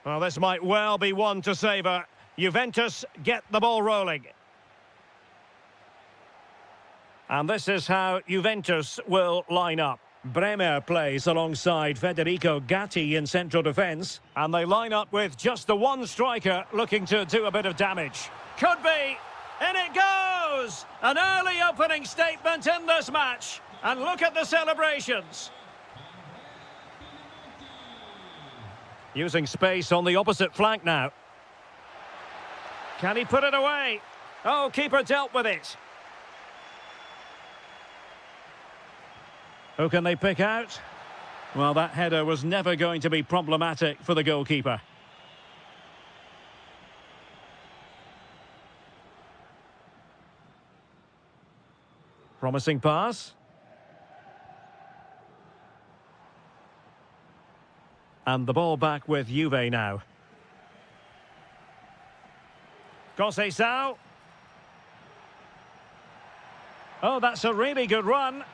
Well, this might well be one to savour. Juventus get the ball rolling. And this is how Juventus will line up. Bremer plays alongside Federico Gatti in central defence. And they line up with just the one striker looking to do a bit of damage. Could be. In it goes! An early opening statement in this match. And look at the celebrations. Using space on the opposite flank now. Can he put it away? Oh, keeper dealt with it. Who can they pick out? Well, that header was never going to be problematic for the goalkeeper. Promising pass. And the ball back with Juve now. Conceição. Oh, that's a really good run.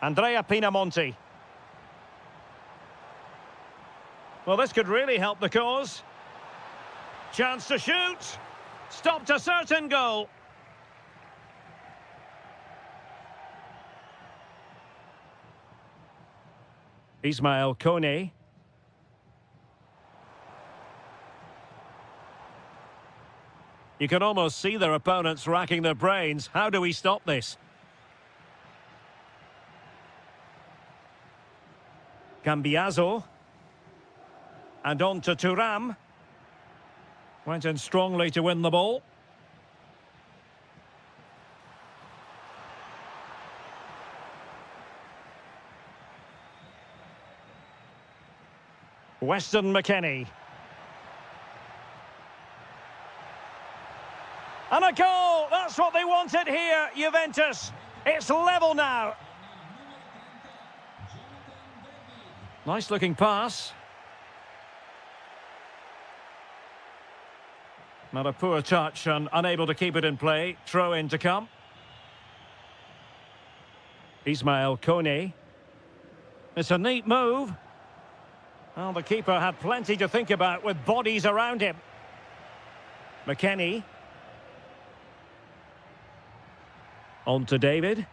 Andrea Pinamonti. Well, this could really help the cause. Chance to shoot. Stopped a certain goal. Ismail Kone. You can almost see their opponents racking their brains. How do we stop this? Cambiaso. And on to Thuram. Went in strongly to win the ball. Weston McKennie. And a goal! That's what they wanted here, Juventus. It's level now. Nice looking pass. Not a poor touch and unable to keep it in play. Throw in to come. Ismail Kone. It's a neat move. Well, the keeper had plenty to think about with bodies around him. McKennie. On to David.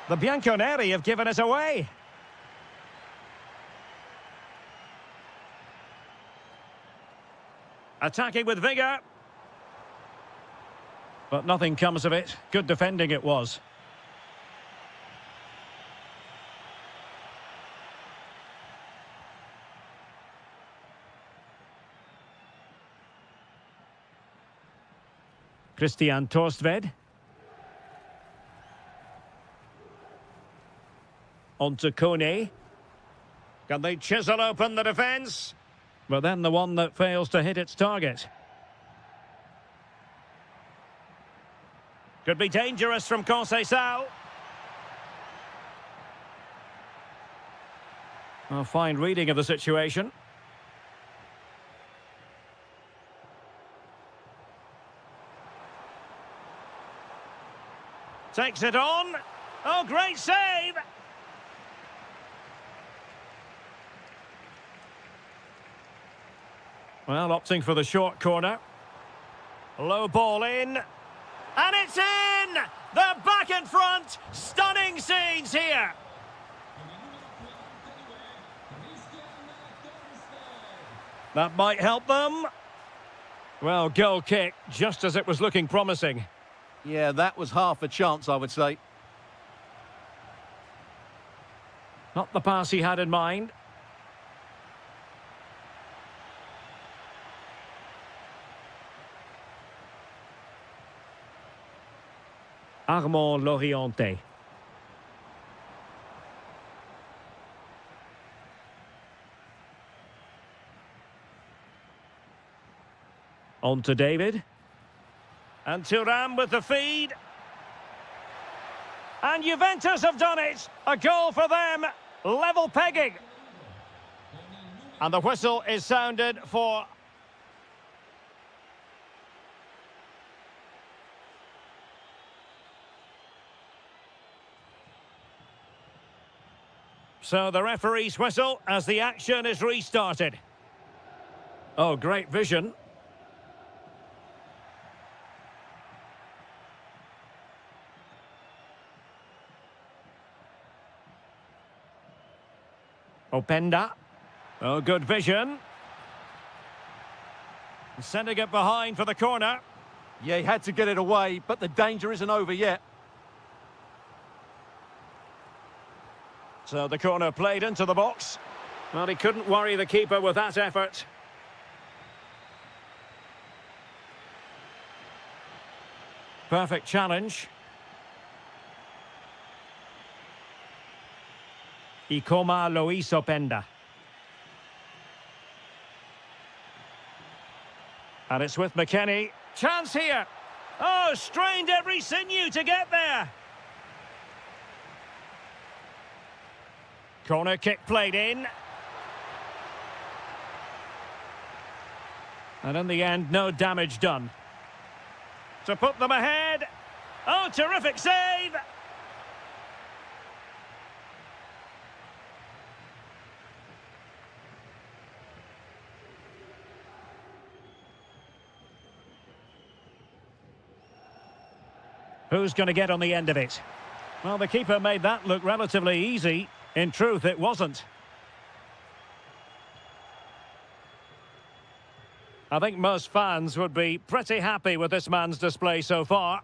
The Bianconeri have given it away. Attacking with vigour. But nothing comes of it. Good defending it was. Christian Torstved. On to Kone. Can they chisel open the defence? But then the one that fails to hit its target. Could be dangerous from Conceição. A fine reading of the situation. Takes it on. Oh, great save! Well, opting for the short corner. Low ball in. And it's in! They're back in front! Stunning scenes here! That might help them. Well, goal kick, just as it was looking promising. Yeah, that was half a chance, I would say. Not the pass he had in mind. Armand Loriente. On to David. And Thuram with the feed. And Juventus have done it. A goal for them. Level pegging. And the whistle is sounded for... So the referee's whistle as the action is restarted. Oh, great vision. Openda. Oh, good vision. Sending it behind for the corner. Yeah, he had to get it away, but the danger isn't over yet. So the corner played into the box. Well, he couldn't worry the keeper with that effort. Perfect challenge. Ikoma Luis Openda. And it's with McKennie. Chance here. Oh, strained every sinew to get there. Corner kick played in. And in the end, no damage done. To put them ahead. Oh, terrific save. Who's going to get on the end of it? Well, the keeper made that look relatively easy. In truth, it wasn't. I think most fans would be pretty happy with this man's display so far.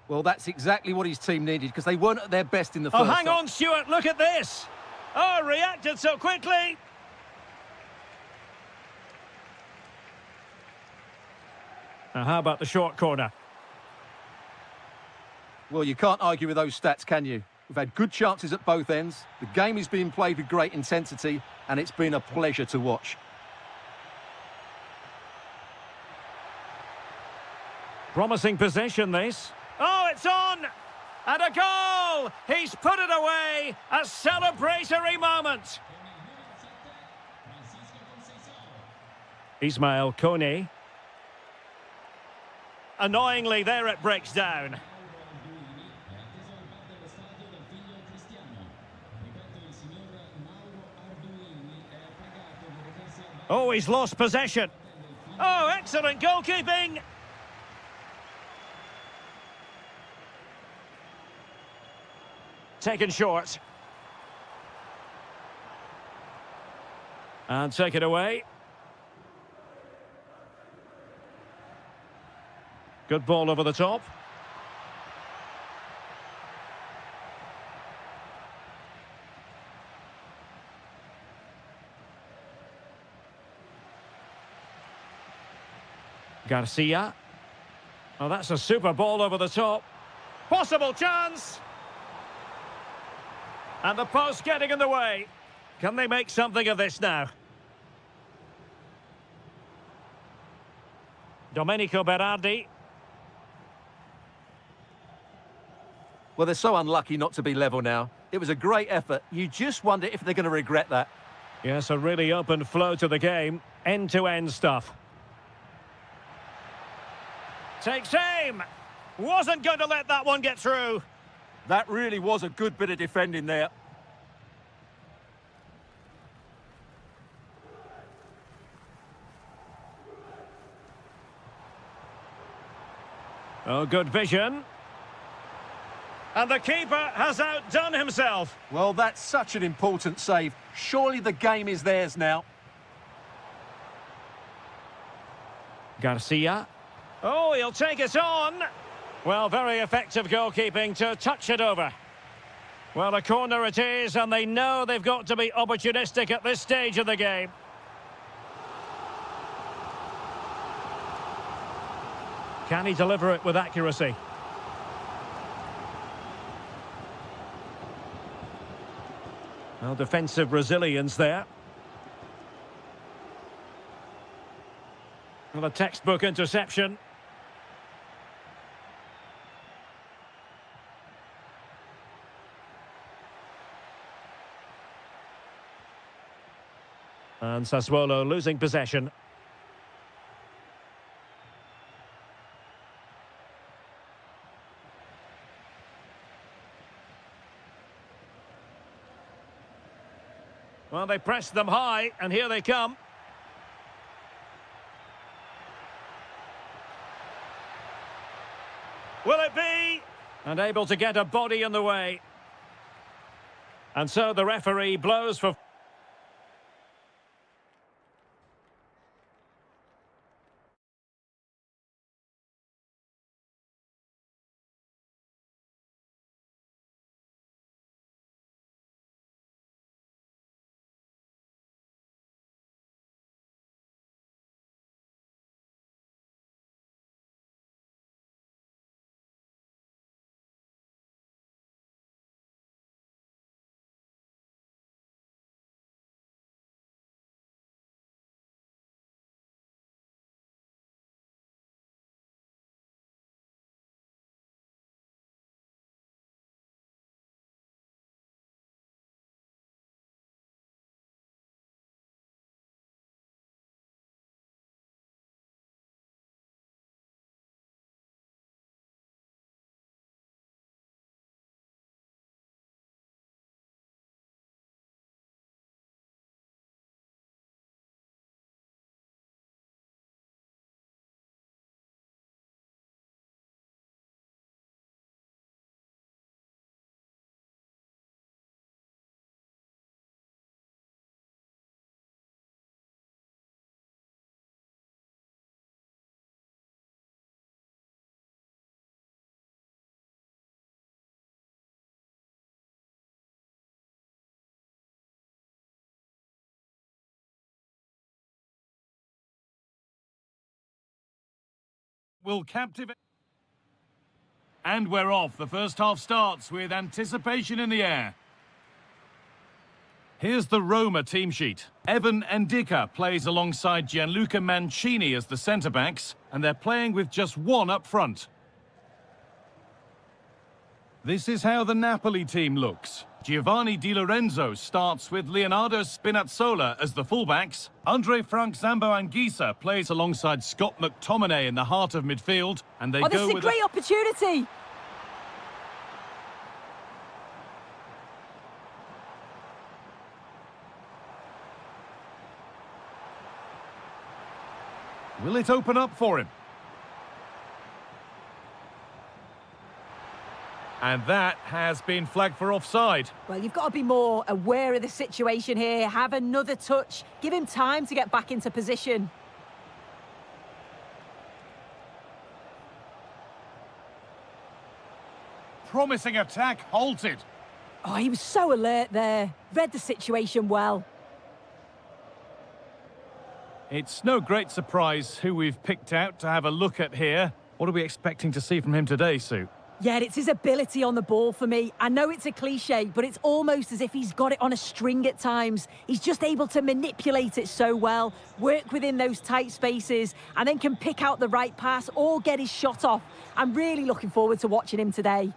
Well, that's exactly what his team needed, because they weren't at their best in the first. Oh, hang on, Stuart, look at this. Oh, reacted so quickly. Now, how about the short corner? Well, you can't argue with those stats, can you? We've had good chances at both ends. The game is being played with great intensity, and it's been a pleasure to watch. Promising possession, this. Oh, it's on! And a goal! He's put it away! A celebratory moment! Ismail Kone. Annoyingly, there it breaks down. Oh, he's lost possession. Oh, excellent goalkeeping! Taken short. And take it away. Good ball over the top. Garcia. Oh, that's a super ball over the top. Possible chance! And the post getting in the way. Can they make something of this now? Domenico Berardi. Well, they're so unlucky not to be level now. It was a great effort. You just wonder if they're going to regret that. Yes, a really open flow to the game. End-to-end stuff. Takes aim. Wasn't going to let that one get through. That really was a good bit of defending there. Oh, good vision. And the keeper has outdone himself. Well, that's such an important save. Surely the game is theirs now. Garcia. Oh, he'll take it on. Well, very effective goalkeeping to touch it over. Well, a corner it is, and they know they've got to be opportunistic at this stage of the game. Can he deliver it with accuracy? Well, defensive resilience there. Well, a textbook interception. And Sassuolo losing possession. Well, they pressed them high, and here they come. Will it be? And able to get a body in the way. And so the referee blows for... Will captivate. And we're off. The first half starts with anticipation in the air. Here's the Roma team sheet. Evan Ndika plays alongside Gianluca Mancini as the centre-backs, and they're playing with just one up front. This is how the Napoli team looks. Giovanni Di Lorenzo starts with Leonardo Spinazzola as the fullbacks. Andre Frank Zambo Anguissa plays alongside Scott McTominay in the heart of midfield, and they go with... This is a great opportunity! Will it open up for him? And that has been flagged for offside. Well, you've got to be more aware of the situation here. Have another touch. Give him time to get back into position. Promising attack halted. Oh, he was so alert there. Read the situation well. It's no great surprise who we've picked out to have a look at here. What are we expecting to see from him today, Sue? Yeah, it's his ability on the ball for me. I know it's a cliche, but it's almost as if he's got it on a string at times. He's just able to manipulate it so well, work within those tight spaces, and then can pick out the right pass or get his shot off. I'm really looking forward to watching him today.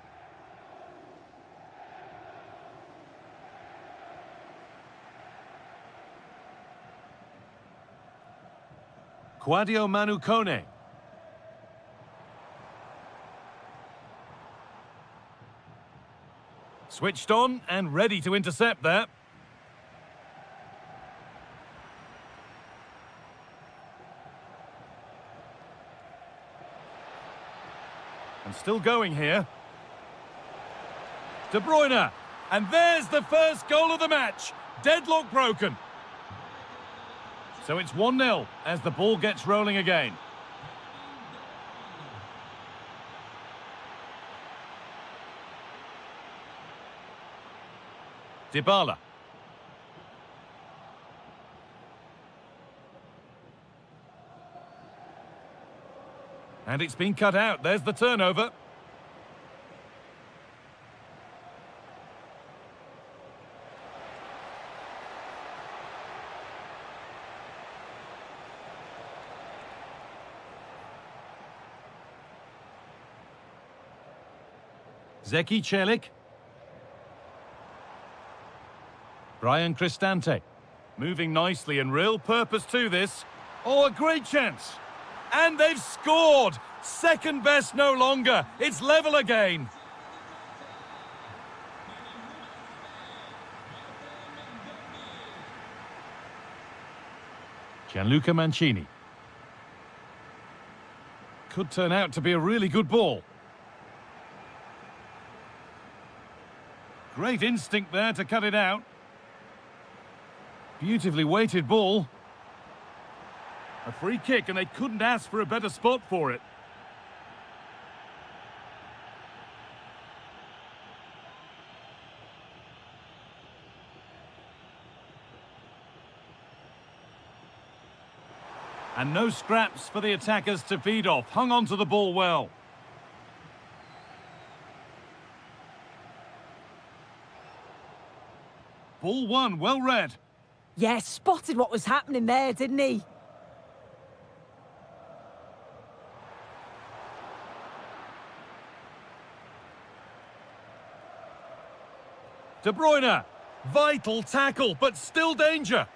Quadio Manu Kone. Switched on and ready to intercept there. And still going here. De Bruyne. And there's the first goal of the match. Deadlock broken. So it's 1-0 as the ball gets rolling again. Dybala. And it's been cut out. There's the turnover. Zeki Celik. Brian Cristante. Moving nicely and real purpose to this. Oh, a great chance. And they've scored. Second best no longer. It's level again. Gianluca Mancini. Could turn out to be a really good ball. Great instinct there to cut it out. Beautifully weighted ball. A free kick, and they couldn't ask for a better spot for it. And no scraps for the attackers to feed off. Hung on to the ball well. Ball one, well read. Yeah, spotted what was happening there, didn't he? De Bruyne. Vital tackle, but still danger.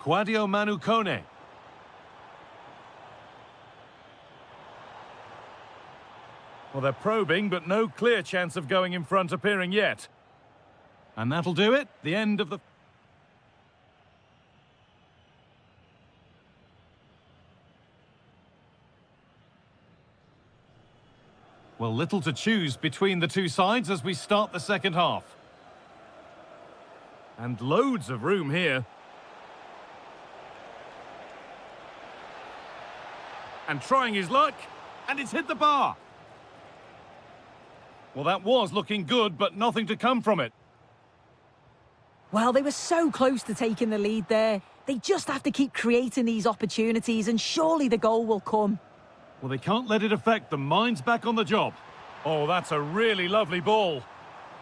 Quadio Manu Kone. Well, they're probing, but no clear chance of going in front appearing yet. And that'll do it. The end of the... Well, little to choose between the two sides as we start the second half. And loads of room here. And trying his luck, and it's hit the bar. Well, that was looking good, but nothing to come from it. Well, they were so close to taking the lead there. They just have to keep creating these opportunities, and surely the goal will come. Well, they can't let it affect them. Mind's back on the job. Oh, that's a really lovely ball.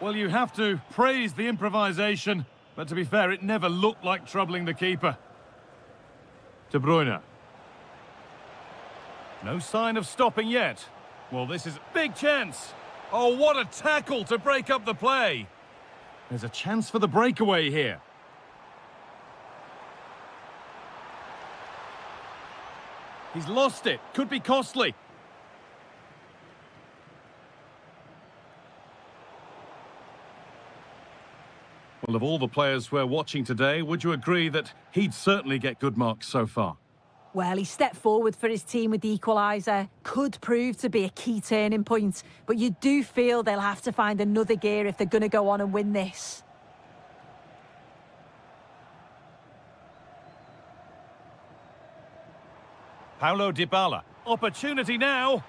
Well, you have to praise the improvisation, but to be fair, it never looked like troubling the keeper. De Bruyne. No sign of stopping yet. Well, this is a big chance. Oh, what a tackle to break up the play. There's a chance for the breakaway here. He's lost it. Could be costly. Well, of all the players we're watching today, would you agree that he'd certainly get good marks so far? Well, he stepped forward for his team with the equaliser. Could prove to be a key turning point, but you do feel they'll have to find another gear if they're going to go on and win this. Paulo Dybala. Opportunity now.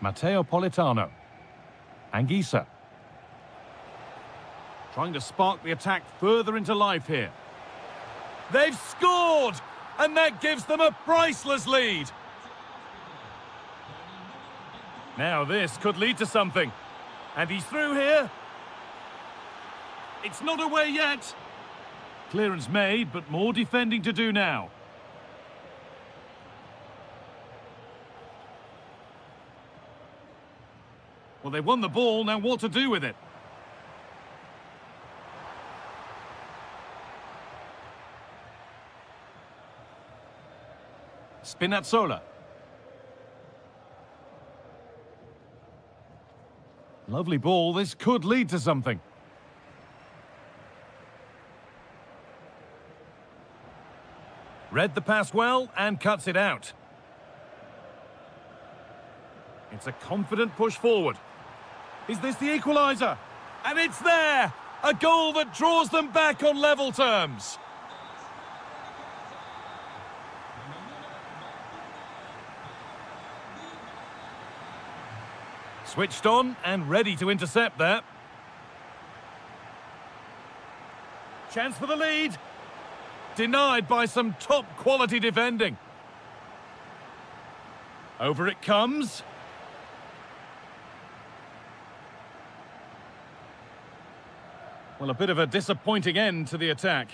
Matteo Politano. Anguissa. Trying to spark the attack further into life here. They've scored! And that gives them a priceless lead. Now this could lead to something. And he's through here. It's not away yet. Clearance made, but more defending to do now. Well, they won the ball, now what to do with it? Spinazzola. Lovely ball, this could lead to something. Read the pass well and cuts it out. It's a confident push forward. Is this the equaliser? And it's there! A goal that draws them back on level terms. Switched on and ready to intercept there. Chance for the lead. Denied by some top-quality defending. Over it comes. Well, a bit of a disappointing end to the attack.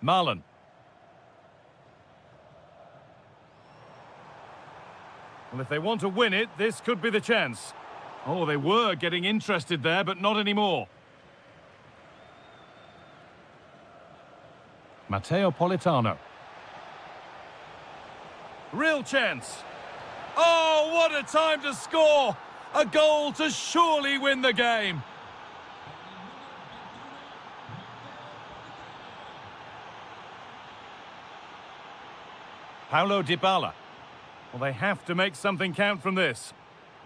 Marlon. Well, if they want to win it, this could be the chance. Oh, they were getting interested there, but not anymore. Matteo Politano. Real chance. Oh, what a time to score! A goal to surely win the game. Paulo Dybala. Well, they have to make something count from this.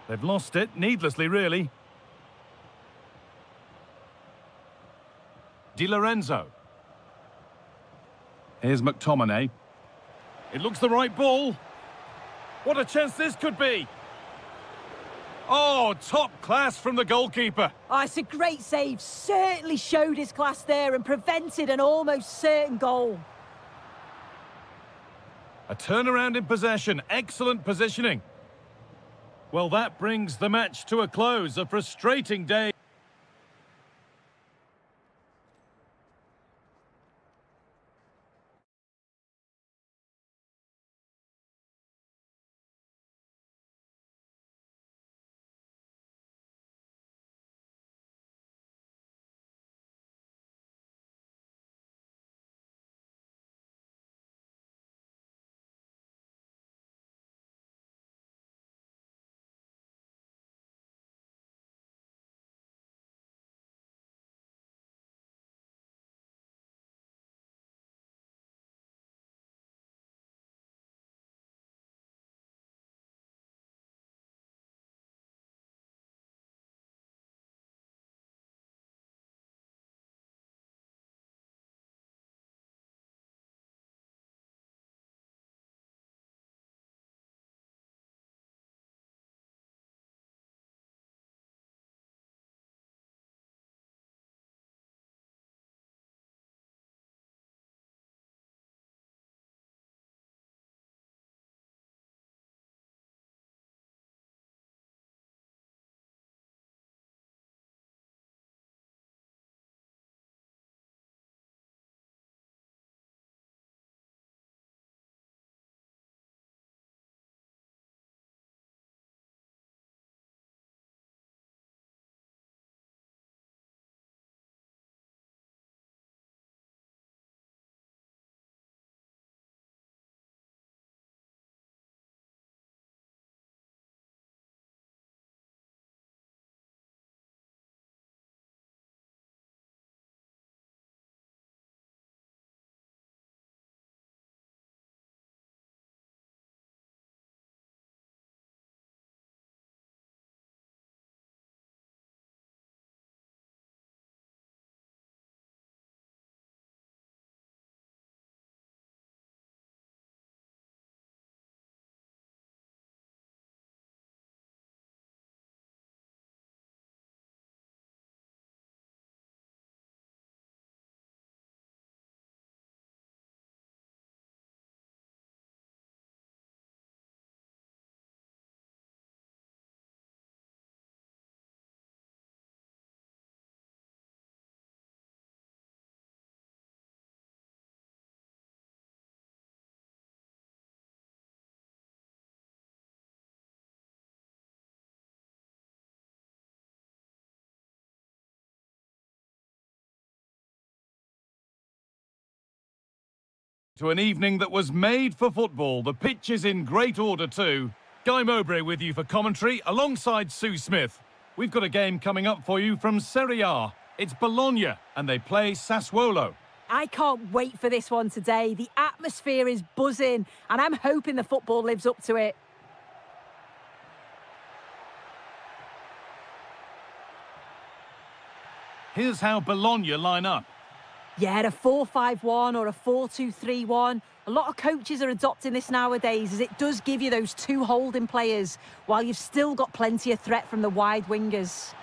They've lost it, needlessly, really. Di Lorenzo. Here's McTominay. It looks the right ball. What a chance this could be. Oh, top class from the goalkeeper. Oh, it's a great save. Certainly showed his class there and prevented an almost certain goal. A turnaround in possession. Excellent positioning. Well, that brings the match to a close. A frustrating day. To an evening that was made for football. The pitch is in great order too. Guy Mowbray with you for commentary alongside Sue Smith. We've got a game coming up for you from Serie A. It's Bologna and they play Sassuolo. I can't wait for this one today. The atmosphere is buzzing and I'm hoping the football lives up to it. Here's how Bologna line up. Yeah, a 4-5-1 or a 4-2-3-1. A lot of coaches are adopting this nowadays as it does give you those two holding players while you've still got plenty of threat from the wide wingers.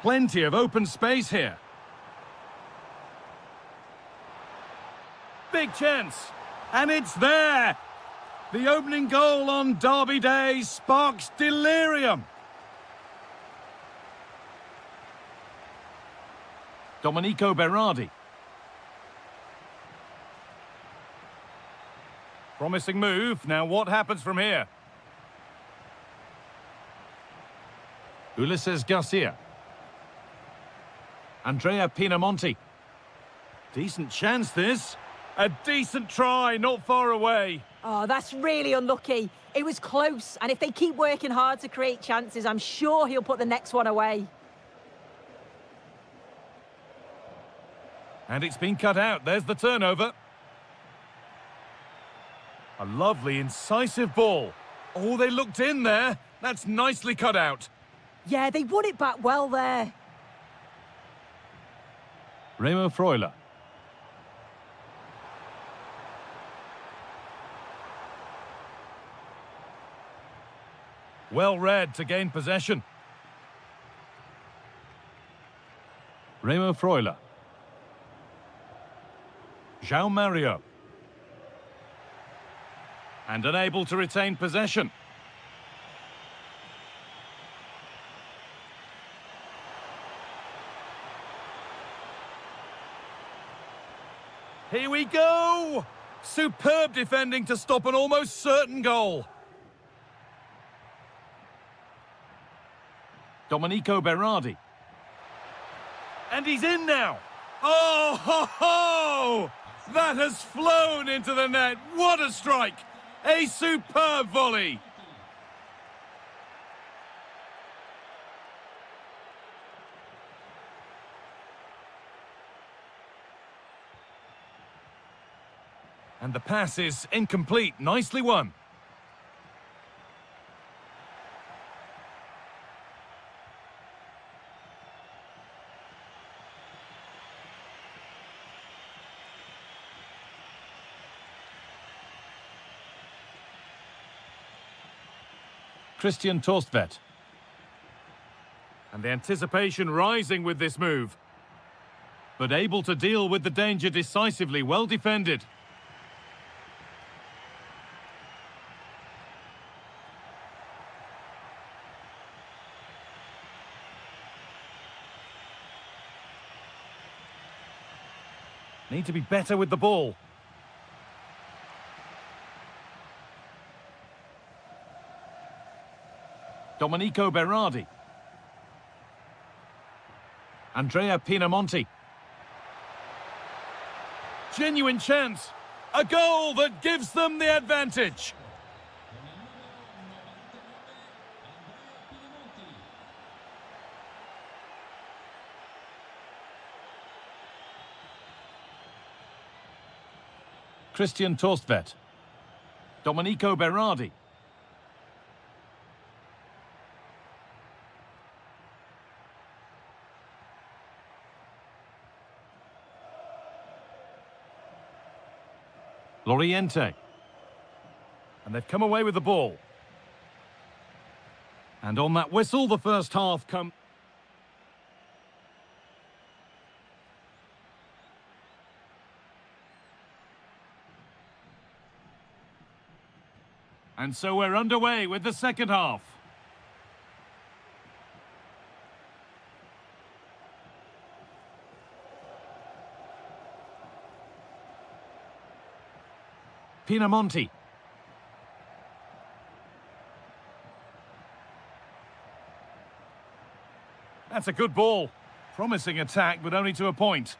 Plenty of open space here. Big chance. And it's there. The opening goal on Derby Day sparks delirium. Domenico Berardi. Promising move. Now what happens from here? Ulises Garcia. Andrea Pinamonti. Decent chance, this. A decent try, not far away. Oh, that's really unlucky. It was close, and if they keep working hard to create chances, I'm sure he'll put the next one away. And it's been cut out. There's the turnover. A lovely, incisive ball. Oh, they looked in there. That's nicely cut out. Yeah, they won it back well there. Remo Freuler. Well read to gain possession. Remo Freuler. João Mario. And unable to retain possession. Here we go! Superb defending to stop an almost certain goal. Domenico Berardi. And he's in now. Oh, ho, ho! That has flown into the net. What a strike! A superb volley. And the pass is incomplete. Nicely won. Christian Torstvedt. And the anticipation rising with this move. But able to deal with the danger decisively, well defended. Need to be better with the ball. Domenico Berardi. Andrea Pinamonti. Genuine chance. A goal that gives them the advantage. Christian Torstvedt. Domenico Berardi. Loriente. And they've come away with the ball. And on that whistle, the first half come. And so we're underway with the second half. Pinamonti. That's a good ball. Promising attack, but only to a point.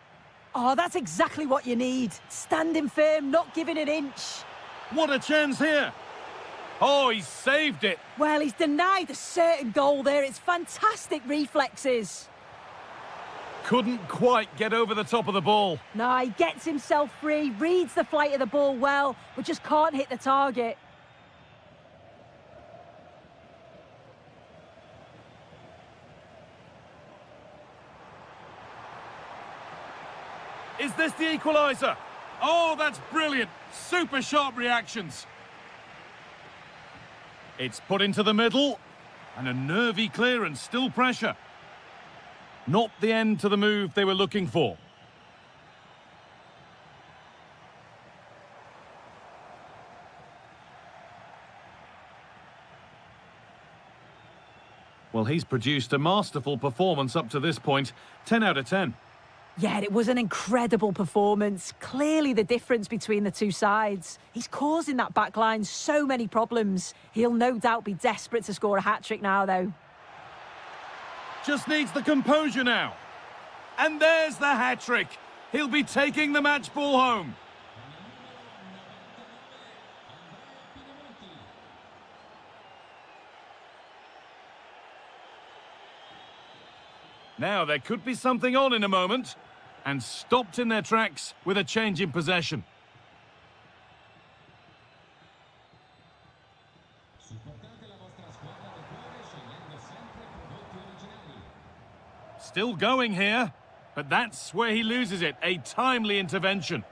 Oh, that's exactly what you need. Standing firm, not giving an inch. What a chance here. Oh, he saved it. Well, he's denied a certain goal there. It's fantastic reflexes. Couldn't quite get over the top of the ball. No, he gets himself free, reads the flight of the ball well, but just can't hit the target. Is this the equaliser? Oh, that's brilliant. Super sharp reactions. It's put into the middle. And a nervy clearance, still pressure. Not the end to the move they were looking for. Well, he's produced a masterful performance up to this point. 10 out of 10. Yeah, it was an incredible performance. Clearly the difference between the two sides. He's causing that back line so many problems. He'll no doubt be desperate to score a hat-trick now, though. Just needs the composure now. And there's the hat-trick. He'll be taking the match ball home. Now, there could be something on in a moment. And stopped in their tracks with a change in possession. Still going here, but that's where he loses it. A timely intervention.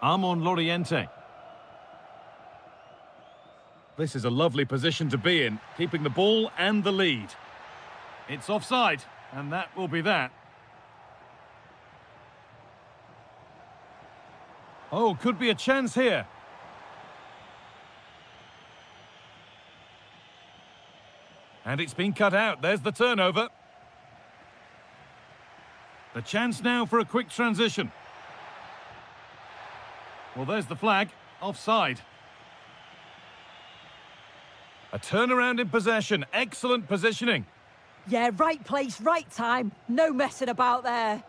Armon Loriente. This is a lovely position to be in, keeping the ball and the lead. It's offside, and that will be that. Oh, could be a chance here. And it's been cut out. There's the turnover. The chance now for a quick transition. Well, there's the flag. Offside. A turnaround in possession. Excellent positioning. Yeah, right place, right time. No messing about there.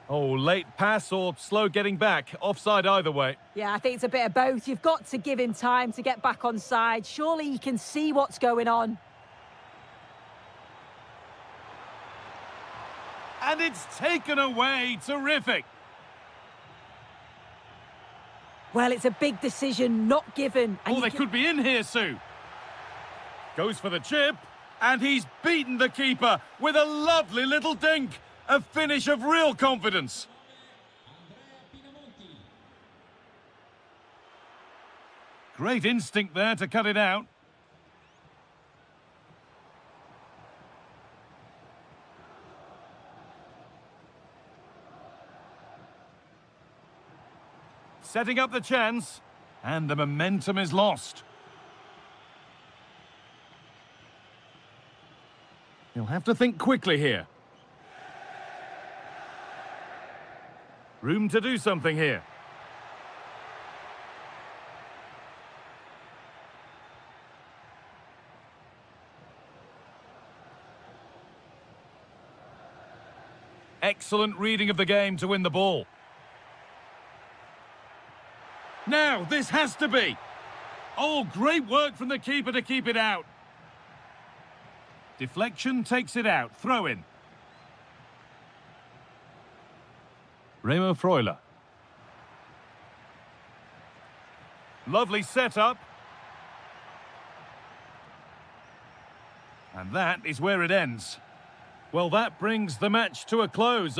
Oh, late pass or slow getting back. Offside either way. Yeah, I think it's a bit of both. You've got to give him time to get back on side. Surely he can see what's going on. And it's taken away. Terrific. Well, it's a big decision, not given. And Oh, they could be in here, Sue. Goes for the chip, and he's beaten the keeper with a lovely little dink. A finish of real confidence. Great instinct there to cut it out. Setting up the chance, and the momentum is lost. He'll have to think quickly here. Room to do something here. Excellent reading of the game to win the ball. Now, this has to be. Oh, great work from the keeper to keep it out. Deflection takes it out. Throw in. Remo Freuler. Lovely setup. And that is where it ends. Well, that brings the match to a close.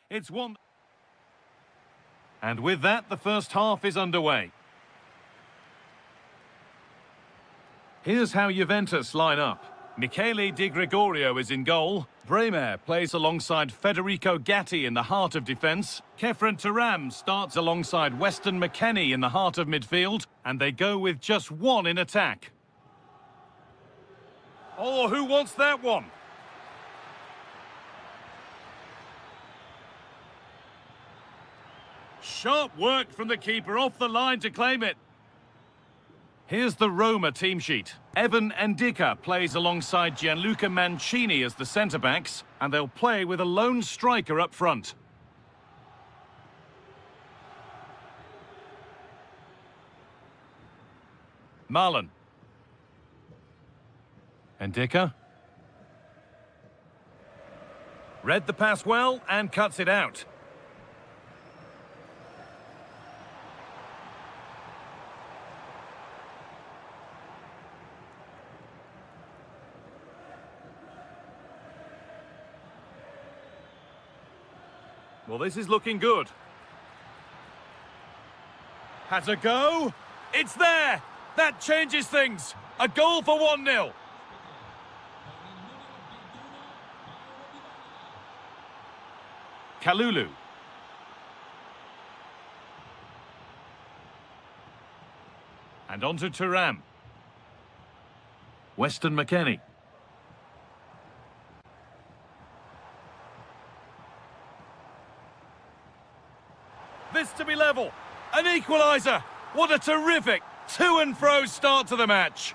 It's one. And with that, the first half is underway. Here's how Juventus line up. Michele Di Gregorio is in goal. Bremer plays alongside Federico Gatti in the heart of defence. Kefren Turam starts alongside Weston McKennie in the heart of midfield. And they go with just one in attack. Oh, who wants that one? Sharp work from the keeper off the line to claim it. Here's the Roma team sheet. Evan Ndika plays alongside Gianluca Mancini as the centre-backs, and they'll play with a lone striker up front. Marlon. Ndika. Read the pass well and cuts it out. Well, this is looking good. Has a go. It's there. That changes things. A goal for 1-0. Kalulu. And on to Turam. Weston McKennie. This to be level. An equaliser. What a terrific to-and-fro start to the match.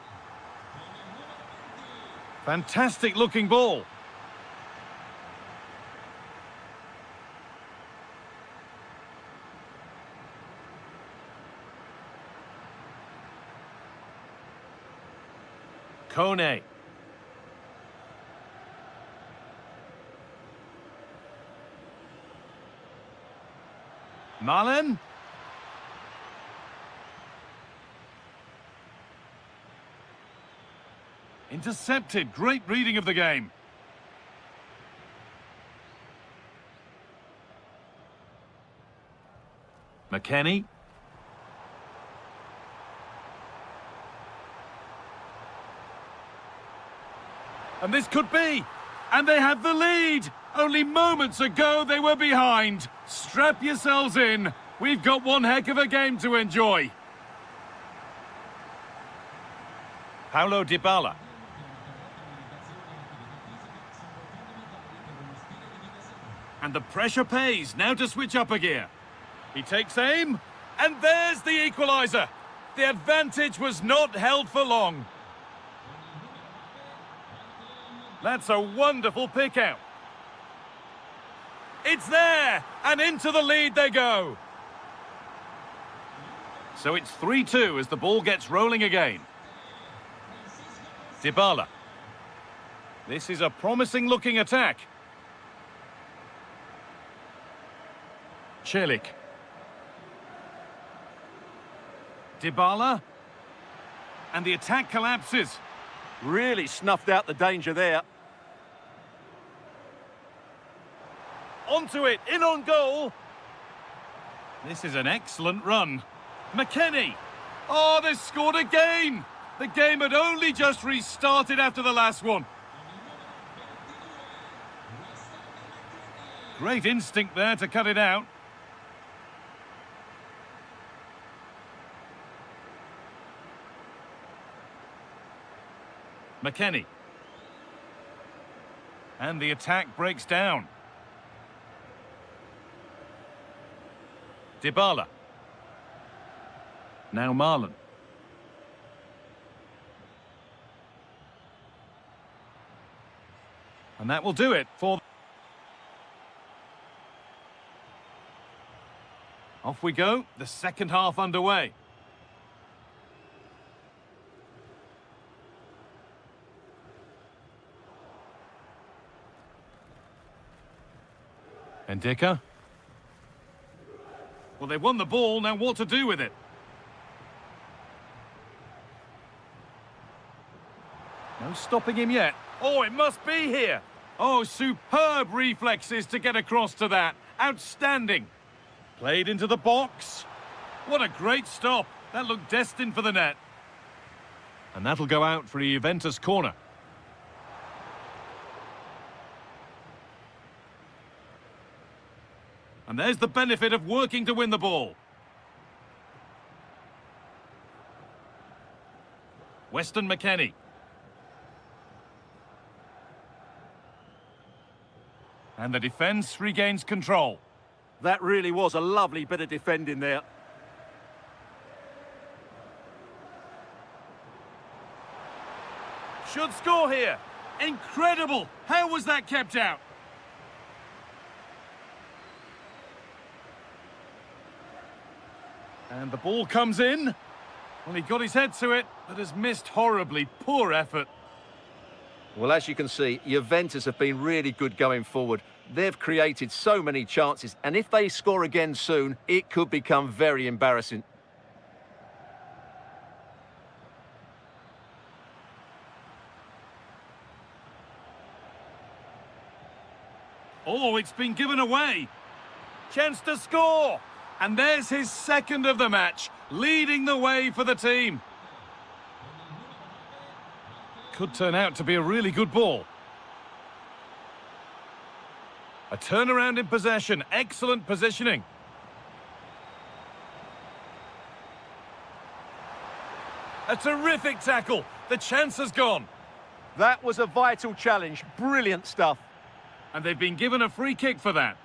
Fantastic looking ball. Kone. Marlon. Intercepted. Great reading of the game. McKennie. And this could be. And they have the lead. Only moments ago they were behind. Strap yourselves in. We've got one heck of a game to enjoy. Paulo Dybala. And the pressure pays. Now to switch up a gear. He takes aim. And there's the equaliser. The advantage was not held for long. That's a wonderful pick out. It's there, and into the lead they go. So it's 3-2 as the ball gets rolling again. Dybala. This is a promising looking attack. Celik. Dybala. And the attack collapses. Really snuffed out the danger there. Onto it, in on goal. This is an excellent run. McKennie. Oh, they've scored again. The game had only just restarted after the last one. Great instinct there to cut it out. McKennie. And the attack breaks down. Dybala. Now Marlon. And that will do it for... Off we go, the second half underway. Ndika. Well, they've won the ball, now what to do with it? No stopping him yet. Oh, it must be here. Oh, superb reflexes to get across to that. Outstanding. Played into the box. What a great stop. That looked destined for the net. And that'll go out for a Juventus corner. And there's the benefit of working to win the ball. Weston McKennie. And the defence regains control. That really was a lovely bit of defending there. Should score here. Incredible! How was that kept out? And the ball comes in. Well, he got his head to it, but has missed horribly. Poor effort. Well, as you can see, Juventus have been really good going forward. They've created so many chances, and if they score again soon, it could become very embarrassing. Oh, it's been given away. Chance to score. And there's his second of the match, leading the way for the team. Could turn out to be a really good ball. A turnaround in possession, excellent positioning. A terrific tackle, the chance has gone. That was a vital challenge, brilliant stuff. And they've been given a free kick for that.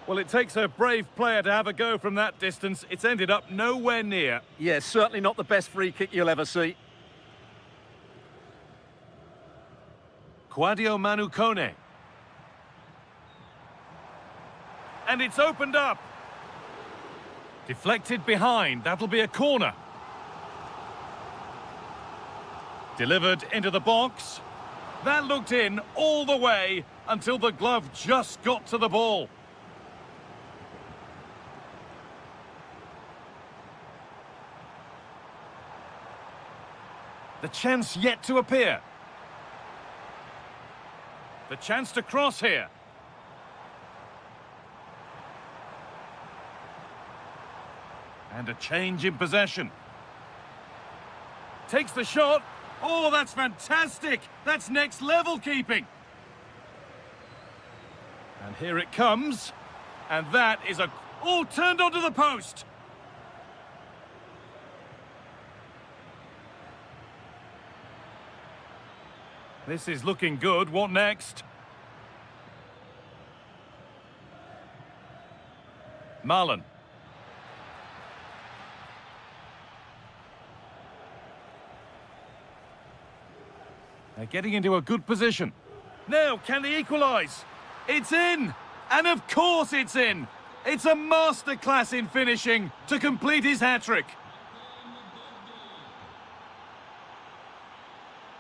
Well, it takes a brave player to have a go from that distance. It's ended up nowhere near. Yeah, certainly not the best free kick you'll ever see. Quadio Manu Kone. And it's opened up. Deflected behind. That'll be a corner. Delivered into the box. That looked in all the way until the glove just got to the ball. The chance yet to appear. The chance to cross here. And a change in possession. Takes the shot. Oh, that's fantastic. That's next level keeping. And here it comes. And that is a... Oh, turned onto the post. This is looking good. What next? Marlon. They're getting into a good position. Now, can they equalise? It's in! And of course it's in! It's a masterclass in finishing to complete his hat-trick.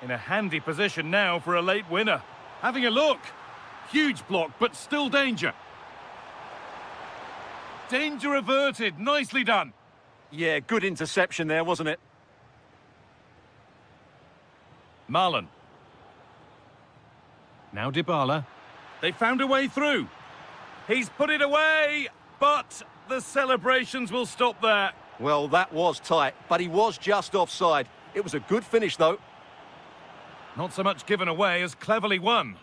In a handy position now for a late winner. Having a look. Huge block, but still danger. Danger averted. Nicely done. Yeah, good interception there, wasn't it? Marlon. Now Dybala. They found a way through. He's put it away, but the celebrations will stop there. Well, that was tight, but he was just offside. It was a good finish, though. Not so much given away as cleverly won.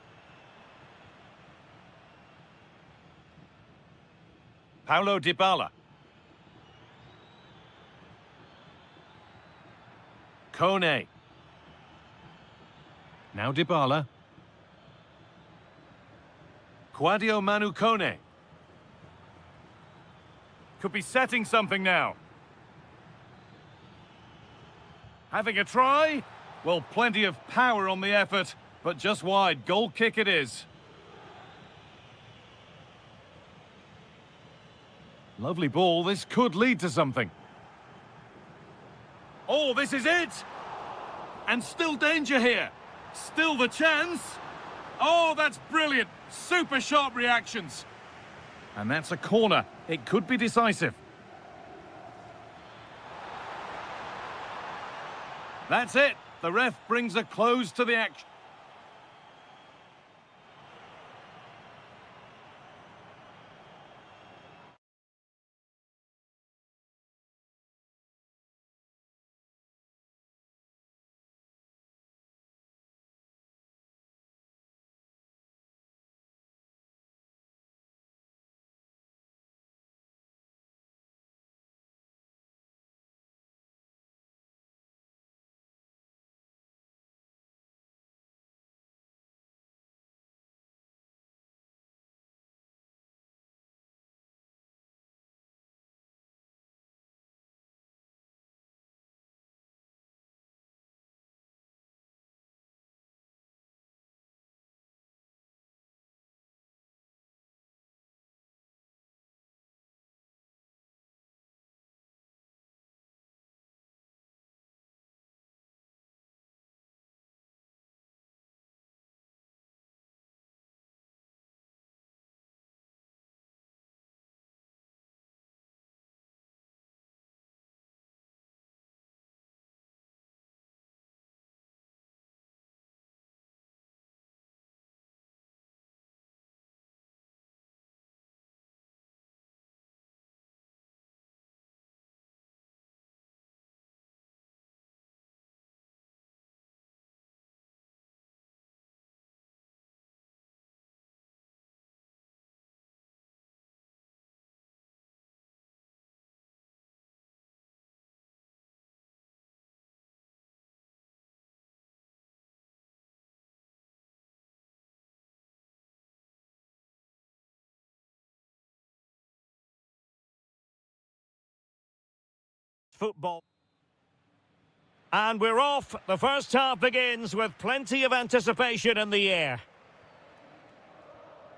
Paulo Dybala. Kone. Now Dybala. Quadio Manu Kone. Could be setting something now. Having a try? Well, plenty of power on the effort, but just wide. Goal kick it is. Lovely ball. This could lead to something. Oh, this is it! And still danger here. Still the chance. Oh, that's brilliant. Super sharp reactions. And that's a corner. It could be decisive. That's it. The ref brings a close to the action. Football. And we're off. The first half begins with plenty of anticipation in the air.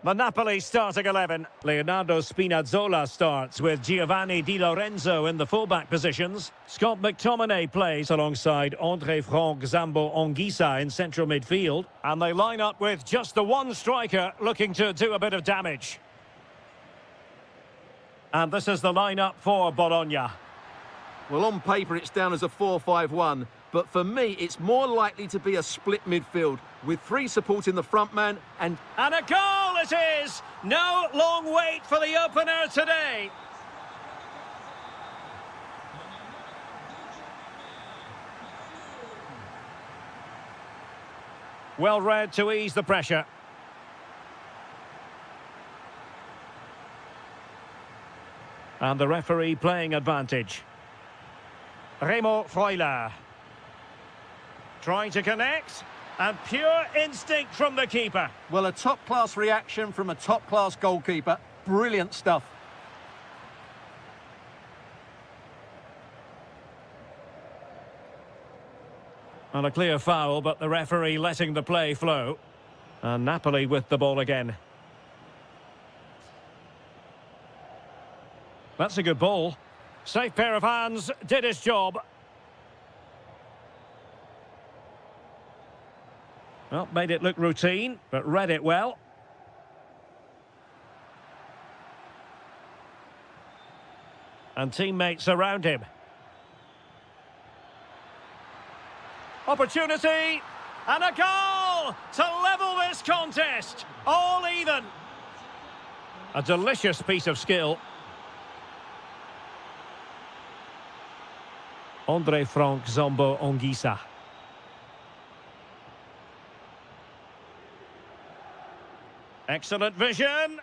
The Napoli starting 11. Leonardo Spinazzola starts with Giovanni Di Lorenzo in the fullback positions. Scott McTominay plays alongside André-Franck Zambo-Anguissa in central midfield. And they line up with just the one striker looking to do a bit of damage. And this is the lineup for Bologna. Well, on paper, it's down as a 4-5-1, but for me, it's more likely to be a split midfield, with three supporting the front man and... And a goal it is! No long wait for the opener today. Well read to ease the pressure. And the referee playing advantage. Remo Freuler. Trying to connect. And pure instinct from the keeper. Well, a top-class reaction from a top-class goalkeeper. Brilliant stuff. And a clear foul, but the referee letting the play flow. And Napoli with the ball again. That's a good ball. Safe pair of hands, did his job. Well, made it look routine, but read it well. And teammates around him. Opportunity, and a goal to level this contest. All even. A delicious piece of skill. André-Franck Zambo-Anguissa. Excellent vision.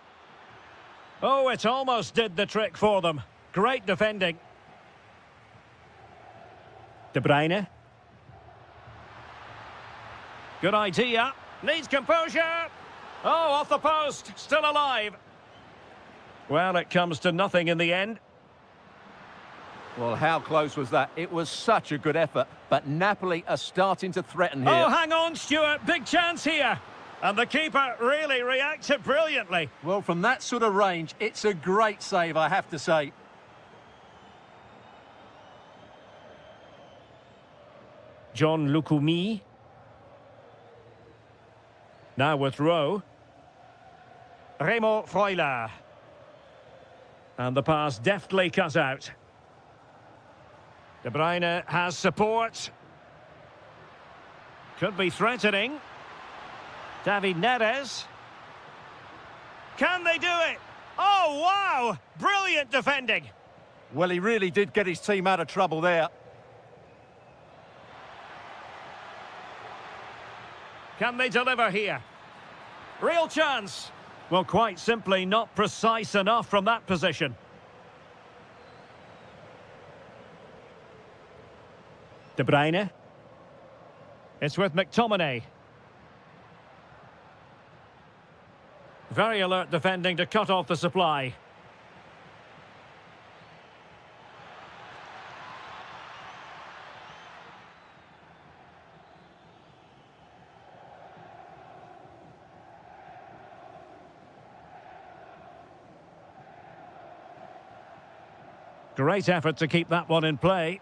Oh, it almost did the trick for them. Great defending. De Bruyne. Good idea. Needs composure. Oh, off the post. Still alive. Well, it comes to nothing in the end. Well, how close was that? It was such a good effort, but Napoli are starting to threaten here. Oh, hang on, Stuart. Big chance here. And the keeper really reacted brilliantly. Well, from that sort of range, it's a great save, I have to say. John Lukumi. Now with Rowe. Remo Freuler. And the pass deftly cut out. De Bruyne has support. Could be threatening. David Neres. Can they do it? Oh, wow! Brilliant defending. Well, he really did get his team out of trouble there. Can they deliver here? Real chance. Well, quite simply not precise enough from that position. De Bruyne. It's with McTominay. Very alert defending to cut off the supply. Great effort to keep that one in play.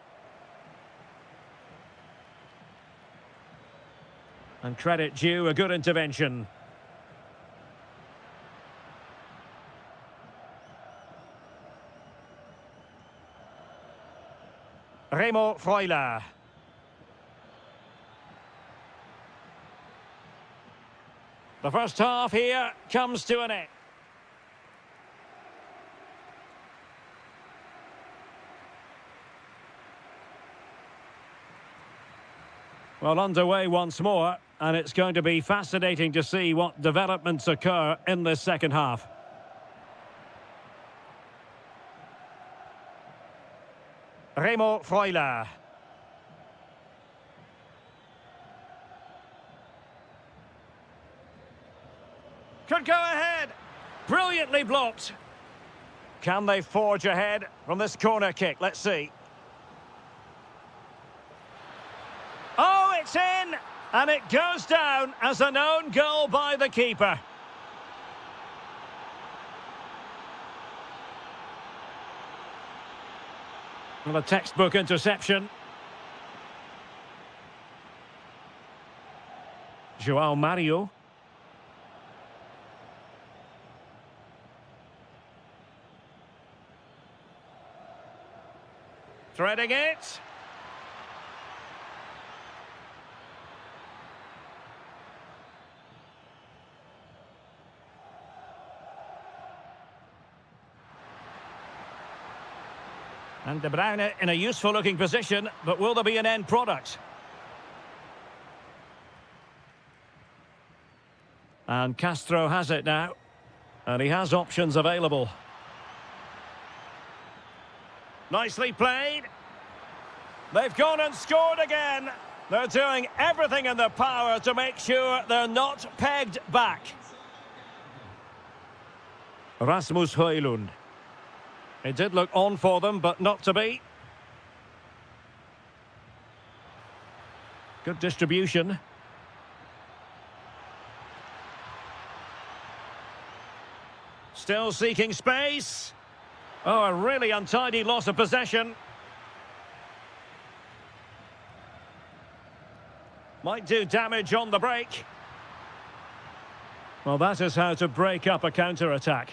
And credit due, a good intervention. Remo Freuler. The first half here comes to an end. Well, underway once more, and it's going to be fascinating to see what developments occur in this second half. Remo Freuler. Could go ahead. Brilliantly blocked. Can they forge ahead from this corner kick? Let's see. Oh, it's in! And it goes down as an own goal by the keeper. Well, a textbook interception. João Mario. Threading it. And De Bruyne in a useful-looking position, but will there be an end product? And Castro has it now, and he has options available. Nicely played. They've gone and scored again. They're doing everything in their power to make sure they're not pegged back. Rasmus Højlund. It did look on for them, but not to be. Good distribution. Still seeking space. Oh, a really untidy loss of possession. Might do damage on the break. Well, that is how to break up a counter-attack.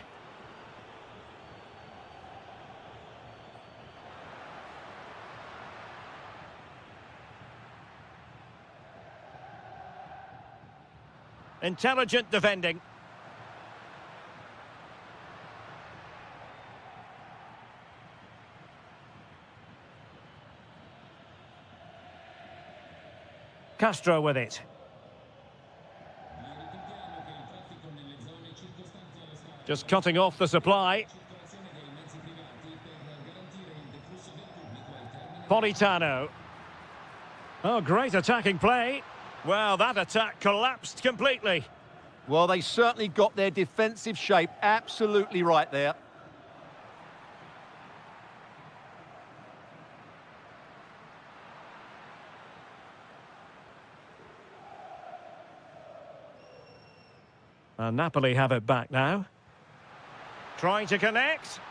Intelligent defending. Castro with it. Just cutting off the supply. Politano. Oh, great attacking play. Well, that attack collapsed completely. Well, they certainly got their defensive shape absolutely right there. And Napoli have it back now. Trying to connect.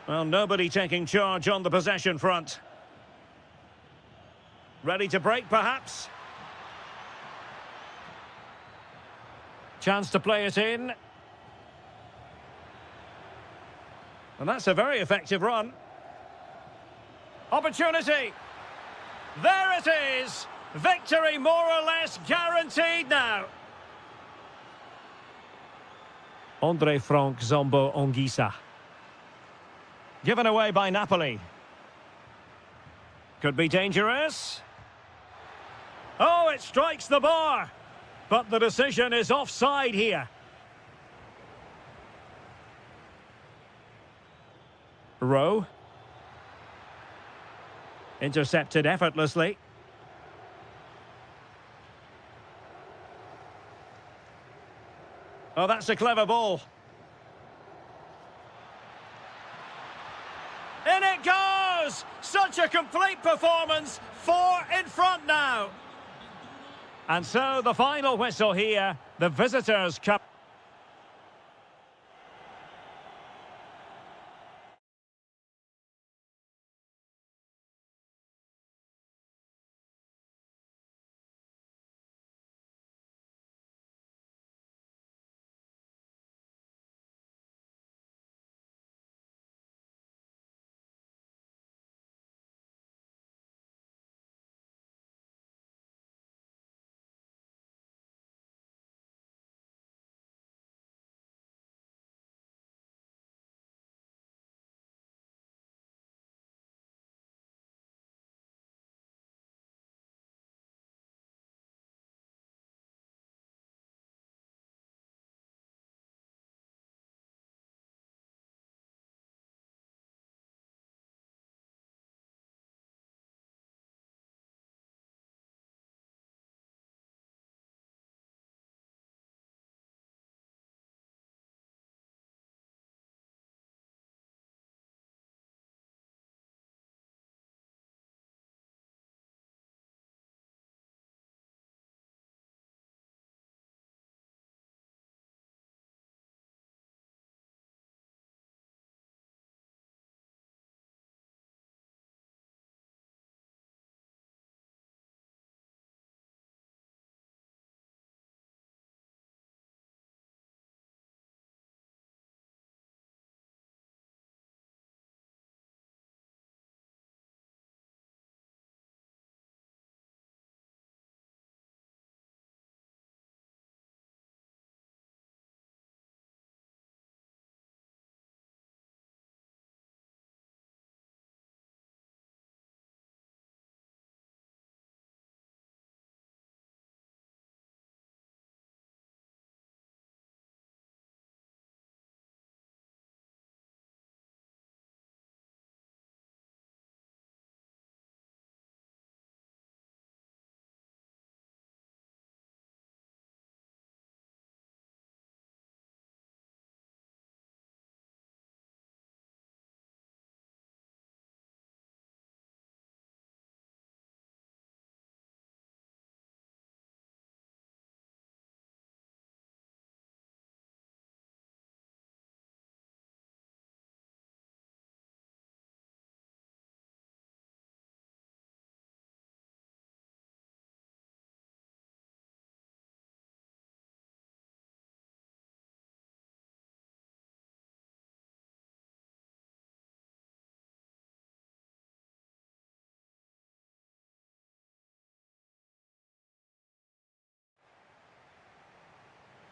Well, nobody taking charge on the possession front. Ready to break, perhaps? Chance to play it in. And that's a very effective run. Opportunity. There it is. Victory more or less guaranteed now. Andre Frank Zombo Ongisa. Given away by Napoli. Could be dangerous. Oh, it strikes the bar. But the decision is offside here. Rowe. Intercepted effortlessly. Oh, that's a clever ball. In it goes! Such a complete performance. 4 in front now. And so the final whistle here. The visitors come.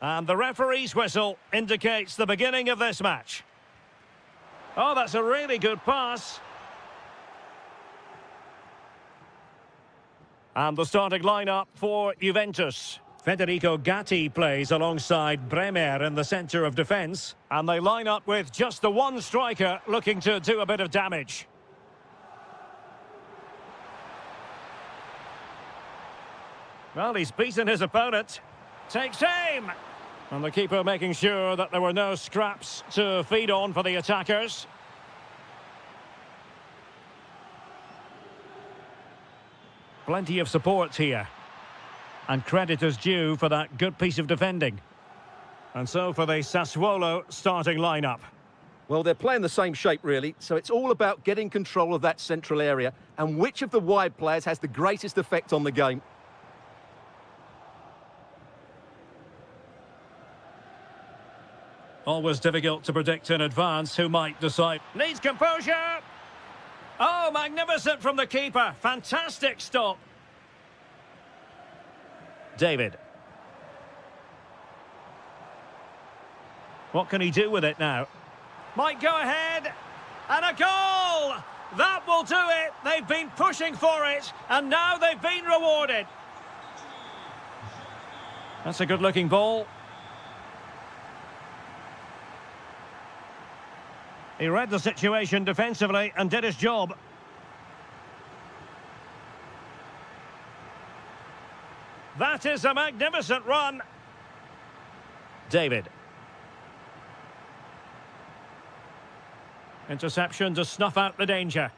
And the referee's whistle indicates the beginning of this match. Oh, that's a really good pass. And the starting lineup for Juventus. Federico Gatti plays alongside Bremer in the centre of defence. And they line up with just the one striker looking to do a bit of damage. Well, he's beaten his opponent. Takes aim! And the keeper making sure that there were no scraps to feed on for the attackers. Plenty of support here. And credit is due for that good piece of defending. And so for the Sassuolo starting lineup. Well, they're playing the same shape, really, so it's all about getting control of that central area and which of the wide players has the greatest effect on the game. Always difficult to predict in advance who might decide. Needs composure! Oh, magnificent from the keeper. Fantastic stop. David. What can he do with it now? Might go ahead. And a goal! That will do it. They've been pushing for it, and now they've been rewarded. That's a good-looking ball. He read the situation defensively and did his job. That is a magnificent run. David. Interception to snuff out the danger.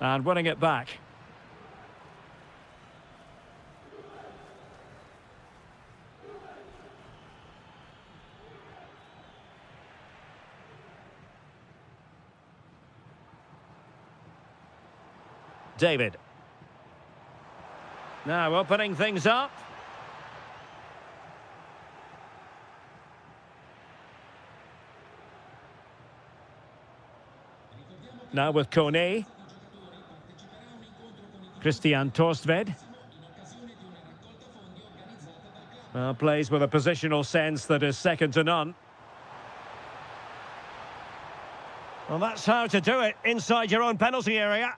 And winning it back. David. Now opening things up. Now with Kone. Christian Torstved. Plays with a positional sense that is second to none. Well, that's how to do it inside your own penalty area.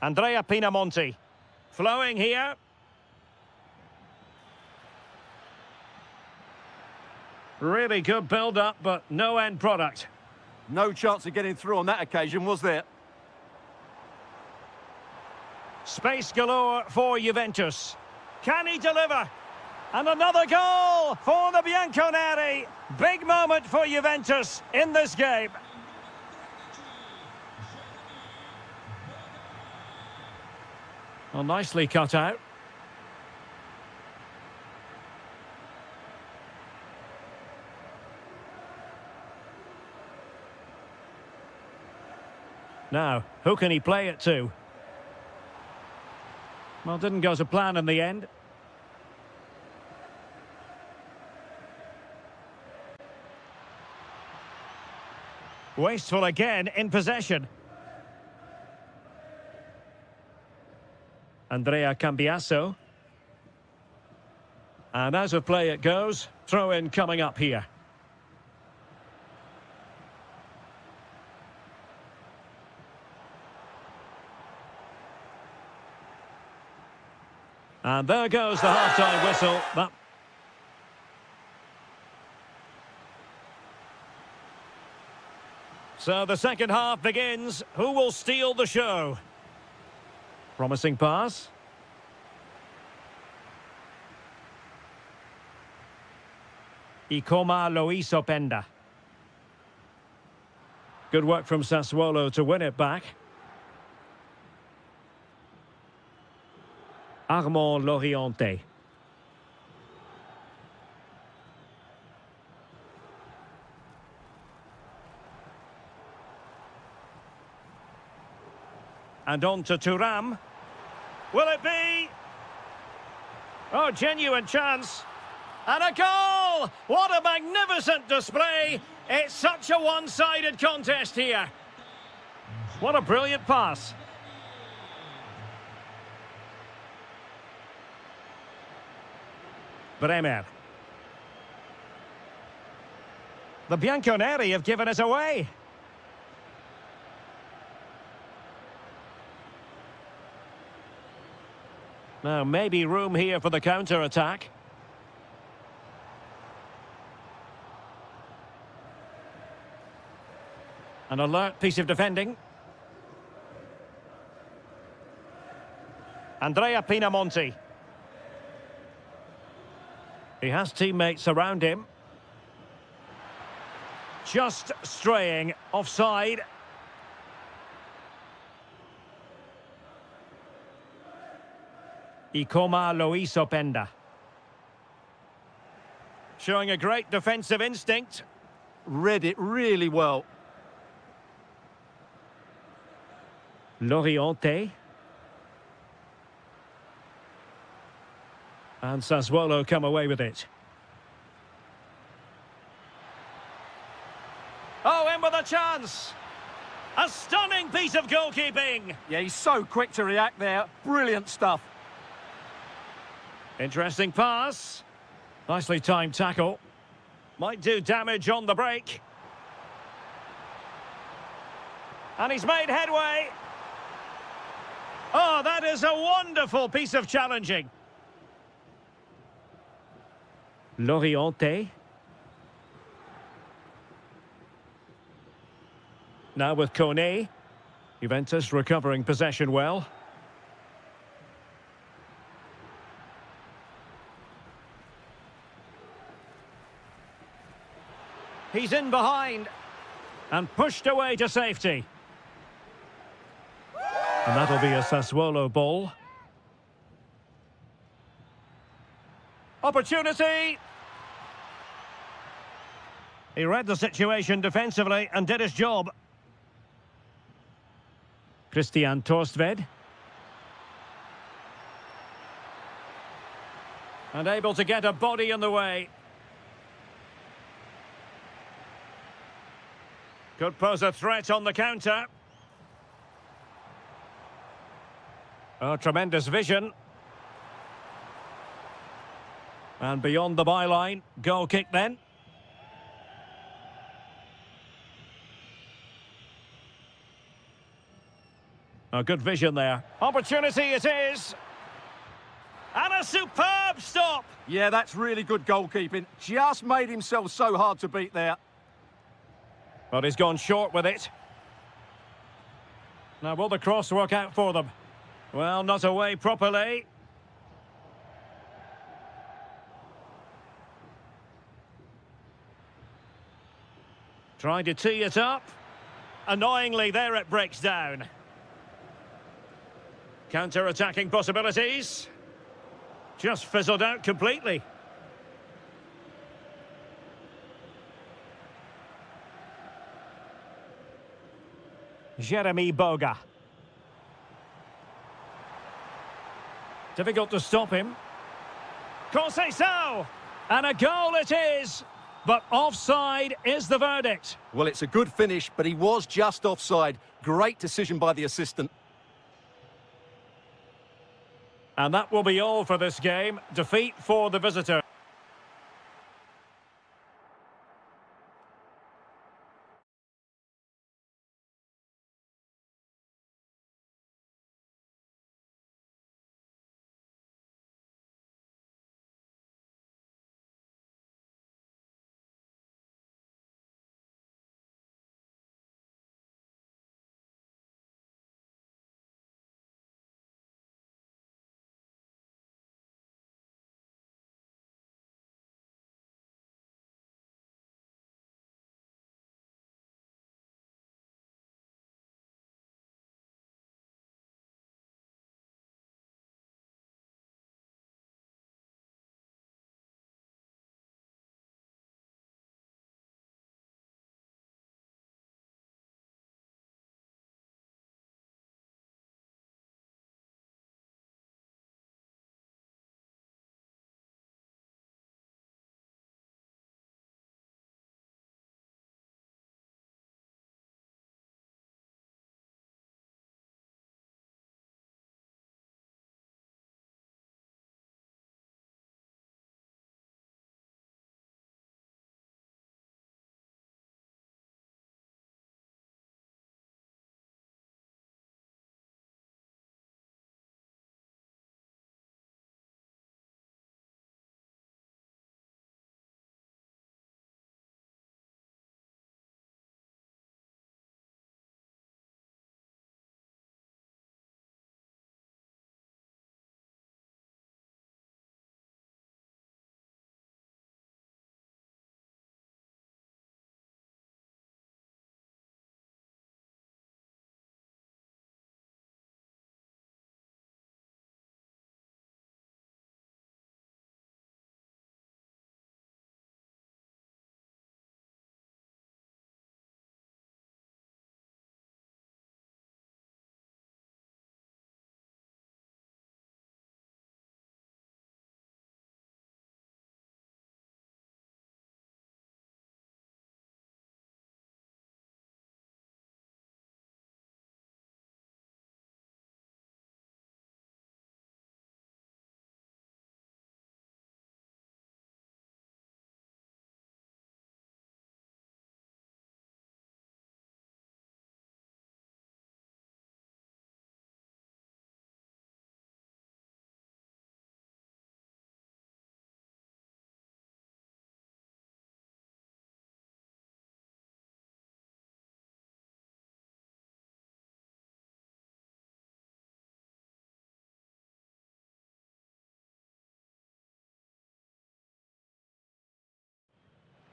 Andrea Pinamonti. Flowing here. Really good build-up, but no end product. No chance of getting through on that occasion, was there? Space galore for Juventus. Can he deliver? And another goal for the Bianconeri. Big moment for Juventus in this game. Well, nicely cut out. Now, who can he play it to? Well, didn't go to plan in the end. Wasteful again in possession. Andrea Cambiasso. And out of play it goes. Throw in coming up here. And there goes the half-time whistle. So the second half begins. Who will steal the show? Promising pass. Ikoma Loisopenda. Good work from Sassuolo to win it back. Armand Loriente. And on to Thuram. Will it be? Oh, genuine chance. And a goal! What a magnificent display. It's such a one-sided contest here. What a brilliant pass. Bremer. The Bianconeri have given us away. Now, maybe room here for the counter-attack. An alert piece of defending. Andrea Pinamonti. He has teammates around him. Just straying offside. Ikoma Loisopenda. showing a great defensive instinct. Read it really well. Loriente. And Sassuolo come away with it. Oh, in with a chance! A stunning piece of goalkeeping! Yeah, he's so quick to react there. Brilliant stuff. Interesting pass. Nicely timed tackle. Might do damage on the break. And he's made headway. Oh, that is a wonderful piece of challenging. Loriente. Now with Kone. Juventus recovering possession well. He's in behind. And pushed away to safety. And that'll be a Sassuolo ball. Opportunity! He read the situation defensively and did his job. Christian Torstved. And able to get a body in the way. Could pose a threat on the counter. Oh, tremendous vision. And beyond the byline, goal kick then. A good vision there. Opportunity it is. And a superb stop. Yeah, that's really good goalkeeping. Just made himself so hard to beat there. But he's gone short with it. Now, will the cross work out for them? Well, not away properly. Trying to tee it up. Annoyingly, there it breaks down. Counter-attacking possibilities. Just fizzled out completely. Jeremy Boga. Difficult to stop him. Conceição! And a goal it is! But offside is the verdict. Well, it's a good finish, but he was just offside. Great decision by the assistant. And that will be all for this game. Defeat for the visitor.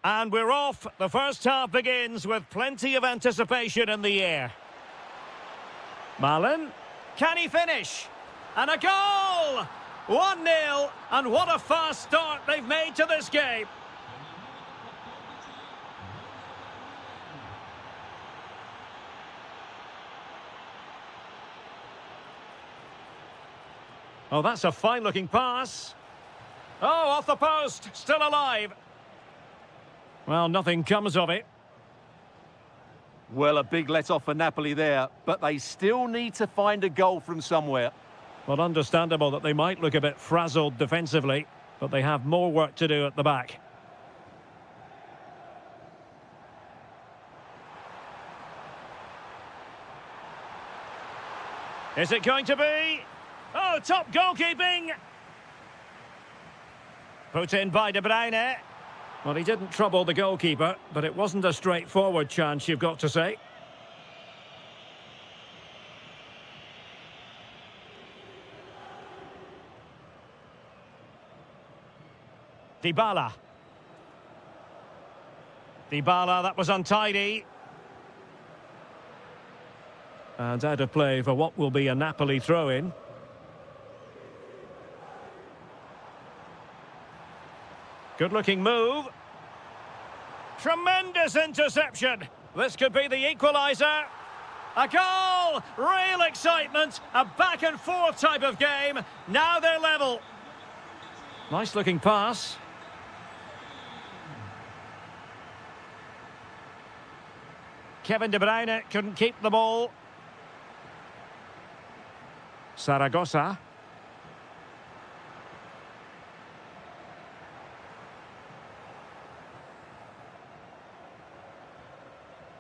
And we're off. The first half begins with plenty of anticipation in the air. Malin. Can he finish? And a goal! 1-0. And what a fast start they've made to this game. Oh, that's a fine-looking pass. Oh, off the post. Still alive. Well, nothing comes of it. Well, a big let-off for Napoli there, but they still need to find a goal from somewhere. Well, understandable that they might look a bit frazzled defensively, but they have more work to do at the back. Is it going to be? Oh, top goalkeeping! Put in by De Bruyne. Well, he didn't trouble the goalkeeper, but it wasn't a straightforward chance, you've got to say. Dybala. Dybala, that was untidy. And out of play for what will be a Napoli throw-in. Good-looking move. Tremendous interception. This could be the equaliser. A goal! Real excitement. A back-and-forth type of game. Now they're level. Nice-looking pass. Kevin De Bruyne couldn't keep the ball. Saragossa.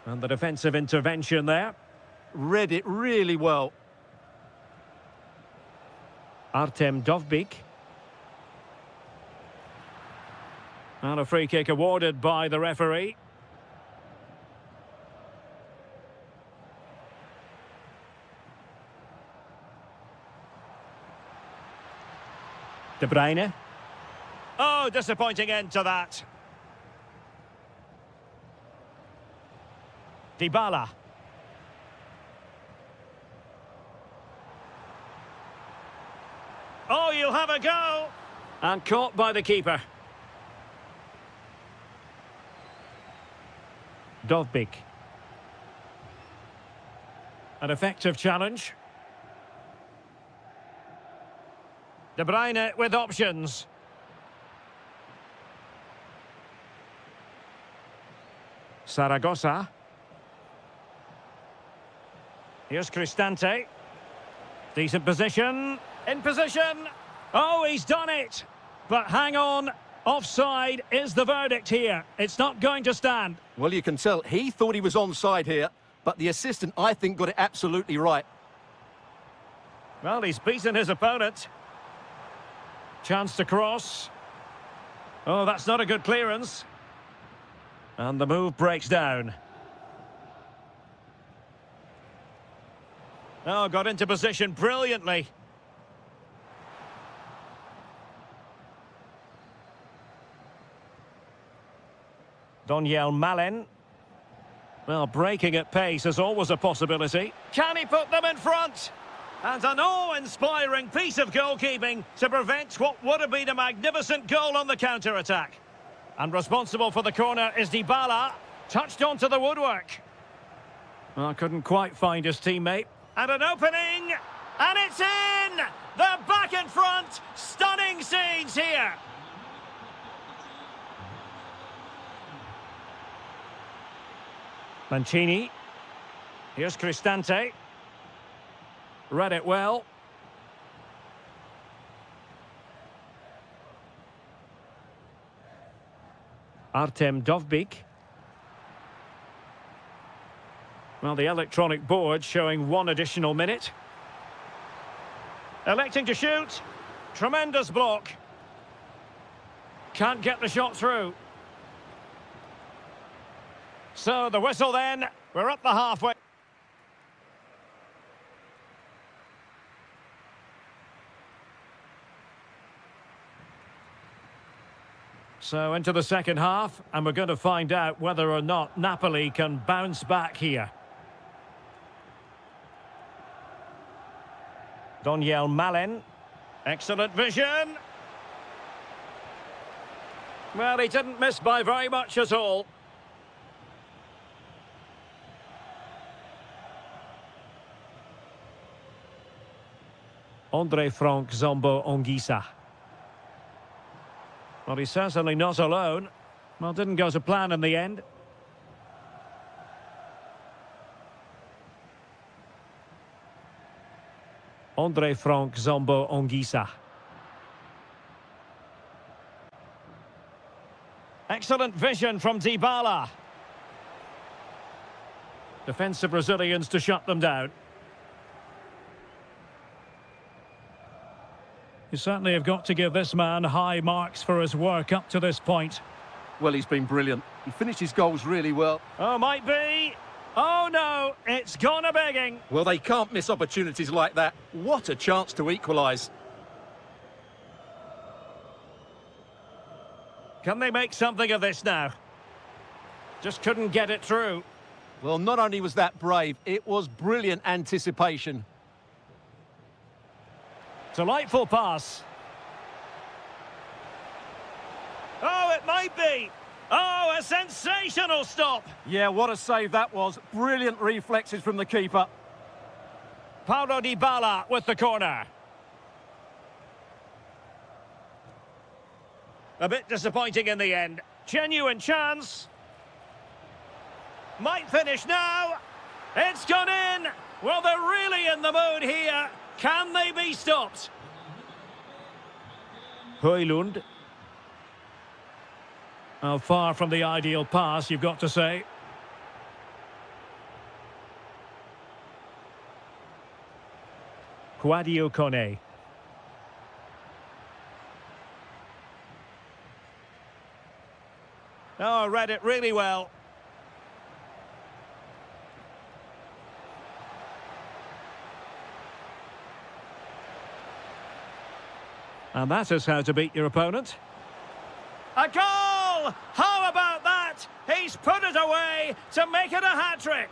And the defensive intervention there. Read it really well. Artem Dovbyk. And a free kick awarded by the referee. De Bruyne. Oh, disappointing end to that. Dybala. Oh, you'll have a go. And caught by the keeper. Dovbyk. An effective challenge. De Bruyne with options. Saragossa. Here's Cristante. Decent position. In position. Oh, he's done it. But hang on. Offside is the verdict here. It's not going to stand. Well, you can tell he thought he was onside here, but the assistant, I think, got it absolutely right. Well, he's beaten his opponent. Chance to cross. Oh, that's not a good clearance. And the move breaks down. Oh, got into position brilliantly. Donyell Malen. Well, breaking at pace is always a possibility. Can he put them in front? And an awe-inspiring piece of goalkeeping to prevent what would have been a magnificent goal on the counter-attack. And responsible for the corner is Dybala. Touched onto the woodwork. Well, couldn't quite find his teammate. And an opening! And it's in! They're back in front! Stunning scenes here! Mancini. Here's Cristante. Read it well. Artem Dovbyk. Well, the electronic board showing 1 additional minute. Electing to shoot. Tremendous block. Can't get the shot through. So the whistle then. We're up the halfway. So into the second half, and we're going to find out whether or not Napoli can bounce back here. Daniel Malen. Excellent vision. Well, he didn't miss by very much at all. Andre Frank Zombo Ongisa. Well, he's certainly not alone. Well, didn't go to plan in the end. Andre Frank Zombo Ongisa. Excellent vision from Dybala. Defensive Brazilians to shut them down. You certainly have got to give this man high marks for his work up to this point. Well, he's been brilliant. He finished his goals really well. Oh, might be. Oh, no, it's gone a begging. Well, they can't miss opportunities like that. What a chance to equalise. Can they make something of this now? Just couldn't get it through. Well, not only was that brave, it was brilliant anticipation. Delightful pass. Oh, it might be. Oh, a sensational stop. Yeah, what a save that was. Brilliant reflexes from the keeper. Paulo Dybala with the corner. A bit disappointing in the end. Genuine chance. Might finish now. It's gone in. Well, they're really in the mood here. Can they be stopped? Højlund. Oh, far from the ideal pass, you've got to say. Quadio Kone. Oh, read it really well. And that is how to beat your opponent. A goal! How about that? He's put it away to make it a hat-trick.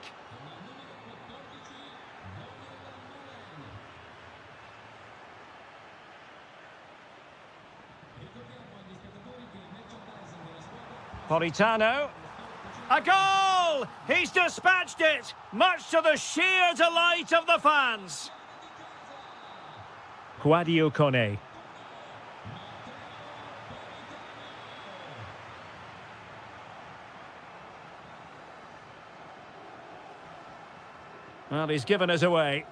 Politano. A goal! He's dispatched it, much to the sheer delight of the fans. Quadio Kone. Well, he's given us away.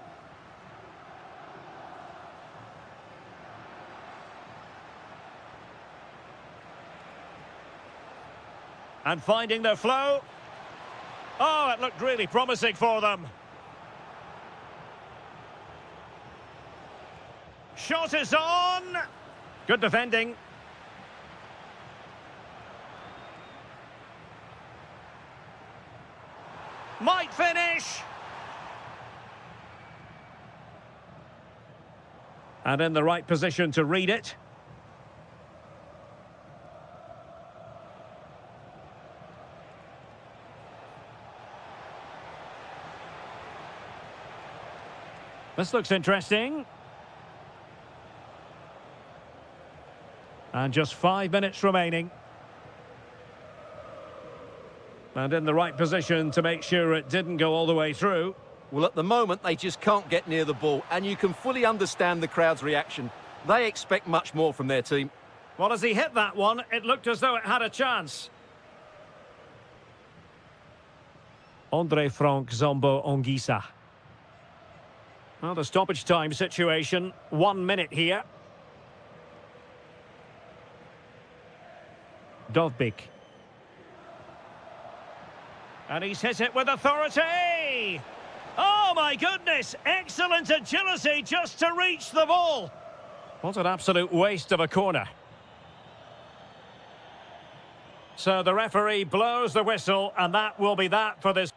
And finding their flow. Oh, it looked really promising for them. Shot is on. Good defending. Might finish. And in the right position to read it. This looks interesting. And just 5 minutes remaining. And in the right position to make sure it didn't go all the way through. Well, at the moment, they just can't get near the ball, and you can fully understand the crowd's reaction. They expect much more from their team. Well, as he hit that one, it looked as though it had a chance. Andre Frank Zombo Ongisa. Well, the stoppage time situation, 1 minute here. Dovbik. And he's hit it with authority! Oh, my goodness! Excellent agility just to reach the ball. What an absolute waste of a corner. So the referee blows the whistle, and that will be that for this.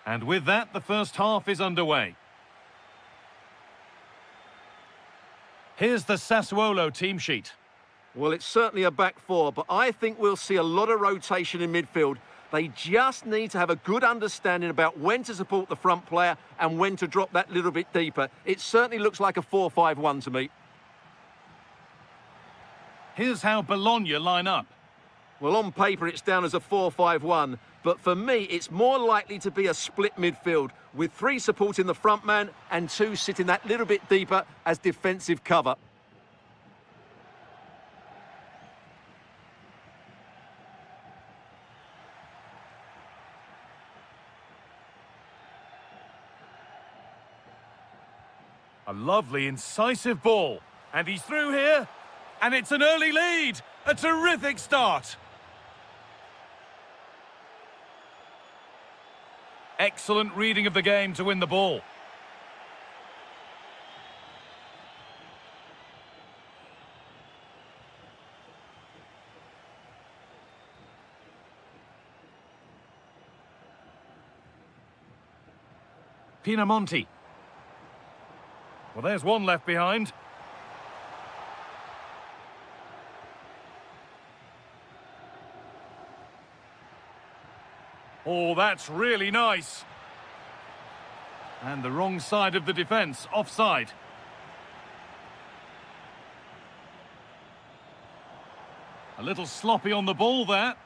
And with that, the first half is underway. Here's the Sassuolo team sheet. Well, it's certainly a back four, but I think we'll see a lot of rotation in midfield. They just need to have a good understanding about when to support the front player and when to drop that little bit deeper. It certainly looks like a 4-5-1 to me. Here's how Bologna line up. Well, on paper, it's down as a 4-5-1, but for me, it's more likely to be a split midfield, with 3 supporting the front man and 2 sitting that little bit deeper as defensive cover. A lovely, incisive ball. And he's through here. And it's an early lead. A terrific start. Excellent reading of the game to win the ball. Pinamonti. Well, there's one left behind. Oh, that's really nice. And the wrong side of the defence, offside. A little sloppy on the ball there.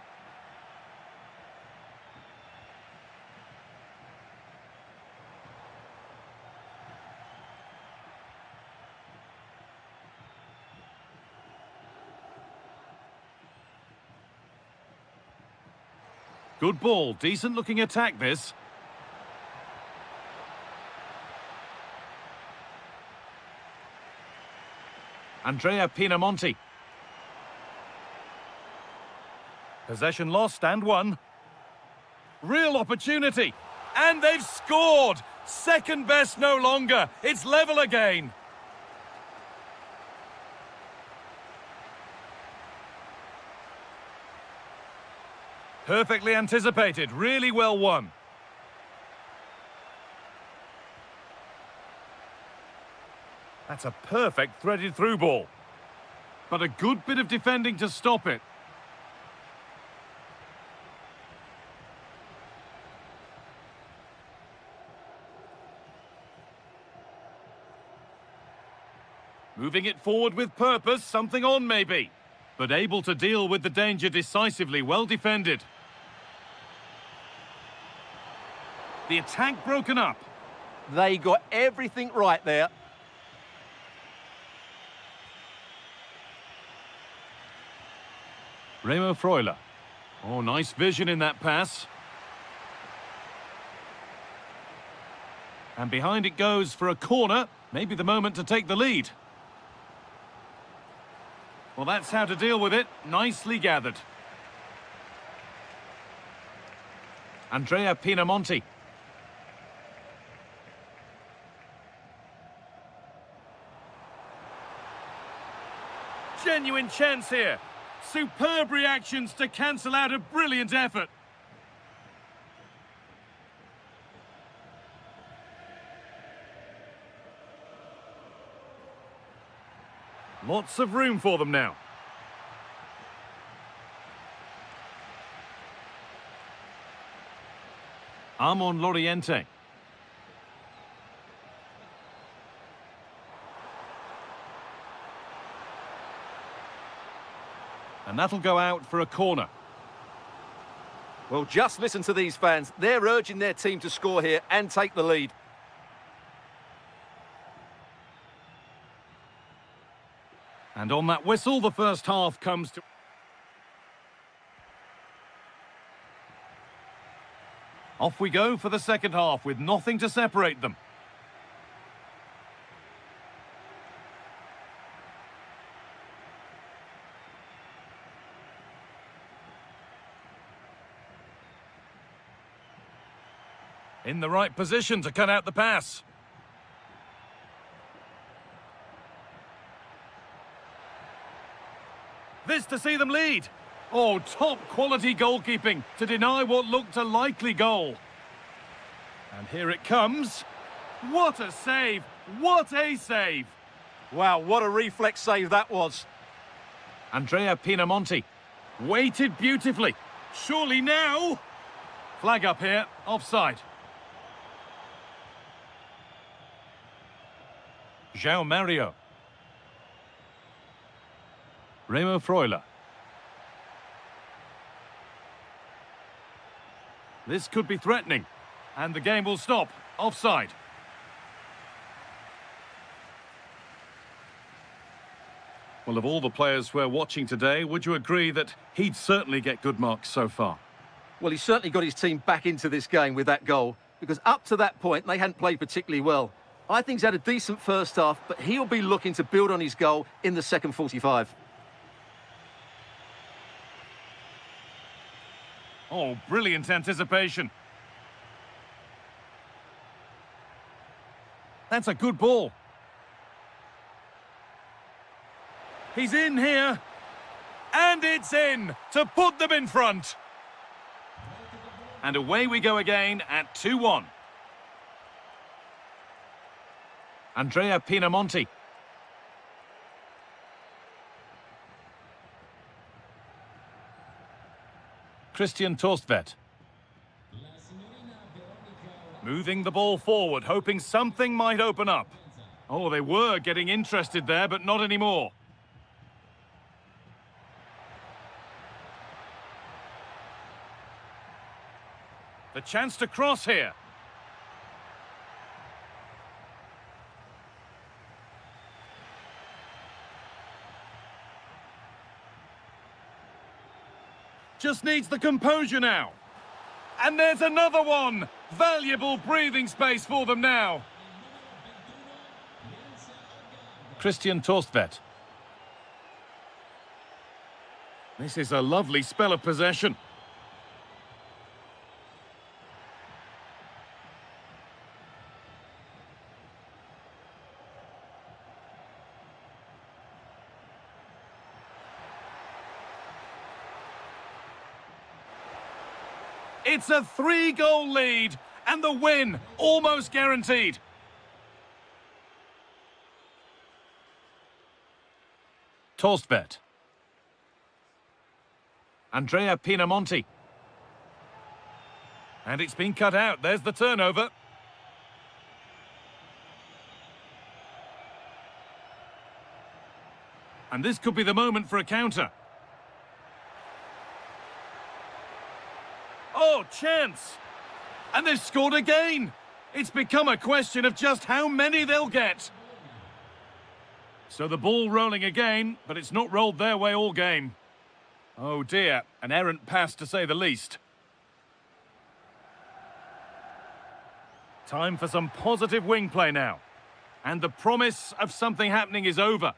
Good ball, decent looking attack this. Andrea Pinamonti. Possession lost and won. Real opportunity. And they've scored! Second best no longer. It's level again. Perfectly anticipated, really well won. That's a perfect threaded through ball. But a good bit of defending to stop it. Moving it forward with purpose, something on maybe. But able to deal with the danger decisively, well defended. The attack broken up. They got everything right there. Remo Freuler. Oh, nice vision in that pass. And behind it goes for a corner. Maybe the moment to take the lead. Well, that's how to deal with it. Nicely gathered. Andrea Pinamonti. Genuine chance here. Superb reactions to cancel out a brilliant effort. Lots of room for them now. Armon Loriente. And that'll go out for a corner. Well, just listen to these fans. They're urging their team to score here and take the lead. And on that whistle, the first half comes to... Off we go for the second half with nothing to separate them. In the right position to cut out the pass. This to see them lead. Oh, top quality goalkeeping to deny what looked a likely goal. And here it comes. What a save! What a save! Wow, what a reflex save that was. Andrea Pinamonti waited beautifully. Surely now. Flag up here, offside. João Mario. Remo Freuler. This could be threatening. And the game will stop. Offside. Well, of all the players we're watching today, would you agree that he'd certainly get good marks so far? Well, he's certainly got his team back into this game with that goal, because up to that point, they hadn't played particularly well. I think he's had a decent first half, but he'll be looking to build on his goal in the second 45. Oh, brilliant anticipation. That's a good ball. He's in here. And it's in to put them in front. And away we go again at 2-1. Andrea Pinamonti. Christian Torstvedt. Moving the ball forward, hoping something might open up. Oh, they were getting interested there, but not anymore. The chance to cross here. Just needs the composure now. And there's another one. Valuable breathing space for them now. Christian Torstvedt. This is a lovely spell of possession. It's a 3-goal lead, and the win almost guaranteed. Torstvedt. Andrea Pinamonti. And it's been cut out. There's the turnover. And this could be the moment for a counter. Oh, chance! And they've scored again! It's become a question of just how many they'll get. So the ball rolling again, but it's not rolled their way all game. Oh dear, an errant pass to say the least. Time for some positive wing play now. And the promise of something happening is over.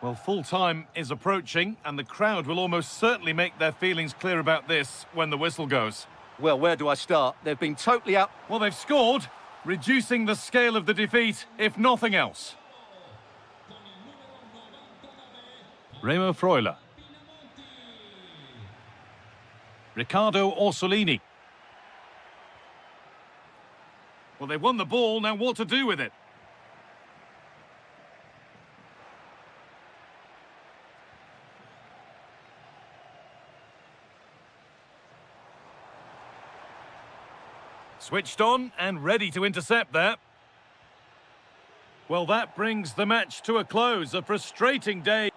Well, full-time is approaching, and the crowd will almost certainly make their feelings clear about this when the whistle goes. Well, where do I start? They've been totally out. Well, they've scored, reducing the scale of the defeat, if nothing else. Remo Freuler. Riccardo Orsolini. Well, they've won the ball, now what to do with it? Switched on and ready to intercept there. Well, that brings the match to a close. A frustrating day.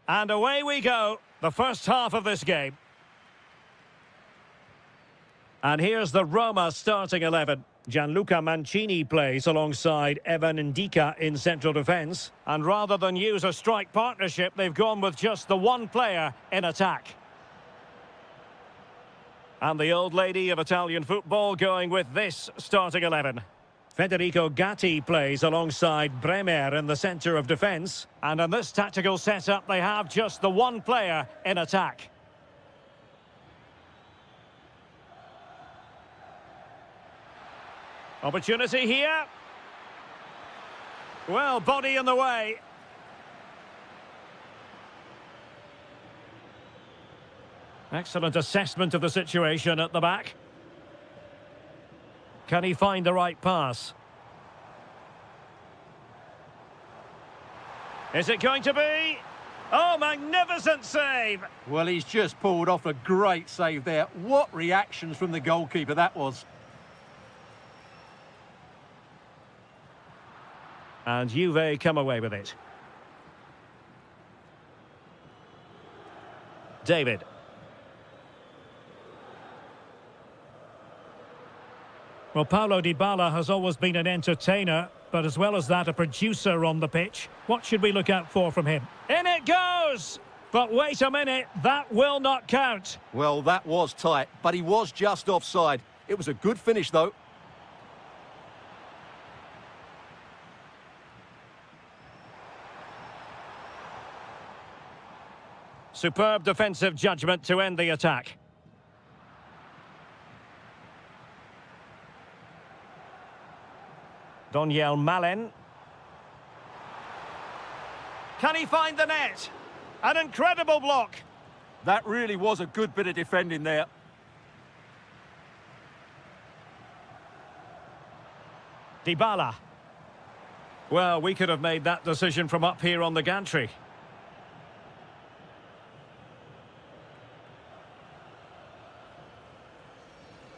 And away we go, the first half of this game. And here's the Roma starting 11. Gianluca Mancini plays alongside Evan Ndika in central defence. And rather than use a strike partnership, they've gone with just the one player in attack. And the old lady of Italian football going with this starting 11. Federico Gatti plays alongside Bremer in the centre of defence. And in this tactical setup, they have just the one player in attack. Opportunity here. Well, body in the way. Excellent assessment of the situation at the back. Can he find the right pass? Is it going to be? Oh, magnificent save! Well, he's just pulled off a great save there. What reactions from the goalkeeper that was. And Juve come away with it. David. Well, Paulo Dybala has always been an entertainer, but as well as that, a producer on the pitch. What should we look out for from him? In it goes! But wait a minute, that will not count. Well, that was tight, but he was just offside. It was a good finish, though. Superb defensive judgment to end the attack. Doniel Malen. Can he find the net? An incredible block. That really was a good bit of defending there. Dybala. Well, we could have made that decision from up here on the gantry.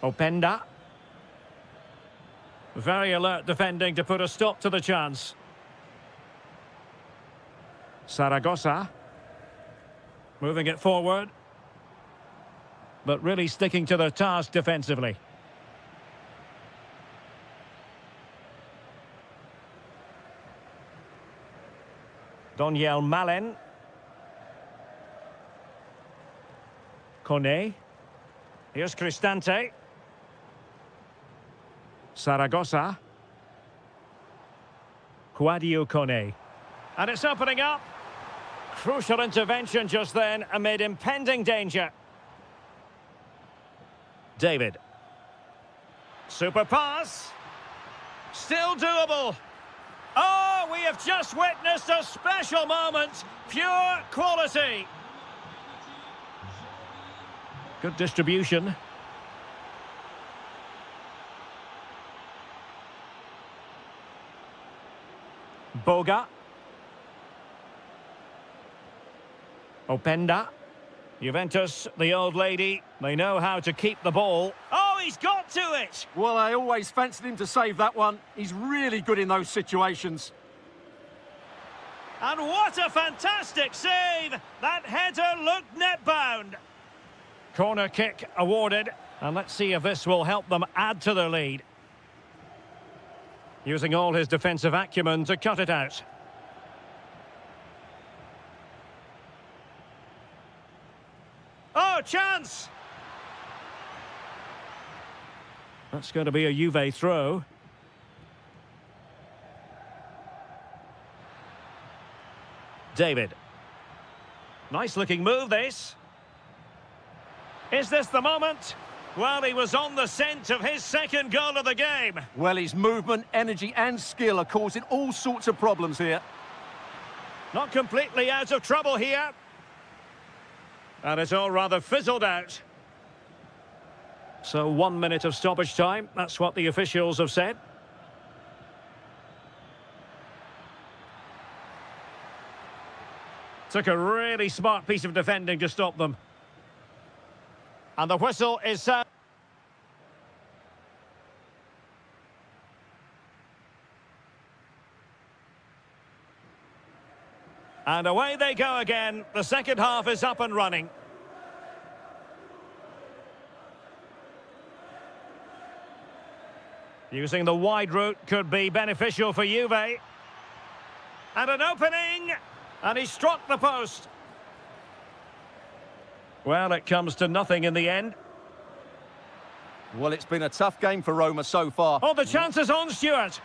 Openda. Very alert defending to put a stop to the chance. Saragossa. Moving it forward. But really sticking to their task defensively. Doniel Malen. Kone. Here's Cristante. Saragossa. Quadio Kone. And it's opening up. Crucial intervention just then amid impending danger. David. Super pass. Still doable. Oh, we have just witnessed a special moment. Pure quality. Good distribution. Boga. Openda. Juventus, the old lady, they know how to keep the ball. Oh, he's got to it! Well, I always fancied him to save that one. He's really good in those situations. And what a fantastic save! That header looked net-bound. Corner kick awarded, and let's see if this will help them add to their lead. Using all his defensive acumen to cut it out. Oh, chance! That's going to be a Juve throw. David. Nice looking move, this. Is this the moment? Well, he was on the scent of his second goal of the game. Well, his movement, energy and skill are causing all sorts of problems here. Not completely out of trouble here. And it's all rather fizzled out. So 1 minute of stoppage time. That's what the officials have said. Took a really smart piece of defending to stop them. And the whistle is sound. And away they go again. The second half is up and running. Using the wide route could be beneficial for Juve. And an opening! And he struck the post. Well, it comes to nothing in the end. Well, it's been a tough game for Roma so far. Oh, the chance is on, Stuart.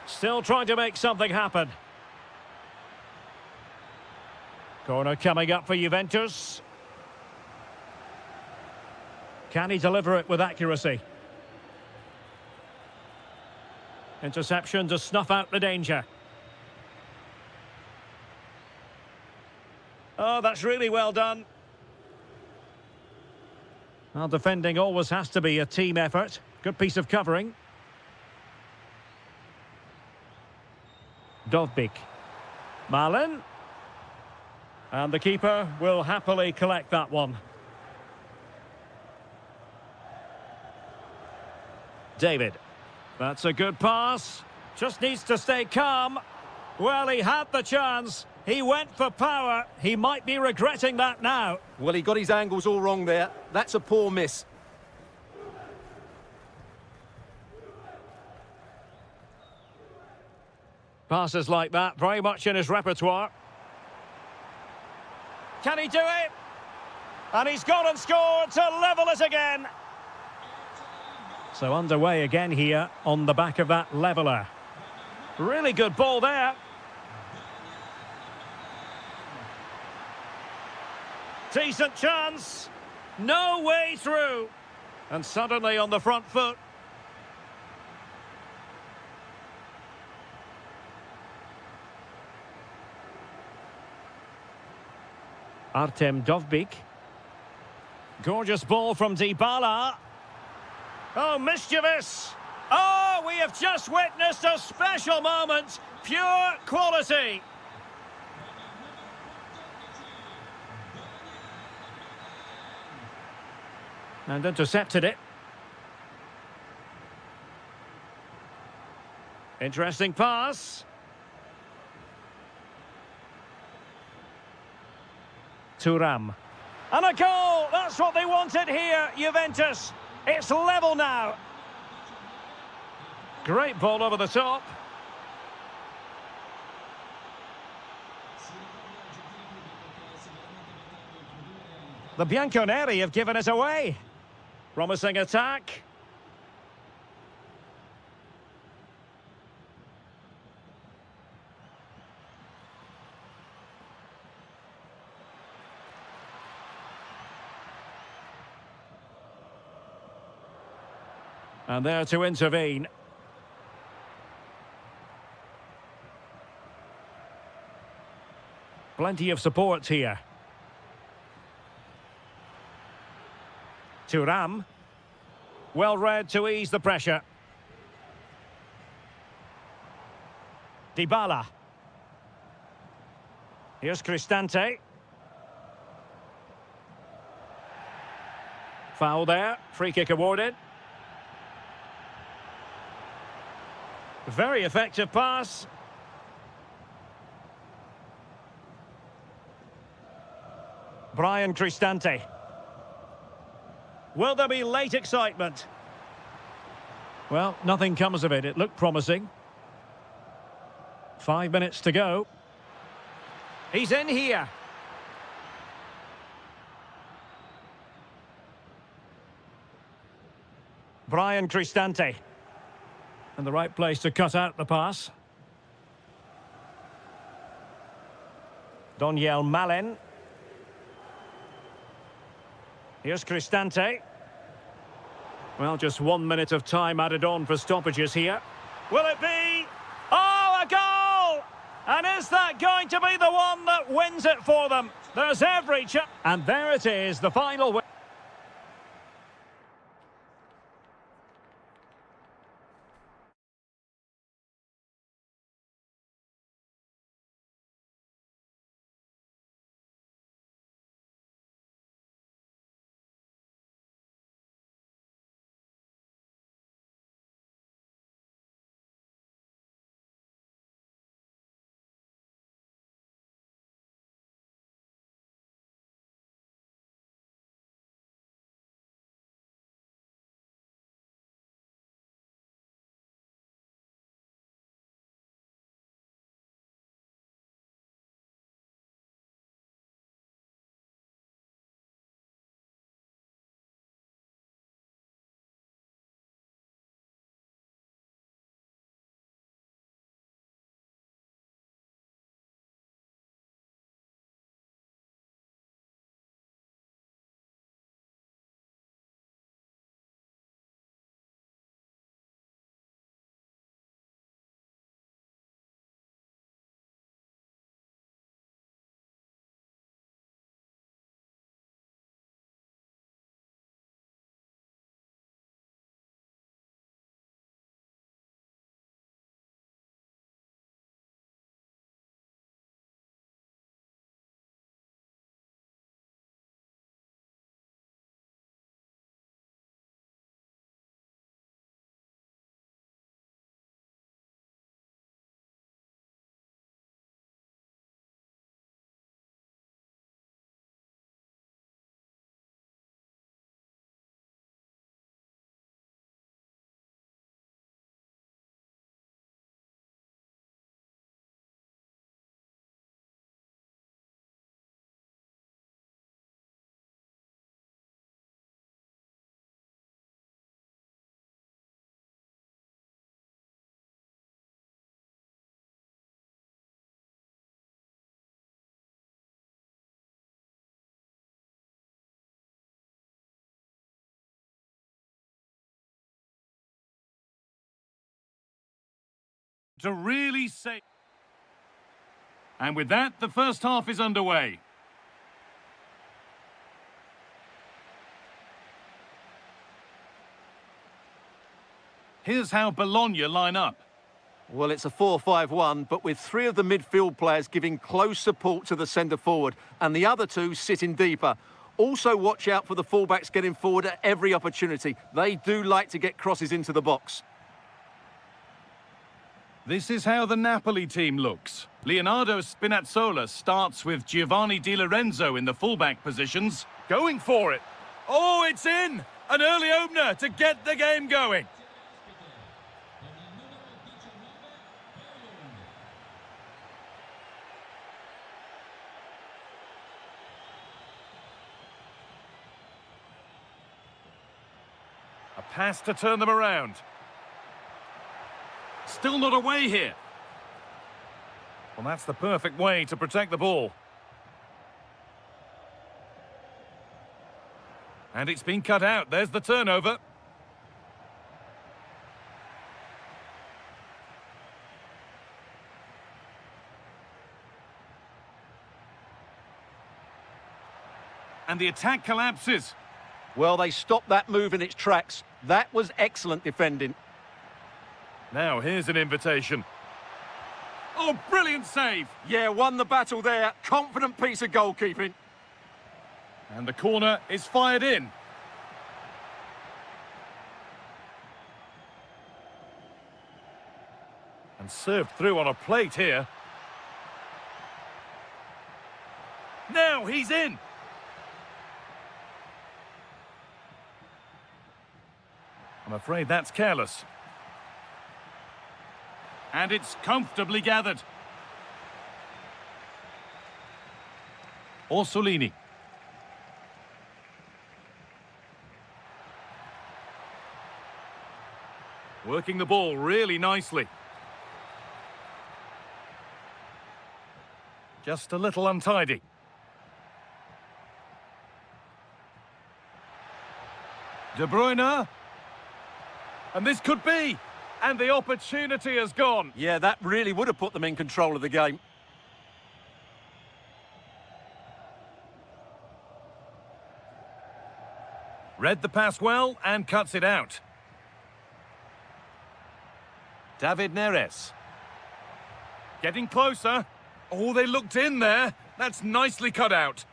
Still trying to make something happen. Corner coming up for Juventus. Can he deliver it with accuracy? Interception to snuff out the danger. Oh, that's really well done. Well, defending always has to be a team effort. Good piece of covering. Dovbik. Malen. And the keeper will happily collect that one. David. That's a good pass. Just needs to stay calm. Well, he had the chance. He went for power. He might be regretting that now. Well, he got his angles all wrong there. That's a poor miss. Passes like that, very much in his repertoire. Can he do it? And he's gone and scored to level it again. So underway again here on the back of that leveller. Really good ball there. Decent chance. No way through. And suddenly on the front foot. Artem Dovbik. Gorgeous ball from Dybala. Oh, mischievous. Oh, we have just witnessed a special moment. Pure quality. And intercepted it. Interesting pass. Thuram. And a goal! That's what they wanted here, Juventus. It's level now. Great ball over the top. The Bianconeri have given it away. Promising attack. And there to intervene. Plenty of support here. Thuram. Well read to ease the pressure. Dybala. Here's Cristante. Foul there. Free kick awarded. Very effective pass. Brian Cristante. Will there be late excitement? Well, nothing comes of it. It looked promising. 5 minutes to go. He's in here. Brian Cristante. And the right place to cut out the pass. Daniel Malen. Here's Cristante. Well, just 1 minute of time added on for stoppages here. Will it be? Oh, a goal! And is that going to be the one that wins it for them? There's every chance. And there it is, the final win. to really say. And with that, the first half is underway. Here's how Bologna line up. Well, it's a 4-5-1, but with three of the midfield players giving close support to the centre forward and the other two sitting deeper. Also watch out for the fullbacks getting forward at every opportunity. They do like to get crosses into the box. This is how the Napoli team looks. Leonardo Spinazzola starts with Giovanni Di Lorenzo in the fullback positions. Going for it. Oh, it's in! An early opener to get the game going. A pass to turn them around. Still not away here. Well, that's the perfect way to protect the ball. And it's been cut out. There's the turnover. And the attack collapses. Well, they stopped that move in its tracks. That was excellent defending. Now, here's an invitation. Oh, brilliant save! Yeah, won the battle there. Confident piece of goalkeeping. And the corner is fired in. And served through on a plate here. Now he's in! I'm afraid that's careless. And it's comfortably gathered. Orsolini. Working the ball really nicely. Just a little untidy. De Bruyne. And this could be. And the opportunity has gone. Yeah, that really would have put them in control of the game. Read the pass well and cuts it out. David Neres. Getting closer. Oh, they looked in there. That's nicely cut out.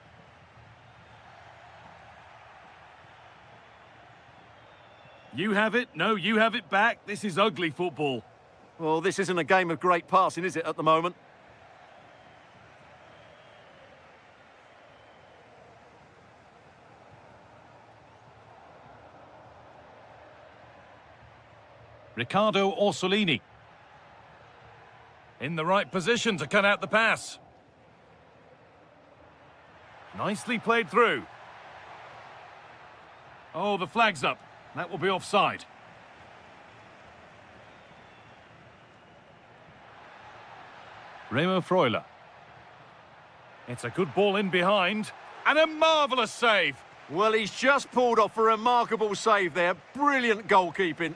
You have it. No, you have it back. This is ugly football. Well, this isn't a game of great passing, is it, at the moment? Riccardo Orsolini. In the right position to cut out the pass. Nicely played through. Oh, the flag's up. That will be offside. Remo Freuler. It's a good ball in behind. And a marvellous save. Well, he's just pulled off a remarkable save there. Brilliant goalkeeping.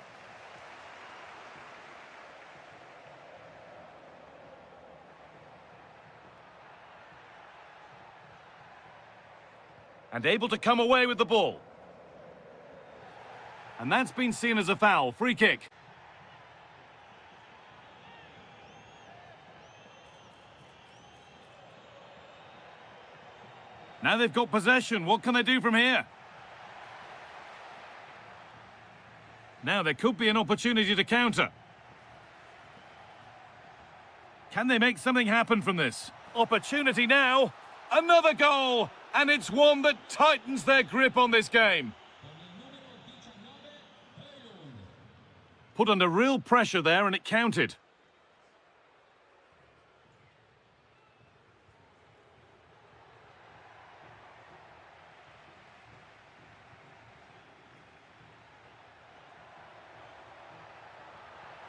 And able to come away with the ball. And that's been seen as a foul. Free kick. Now they've got possession. What can they do from here? Now there could be an opportunity to counter. Can they make something happen from this? Opportunity now. Another goal. And it's one that tightens their grip on this game. Put under real pressure there, and it counted.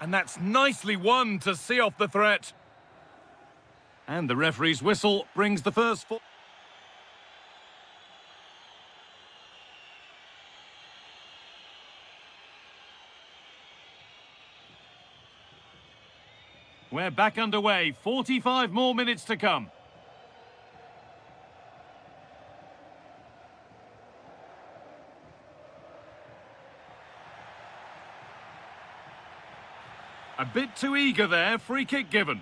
And that's nicely won to see off the threat. And the referee's whistle brings the first full. We're back underway. 45 more minutes to come. A bit too eager there. Free kick given.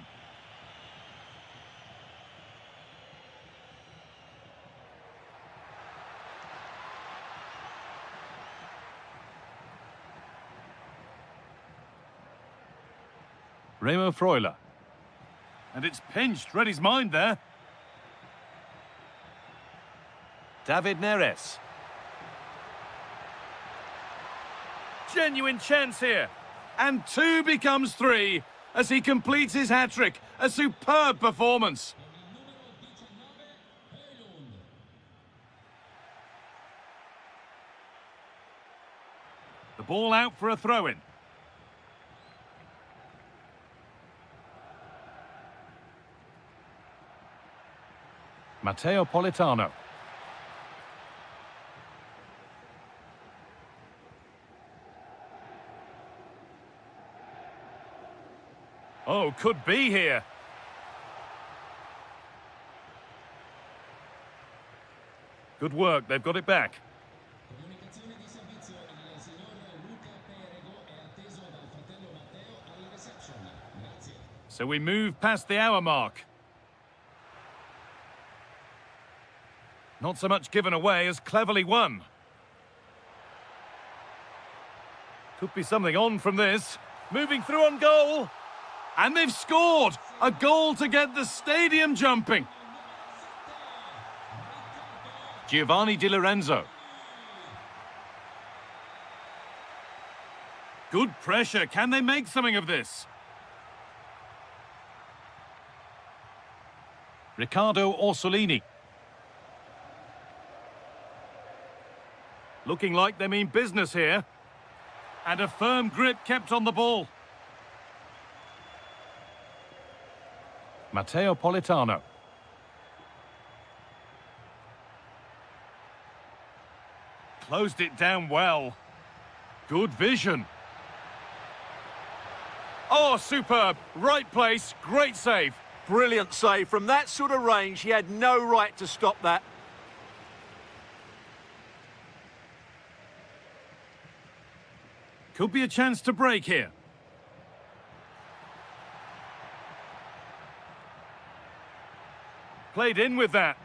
Remo Freuler. And it's pinched. Read his mind there. David Neres. Genuine chance here. And 2 becomes 3 as he completes his hat-trick. A superb performance. The ball out for a throw-in. Matteo Politano. Oh, could be here. Good work, they've got it back. So we move past the hour mark. Not so much given away as cleverly won. Could be something on from this. Moving through on goal. And they've scored! A goal to get the stadium jumping. Giovanni Di Lorenzo. Good pressure. Can they make something of this? Riccardo Orsolini. Looking like they mean business here. And a firm grip kept on the ball. Matteo Politano. Closed it down well. Good vision. Oh, superb. Right place, great save. Brilliant save. From that sort of range, he had no right to stop that. Could be a chance to break here. Played in with that.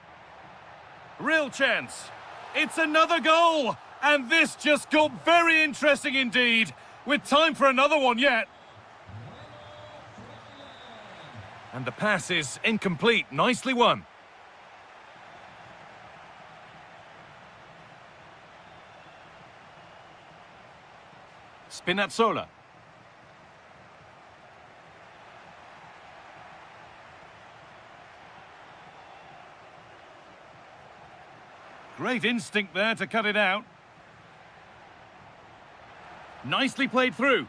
Real chance. It's another goal. And this just got very interesting indeed. With time for another one yet. And the pass is incomplete. Nicely won. Spinazzola. Great instinct there to cut it out. Nicely played through.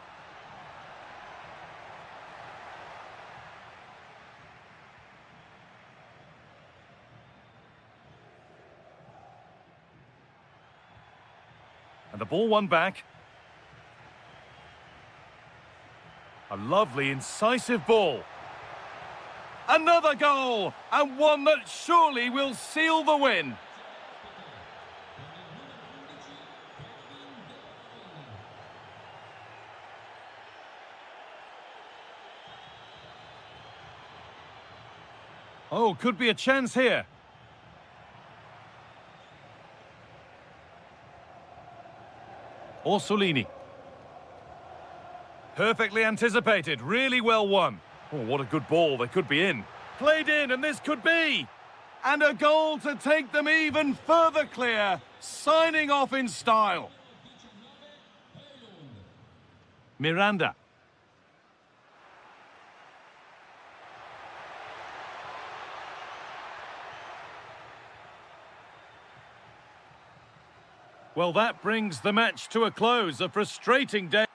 And the ball won back. A lovely, incisive ball. Another goal! And one that surely will seal the win. Oh, could be a chance here. Orsolini. Perfectly anticipated, really well won. Oh, what a good ball, they could be in. Played in, and this could be. And a goal to take them even further clear, signing off in style. Miranda. Well, that brings the match to a close. A frustrating day.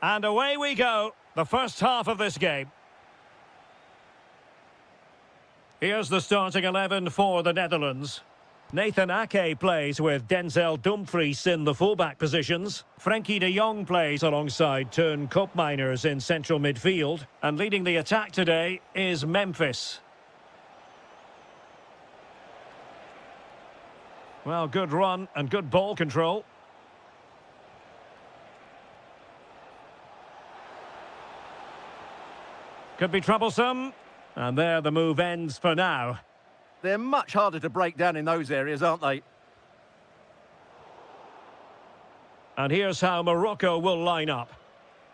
And away we go, the first half of this game. Here's the starting 11 for the Netherlands. Nathan Ake plays with Denzel Dumfries in the fullback positions. Frenkie de Jong plays alongside Teun Koopmeiners in central midfield. And leading the attack today is Memphis. Well, good run and good ball control. Could be troublesome. And there the move ends for now. They're much harder to break down in those areas, aren't they? And here's how Morocco will line up.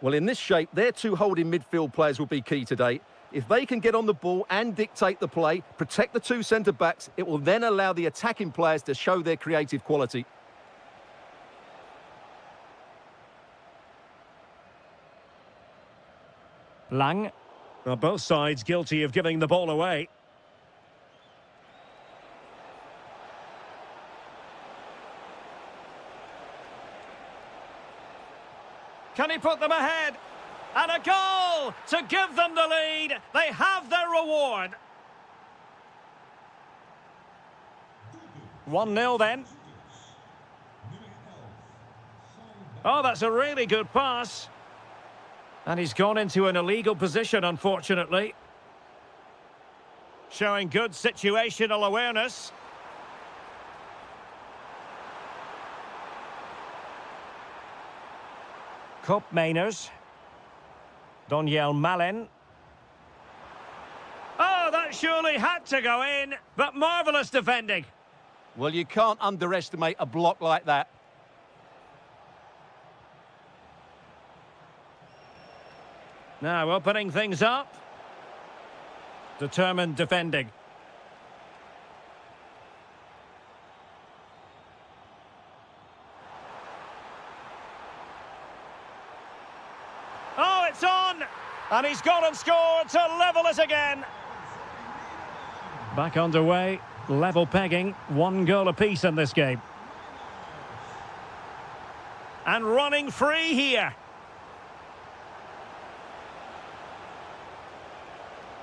Well, in this shape, their two holding midfield players will be key today. If they can get on the ball and dictate the play, protect the two centre-backs, it will then allow the attacking players to show their creative quality. Lang. Well, both sides guilty of giving the ball away. Can he put them ahead? And a goal to give them the lead. They have their reward. 1-0 then. Oh, that's a really good pass. And he's gone into an illegal position, unfortunately. Showing good situational awareness. Koopmeiners. Doniel Malen. Oh, that surely had to go in, but marvellous defending. Well, you can't underestimate a block like that. Now opening things up. Determined defending. Oh, it's on! And he's gone and scored to level it again. Back underway, level pegging, 1 goal apiece in this game. And running free here.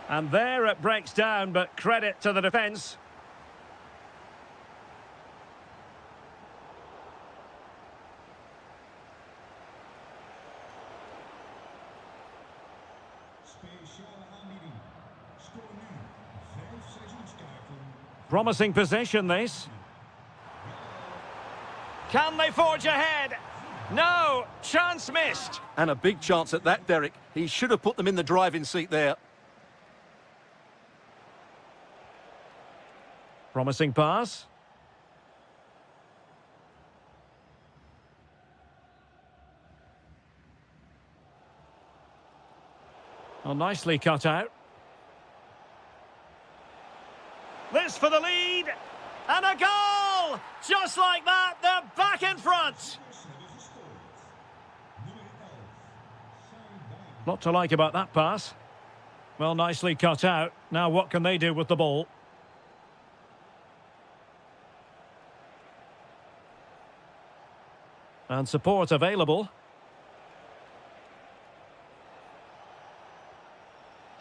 And there it breaks down, but credit to the defence. Promising possession, this. Can they forge ahead? No, chance missed. And a big chance at that, Derek. He should have put them in the driving seat there. Promising pass. Well, nicely cut out. This for the lead. And a goal! Just like that, they're back in front. Lot to like about that pass. Well, nicely cut out. Now what can they do with the ball? And support available.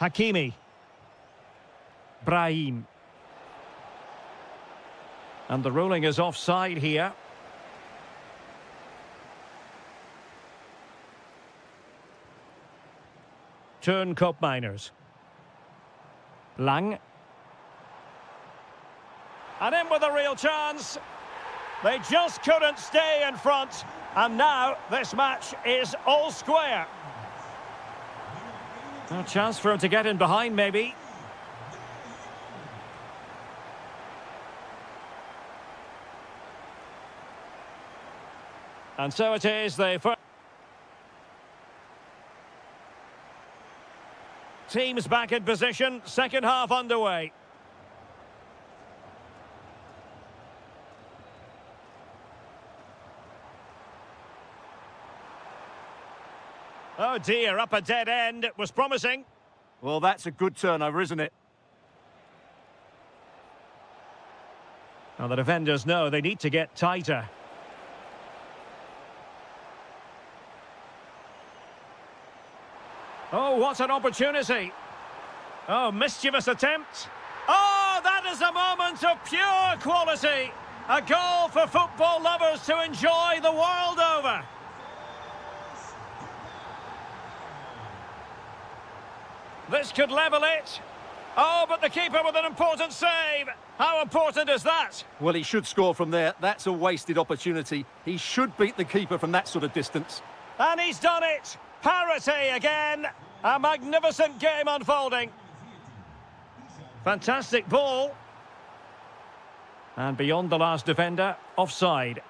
Hakimi. Brahim. And the ruling is offside here. Teun Koopmeiners. Lang. And in with a real chance. They just couldn't stay in front. And now this match is all square. A chance for him to get in behind, maybe. And so it is, the first teams back in position, second half underway. Oh dear, up a dead end. It was promising. Well, that's a good turnover, isn't it? Now the defenders know they need to get tighter. Oh, what an opportunity. Oh, mischievous attempt. Oh, that is a moment of pure quality. A goal for football lovers to enjoy the world over. This could level it. Oh, but the keeper with an important save. How important is that? Well, he should score from there. That's a wasted opportunity. He should beat the keeper from that sort of distance. And he's done it. Parity again. A magnificent game unfolding. Fantastic ball. And beyond the last defender, offside.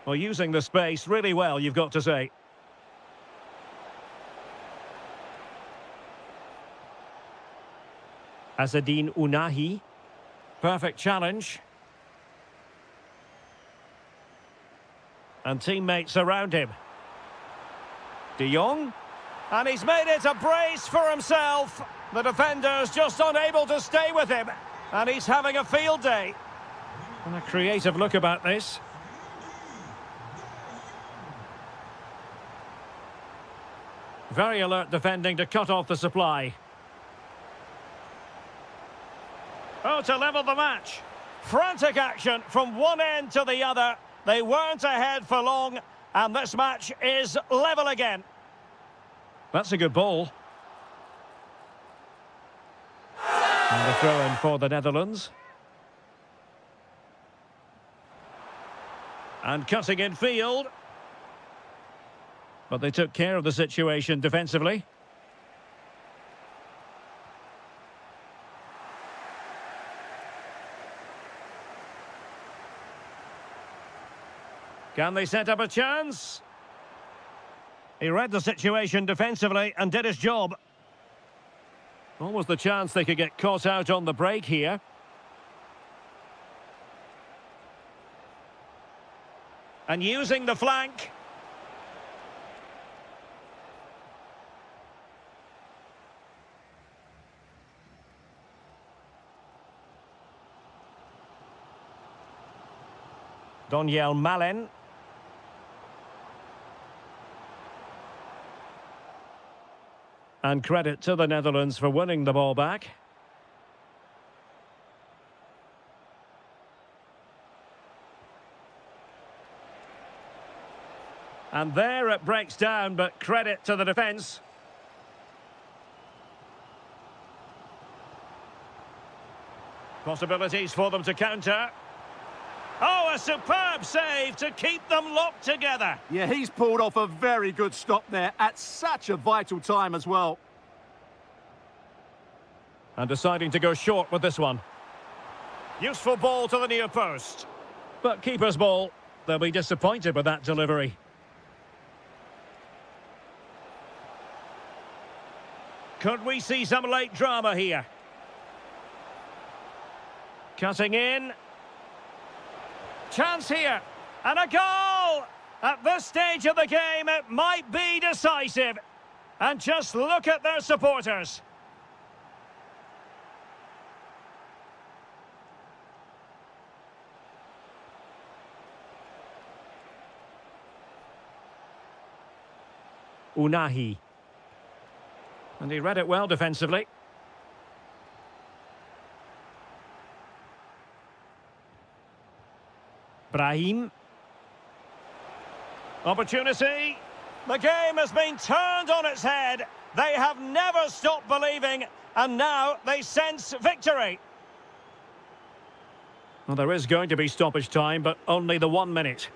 Well, using the space really well, you've got to say. Azadine Unahi. Perfect challenge. And teammates around him. De Jong. And he's made it a brace for himself. The defender's just unable to stay with him. And he's having a field day. And a creative look about this. Very alert defending to cut off the supply. Oh, to level the match. Frantic action from one end to the other. They weren't ahead for long, and this match is level again. That's a good ball. And the throw-in for the Netherlands. And cutting in field. But they took care of the situation defensively. Can they set up a chance? He read the situation defensively and did his job. What was the chance they could get caught out on the break here? And using the flank. Doniel Malen. And credit to the Netherlands for winning the ball back. And there it breaks down, but credit to the defence. Possibilities for them to counter. Oh, a superb save to keep them locked together. Yeah, he's pulled off a very good stop there at such a vital time as well. And deciding to go short with this one. Useful ball to the near post. But keeper's ball, they'll be disappointed with that delivery. Could we see some late drama here? Cutting in. Chance here, and a goal! At this stage of the game, it might be decisive. And just look at their supporters. Unahi. And he read it well defensively. Brahim. Opportunity. The game has been turned on its head. They have never stopped believing, and now they sense victory. Well, there is going to be stoppage time, but only the 1 minute.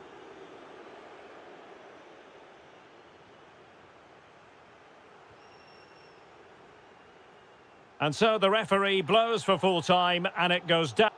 And so the referee blows for full time, and it goes down.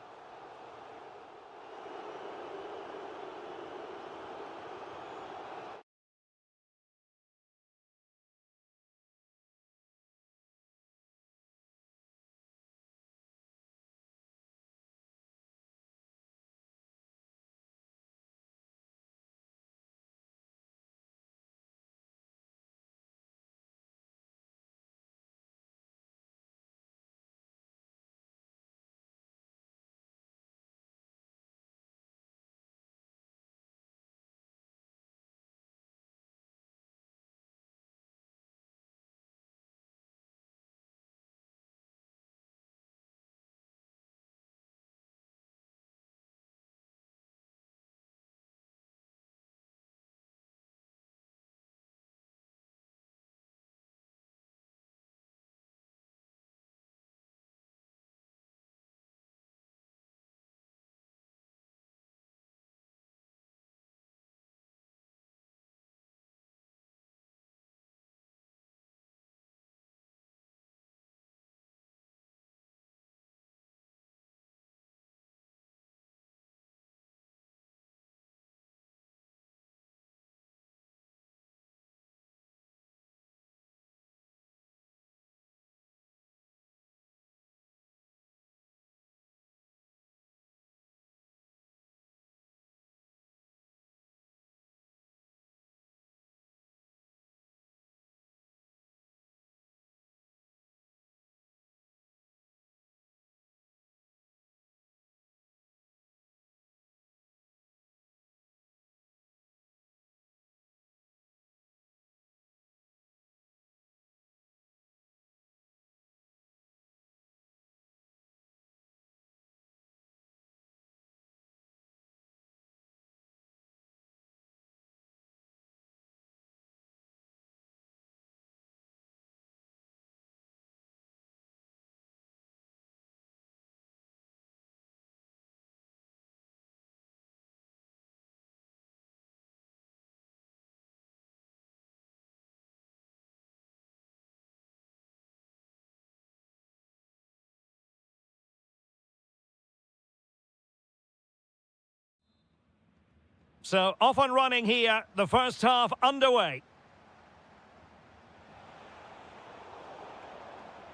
So off and running here, the first half underway.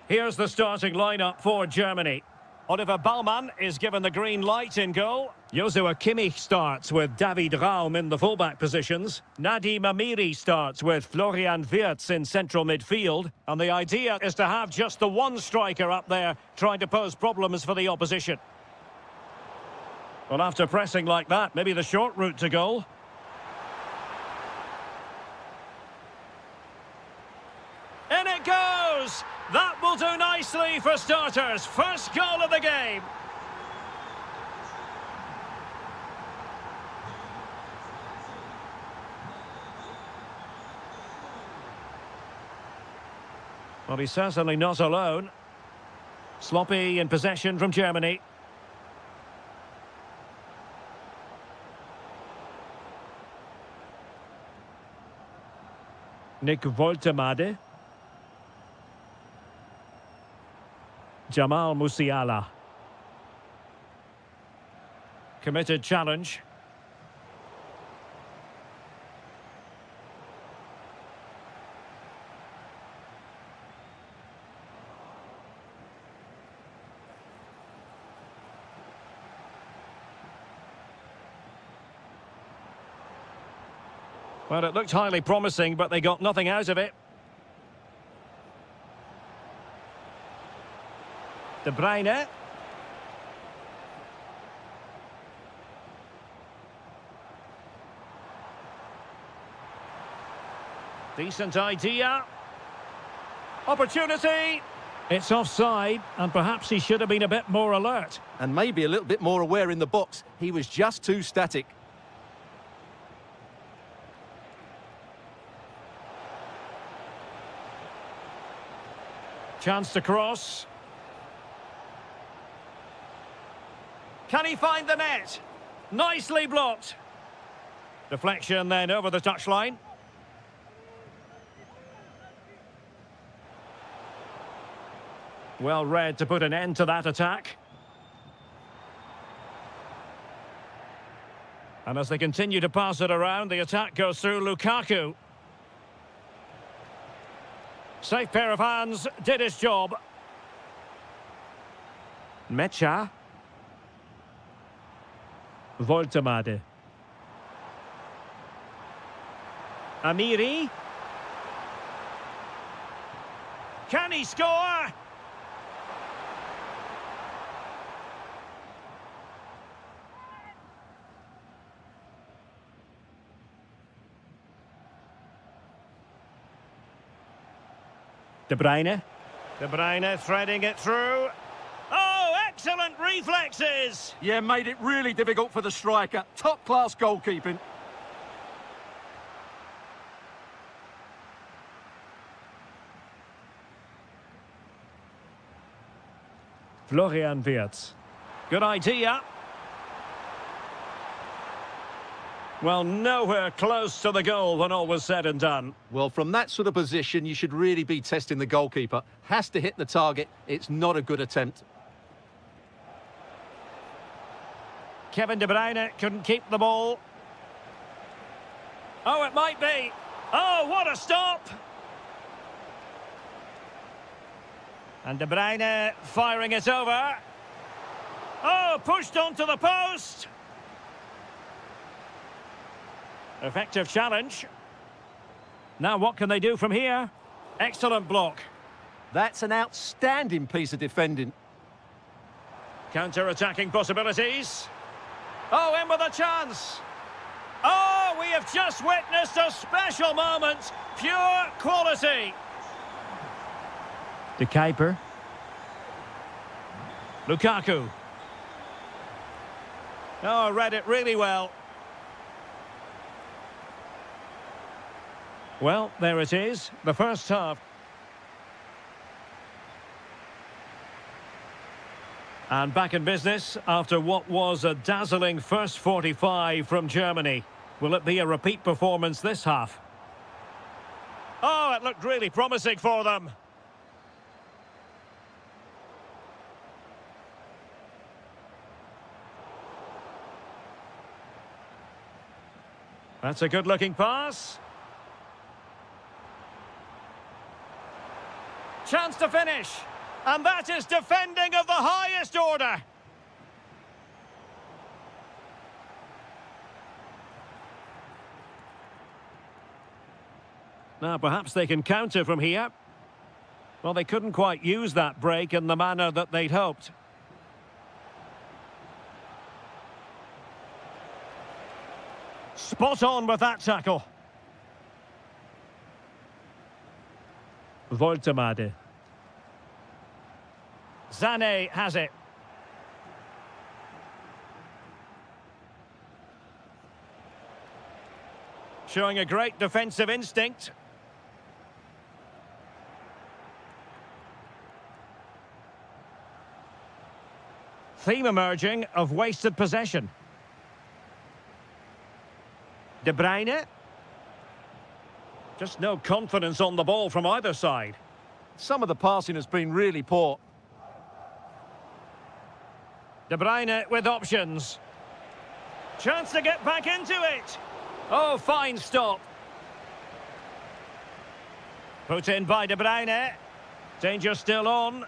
Here's the starting lineup for Germany. Oliver Baumann is given the green light in goal. Joshua Kimmich starts with David Raum in the fullback positions. Nadim Amiri starts with Florian Wirtz in central midfield. And the idea is to have just the one striker up there trying to pose problems for the opposition. Well, after pressing like that, maybe the short route to goal. In it goes! That will do nicely for starters. First goal of the game. Well, he's certainly not alone. Sloppy in possession from Germany. Nick Woltemade. Jamal Musiala. Committed challenge. Well, it looked highly promising, but they got nothing out of it. De Bruyne. Decent idea. Opportunity. It's offside, and perhaps he should have been a bit more alert. And maybe a little bit more aware in the box. He was just too static. Chance to cross. Can he find the net? Nicely blocked. Deflection then over the touchline. Well read to put an end to that attack. And as they continue to pass it around, the attack goes through Lukaku. Safe pair of hands, did his job. Mecha. Woltemade. Amiri. Can he score? De Bruyne. De Bruyne threading it through. Oh, excellent reflexes! Yeah, made it really difficult for the striker. Top-class goalkeeping. Florian Wirtz. Good idea. Well, nowhere close to the goal when all was said and done. Well, from that sort of position, you should really be testing the goalkeeper. Has to hit the target. It's not a good attempt. Kevin De Bruyne couldn't keep the ball. Oh, it might be. Oh, what a stop! And De Bruyne firing it over. Oh, pushed onto the post. Effective challenge. Now what can they do from here? Excellent block. That's an outstanding piece of defending. Counter-attacking possibilities. Oh, in with a chance. Oh, we have just witnessed a special moment. Pure quality. De Kuiper. Lukaku. Oh, read it really well. Well, there it is, the first half. And back in business after what was a dazzling first 45 from Germany. Will it be a repeat performance this half? Oh, it looked really promising for them. That's a good-looking pass. Chance to finish. And that is defending of the highest order. Now, perhaps they can counter from here. Well, they couldn't quite use that break in the manner that they'd hoped. Spot on with that tackle. Voltemade. Sané has it. Showing a great defensive instinct. Theme emerging of wasted possession. De Bruyne. Just no confidence on the ball from either side. Some of the passing has been really poor. De Bruyne with options. Chance to get back into it. Oh, fine stop. Put in by De Bruyne. Danger still on.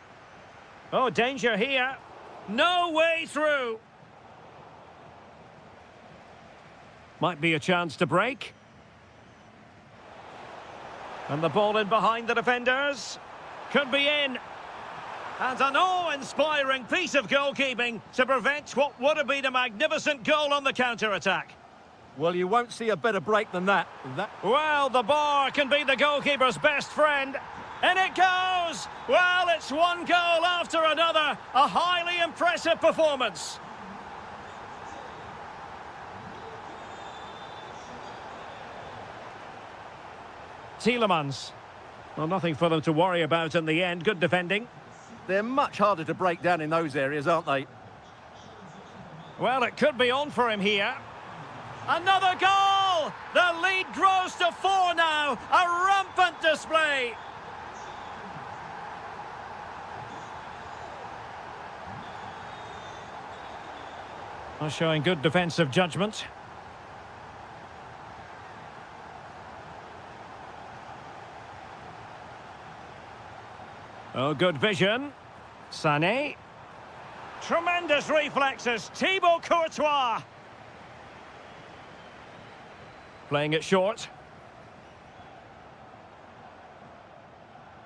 Oh, danger here. No way through. Might be a chance to break. And the ball in behind the defenders. Could be in. And an awe-inspiring piece of goalkeeping to prevent what would have been a magnificent goal on the counter-attack. Well, you won't see a better break than that. Well, the bar can be the goalkeeper's best friend. And it goes! Well, it's one goal after another. A highly impressive performance. Tielemans. Well, nothing for them to worry about in the end. Good defending. They're much harder to break down in those areas, aren't they? Well, it could be on for him here. Another goal! The lead grows to 4 now. A rampant display. Well, showing good defensive judgment. Oh, good vision. Sané. Tremendous reflexes. Thibaut Courtois. Playing it short.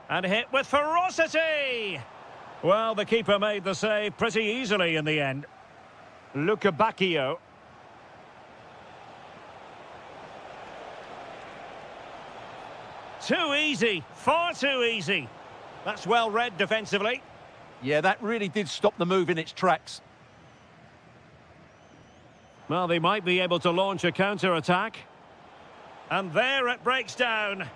And hit with ferocity. Well, the keeper made the save pretty easily in the end. Luca Bacchio. Too easy. Far too easy. That's well read defensively. Yeah, that really did stop the move in its tracks. Well, they might be able to launch a counter-attack. And there it breaks down.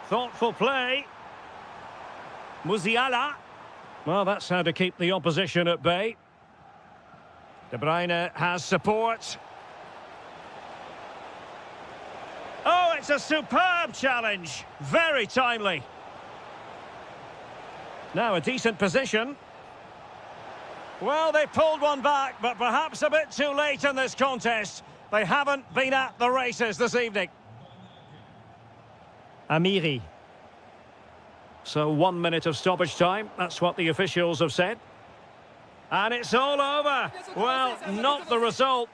Thoughtful play. Musiala. Well, that's how to keep the opposition at bay. De Bruyne has support. Oh, it's a superb challenge. Very timely. Now a decent position. Well, they pulled one back, but perhaps a bit too late in this contest. They haven't been at the races this evening. Amiri. So 1 minute of stoppage time. That's what the officials have said. And it's all over. Well, not the result.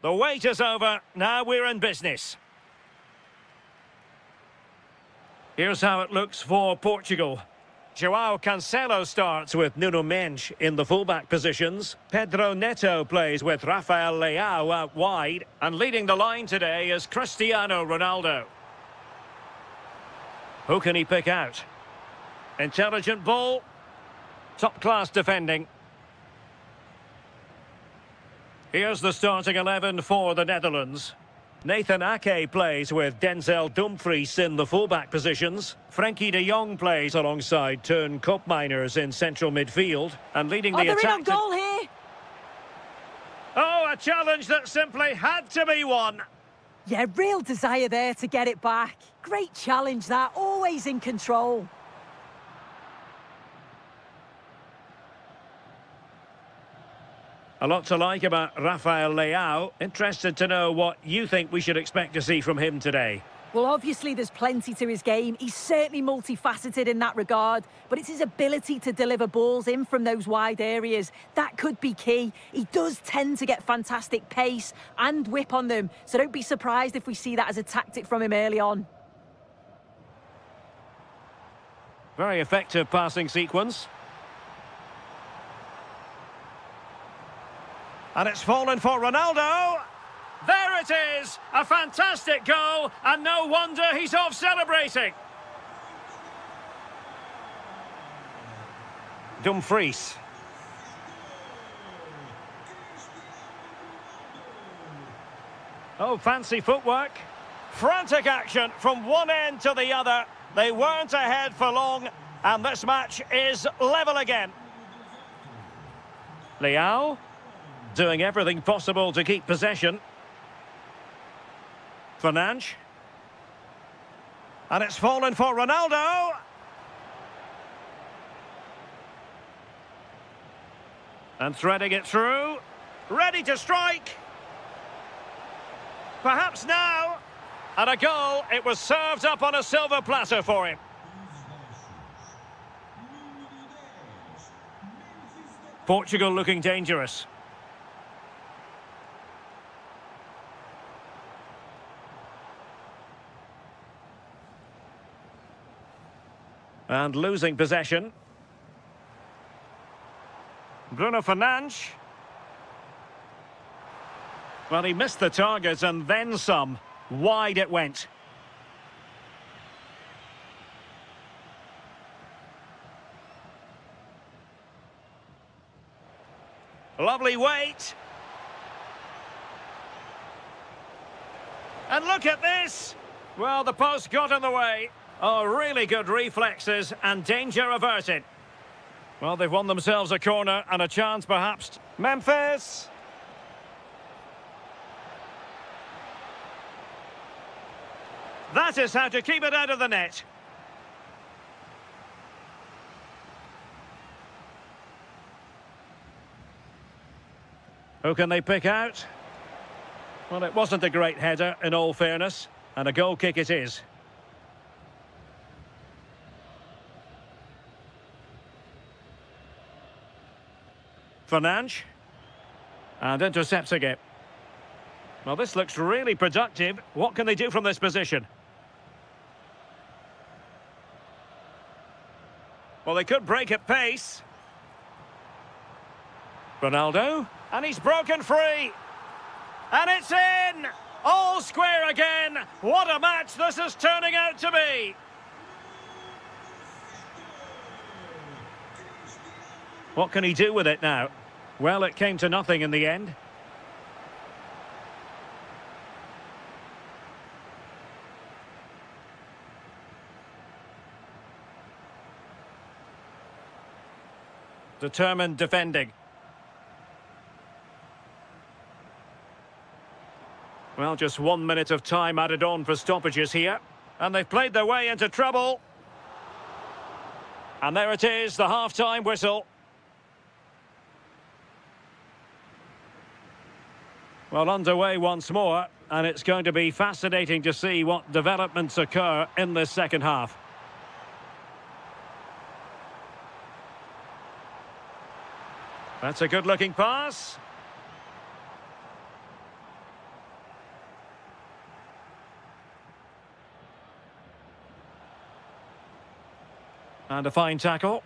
The wait is over. Now we're in business. Here's how it looks for Portugal. João Cancelo starts with Nuno Mendes in the fullback positions. Pedro Neto plays with Rafael Leao out wide. And leading the line today is Cristiano Ronaldo. Who can he pick out? Intelligent ball. Top-class defending. Here's the starting 11 for the Netherlands. Nathan Ake plays with Denzel Dumfries in the fullback positions. Frenkie de Jong plays alongside Teun Koopmeiners in central midfield. And leading the they're attack... in on goal here. Oh, a challenge that simply had to be won. Yeah, real desire there to get it back. Great challenge that, always in control. A lot to like about Rafael Leao. Interested to know what you think we should expect to see from him today. Well, obviously there's plenty to his game. He's certainly multifaceted in that regard, but it's his ability to deliver balls in from those wide areas. That could be key. He does tend to get fantastic pace and whip on them, so don't be surprised if we see that as a tactic from him early on. Very effective passing sequence. And it's fallen for Ronaldo. There it is! A fantastic goal, and no wonder he's off celebrating. Dumfries. Oh, fancy footwork. Frantic action from one end to the other. They weren't ahead for long, and this match is level again. Leao doing everything possible to keep possession. Fernandes. And it's fallen for Ronaldo. And threading it through. Ready to strike. Perhaps now. And a goal. It was served up on a silver platter for him. Portugal looking dangerous. And losing possession. Bruno Fernandes. Well, he missed the target and then some. Wide it went. Lovely weight. And look at this. Well, the post got in the way. Oh, really good reflexes and danger averted. Well, they've won themselves a corner and a chance perhaps. Memphis! That is how to keep it out of the net. Who can they pick out? Well, it wasn't a great header, in all fairness, and a goal kick it is. Fernandes. And intercepting it. Well, this looks really productive. What can they do from this position? Well, they could break at pace. Ronaldo. And he's broken free. And it's in! All square again. What a match this is turning out to be. What can he do with it now? Well, it came to nothing in the end. Determined defending. Well, just 1 minute of time added on for stoppages here. And they've played their way into trouble. And there it is, the half-time whistle. Well, underway once more, and it's going to be fascinating to see what developments occur in this second half. That's a good-looking pass. And a fine tackle.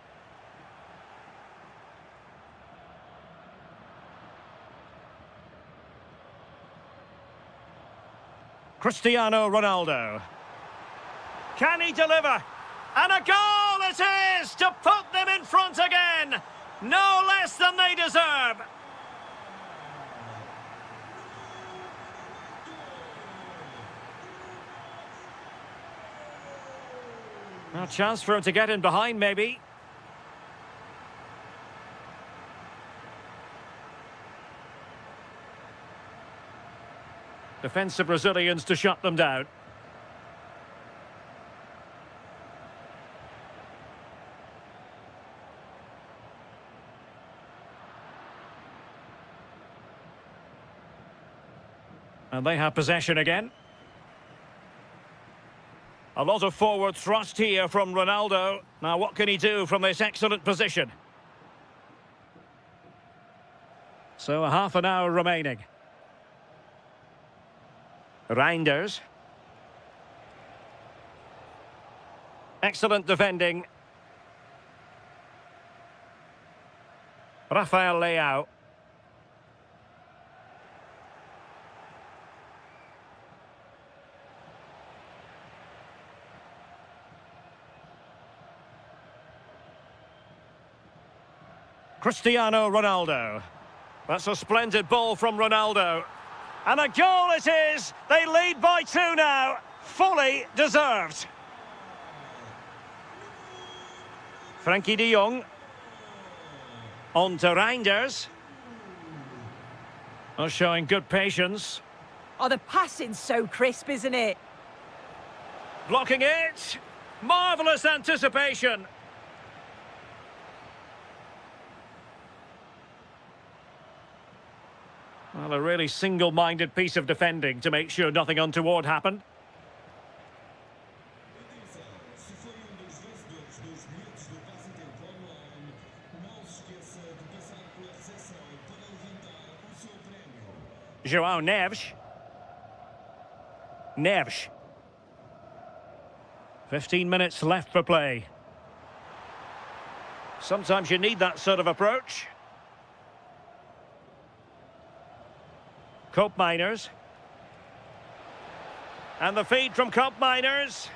Cristiano Ronaldo. Can he deliver? And a goal it is to put them in front again. No less than they deserve. A chance for him to get in behind, maybe. Defensive Brazilians to shut them down. And they have possession again. A lot of forward thrust here from Ronaldo. Now what can he do from this excellent position? So a half an hour remaining. Reinders. Excellent defending. Rafael Leao. Cristiano Ronaldo. That's a splendid ball from Ronaldo. And a goal it is! They lead by 2 now. Fully deserved. Frankie de Jong. On to Reinders. Oh, showing good patience. Oh, the passing's so crisp, isn't it? Blocking it. Marvellous anticipation. Well, a really single-minded piece of defending to make sure nothing untoward happened. João Neves. Neves. 15 minutes left for play. Sometimes you need that sort of approach. Cope Miners. And the feed from Cope Miners.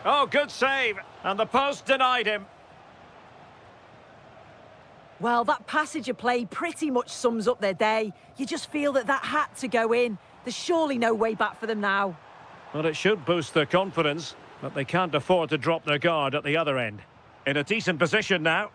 Oh, good save. And the post denied him. Well, that passage of play pretty much sums up their day. You just feel that that had to go in. There's surely no way back for them now. Well, it should boost their confidence, but they can't afford to drop their guard at the other end. In a decent position now.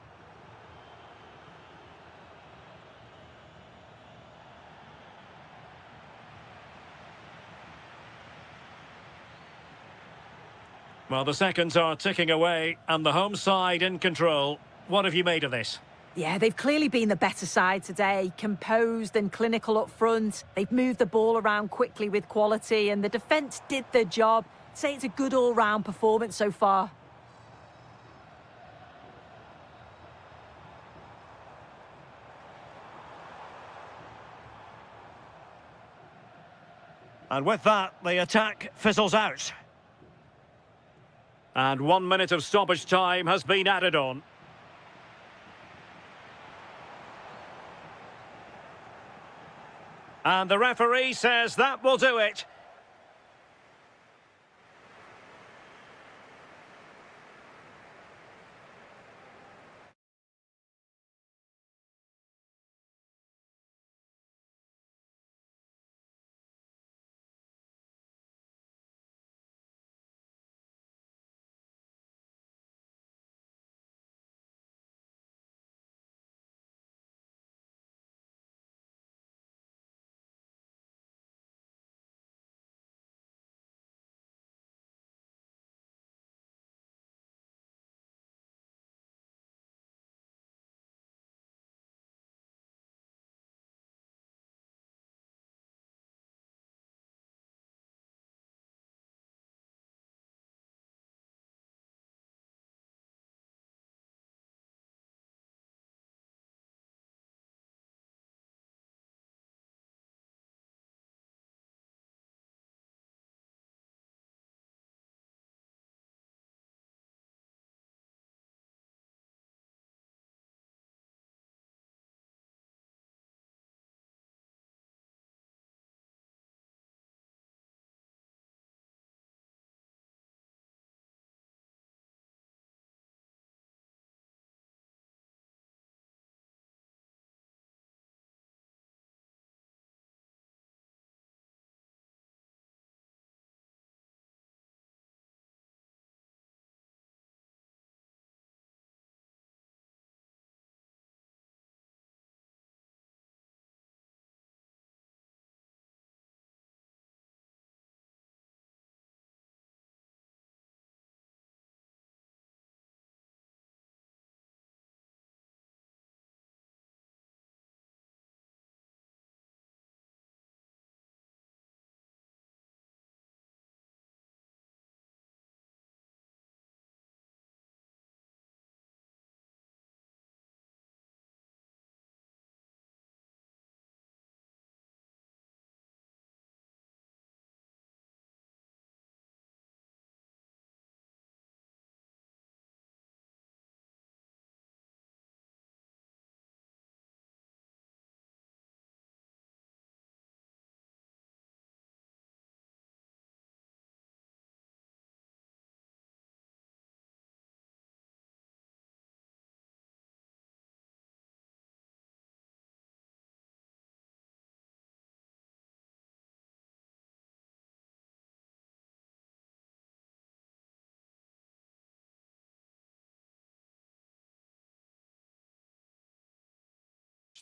Well, the seconds are ticking away, and the home side in control. What have you made of this? Yeah, they've clearly been the better side today, composed and clinical up front. They've moved the ball around quickly with quality, and the defence did their job. I'd say it's a good all-round performance so far. And with that, the attack fizzles out. And 1 minute of stoppage time has been added on. And the referee says that will do it.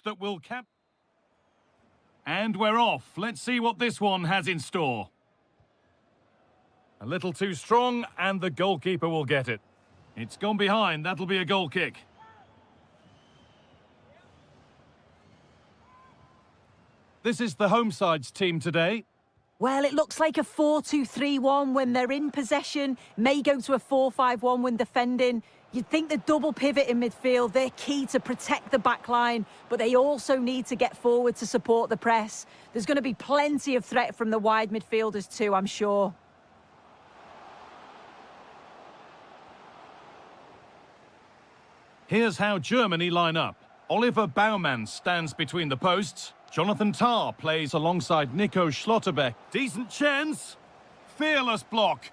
that will cap. And we're off. Let's see what this one has in store. A little too strong, and the goalkeeper will get it. It's gone behind. That'll be a goal kick. This is the home side's team today. Well, it looks like a 4-2-3-1 when they're in possession, may go to a 4-5-1 when defending. You'd think the double pivot in midfield, they're key to protect the back line, but they also need to get forward to support the press. There's going to be plenty of threat from the wide midfielders too, I'm sure. Here's how Germany line up. Oliver Baumann stands between the posts. Jonathan Tah plays alongside Nico Schlotterbeck. Decent chance. Fearless block.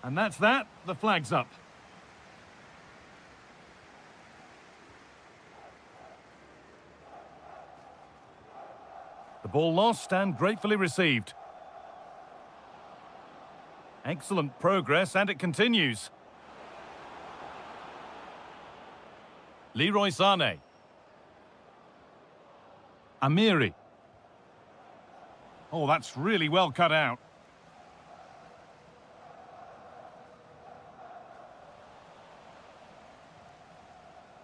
And that's that. The flag's up. The ball lost and gratefully received. Excellent progress, and it continues. Leroy Sané. Amiri. Oh, that's really well cut out.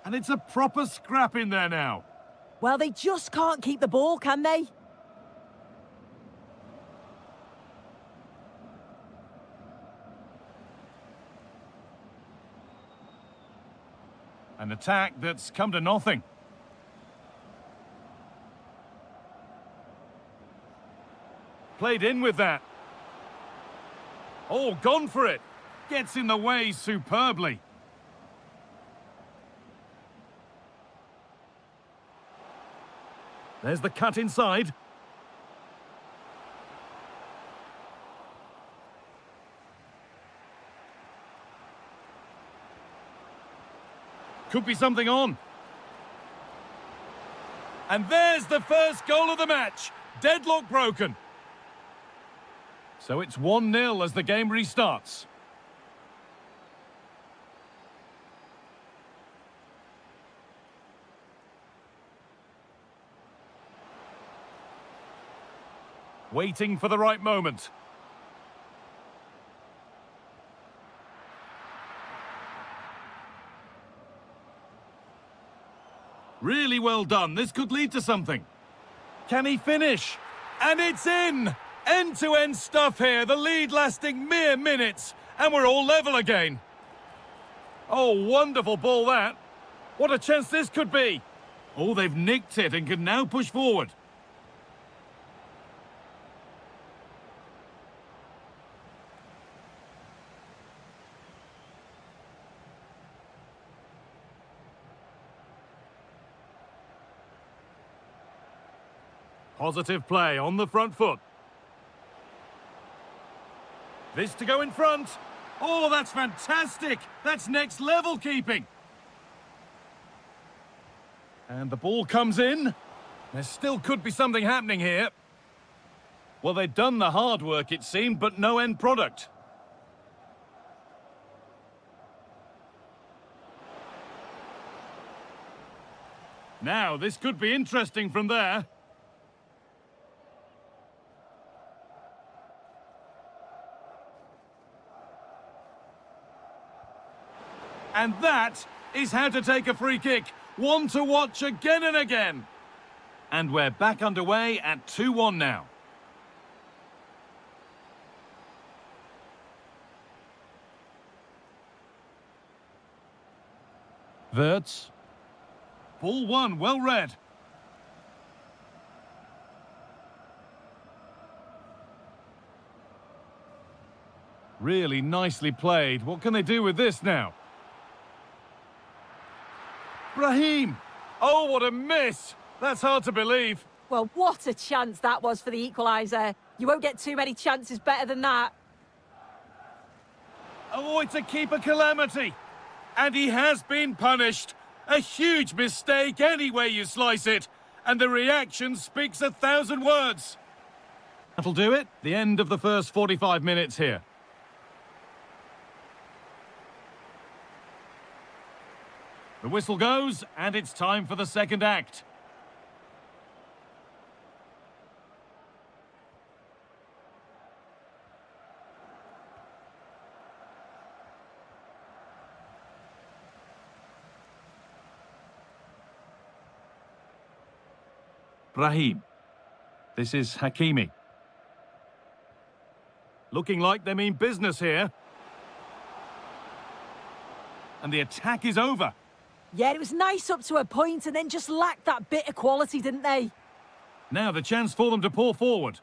And it's a proper scrap in there now. Well, they just can't keep the ball, can they? An attack that's come to nothing. Played in with that. Oh, gone for it. Gets in the way superbly. There's the cut inside. Could be something on. And there's the first goal of the match. Deadlock broken. So it's 1-0 as the game restarts. Waiting for the right moment. Really well done. This could lead to something. Can he finish? And it's in! End-to-end stuff here. The lead lasting mere minutes. And we're all level again. Oh, wonderful ball that. What a chance this could be. Oh, they've nicked it and can now push forward. Positive play on the front foot. This to go in front. Oh, that's fantastic. That's next level keeping. And the ball comes in. There still could be something happening here. Well, they'd done the hard work, it seemed, but no end product. Now, this could be interesting from there. And that is how to take a free kick. One to watch again and again. And we're back underway at 2-1 now. Wirtz. Ball one, well read. Really nicely played. What can they do with this now? Brahim! Oh, what a miss! That's hard to believe. Well, what a chance that was for the equaliser. You won't get too many chances better than that. Oh, it's a keeper calamity. And he has been punished. A huge mistake any way you slice it. And the reaction speaks 1,000 words. That'll do it. The end of the first 45 minutes here. The whistle goes, and it's time for the second act. Brahim. This is Hakimi. Looking like they mean business here. And the attack is over. Yeah, it was nice up to a point and then just lacked that bit of quality, didn't they? Now the chance for them to pour forward.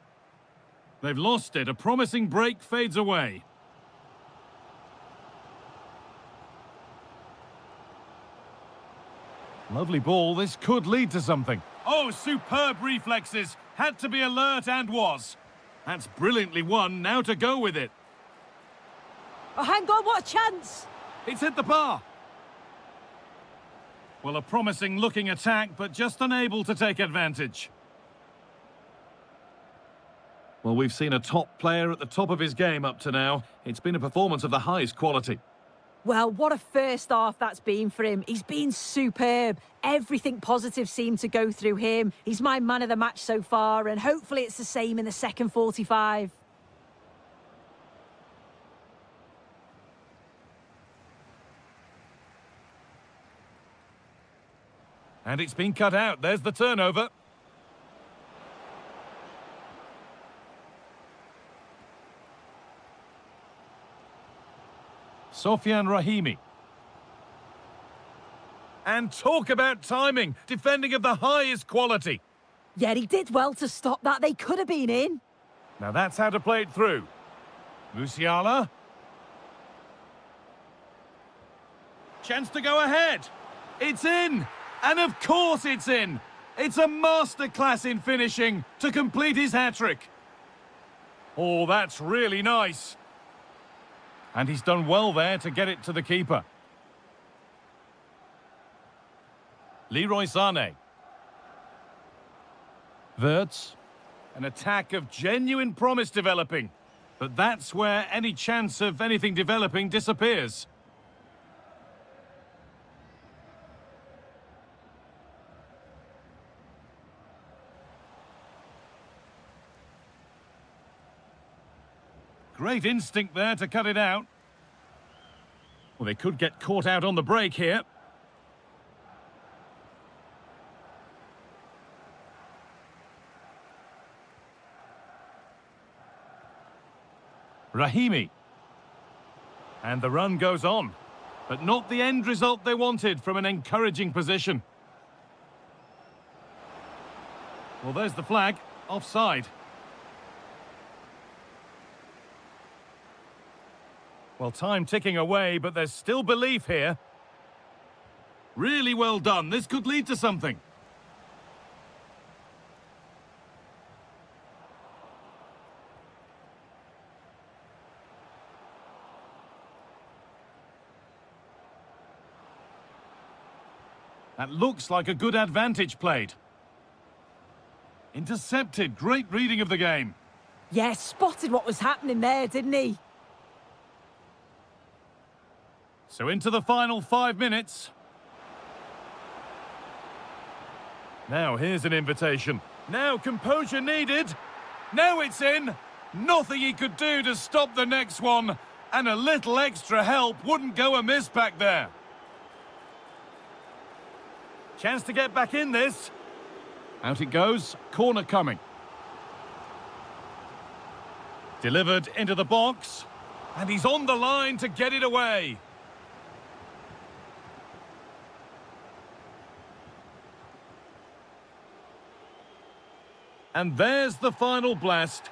They've lost it. A promising break fades away. Lovely ball. This could lead to something. Oh, superb reflexes. Had to be alert and was. That's brilliantly won. Now to go with it. Oh, hang on, what a chance! It's hit the bar. Well, a promising looking attack, but just unable to take advantage. Well, we've seen a top player at the top of his game up to now. It's been a performance of the highest quality. Well, what a first half that's been for him. He's been superb. Everything positive seemed to go through him. He's my man of the match so far, and hopefully it's the same in the second 45. And it's been cut out. There's the turnover. Sofyan Rahimi. And talk about timing. Defending of the highest quality. Yeah, he did well to stop that. They could have been in. Now that's how to play it through. Musiala. Chance to go ahead. It's in. And of course it's in. It's a masterclass in finishing to complete his hat-trick. Oh, that's really nice. And he's done well there to get it to the keeper. Leroy Sané. Wirtz. An attack of genuine promise developing. But that's where any chance of anything developing disappears. Great instinct there to cut it out. Well, they could get caught out on the break here. Rahimi. And the run goes on. But not the end result they wanted from an encouraging position. Well, there's the flag. Offside. Well, time ticking away, but there's still belief here. Really well done. This could lead to something. That looks like a good advantage played. Intercepted. Great reading of the game. Yeah, spotted what was happening there, didn't he? So into the final 5 minutes. Now here's an invitation. Now composure needed. Now it's in. Nothing he could do to stop the next one. And a little extra help wouldn't go amiss back there. Chance to get back in this. Out it goes. Corner coming. Delivered into the box. And he's on the line to get it away. And there's the final blast.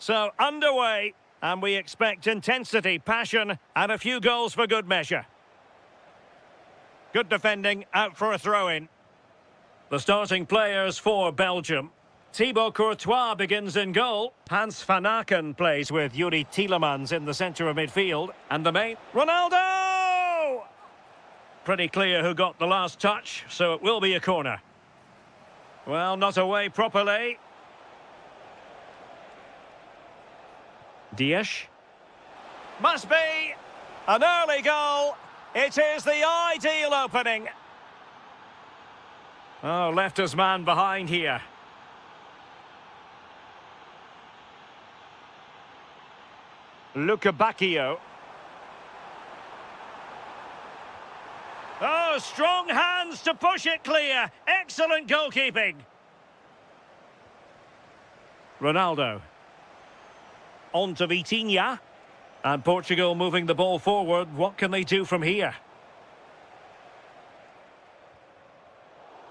So, underway, and we expect intensity, passion, and a few goals for good measure. Good defending, out for a throw-in. The starting players for Belgium. Thibaut Courtois begins in goal. Hans van Aken plays with Yuri Tielemans in the centre of midfield. And the main... Ronaldo! Pretty clear who got the last touch, so it will be a corner. Well, not away properly. Dias. Must be an early goal. It is the ideal opening. Oh, left his man behind here. Bacchio. Oh, strong hands to push it clear. Excellent goalkeeping. Ronaldo. On to Vitinha. And Portugal moving the ball forward. What can they do from here?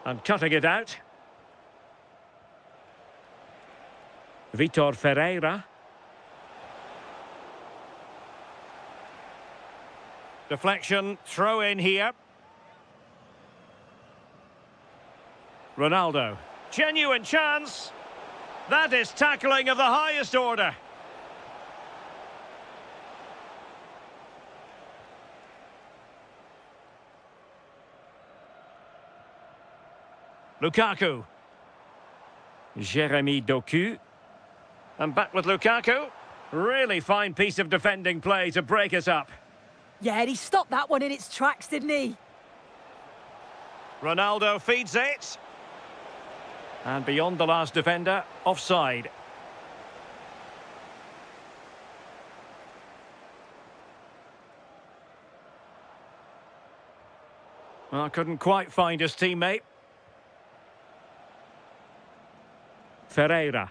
And cutting it out. Vitor Ferreira. Deflection, throw in here. Ronaldo. Genuine chance. That is tackling of the highest order. Lukaku. Jeremy Doku. And back with Lukaku. Really fine piece of defending play to break us up. Yeah, he stopped that one in its tracks, didn't he? Ronaldo feeds it. And beyond the last defender, offside. Well, couldn't quite find his teammate. Ferreira.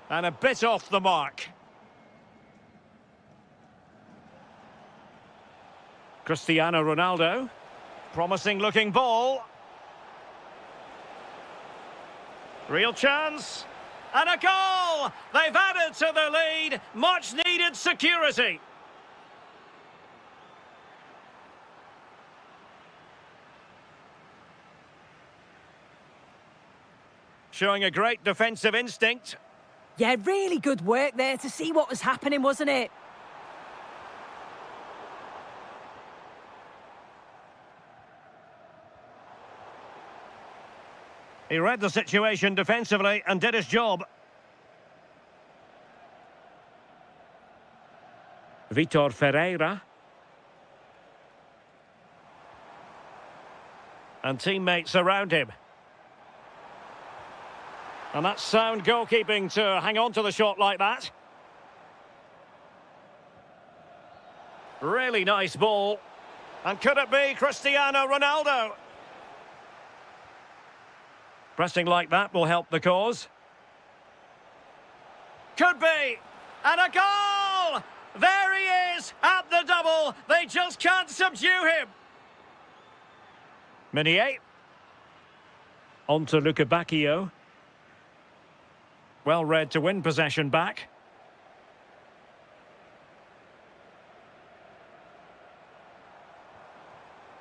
And a bit off the mark. Cristiano Ronaldo. Promising looking ball. Real chance. And a goal! They've added to the lead. Much needed security. Showing a great defensive instinct. Yeah, really good work there to see what was happening, wasn't it? He read the situation defensively and did his job. Vitor Ferreira. And teammates around him. And that's sound goalkeeping to hang on to the shot like that. Really nice ball. And could it be Cristiano Ronaldo? Pressing like that will help the cause. Could be. And a goal! There he is at the double. They just can't subdue him. Meunier. On to Bacchio. Well read to win possession back.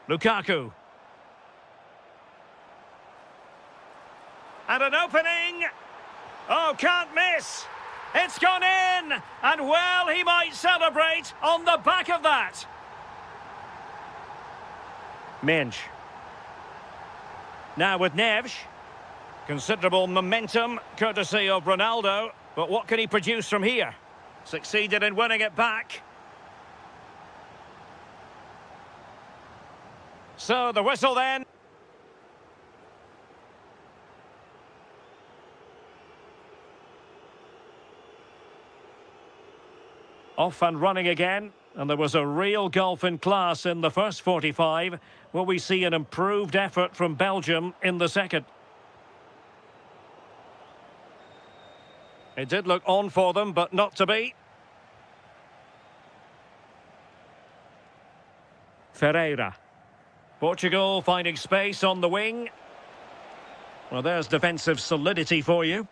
Lukaku. And an opening. Oh, can't miss. It's gone in. And well, he might celebrate on the back of that. Minge. Now with Neves. Considerable momentum, courtesy of Ronaldo. But what can he produce from here? Succeeded in winning it back. So the whistle then. Off and running again. And there was a real gulf in class in the first 45. Will we see an improved effort from Belgium in the second? It did look on for them, but not to be. Ferreira. Portugal finding space on the wing. Well, there's defensive solidity for you.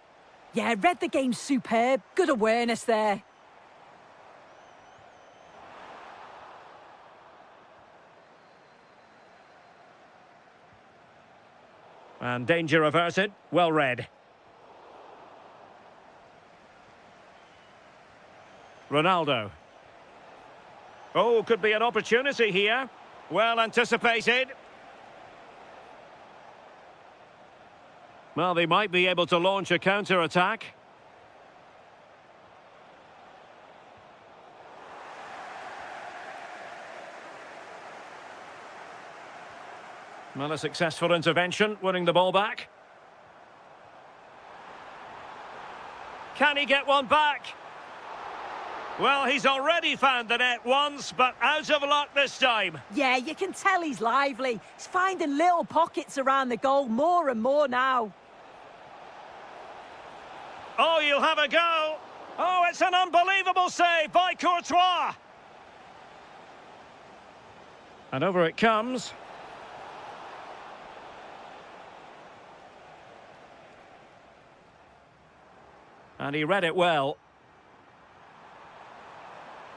Yeah, read the game superb. Good awareness there. And danger averted. Well read. Ronaldo. Oh, could be an opportunity here. Well anticipated. Well, they might be able to launch a counter-attack. Well, a successful intervention, winning the ball back. Can he get one back? Well, he's already found the net once, but out of luck this time. Yeah, you can tell he's lively. He's finding little pockets around the goal more and more now. Oh, you'll have a go. Oh, it's an unbelievable save by Courtois. And over it comes. And he read it well.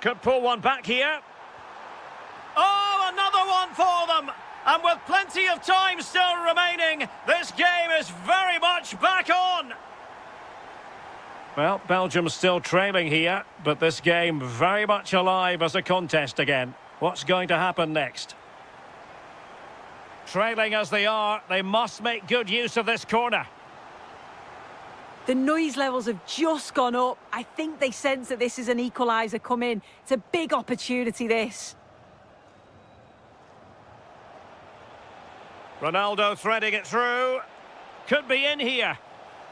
Could pull one back here. Oh, another one for them! And with plenty of time still remaining, this game is very much back on! Well, Belgium's still trailing here, but this game very much alive as a contest again. What's going to happen next? Trailing as they are, they must make good use of this corner. The noise levels have just gone up. I think they sense that this is an equaliser coming. It's a big opportunity, this. Ronaldo threading it through. Could be in here.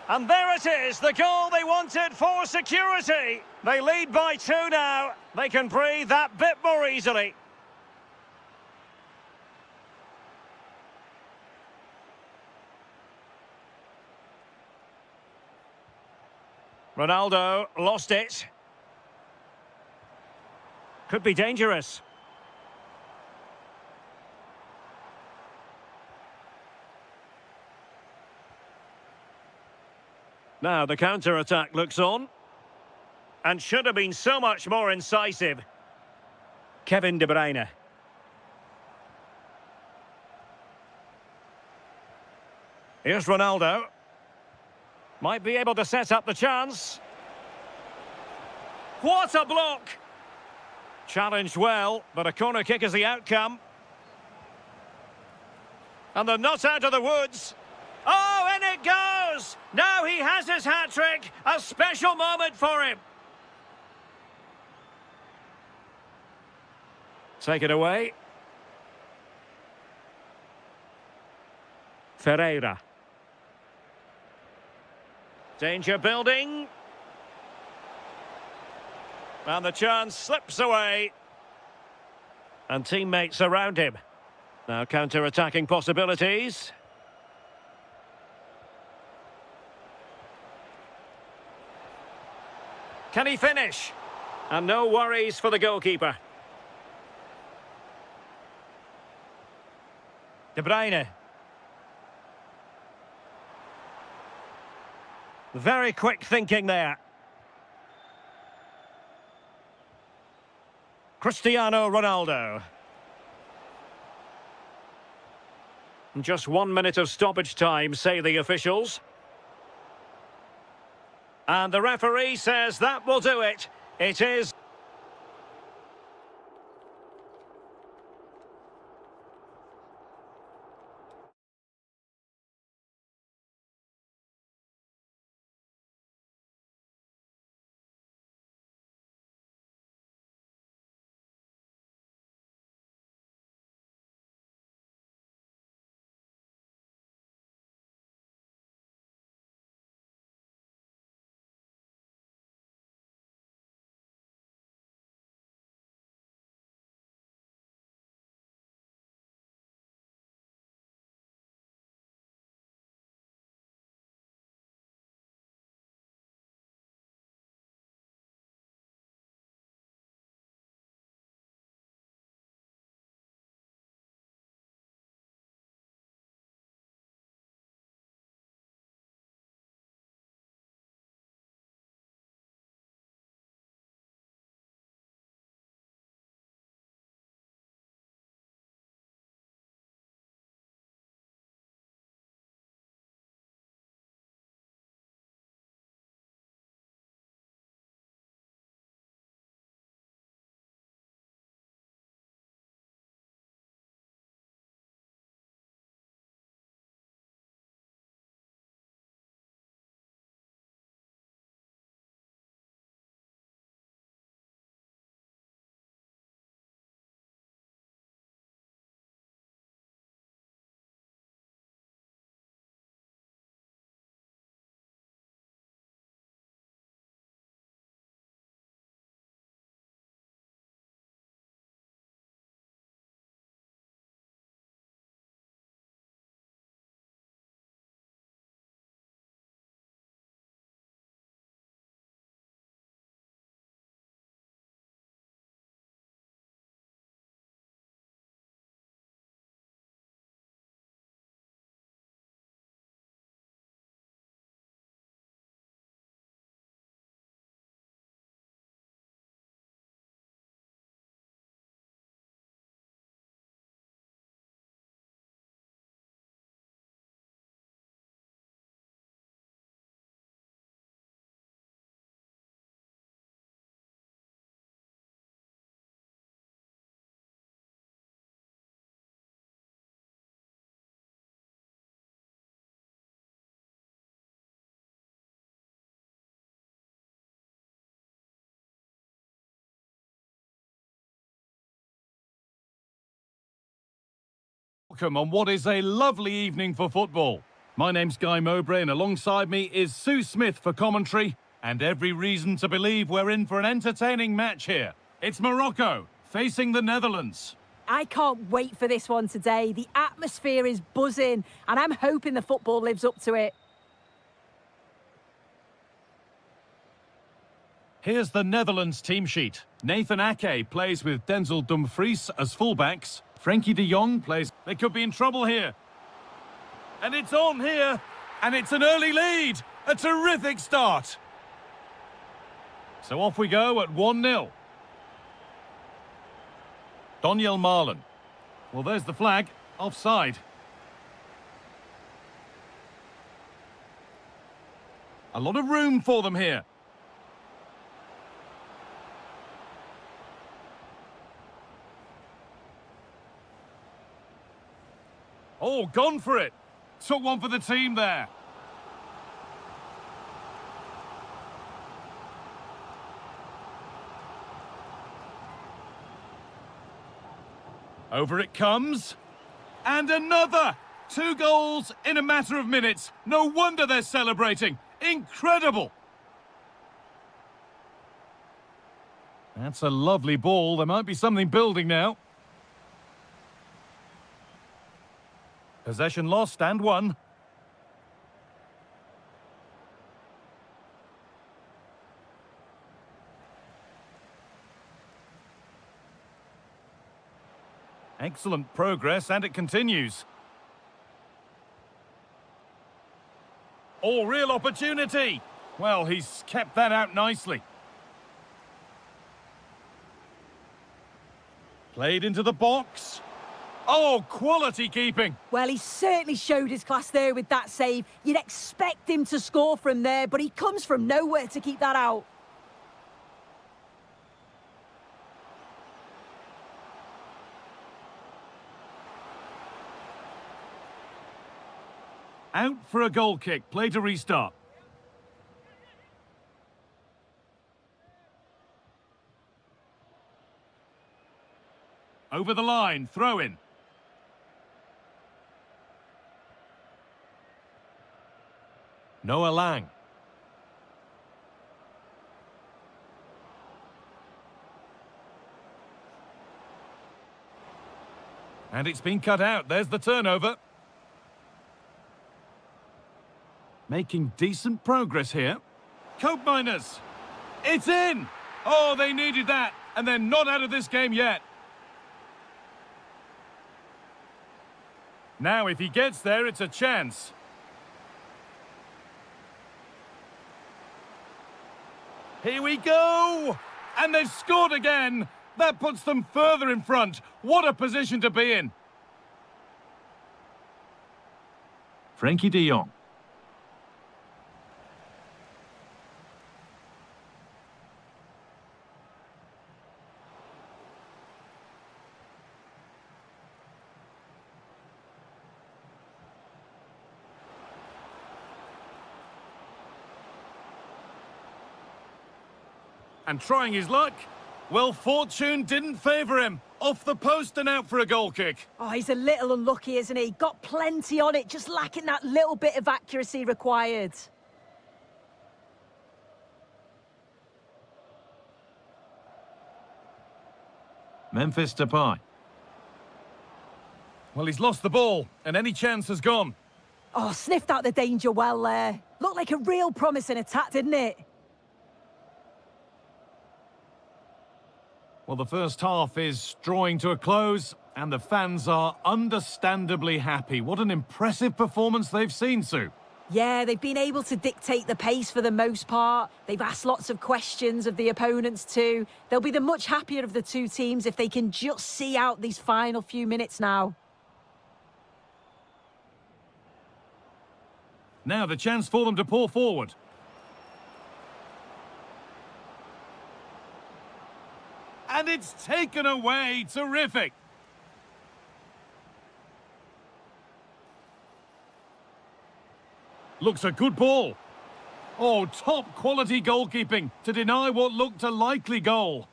And there it is, the goal they wanted for security. They lead by 2 now. They can breathe that bit more easily. Ronaldo lost it. Could be dangerous. Now the counter-attack looks on. And should have been so much more incisive. Kevin De Bruyne. Here's Ronaldo. Might be able to set up the chance. What a block! Challenged well, but a corner kick is the outcome. And they're not out of the woods. Oh, in it goes! Now he has his hat-trick. A special moment for him. Take it away. Ferreira. Danger building. And the chance slips away. And teammates around him. Now counter-attacking possibilities. Can he finish? And no worries for the goalkeeper. De Bruyne. Very quick thinking there. Cristiano Ronaldo. Just 1 minute of stoppage time, say the officials. And the referee says that will do it. It is... welcome on what is a lovely evening for football. My name's Guy Mowbray and alongside me is Sue Smith for commentary. And every reason to believe we're in for an entertaining match here. It's Morocco facing the Netherlands. I can't wait for this one today. The atmosphere is buzzing and I'm hoping the football lives up to it. Here's the Netherlands team sheet. Nathan Ake plays with Denzel Dumfries as fullbacks. Frenkie de Jong plays... They could be in trouble here. And it's on here. And it's an early lead. A terrific start. So off we go at 1-0. Daniel Marlin. Well, there's the flag. Offside. A lot of room for them here. Oh, gone for it. Took one for the team there. Over it comes. And another! 2 goals in a matter of minutes. No wonder they're celebrating. Incredible! That's a lovely ball. There might be something building now. Possession lost and won. Excellent progress, and it continues. Oh, real opportunity! Well, he's kept that out nicely. Played into the box. Oh, quality keeping! Well, he certainly showed his class there with that save. You'd expect him to score from there, but he comes from nowhere to keep that out. Out for a goal kick. Play to restart. Over the line. Throw in. Noah Lang. And it's been cut out. There's the turnover. Making decent progress here. Cope Miners. It's in! Oh, they needed that. And they're not out of this game yet. Now, if he gets there, it's a chance. Here we go! And they've scored again! That puts them further in front. What a position to be in. Frenkie de Jong. And trying his luck. Well, fortune didn't favour him. Off the post and out for a goal kick. Oh, he's a little unlucky, isn't he? Got plenty on it, just lacking that little bit of accuracy required. Memphis Depay. Well, he's lost the ball, and any chance has gone. Oh, sniffed out the danger well there. Looked like a real promising attack, didn't it? Well, the first half is drawing to a close, and the fans are understandably happy. What an impressive performance they've seen, Sue. Yeah, they've been able to dictate the pace for the most part. They've asked lots of questions of the opponents too. They'll be the much happier of the two teams if they can just see out these final few minutes now. Now the chance for them to pour forward. And it's taken away. Terrific. Looks a good ball. Oh, top quality goalkeeping to deny what looked a likely goal.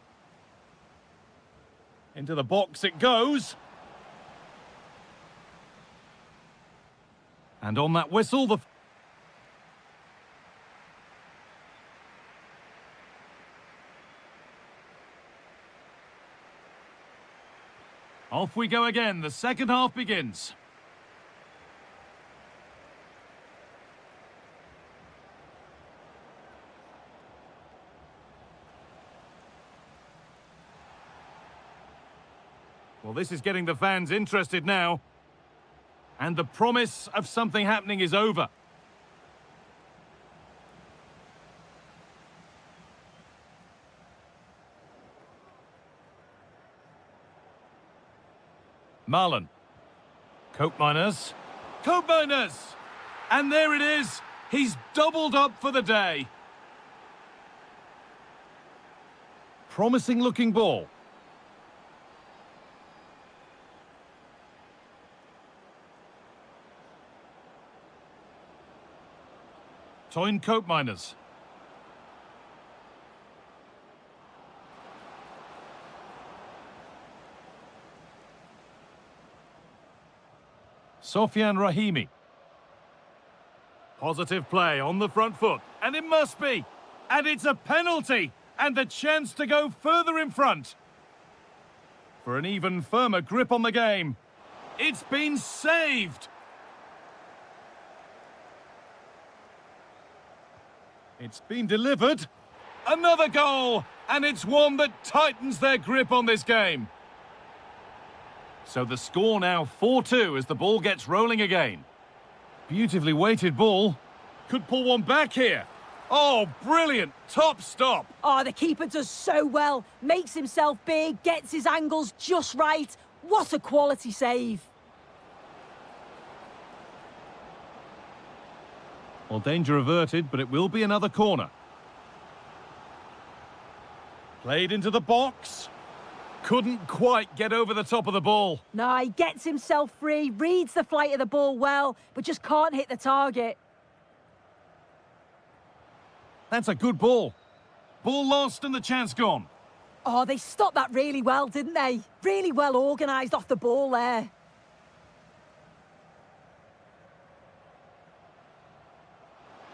Into the box it goes. And on that whistle, the... Off we go again. The second half begins. Well, this is getting the fans interested now. And the promise of something happening is over. Marlon. Cope Miners. Cope Miners! And there it is. He's doubled up for the day. Promising looking ball. Toyn Cope Miners. Sofian Rahimi. Positive play on the front foot. And it must be. And it's a penalty. And the chance to go further in front. For an even firmer grip on the game. It's been saved. It's been delivered. Another goal. And it's one that tightens their grip on this game. So the score now 4-2 as the ball gets rolling again. Beautifully weighted ball. Could pull one back here. Oh, brilliant. Top stop. Oh, the keeper does so well. Makes himself big, gets his angles just right. What a quality save. Well, danger averted, but it will be another corner. Played into the box. Couldn't quite get over the top of the ball. No, he gets himself free, reads the flight of the ball well, but just can't hit the target. That's a good ball. Ball lost and the chance gone. Oh, they stopped that really well, didn't they? Really well organised off the ball there.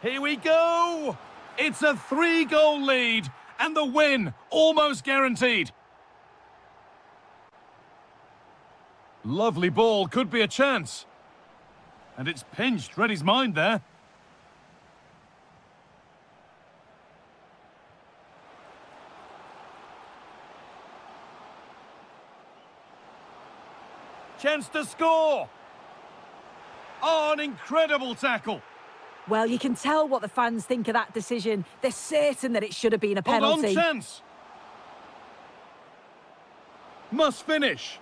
Here we go! It's a 3-goal lead, and the win almost guaranteed. Lovely ball, could be a chance. And it's pinched, read his mind there. Chance to score! Oh, an incredible tackle! Well, you can tell what the fans think of that decision. They're certain that it should have been a penalty. Hold on, chance! Must finish!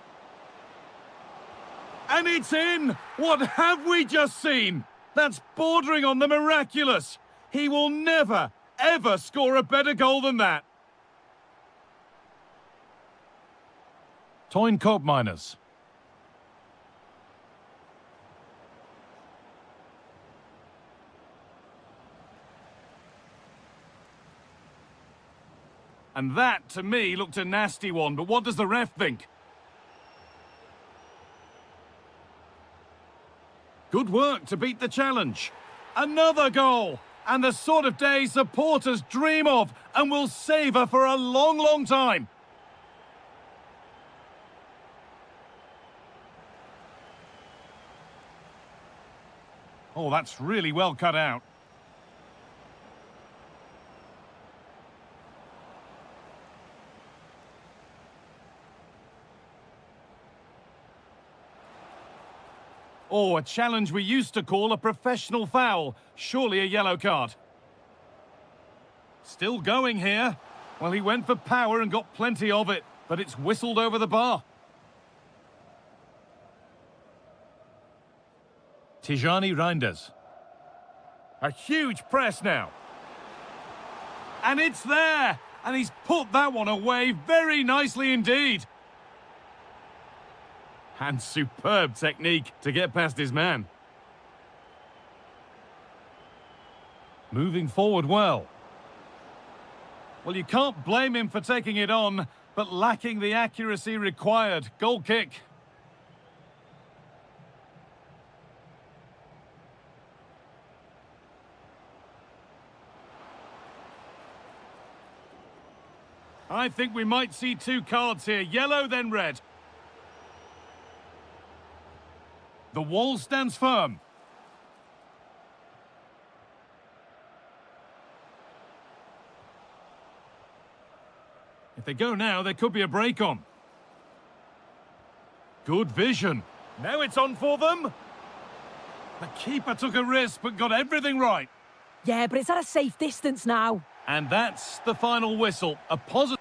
And it's in! What have we just seen? That's bordering on the miraculous! He will never, ever score a better goal than that! Toyn Cope Miners. And that, to me, looked a nasty one, but what does the ref think? Good work to beat the challenge. Another goal! And the sort of day supporters dream of and will savour for a long, long time. Oh, that's really well cut out. Oh, a challenge we used to call a professional foul. Surely a yellow card. Still going here. Well, he went for power and got plenty of it, but it's whistled over the bar. Tijani Reinders. A huge press now. And it's there! And he's put that one away very nicely indeed. And superb technique to get past his man. Moving forward well. Well, you can't blame him for taking it on, but lacking the accuracy required. Goal kick. I think we might see two cards here, yellow then red. The wall stands firm. If they go now, there could be a break on. Good vision. Now it's on for them. The keeper took a risk but got everything right. Yeah, but it's at a safe distance now. And that's the final whistle. A positive.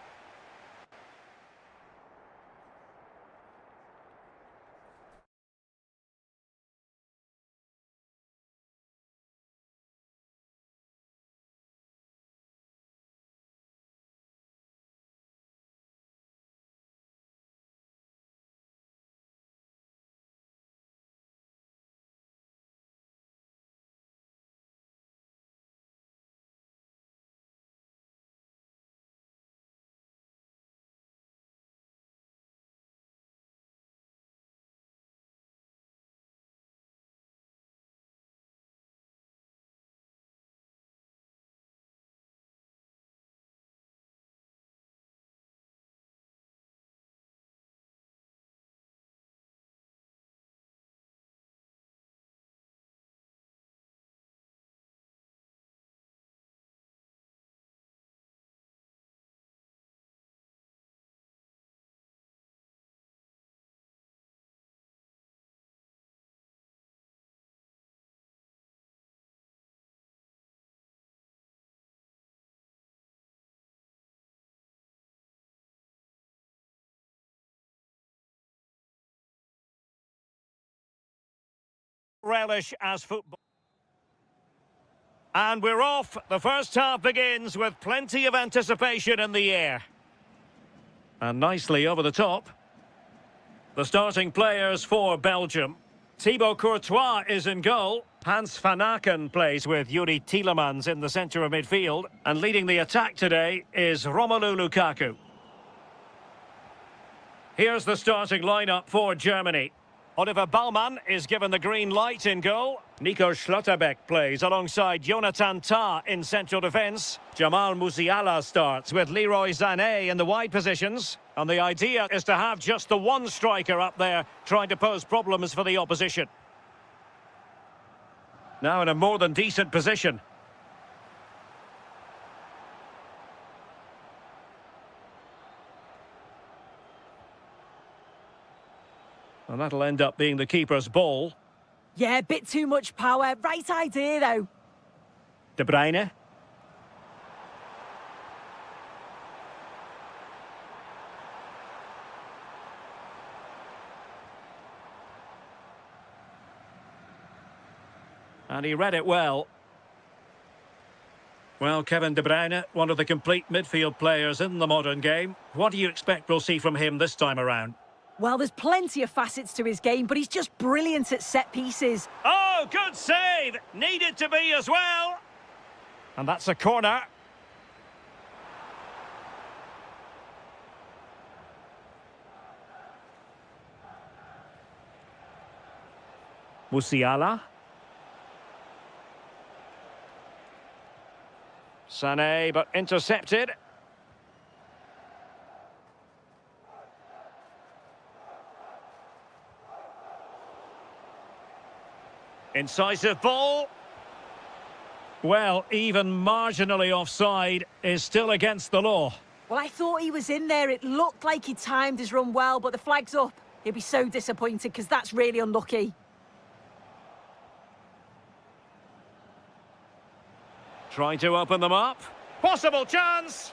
Relish as football. And we're off. The first half begins with plenty of anticipation in the air. And nicely over the top. The starting players for Belgium. Thibaut Courtois is in goal. Hans van Aken plays with Yuri Tielemans in the centre of midfield. And leading the attack today is Romelu Lukaku. Here's the starting lineup for Germany. Oliver Baumann is given the green light in goal. Nico Schlotterbeck plays alongside Jonathan Tah in central defence. Jamal Musiala starts with Leroy Sané in the wide positions. And the idea is to have just the one striker up there trying to pose problems for the opposition. Now in a more than decent position. And that'll end up being the keeper's ball. Yeah, a bit too much power. Right idea, though. De Bruyne. And he read it well. Well, Kevin De Bruyne, one of the complete midfield players in the modern game. What do you expect we'll see from him this time around? Well, there's plenty of facets to his game, but he's just brilliant at set pieces. Oh, good save! Needed to be as well. And that's a corner. Musiala. Sané, but intercepted. Incisive ball. Well, even marginally offside is still against the law. Well, I thought he was in there. It looked like he timed his run well, but the flag's up. He'll be so disappointed because that's really unlucky. Trying to open them up. Possible chance.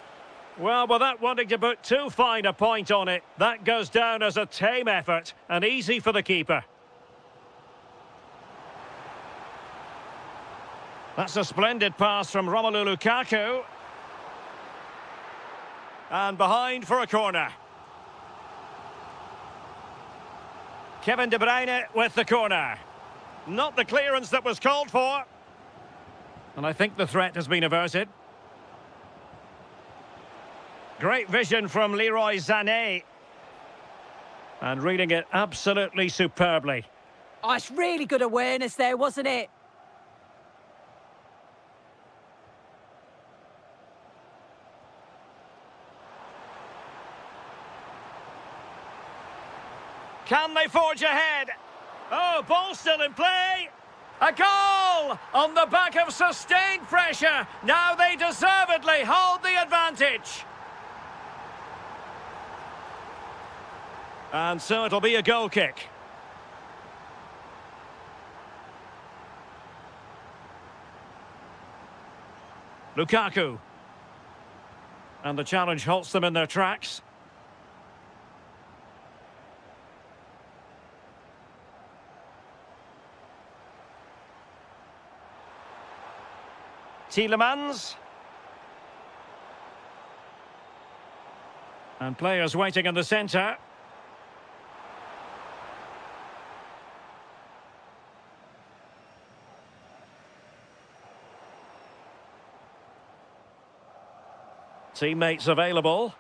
Well, without wanting to put too fine a point on it, that goes down as a tame effort and easy for the keeper. That's a splendid pass from Romelu Lukaku. And behind for a corner. Kevin De Bruyne with the corner. Not the clearance that was called for. And I think the threat has been averted. Great vision from Leroy Sané. And reading it absolutely superbly. Oh, it's really good awareness there, wasn't it? Can they forge ahead? Oh, ball still in play. A goal on the back of sustained pressure. Now they deservedly hold the advantage. And so it'll be a goal kick. Lukaku. And the challenge halts them in their tracks. Tielemans. And players waiting in the centre. Teammates available.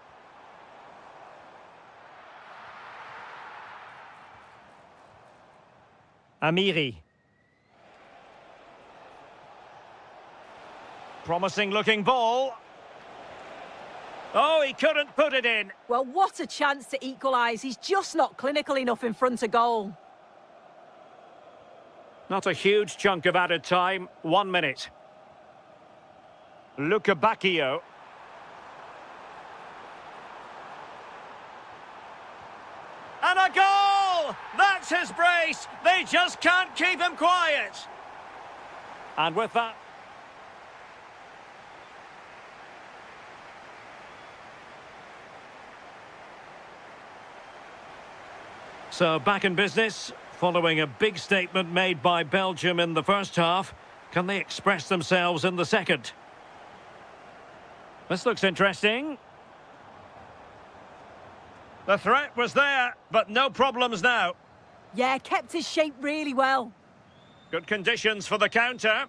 Amiri. Promising looking ball. Oh, he couldn't put it in. Well, what a chance to equalise. He's just not clinical enough in front of goal. Not a huge chunk of added time. 1 minute. Bacchio. And a goal! That's his brace. They just can't keep him quiet. And with that... So back in business, following a big statement made by Belgium in the first half. Can they express themselves in the second? This looks interesting. The threat was there, but no problems now. Yeah, kept his shape really well. Good conditions for the counter.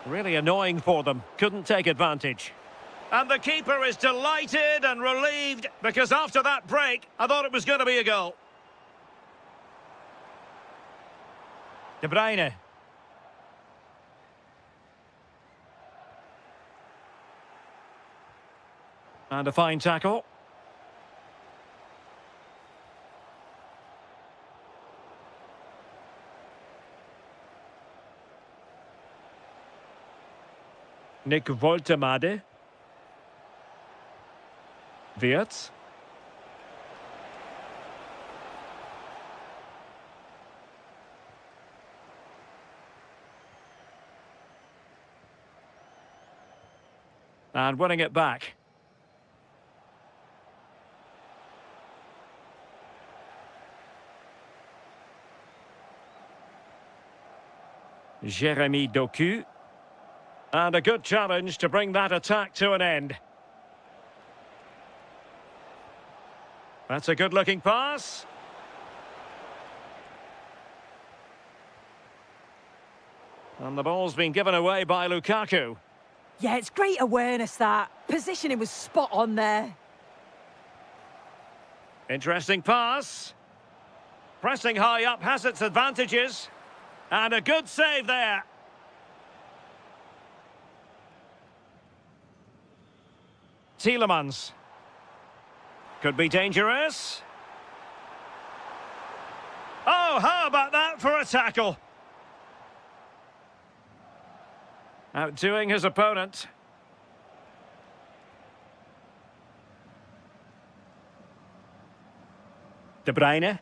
Really annoying for them. Couldn't take advantage. And the keeper is delighted and relieved, because after that break, I thought it was going to be a goal. De Bruyne. And a fine tackle. Nick Woltemade. Wirtz. And winning it back. Jeremy Doku. And a good challenge to bring that attack to an end. That's a good-looking pass. And the ball's been given away by Lukaku. Yeah, it's great awareness, that. Positioning was spot on there. Interesting pass. Pressing high up has its advantages. And a good save there. Tielemans. Could be dangerous. Oh, how about that for a tackle? Outdoing his opponent. De Bruyne.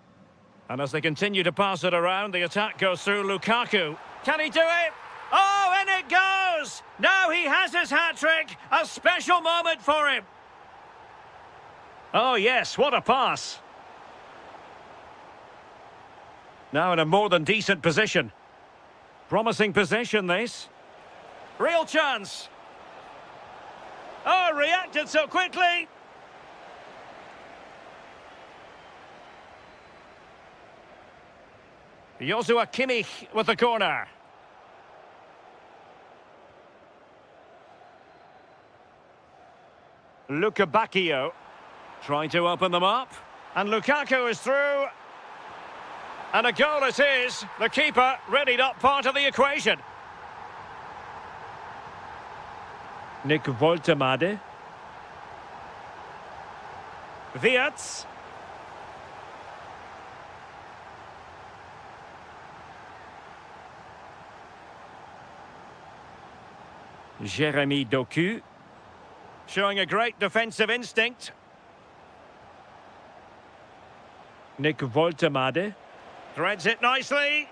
And as they continue to pass it around, the attack goes through Lukaku. Can he do it? Oh, and it goes! Now he has his hat-trick. A special moment for him. Oh, yes, what a pass. Now in a more than decent position. Promising position, this. Real chance. Oh, reacted so quickly. Joshua Kimmich with the corner. Bacchio trying to open them up. And Lukaku is through. And a goal it is. The keeper readied up part of the equation. Nick Woltemade. Wirtz. Jeremy Doku. Showing a great defensive instinct. Nick Woltemade. Threads it nicely.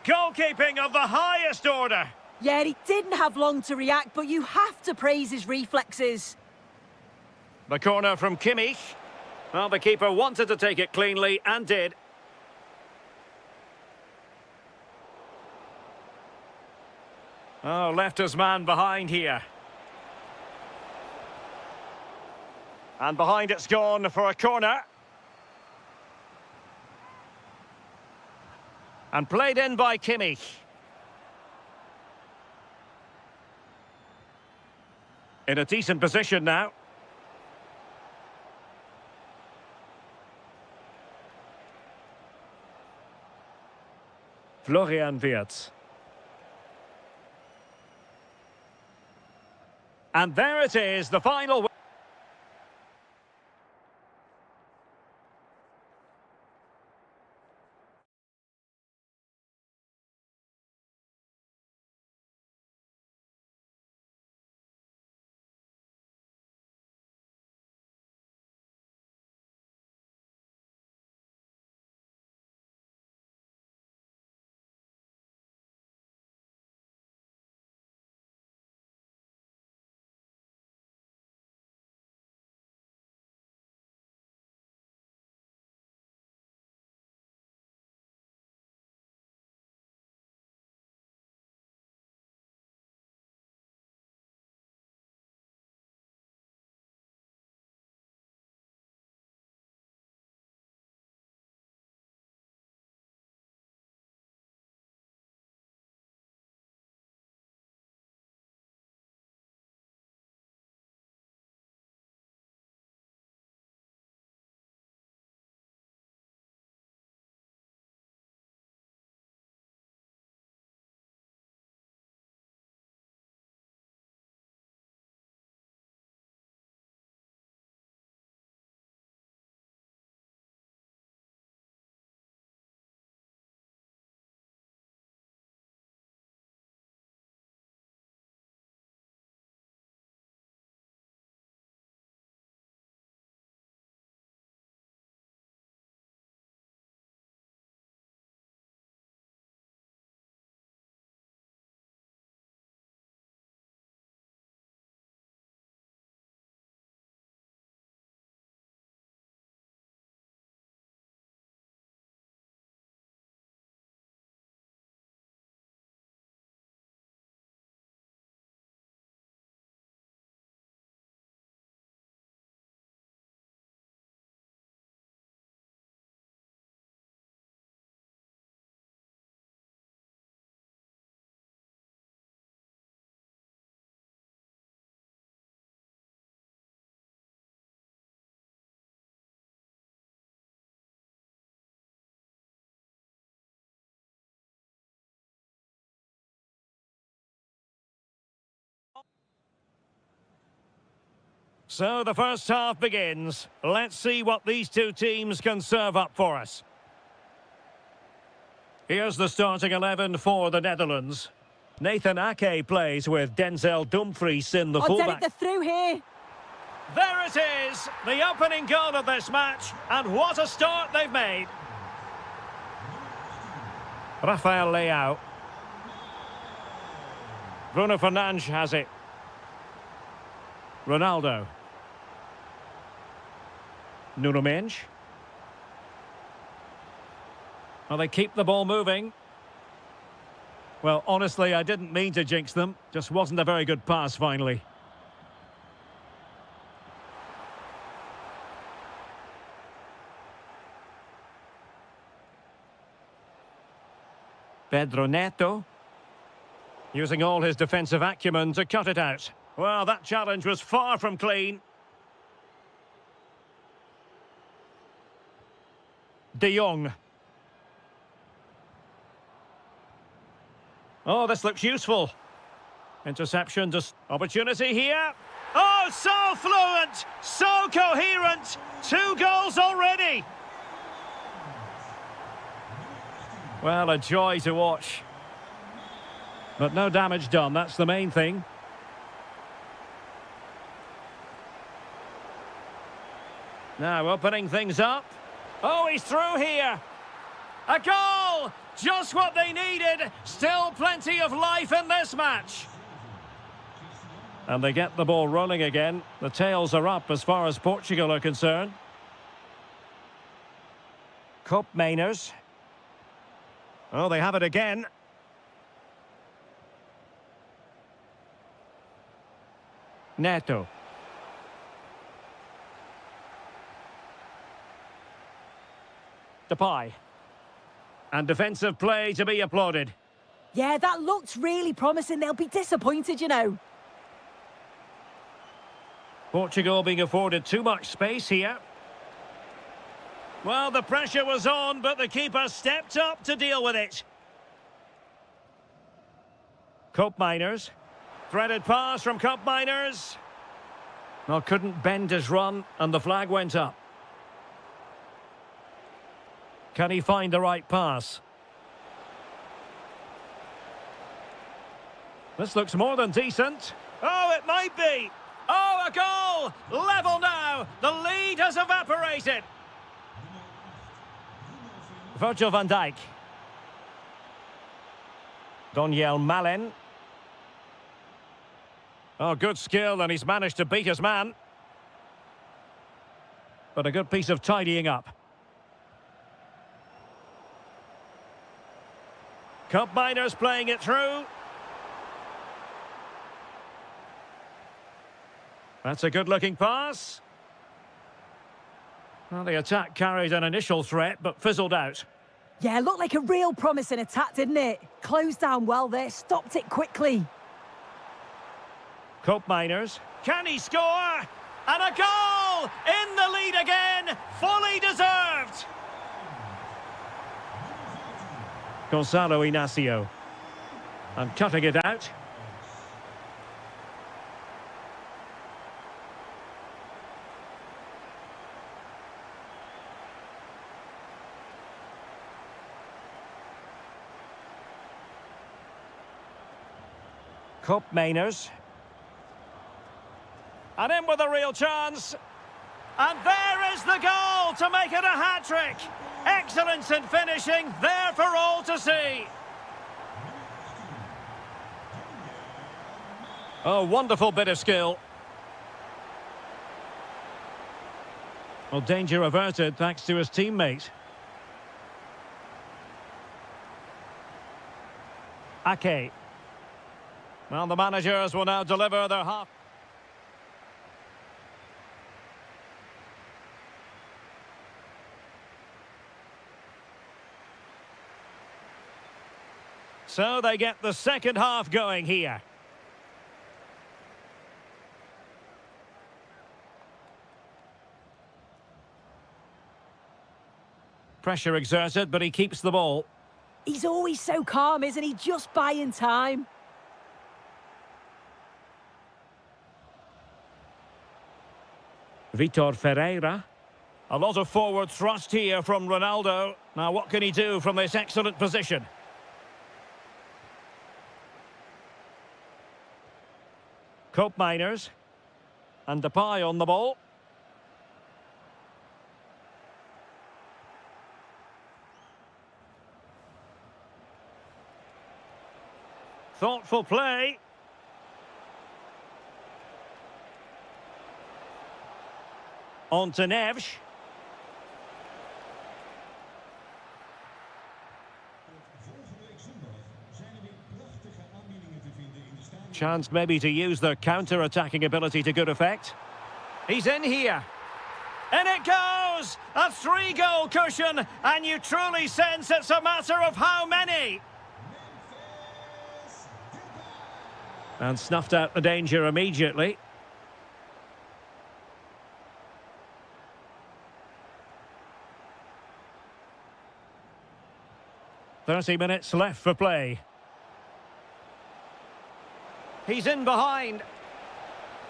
Goalkeeping of the highest order. Yeah, he didn't have long to react, but you have to praise his reflexes. The corner from Kimmich. Well, the keeper wanted to take it cleanly and did. Oh, left his man behind here. And behind it's gone for a corner. And played in by Kimmich. In a decent position now. Florian Wirtz. And there it is, the final. So the first half begins. Let's see what these two teams can serve up for us. Here's the starting 11 for the Netherlands. Nathan Ake plays with Denzel Dumfries in the fullback. They're through here. There it is, the opening goal of this match, and what a start they've made. Rafael Leao. Bruno Fernandes has it. Ronaldo. Nuno Mendes. Well, they keep the ball moving. Well, honestly, I didn't mean to jinx them. Just wasn't a very good pass, finally. Pedro Neto. Using all his defensive acumen to cut it out. Well, that challenge was far from clean. De Jong. Oh, this looks useful. Interception, just opportunity here. Oh, so fluent, so coherent. 2 goals already. Well, a joy to watch. But no damage done, that's the main thing. Now opening things up. Oh, he's through here. A goal! Just what they needed. Still plenty of life in this match. And they get the ball rolling again. The tails are up as far as Portugal are concerned. Koopmeiners. Oh, they have it again. Neto. Depay. And defensive play to be applauded. Yeah, that looked really promising. They'll be disappointed, you know. Portugal being afforded too much space here. Well, the pressure was on, but the keeper stepped up to deal with it. Koopmeiners. Threaded pass from Koopmeiners. Well, couldn't bend his run, and the flag went up. Can he find the right pass? This looks more than decent. Oh, it might be. Oh, a goal! Level now. The lead has evaporated. Virgil van Dijk. Doniel Malen. Oh, good skill, and he's managed to beat his man. But a good piece of tidying up. Koopmeiners playing it through. That's a good-looking pass. Well, the attack carried an initial threat, but fizzled out. Yeah, looked like a real promising attack, didn't it? Closed down well there, stopped it quickly. Koopmeiners. Can he score? And a goal! In the lead again! Fully deserved! Gonzalo Inacio. And cutting it out. Koopmeiners. And in with a real chance. And there is the goal to make it a hat-trick. Excellence in finishing, there for all to see. Oh, wonderful bit of skill. Well, danger averted thanks to his teammate. Ake. Well, the managers will now deliver their half. So they get the second half going here. Pressure exerted, but he keeps the ball. He's always so calm, isn't he? Just buying time. Vitor Ferreira. A lot of forward thrust here from Ronaldo. Now what can he do from this excellent position? Koopmeiners. And Depay on the ball. Thoughtful play. On to Neves. Chance maybe to use their counter-attacking ability to good effect. He's in here. And it goes! A 3-goal cushion, and you truly sense it's a matter of how many. And snuffed out the danger immediately. "30 minutes left for play. He's in behind.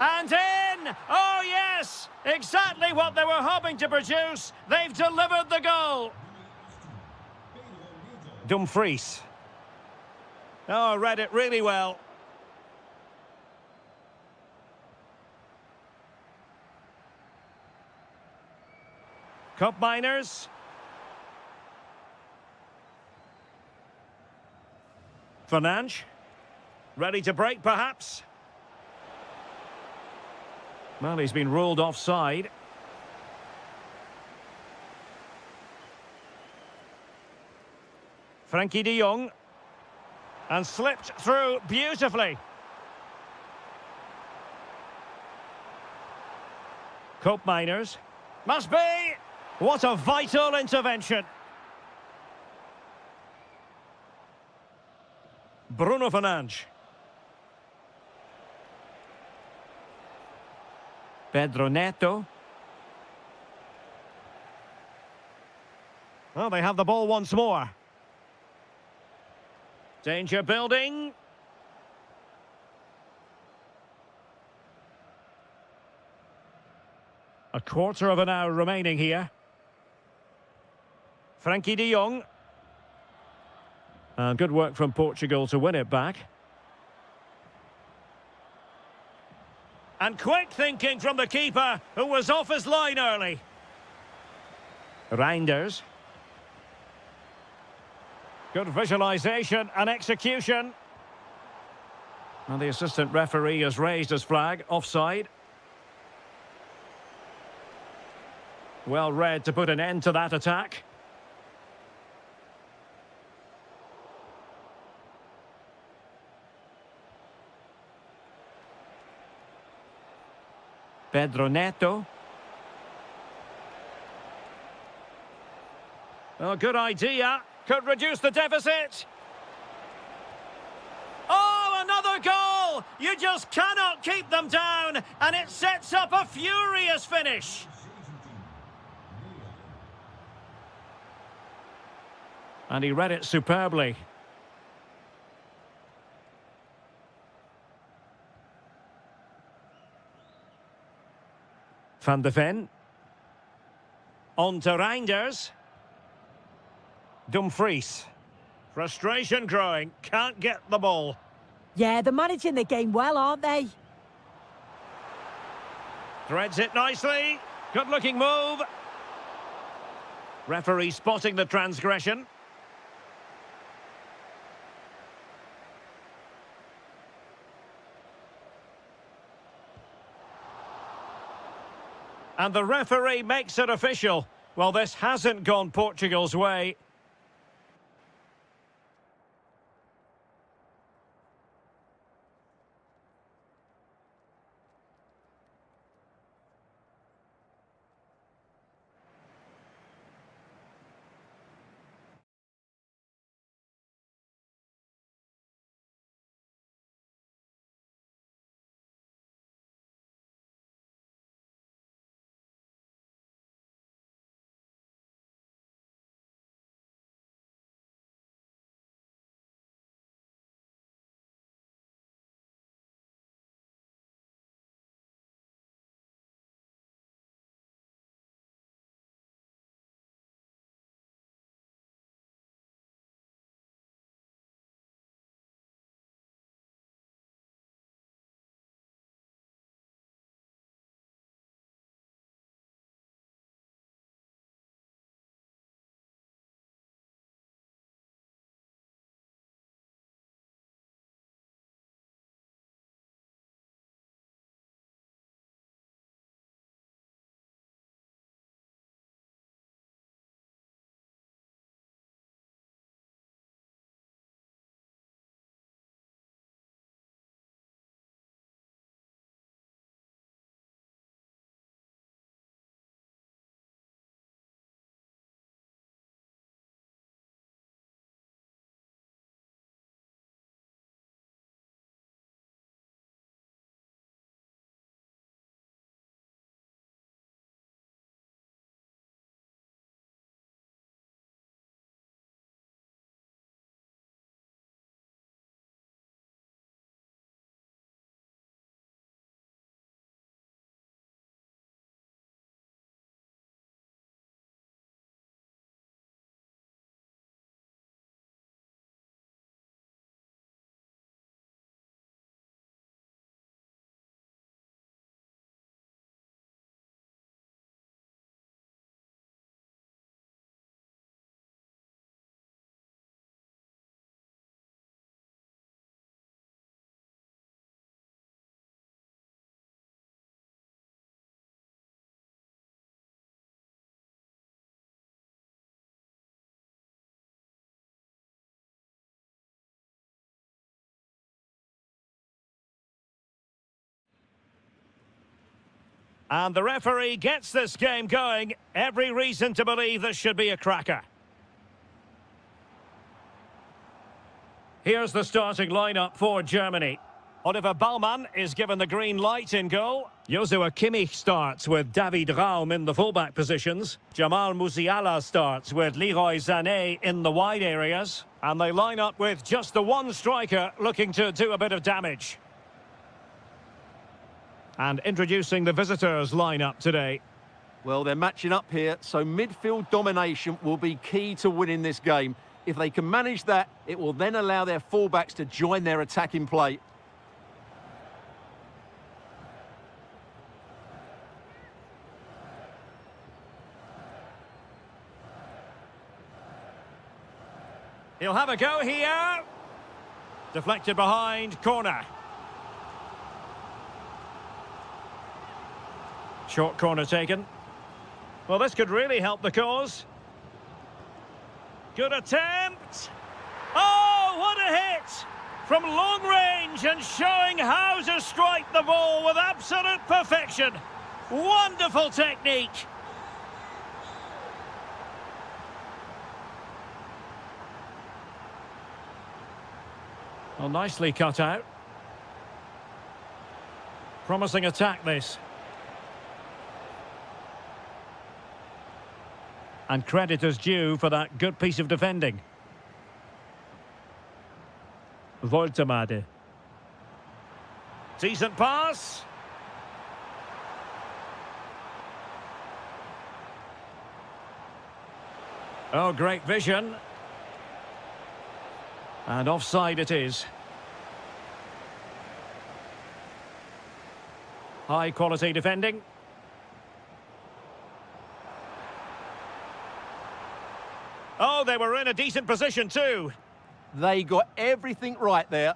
And in! Oh, yes! Exactly what they were hoping to produce. They've delivered the goal. Dumfries. Oh, read it really well. Cup miners. Fernandes. Ready to break, perhaps? Well, he's been ruled offside. Frankie de Jong. And slipped through beautifully. Cope miners. Must be! What a vital intervention. Bruno Fernandes. Pedro Neto. Well, they have the ball once more. Danger building. A quarter of an hour remaining here. Frankie de Jong. And good work from Portugal to win it back. And quick thinking from the keeper, who was off his line early. Reinders. Good visualisation and execution. And the assistant referee has raised his flag, offside. Well read to put an end to that attack. Pedro Neto. Oh, good idea. Could reduce the deficit. Oh, another goal! You just cannot keep them down, and it sets up a furious finish. And he read it superbly. Van de Ven. On to Reinders. Dumfries. Frustration growing. Can't get the ball. Yeah, they're managing the game well, aren't they? Threads it nicely. Good-looking move. Referee spotting the transgression. And the referee makes it official. Well, this hasn't gone Portugal's way. And the referee gets this game going. Every reason to believe this should be a cracker. Here's the starting lineup for Germany. Oliver Baumann is given the green light in goal. Joshua Kimmich starts with David Raum in the fullback positions. Jamal Musiala starts with Leroy Sané in the wide areas. And they line up with just the one striker looking to do a bit of damage. And introducing the visitors lineup today. Well, they're matching up here, so midfield domination will be key to winning this game. If they can manage that, it will then allow their fullbacks to join their attacking play. He'll have a go here. Deflected behind, corner. Short corner taken. Well, this could really help the cause. Good attempt. Oh, what a hit! From long range and showing how to strike the ball with absolute perfection. Wonderful technique. Well, nicely cut out. Promising attack, this. And credit is due for that good piece of defending. Voltemade. Decent pass. Oh, great vision. And offside it is. High quality defending. Oh, they were in a decent position too. They got everything right there.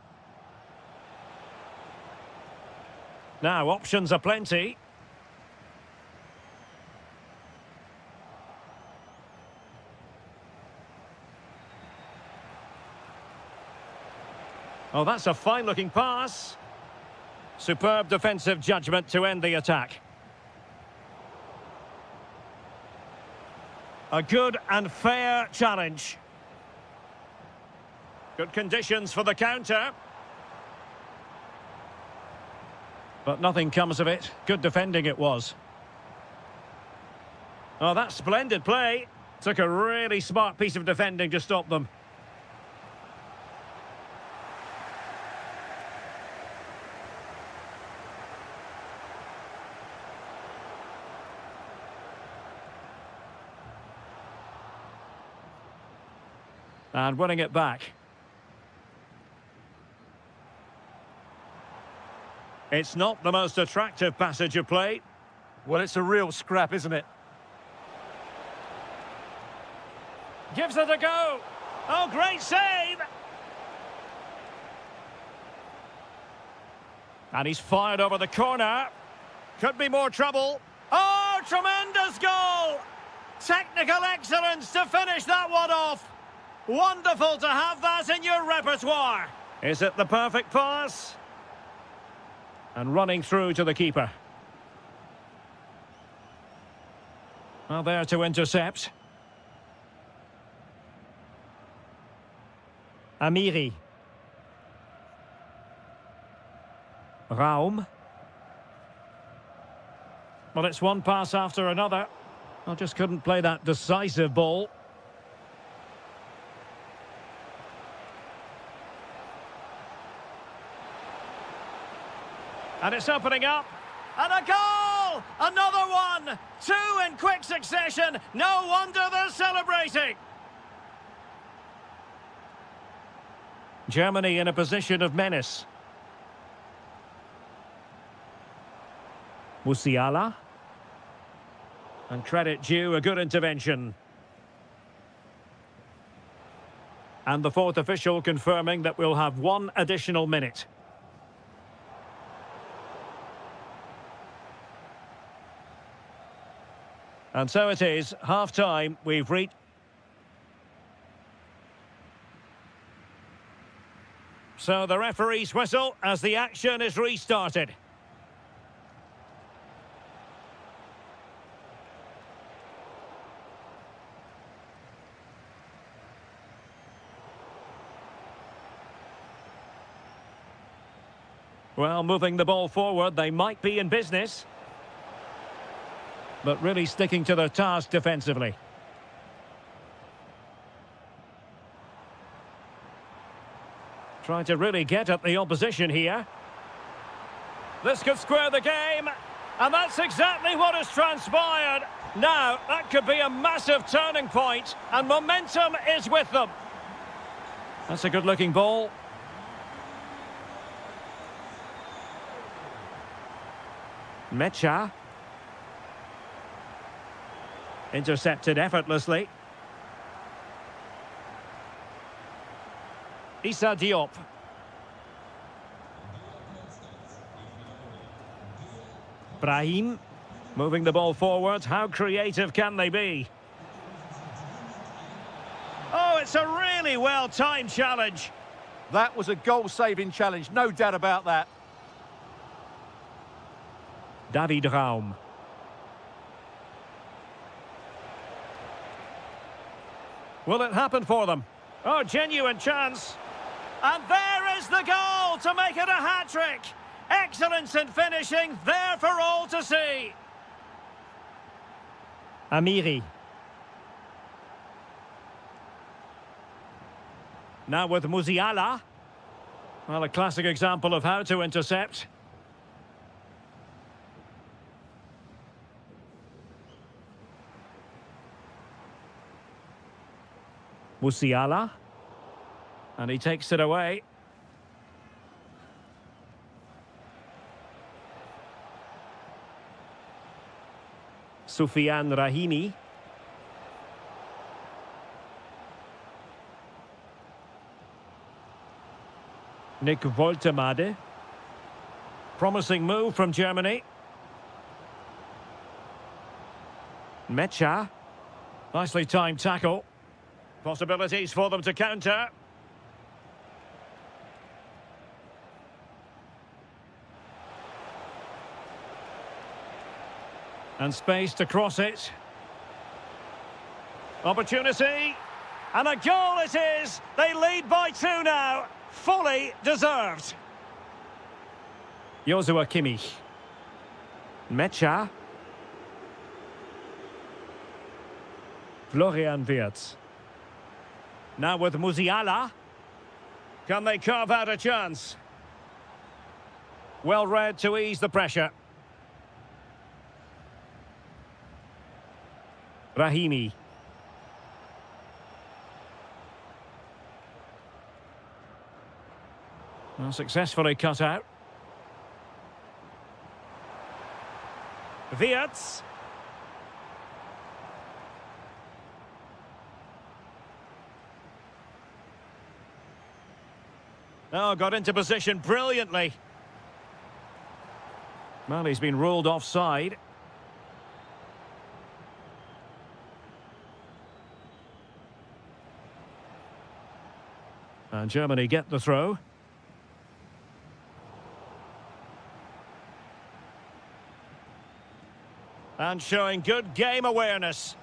Now, options are plenty. Oh, that's a fine-looking pass. Superb defensive judgment to end the attack. A good and fair challenge. Good conditions for the counter. But nothing comes of it. Good defending it was. Oh, that's splendid play. Took a really smart piece of defending to stop them. And winning it back. It's not the most attractive passage of play. Well, it's a real scrap, isn't it? Gives it a go. Oh, great save. And he's fired over the corner. Could be more trouble. Oh, tremendous goal. Technical excellence to finish that one off. Wonderful to have that in your repertoire. Is it the perfect pass? And running through to the keeper. Well, there to intercept. Amiri. Raum. Well, it's one pass after another. I just couldn't play that decisive ball. And it's opening up. And a goal! Another one! Two in quick succession. No wonder they're celebrating. Germany in a position of menace. Musiala. And credit due, a good intervention. And the fourth official confirming that we'll have one additional minute. And so it is, half-time, we've reached... So the referee's whistle as the action is restarted. Well, moving the ball forward, they might be in business. But really sticking to their task defensively. Trying to really get at the opposition here. This could square the game. And that's exactly what has transpired. Now, that could be a massive turning point, and momentum is with them. That's a good-looking ball. Mecha. Intercepted effortlessly. Issa Diop. Brahim. Moving the ball forward. How creative can they be? Oh, it's a really well-timed challenge. That was a goal-saving challenge, no doubt about that. David Raum. Will it happen for them? Oh, genuine chance. And there is the goal to make it a hat-trick. Excellence in finishing, there for all to see. Amiri. Now with Musiala. Well, a classic example of how to intercept. Musiala. And he takes it away. Soufiane Rahimi. Nick Woltemade. Promising move from Germany. Mecha. Nicely timed tackle. Possibilities for them to counter. And space to cross it. Opportunity. And a goal it is. They lead by 2 now. Fully deserved. Joshua Kimmich. Mecha. Florian Wirtz. Now with Musiala. Can they carve out a chance? Well read to ease the pressure. Rahimi. Well, successfully cut out. Wirtz. Oh, got into position brilliantly. Well, he's been ruled offside. And Germany get the throw. And showing good game awareness.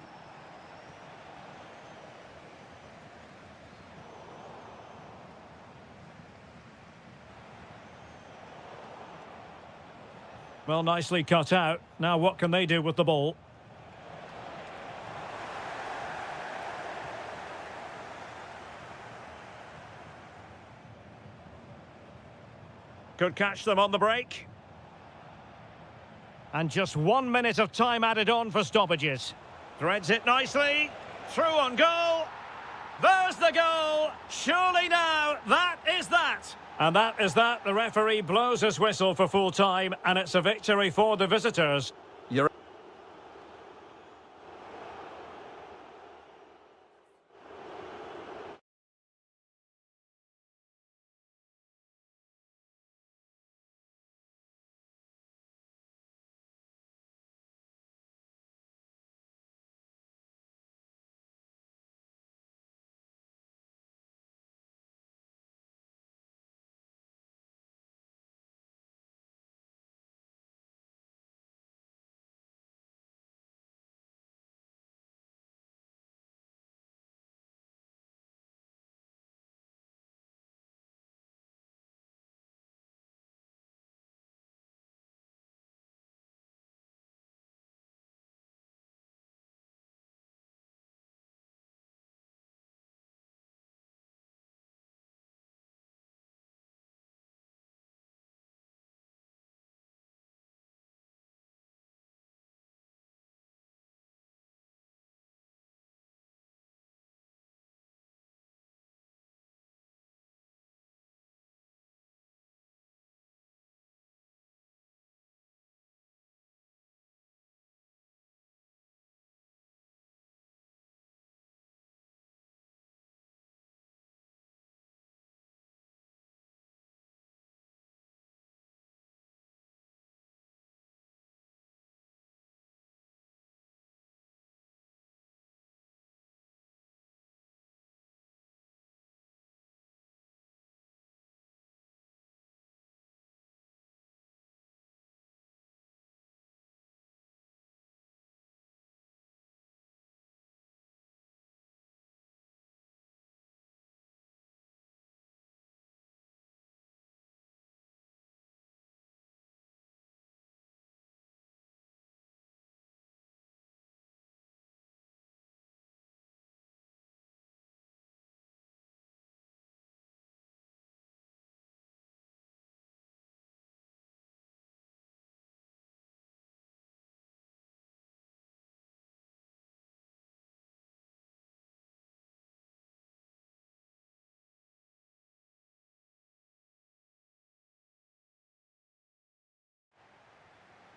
Well, nicely cut out. Now what can they do with the ball? Could catch them on the break. And just 1 minute of time added on for stoppages. Threads it nicely. Through on goal. There's the goal. Surely now, that is that. And that is that. The referee blows his whistle for full time, and it's a victory for the visitors.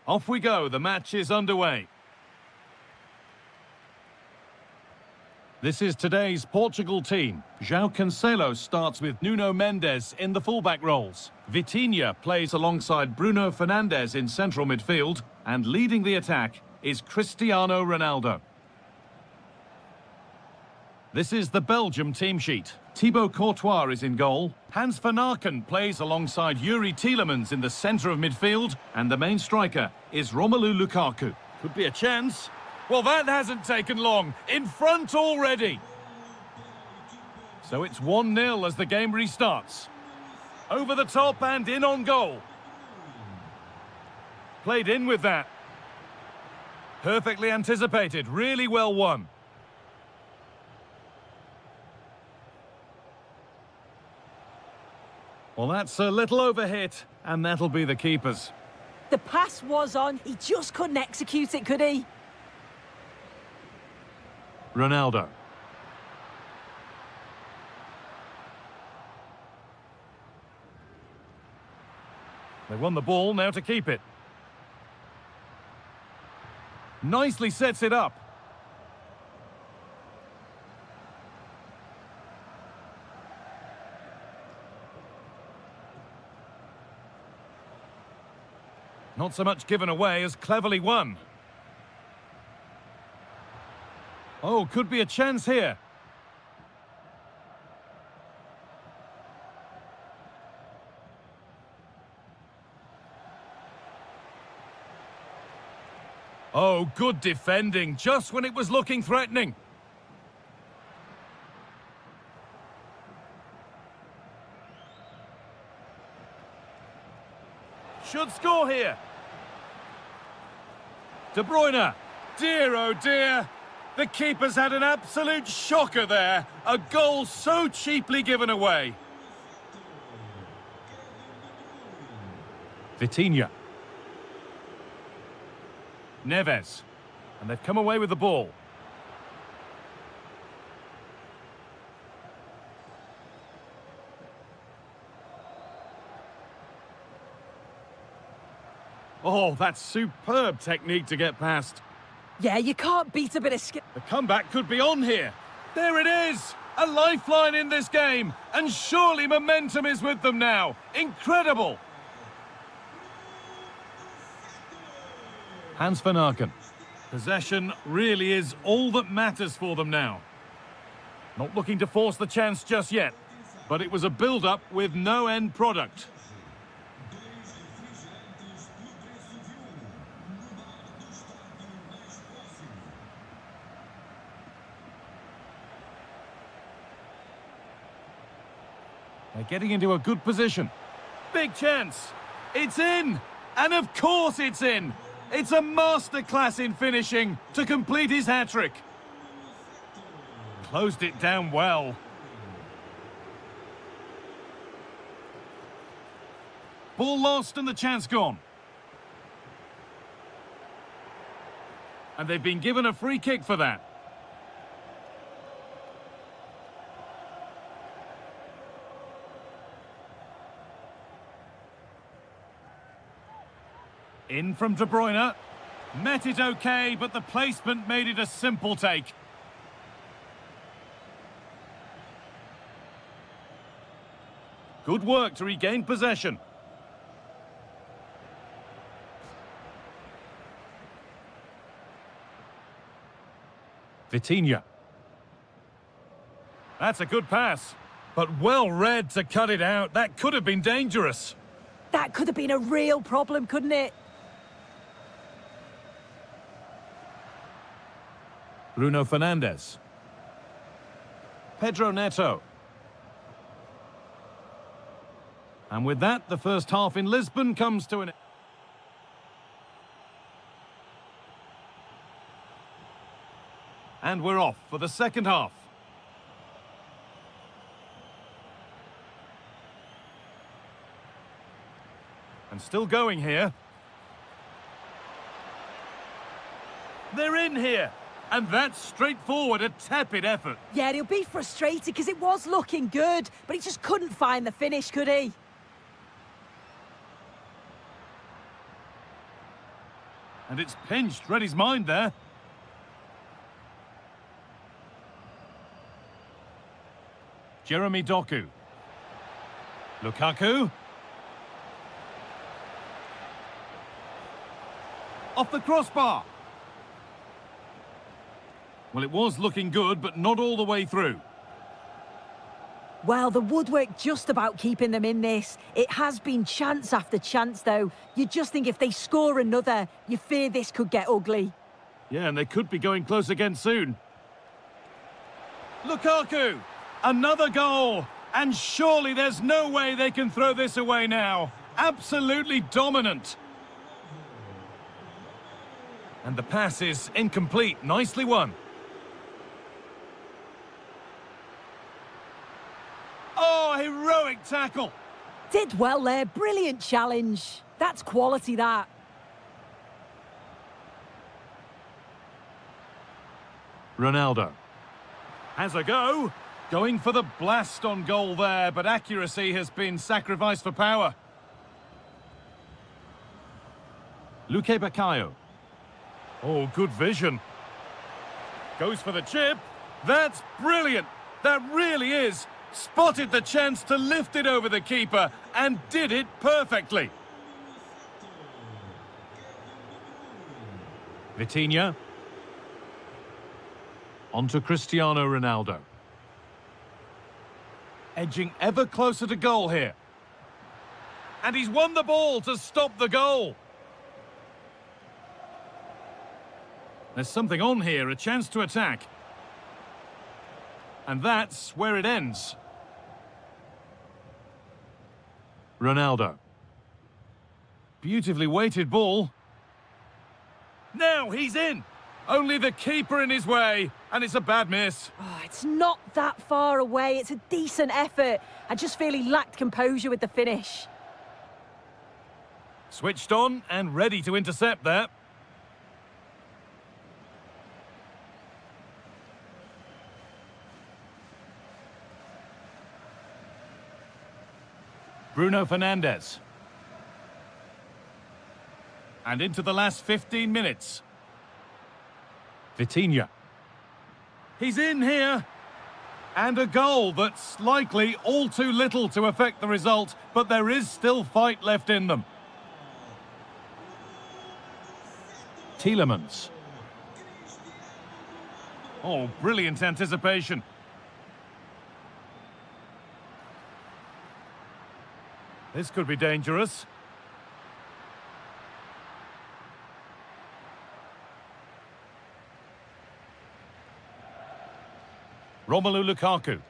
Off we go, the match is underway. This is today's Portugal team. João Cancelo starts with Nuno Mendes in the fullback roles. Vitinha plays alongside Bruno Fernandes in central midfield, and leading the attack is Cristiano Ronaldo. This is the Belgium team sheet. Thibaut Courtois is in goal. Hans van Aken plays alongside Yuri Tielemans in the centre of midfield, and the main striker is Romelu Lukaku. Could be a chance. Well, that hasn't taken long. In front already. So it's 1-0 as the game restarts. Over the top and in on goal. Played in with that. Perfectly anticipated. Really well won. Well, that's a little overhit, and that'll be the keeper's. The pass was on. He just couldn't execute it, could he? Ronaldo. They won the ball, now to keep it. Nicely sets it up. Not so much given away as cleverly won. Oh, could be a chance here. Oh, good defending, just when it was looking threatening. Should score here. De Bruyne. Dear, oh dear. The keeper's had an absolute shocker there. A goal so cheaply given away. Vitinha. Neves. And they've come away with the ball. Oh, that's superb technique to get past. Yeah, you can't beat a bit of skill. The comeback could be on here. There it is! A lifeline in this game. And surely momentum is with them now. Incredible! Hans van Aken. Possession really is all that matters for them now. Not looking to force the chance just yet. But it was a build-up with no end product. They're getting into a good position. Big chance. It's in. And of course it's in. It's a masterclass in finishing to complete his hat-trick. Closed it down well. Ball lost and the chance gone. And they've been given a free kick for that. In from De Bruyne. Met it okay, but the placement made it a simple take. Good work to regain possession. Vitinha. That's a good pass, but well read to cut it out. That could have been dangerous. That could have been a real problem, couldn't it? Bruno Fernandes. Pedro Neto. And with that, the first half in Lisbon comes to an end. And we're off for the second half. And still going here. They're in here. And that's straightforward, a tepid effort. Yeah, he'll be frustrated because it was looking good, but he just couldn't find the finish, could he? And it's pinched, read his mind there. Jeremy Doku. Lukaku. Off the crossbar. Well, it was looking good, but not all the way through. Well, the woodwork just about keeping them in this. It has been chance after chance, though. You just think if they score another, you fear this could get ugly. Yeah, and they could be going close again soon. Lukaku! Another goal! And surely there's no way they can throw this away now. Absolutely dominant. And the pass is incomplete. Nicely won. Oh, heroic tackle. Did well there. Brilliant challenge. That's quality, that. Ronaldo has a go. Going for the blast on goal there, but accuracy has been sacrificed for power. Luke Bakayo. Oh, good vision. Goes for the chip. That's brilliant. That really is. Spotted the chance to lift it over the keeper and did it perfectly. Vitinha. On to Cristiano Ronaldo. Edging ever closer to goal here. And he's won the ball to stop the goal. There's something on here, a chance to attack. And that's where it ends. Ronaldo. Beautifully weighted ball. Now he's in. Only the keeper in his way, and it's a bad miss. Oh, it's not that far away. It's a decent effort. I just feel he lacked composure with the finish. Switched on and ready to intercept there. Bruno Fernandes. And into the last 15 minutes. Vitinha. He's in here. And a goal that's likely all too little to affect the result, but there is still fight left in them. Tielemans. Oh, brilliant anticipation. This could be dangerous. Romelu Lukaku.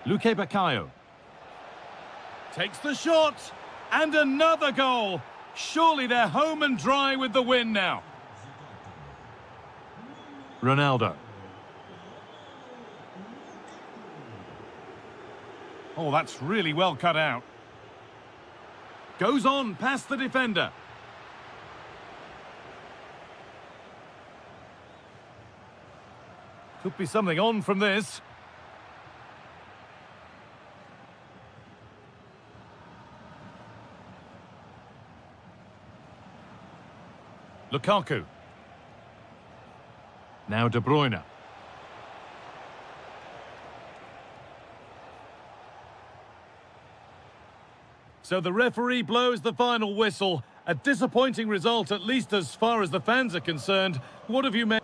Luke Bakayo. Takes the shot. And another goal. Surely they're home and dry with the win now. Ronaldo. Oh, that's really well cut out. Goes on past the defender. Could be something on from this. Lukaku. Now De Bruyne. So the referee blows the final whistle. A disappointing result, at least as far as the fans are concerned. What have you made?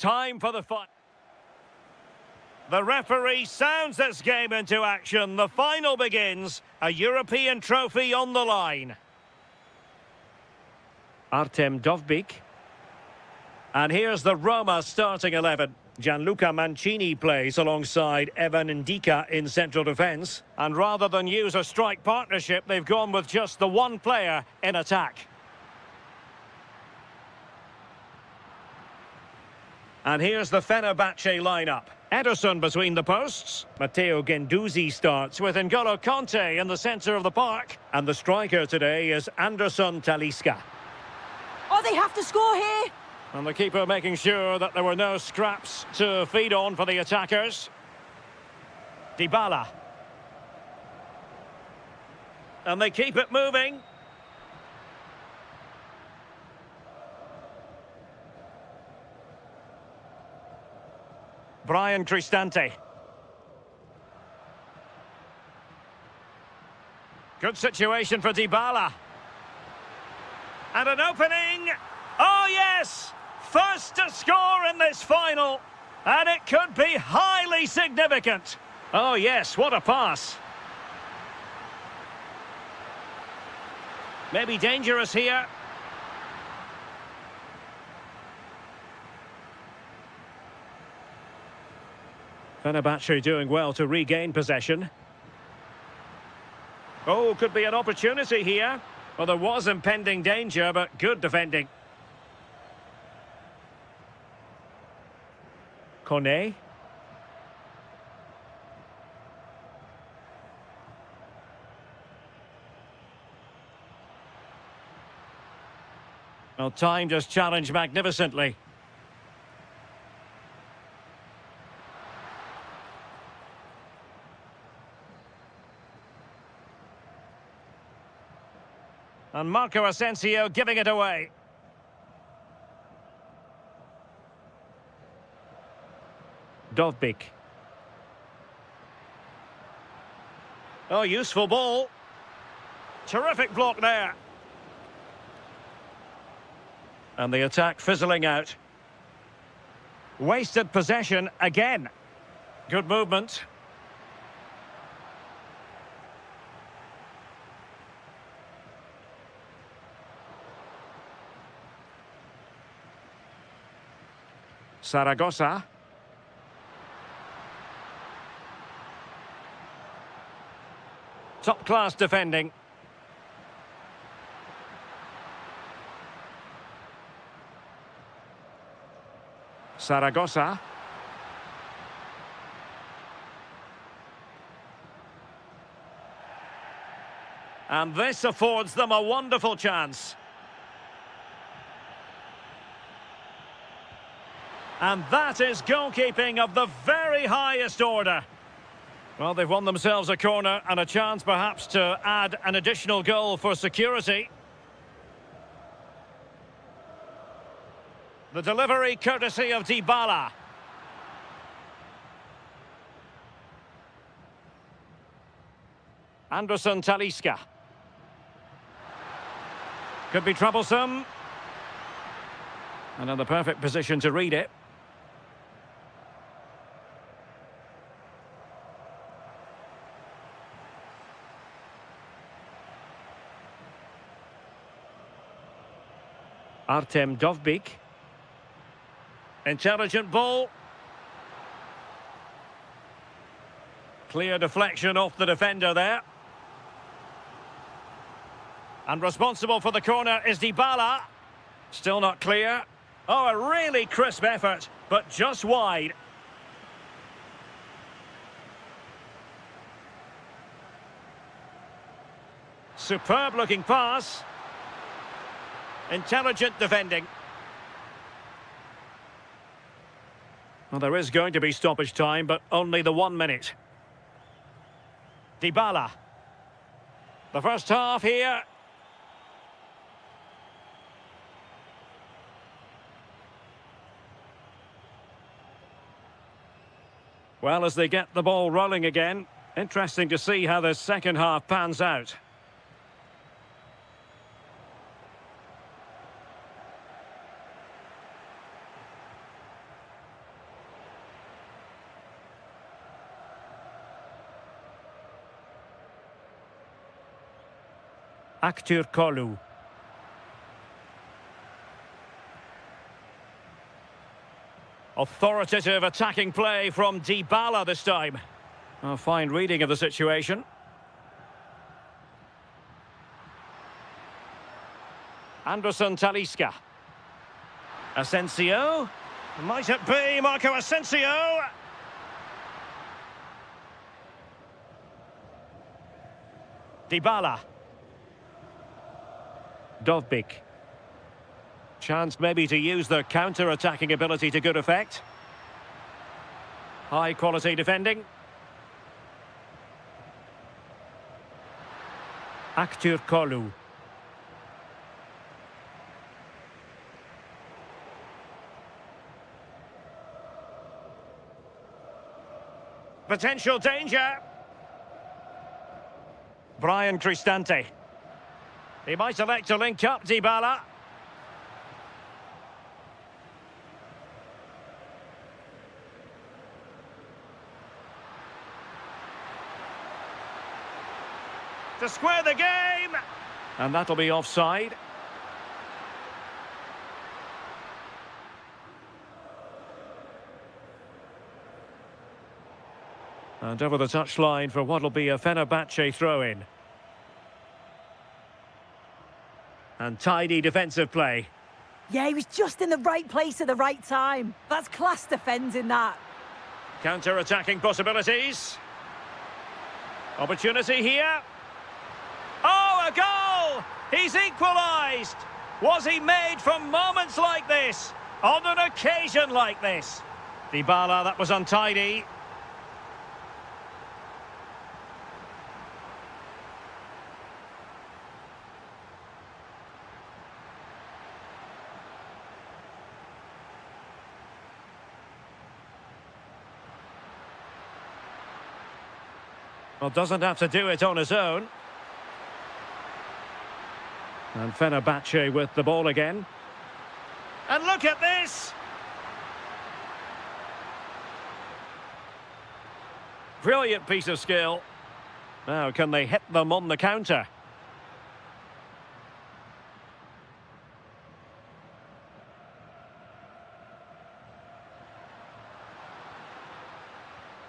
Time for the fight. The referee sounds this game into action. The final begins. A European trophy on the line. Artem Dovbyk. And here's the Roma starting 11. Gianluca Mancini plays alongside Evan Ndika in central defence. And rather than use a strike partnership, they've gone with just the one player in attack. And here's the Fenerbahce lineup. Ederson between the posts. Matteo Guendouzi starts with N'Golo Kanté in the centre of the park. And the striker today is Anderson Talisca. Oh, they have to score here. And the keeper making sure that there were no scraps to feed on for the attackers. Dybala. And they keep it moving. Brian Cristante. Good situation for Dybala. And an opening. Oh, yes! First to score in this final. And it could be highly significant. Oh, yes, what a pass. Maybe dangerous here. Fenerbahce doing well to regain possession. Oh, could be an opportunity here. Well, there was impending danger, but good defending. Kone. Well, time just challenged magnificently. And Marco Asensio giving it away. Dovbyk. Oh, useful ball. Terrific block there. And the attack fizzling out. Wasted possession again. Good movement. Zaragoza. Top-class defending. Zaragoza. And this affords them a wonderful chance. And that is goalkeeping of the very highest order. Well, they've won themselves a corner and a chance perhaps to add an additional goal for security. The delivery courtesy of Dybala. Anderson Talisca. Could be troublesome. And in the perfect position to read it. Artem Dovbyk. Intelligent ball. Clear deflection off the defender there. And responsible for the corner is Dybala. Still not clear. Oh, a really crisp effort, but just wide. Superb looking pass. Intelligent defending. Well, there is going to be stoppage time, but only the 1 minute. Dybala. The first half here. Well, as they get the ball rolling again, interesting to see how the second half pans out. Kolu. Authoritative attacking play from Dybala this time. A fine reading of the situation. Anderson Talisca. Asensio. Might it be Marco Asensio? Dybala. Dovbyk. Chance maybe to use their counter-attacking ability to good effect. High-quality defending. Kolu. Potential danger. Brian Cristante. He might elect to link up Dybala. To square the game. And that'll be offside. And over the touchline for what'll be a Fenerbahce throw-in. And tidy defensive play. Yeah, he was just in the right place at the right time. That's class defending, that. Counter-attacking possibilities. Opportunity here. Oh, a goal! He's equalised! Was he made from moments like this? On an occasion like this? Dybala, that was untidy. Well, doesn't have to do it on his own. And Fenerbahce with the ball again. And look at this! Brilliant piece of skill. Now, can they hit them on the counter?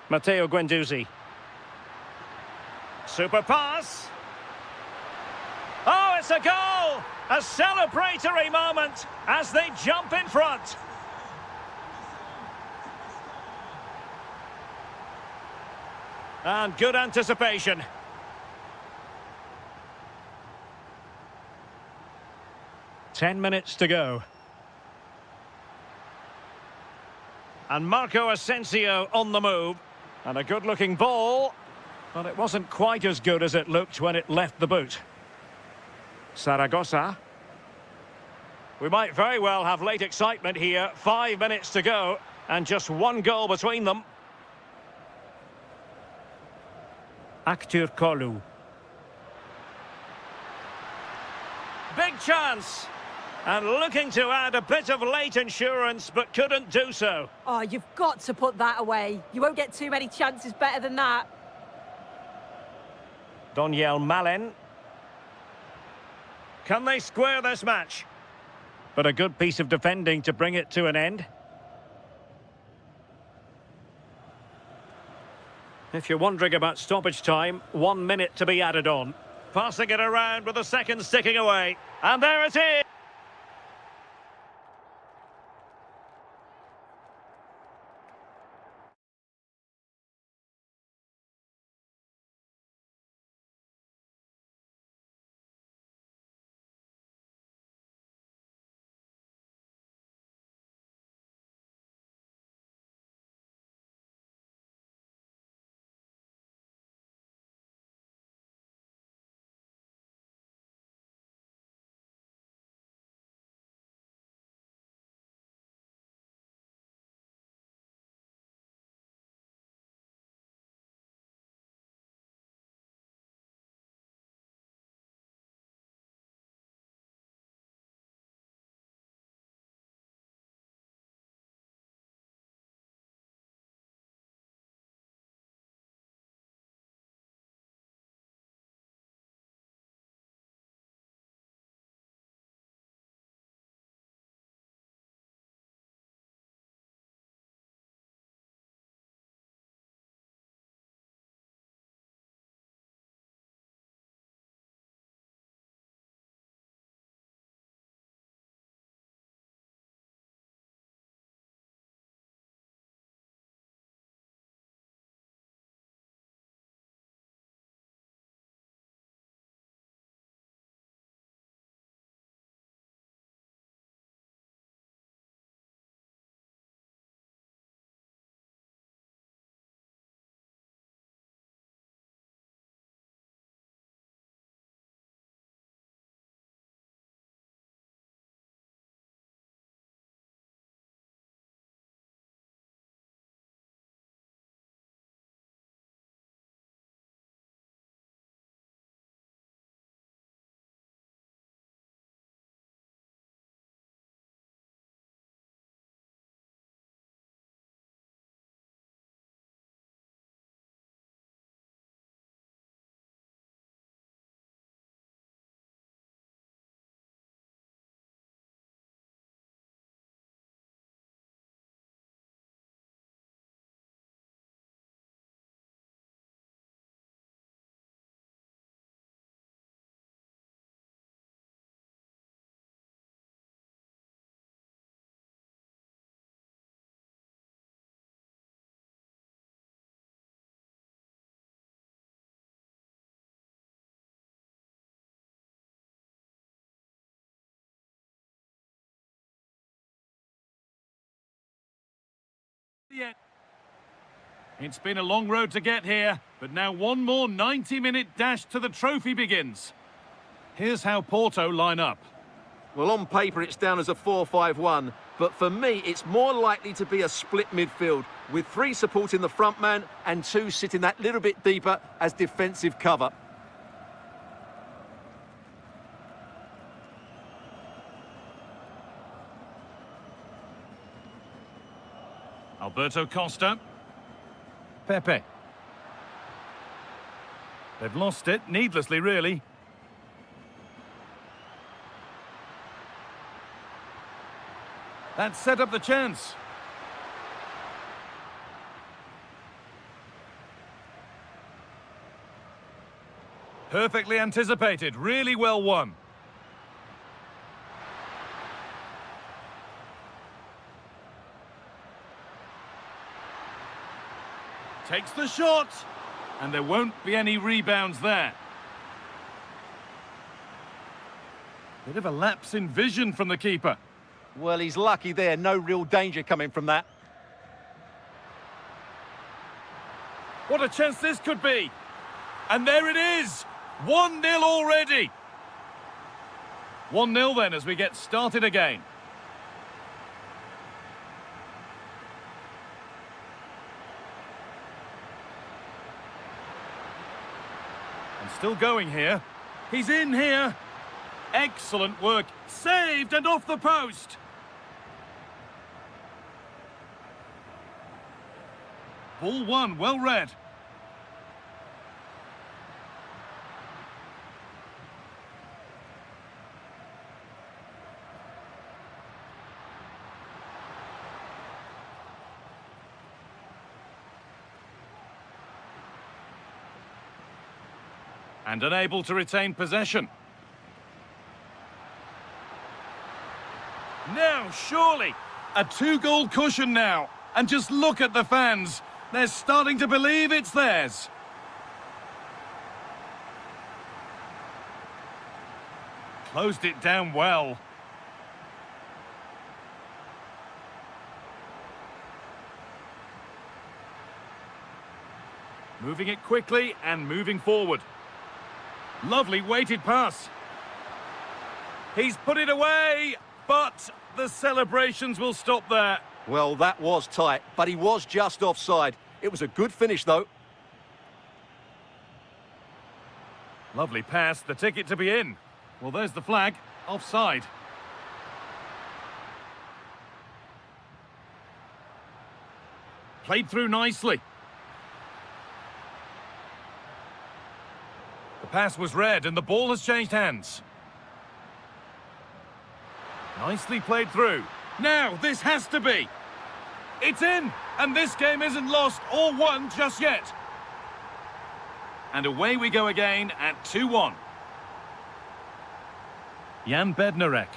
Matteo Guendouzi. Super pass. Oh, it's a goal! A celebratory moment as they jump in front. And good anticipation. Ten minutes to go. And Marco Asensio on the move. And a good-looking ball. But it wasn't quite as good as it looked when it left the boot. Zaragoza. We might very well have late excitement here. 5 minutes to go. And just one goal between them. Kolu. Big chance. And looking to add a bit of late insurance, but couldn't do so. Oh, you've got to put that away. You won't get too many chances better than that. Doniel Malen. Can they square this match? But a good piece of defending to bring it to an end. If you're wondering about stoppage time, 1 minute to be added on. Passing it around with a second sticking away. And there it is! Yeah. It's been a long road to get here, but now one more 90-minute dash to the trophy begins. Here's how Porto line up. Well, on paper, it's down as a 4-5-1, but for me, it's more likely to be a split midfield, with 3 supporting the front man and 2 sitting that little bit deeper as defensive cover. Alberto Costa. Pepe. They've lost it, needlessly, really. That set up the chance. Perfectly anticipated, really well won. Takes the shot, and there won't be any rebounds there. Bit of a lapse in vision from the keeper. Well, he's lucky there. No real danger coming from that. What a chance this could be. And there it is. 1-0 already. 1-0 then as we get started again. And still going here. He's in here. Excellent work. Saved and off the post. Ball one, well read. And unable to retain possession. Now, surely, a 2-goal cushion now. And just look at the fans. They're starting to believe it's theirs. Closed it down well. Moving it quickly and moving forward. Lovely weighted pass. He's put it away, but the celebrations will stop there. Well, that was tight, but he was just offside. It was a good finish, though. Lovely pass, the ticket to be in. Well, there's the flag. Offside. Played through nicely. The pass was read and the ball has changed hands. Nicely played through. Now, this has to be. It's in, and this game isn't lost or won just yet. And away we go again at 2-1. Jan Bednarek.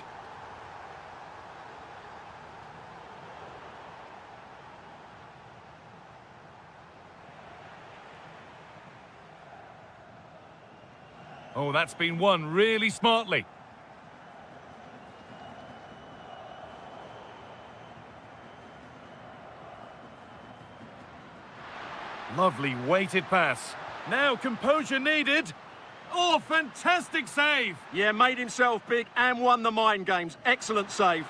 Oh, that's been won really smartly. Lovely weighted pass. Now composure needed. Oh, fantastic save. Yeah, made himself big and won the mind games. Excellent save.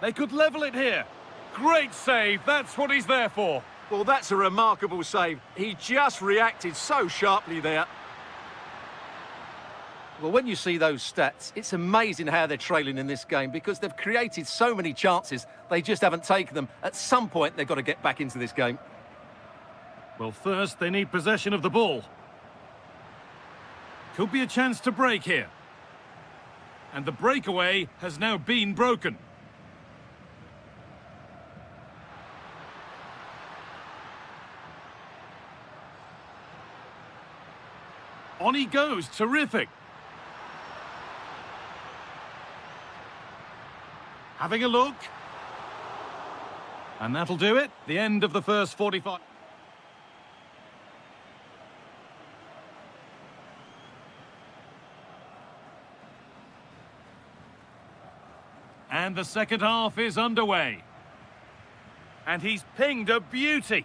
They could level it here. Great save. That's what he's there for. Well, that's a remarkable save. He just reacted so sharply there. Well, when you see those stats, it's amazing how they're trailing in this game because they've created so many chances, they just haven't taken them. At some point, they've got to get back into this game. Well, first, they need possession of the ball. Could be a chance to break here. And the breakaway has now been broken. On he goes, terrific. Having a look. And that'll do it. The end of the first 45. And the second half is underway. And he's pinged a beauty.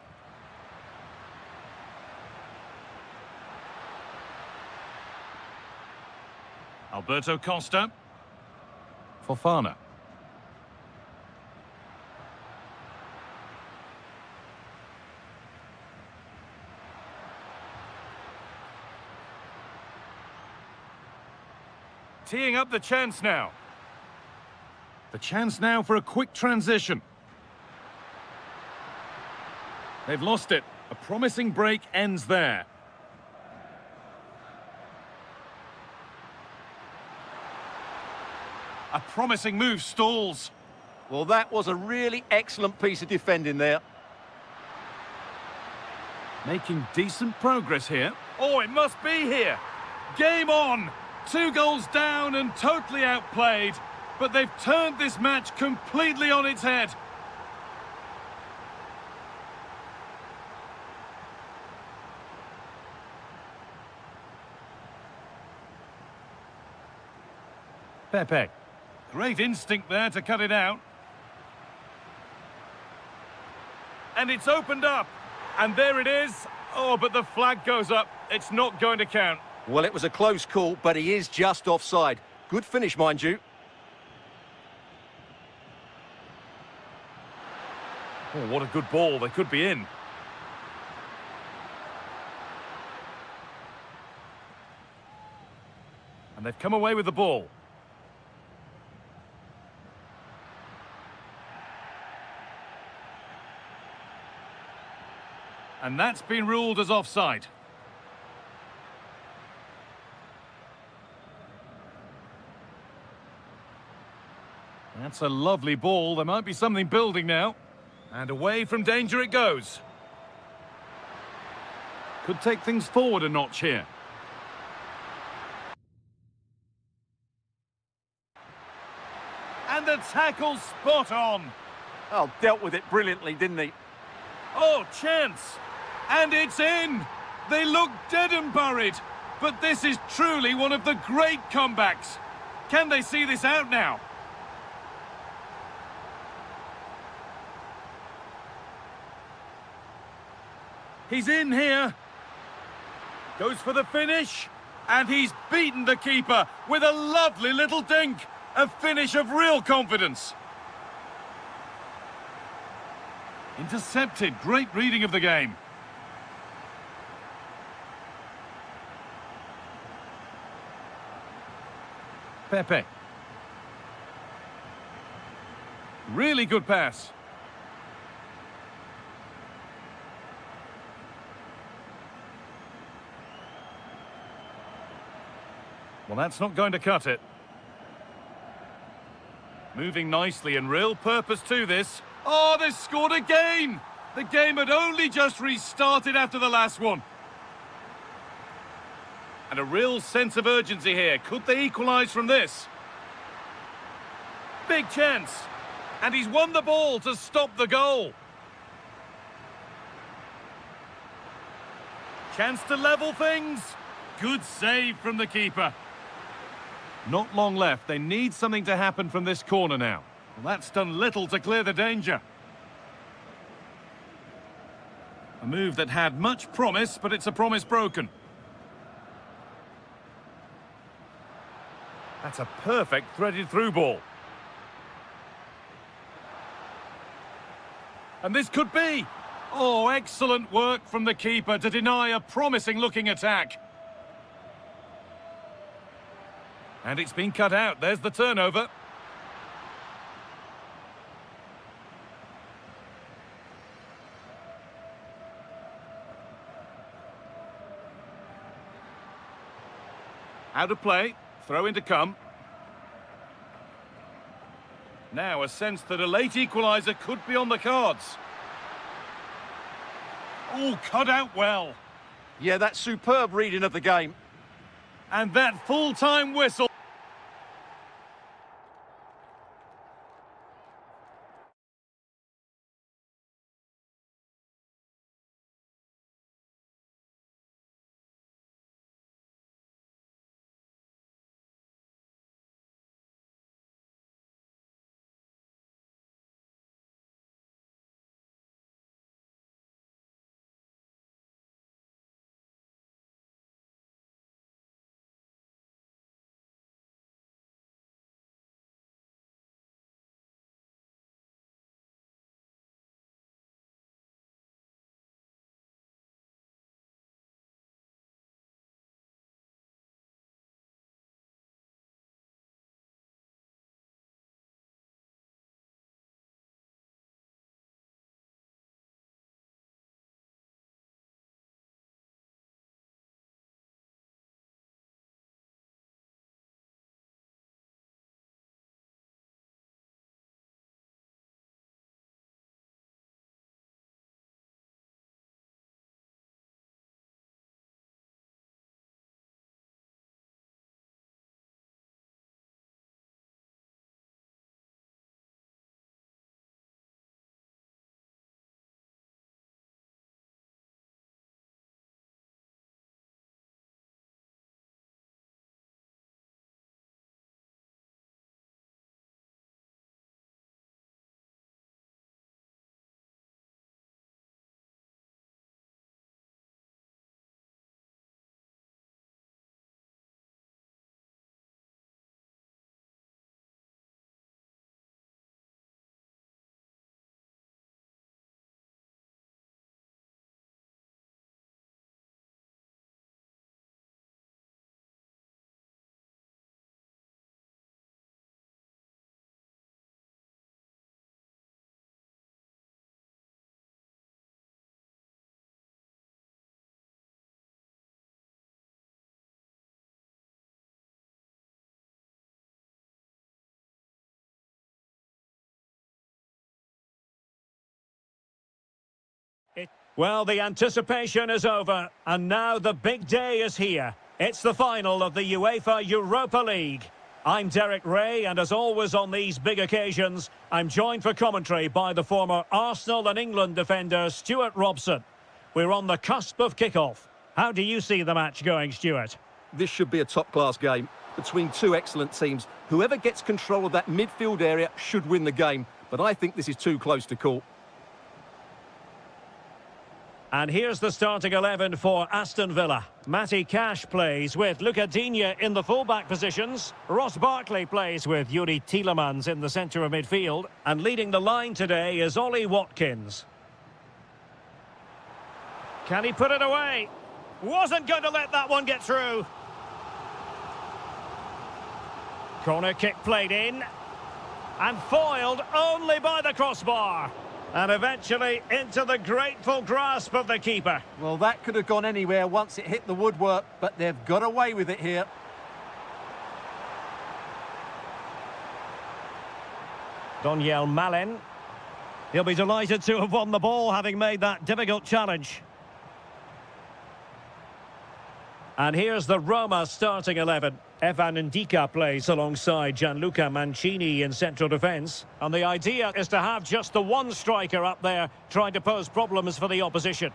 Alberto Costa. Fofana. Teeing up the chance now. The chance now for a quick transition. They've lost it. A promising break ends there. A promising move stalls. Well, that was a really excellent piece of defending there. Making decent progress here. Oh, it must be here. Game on. 2 goals down and totally outplayed. But they've turned this match completely on its head. Pepe. Great instinct there to cut it out. And it's opened up. And there it is. Oh, but the flag goes up. It's not going to count. Well, it was a close call, but he is just offside. Good finish, mind you. Oh, what a good ball. They could be in. And they've come away with the ball. And that's been ruled as offside. That's a lovely ball. There might be something building now. And away from danger it goes. Could take things forward a notch here. And the tackle spot on. Oh, dealt with it brilliantly, didn't he? Oh, chance. And it's in. They look dead and buried. But this is truly one of the great comebacks. Can they see this out now? He's in here. Goes for the finish. And he's beaten the keeper with a lovely little dink. A finish of real confidence. Intercepted. Great reading of the game. Pepe. Really good pass. Well, that's not going to cut it. Moving nicely and real purpose to this. Oh, they've scored again! The game had only just restarted after the last one. And a real sense of urgency here. Could they equalise from this? Big chance. And he's won the ball to stop the goal. Chance to level things. Good save from the keeper. Not long left. They need something to happen from this corner now. Well, that's done little to clear the danger. A move that had much promise, but it's a promise broken. That's a perfect threaded through ball. And this could be. Oh, excellent work from the keeper to deny a promising looking attack. And it's been cut out. There's the turnover. Out of play. Throw in to come. Now a sense that a late equaliser could be on the cards. Oh, cut out well. Yeah, that's superb reading of the game. And that full-time whistle. Well, the anticipation is over, and now the big day is here. It's the final of the UEFA Europa League. I'm Derek Ray, and as always on these big occasions, I'm joined for commentary by the former Arsenal and England defender Stuart Robson. We're on the cusp of kickoff. How do you see the match going, Stuart? This should be a top-class game between two excellent teams. Whoever gets control of that midfield area should win the game, but I think this is too close to call. And here's the starting 11 for Aston Villa. Matty Cash plays with Luca Digne in the fullback positions. Ross Barkley plays with Yuri Tielemans in the centre of midfield. And leading the line today is Ollie Watkins. Can he put it away? Wasn't going to let that one get through. Corner kick played in. And foiled only by the crossbar. And eventually into the grateful grasp of the keeper. Well, that could have gone anywhere once it hit the woodwork, but they've got away with it here. Daniel Malen. He'll be delighted to have won the ball, having made that difficult challenge. And here's the Roma starting 11. Evan Ndika plays alongside Gianluca Mancini in central defence. And the idea is to have just the one striker up there trying to pose problems for the opposition.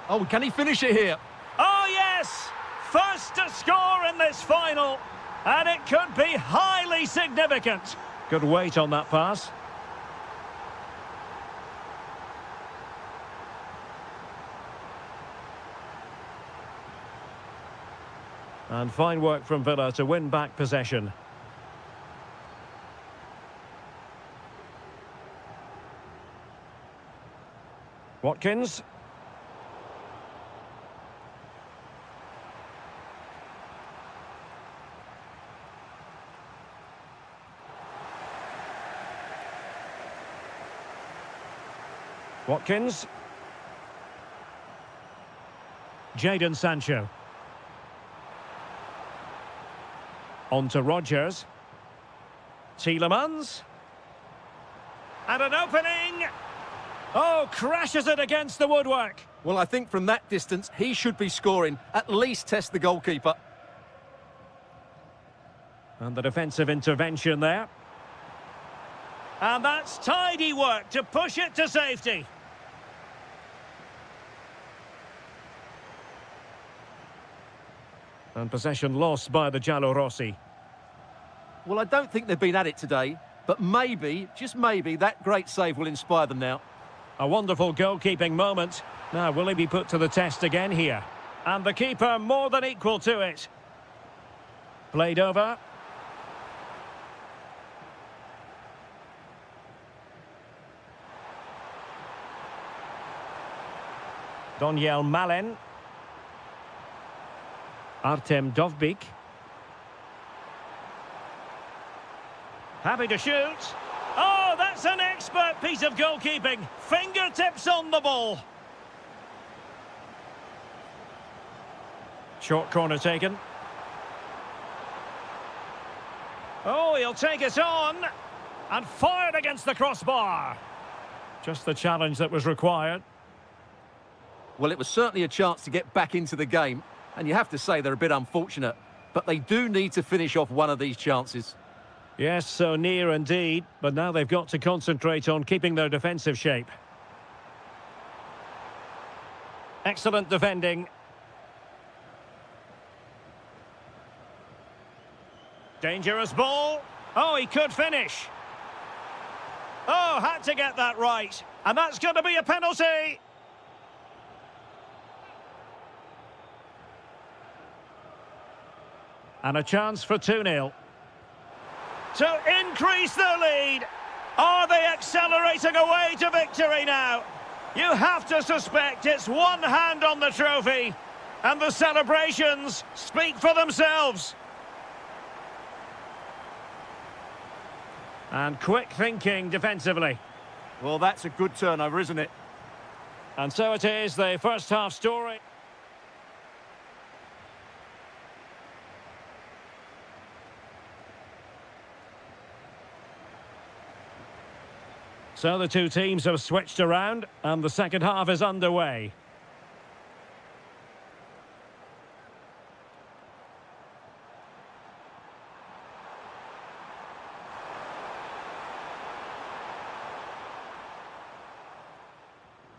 Oh, can he finish it here? Oh, yes! First to score in this final. And it could be highly significant. Good weight on that pass. And fine work from Villa to win back possession. Watkins. Watkins. Jadon Sancho. On to Rodgers. Tielemans. And an opening. Oh, crashes it against the woodwork. Well, I think from that distance, he should be scoring. At least test the goalkeeper. And the defensive intervention there. And that's tidy work to push it to safety. And possession lost by the Giallorossi. Well, I don't think they've been at it today, but maybe, just maybe, that great save will inspire them now. A wonderful goalkeeping moment. Now, will he be put to the test again here? And the keeper more than equal to it. Played over. Daniel Malen. Artem Dovbyk. Happy to shoot. Oh, that's an expert piece of goalkeeping. Fingertips on the ball. Short corner taken. Oh, he'll take it on. And fired against the crossbar. Just the challenge that was required. Well, it was certainly a chance to get back into the game. And you have to say they're a bit unfortunate. But they do need to finish off one of these chances. Yes, so near indeed. But now they've got to concentrate on keeping their defensive shape. Excellent defending. Dangerous ball. Oh, he could finish. Oh, had to get that right. And that's going to be a penalty. And a chance for 2-0. To increase the lead. Are they accelerating away to victory now? You have to suspect it's one hand on the trophy. And the celebrations speak for themselves. And quick thinking defensively. Well, that's a good turnover, isn't it? And so it is, the first half story. So the two teams have switched around and the second half is underway.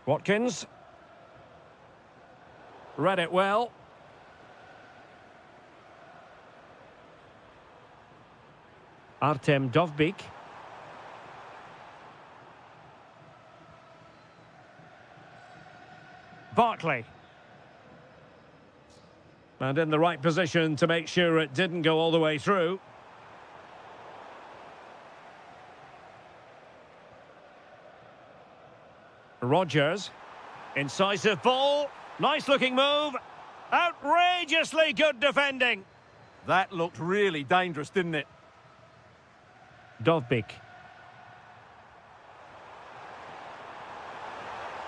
Watkins. Read it well. Artem Dovbyk. Barkley. And in the right position to make sure it didn't go all the way through. Rogers. Incisive ball. Nice looking move. Outrageously good defending. That looked really dangerous, didn't it? Dovbyk.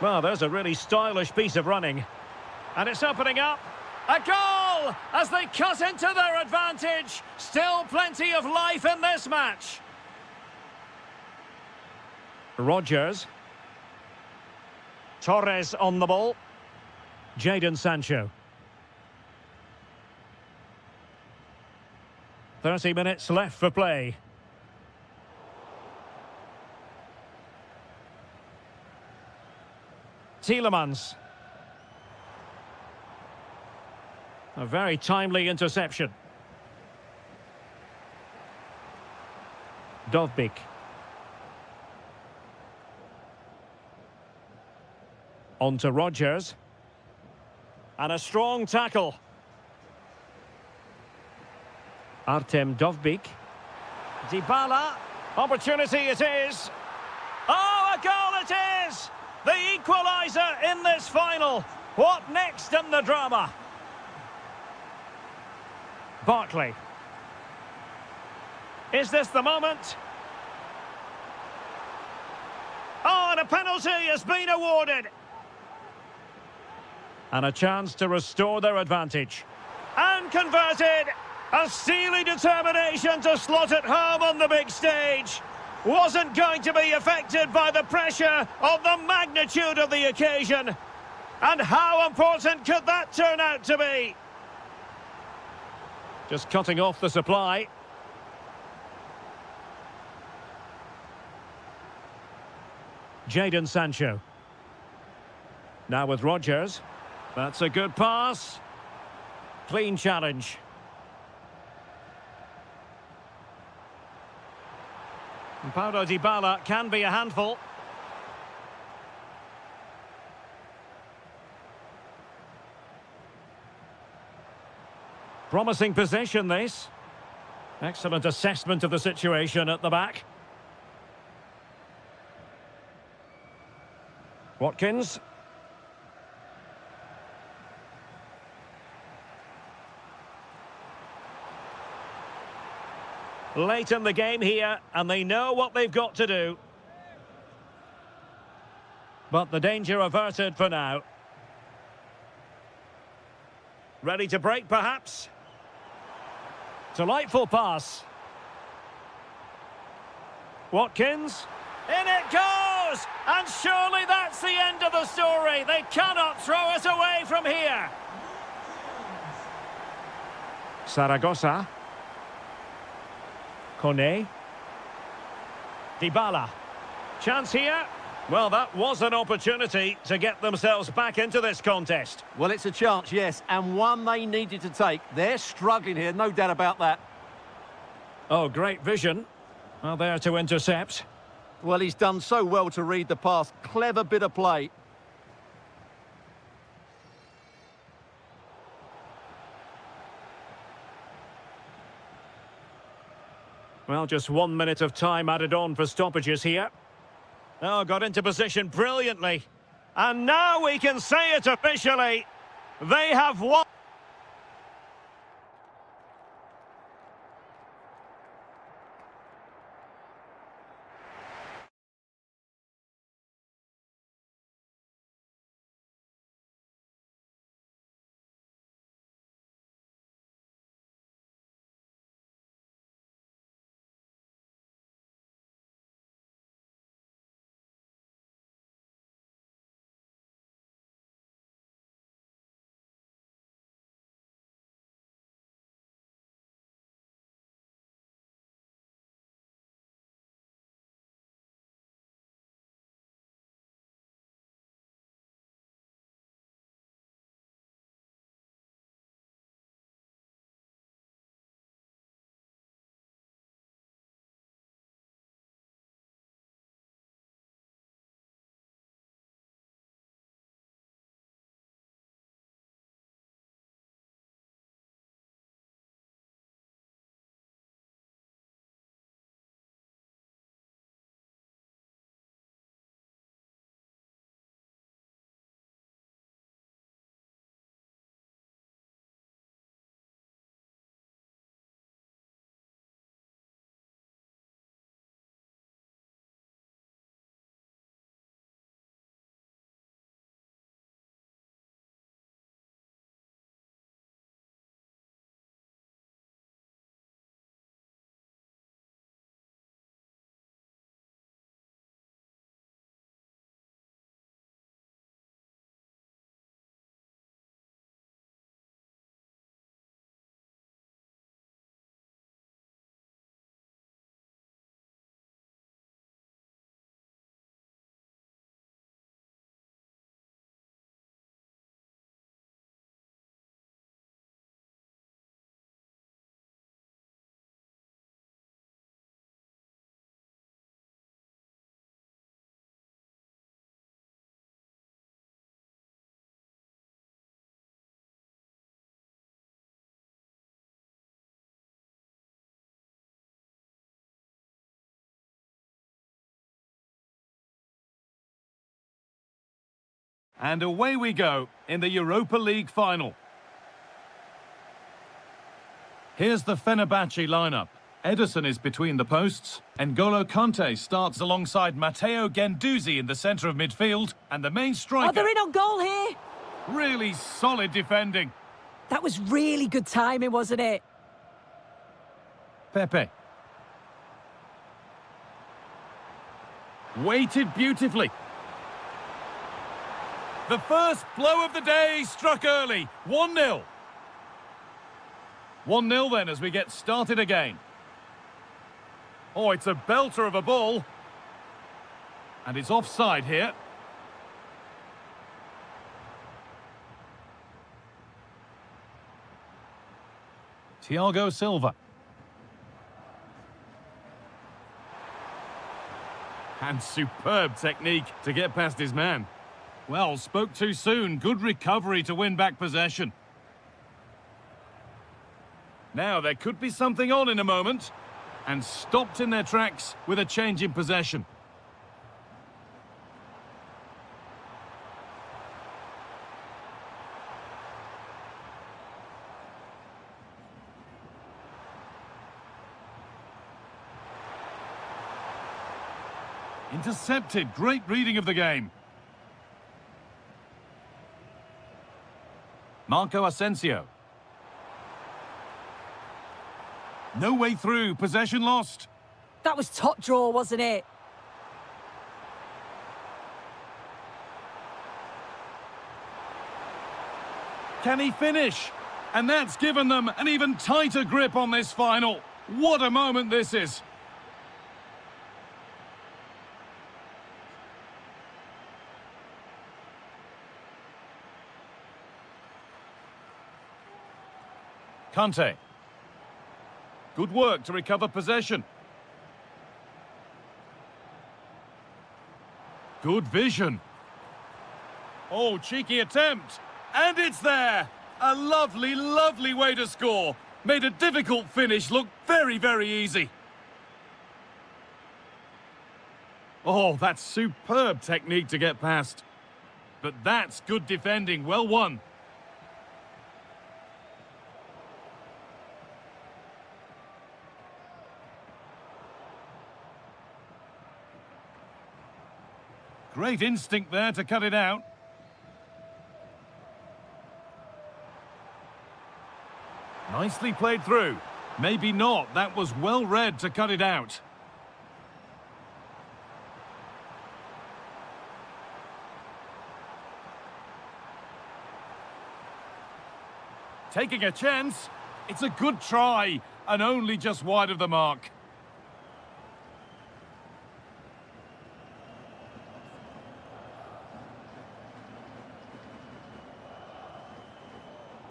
Well, there's a really stylish piece of running. And it's opening up. A goal as they cut into their advantage. Still plenty of life in this match. Rogers. Torres on the ball. Jadon Sancho. 30 minutes left for play. Tielemans. A very timely interception. Dovbyk. On to Rogers. And a strong tackle. Artem Dovbyk. Dybala. Opportunity it is. Oh, a goal it is! The equaliser in this final. What next in the drama? Barkley. Is this the moment? Oh, and a penalty has been awarded. And a chance to restore their advantage. And converted. A steely determination to slot it home on the big stage. Wasn't going to be affected by the pressure of the magnitude of the occasion. And how important could that turn out to be? Just cutting off the supply. Jadon Sancho. Now with Rogers. That's a good pass. Clean challenge. And Paulo Dybala can be a handful. Promising possession, this. Excellent assessment of the situation at the back. Watkins. Late in the game here, and they know what they've got to do. But the danger averted for now. Ready to break, perhaps? Delightful pass. Watkins. In it goes! And surely that's the end of the story. They cannot throw it away from here. Zaragoza. Kone. Dybala. Chance here. Well, that was an opportunity to get themselves back into this contest. Well, it's a chance, yes, and one they needed to take. They're struggling here, no doubt about that. Oh, great vision. Well, there to intercept. Well, he's done so well to read the pass. Clever bit of play. Well, just 1 minute of time added on for stoppages here. Oh, got into position brilliantly. And now we can say it officially. They have won. And away we go in the Europa League final. Here's the Fenerbahce lineup. Ederson is between the posts. N'Golo Kante starts alongside Matteo Guendouzi in the centre of midfield. And the main striker... Oh, they're in on goal here. Really solid defending. That was really good timing, wasn't it? Pepe. Weighted beautifully. The first blow of the day struck early. 1-0. 1-0 then as we get started again. Oh, it's a belter of a ball. And it's offside here. Thiago Silva. And superb technique to get past his man. Well, spoke too soon. Good recovery to win back possession. Now, there could be something on in a moment. And stopped in their tracks with a change in possession. Intercepted. Great reading of the game. Marco Asensio. No way through. Possession lost. That was top draw, wasn't it? Can he finish? And that's given them an even tighter grip on this final. What a moment this is. Kante. Good work to recover possession. Good vision. Oh, cheeky attempt. And it's there. A lovely, lovely way to score. Made a difficult finish look very, very easy. Oh, that's superb technique to get past. But that's good defending. Well won. Great instinct there to cut it out. Nicely played through. Maybe not. That was well read to cut it out. Taking a chance. It's a good try, and only just wide of the mark.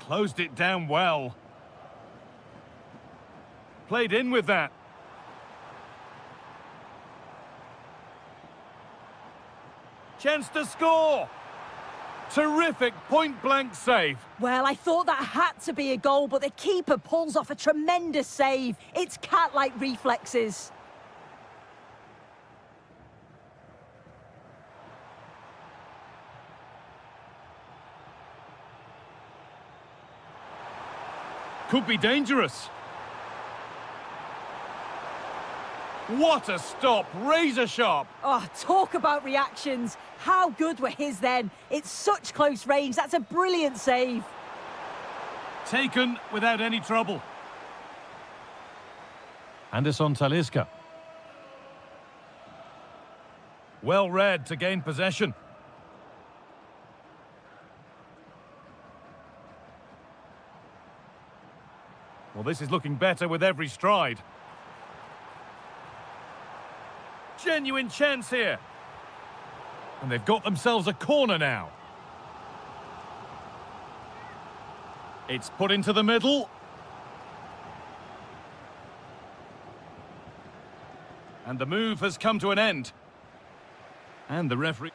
Closed it down well. Played in with that. Chance to score. Terrific point-blank save. Well, I thought that had to be a goal, but the keeper pulls off a tremendous save. It's cat-like reflexes. Could be dangerous. What a stop, razor sharp. Oh, talk about reactions. How good were his then? It's such close range. That's a brilliant save. Taken without any trouble. Anderson Talisca. Well read to gain possession. Well, this is looking better with every stride. Genuine chance here. And they've got themselves a corner now. It's put into the middle. And the move has come to an end. And the referee...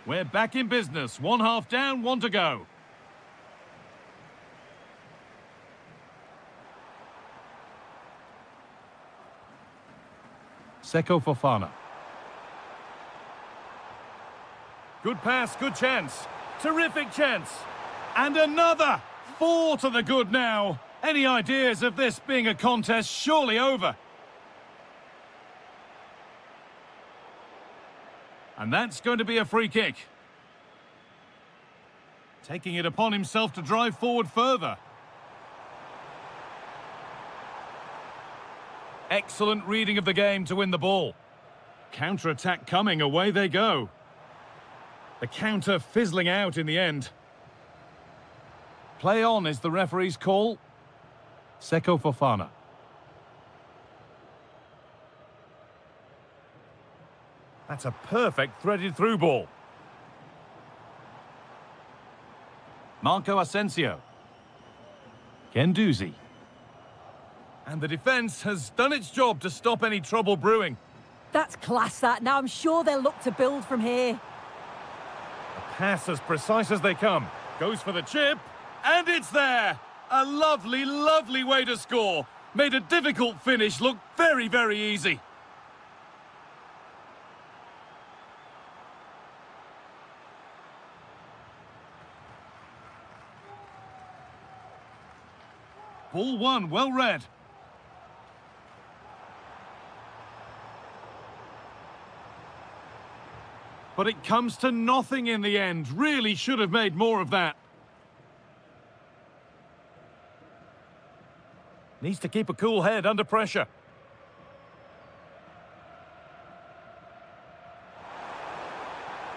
We're back in business. 1 half down, 1 to go. Seko Fofana. Good pass, good chance. Terrific chance. And another! 4 to the good now. Any ideas of this being a contest surely over? And that's going to be a free kick. Taking it upon himself to drive forward further. Excellent reading of the game to win the ball. Counter-attack coming, away they go. The counter fizzling out in the end. Play on is the referee's call. Seko Fofana. That's a perfect threaded through ball. Marco Asensio. Guendouzi. And the defence has done its job to stop any trouble brewing. That's class, that. Now I'm sure they'll look to build from here. A pass as precise as they come. Goes for the chip. And it's there! A lovely, lovely way to score. Made a difficult finish look very, very easy. Ball one, well read. But it comes to nothing in the end. Really should have made more of that. Needs to keep a cool head under pressure.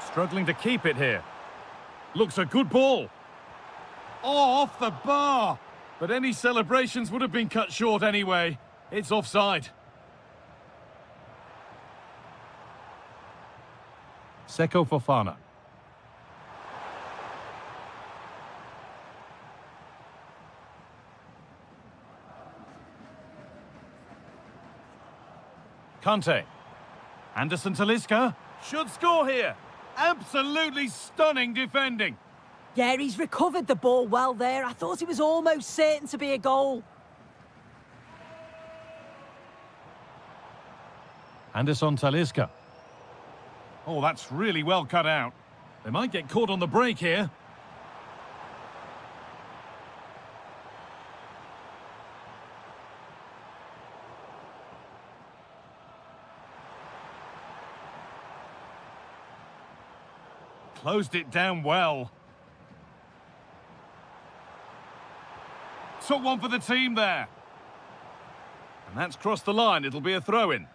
Struggling to keep it here. Looks a good ball. Oh, off the bar. But any celebrations would have been cut short anyway. It's offside. Seko Fofana. Kante. Anderson Talisca should score here. Absolutely stunning defending. Yeah, he's recovered the ball well there. I thought it was almost certain to be a goal. Anderson Talisca. Oh, that's really well cut out. They might get caught on the break here. Closed it down well. Took one for the team there. And that's crossed the line. It'll be a throw-in.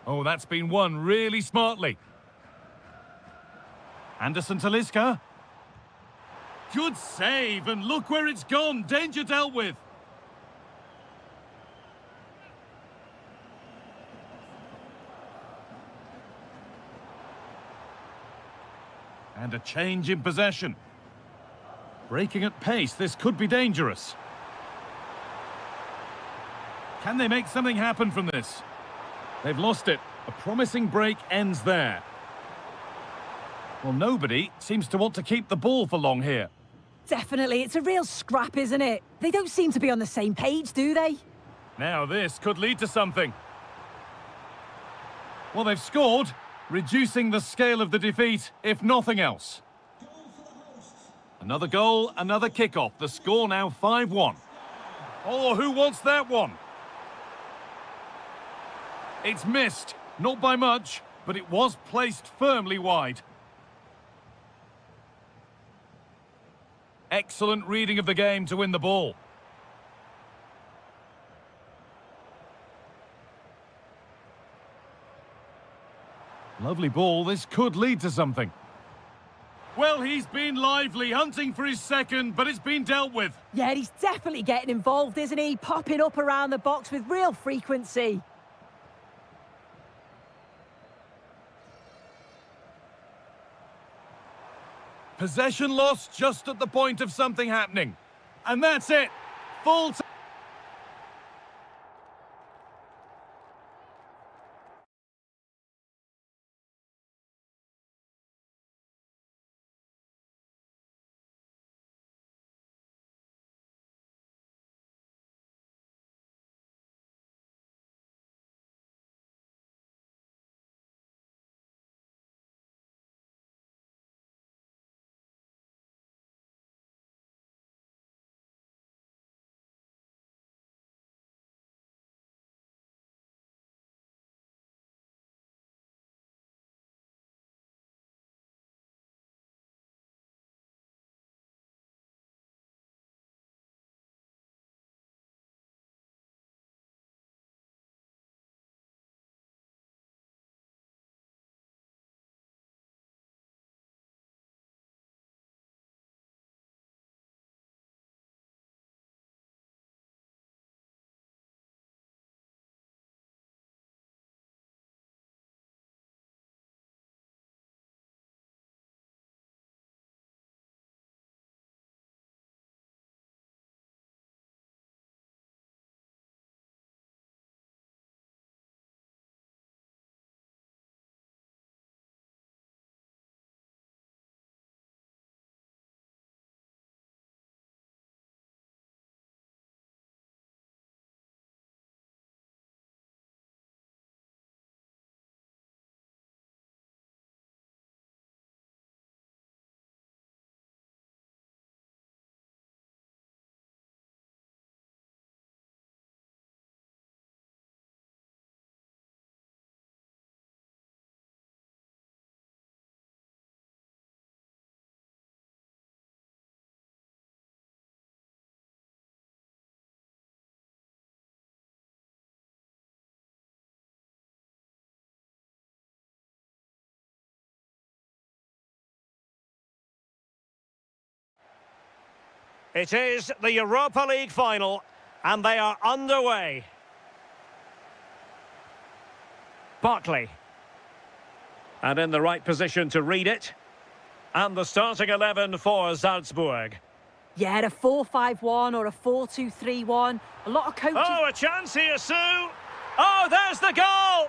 Oh, that's been won really smartly. Anderson Talisca. Good save, and look where it's gone. Danger dealt with. And a change in possession. Breaking at pace, this could be dangerous. Can they make something happen from this? They've lost it. A promising break ends there. Well, nobody seems to want to keep the ball for long here. Definitely, it's a real scrap, isn't it? They don't seem to be on the same page, do they? Now this could lead to something. Well, they've scored, reducing the scale of the defeat, if nothing else. Another goal, another kickoff. The score now 5-1. Oh, who wants that one? It's missed. Not by much, but it was placed firmly wide. Excellent reading of the game to win the ball. Lovely ball. This could lead to something. Well, he's been lively, hunting for his second, but it's been dealt with. Yeah, he's definitely getting involved, isn't he? Popping up around the box with real frequency. Possession lost just at the point of something happening. And that's it. Full time. It is the Europa League final, and they are underway. Barkley. And in the right position to read it. And the starting 11 for Salzburg. Yeah, a 4-5-1 or a 4-2-3-1. A lot of coaches... Oh, a chance here, Sue. Oh, there's the goal.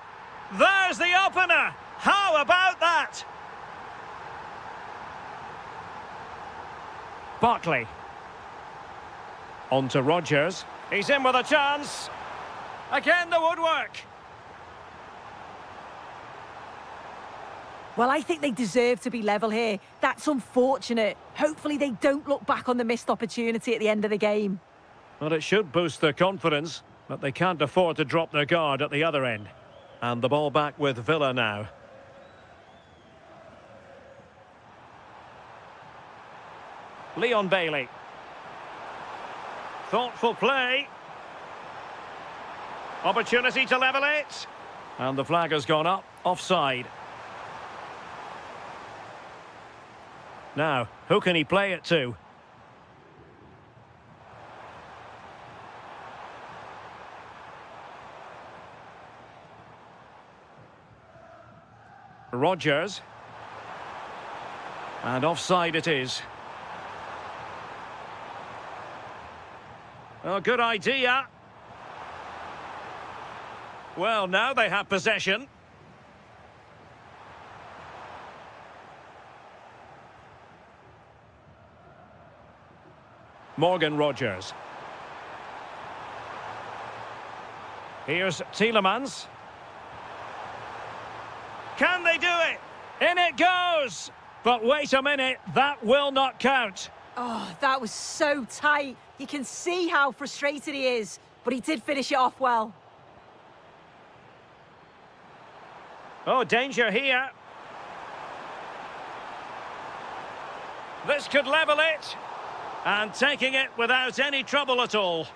There's the opener. How about that? Barkley. On to Rodgers. He's in with a chance. Again, the woodwork. Well, I think they deserve to be level here. That's unfortunate. Hopefully they don't look back on the missed opportunity at the end of the game. Well, it should boost their confidence, but they can't afford to drop their guard at the other end. And the ball back with Villa now. Leon Bailey. Thoughtful play. Opportunity to level it. And the flag has gone up. Offside. Now, who can he play it to? Rodgers. And offside it is. Oh, good idea. Well, now they have possession. Morgan Rodgers. Here's Tielemans. Can they do it? In it goes! But wait a minute, that will not count. Oh, that was so tight. You can see how frustrated he is, but he did finish it off well. Oh, danger here. This could level it. And taking it without any trouble at all.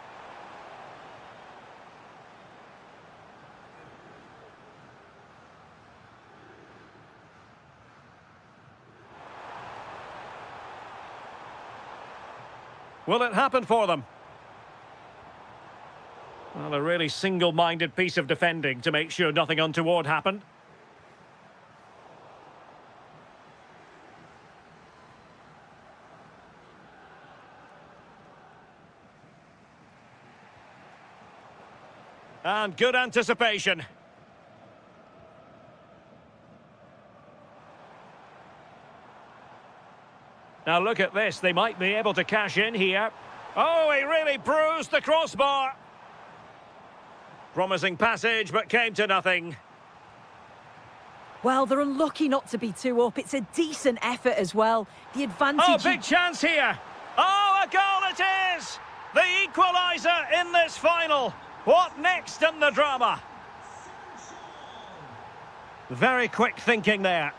Will it happen for them? Well, a really single-minded piece of defending to make sure nothing untoward happened. And good anticipation. Now look at this, they might be able to cash in here. Oh, he really bruised the crossbar. Promising passage, but came to nothing. Well, they're unlucky not to be two up. It's a decent effort as well. The advantage... Oh, big chance here. Oh, a goal it is! The equaliser in this final. What next in the drama? Very quick thinking there.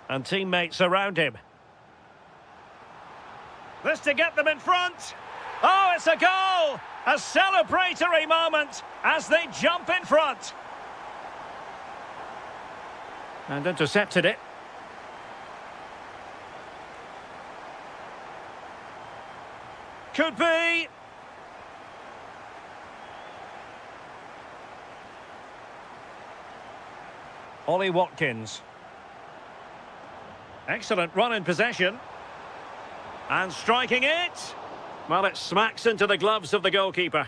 And teammates around him. This to get them in front. Oh, it's a goal! A celebratory moment as they jump in front. And intercepted it. Could be. Ollie Watkins. Excellent run in possession. And striking it. Well, it smacks into the gloves of the goalkeeper.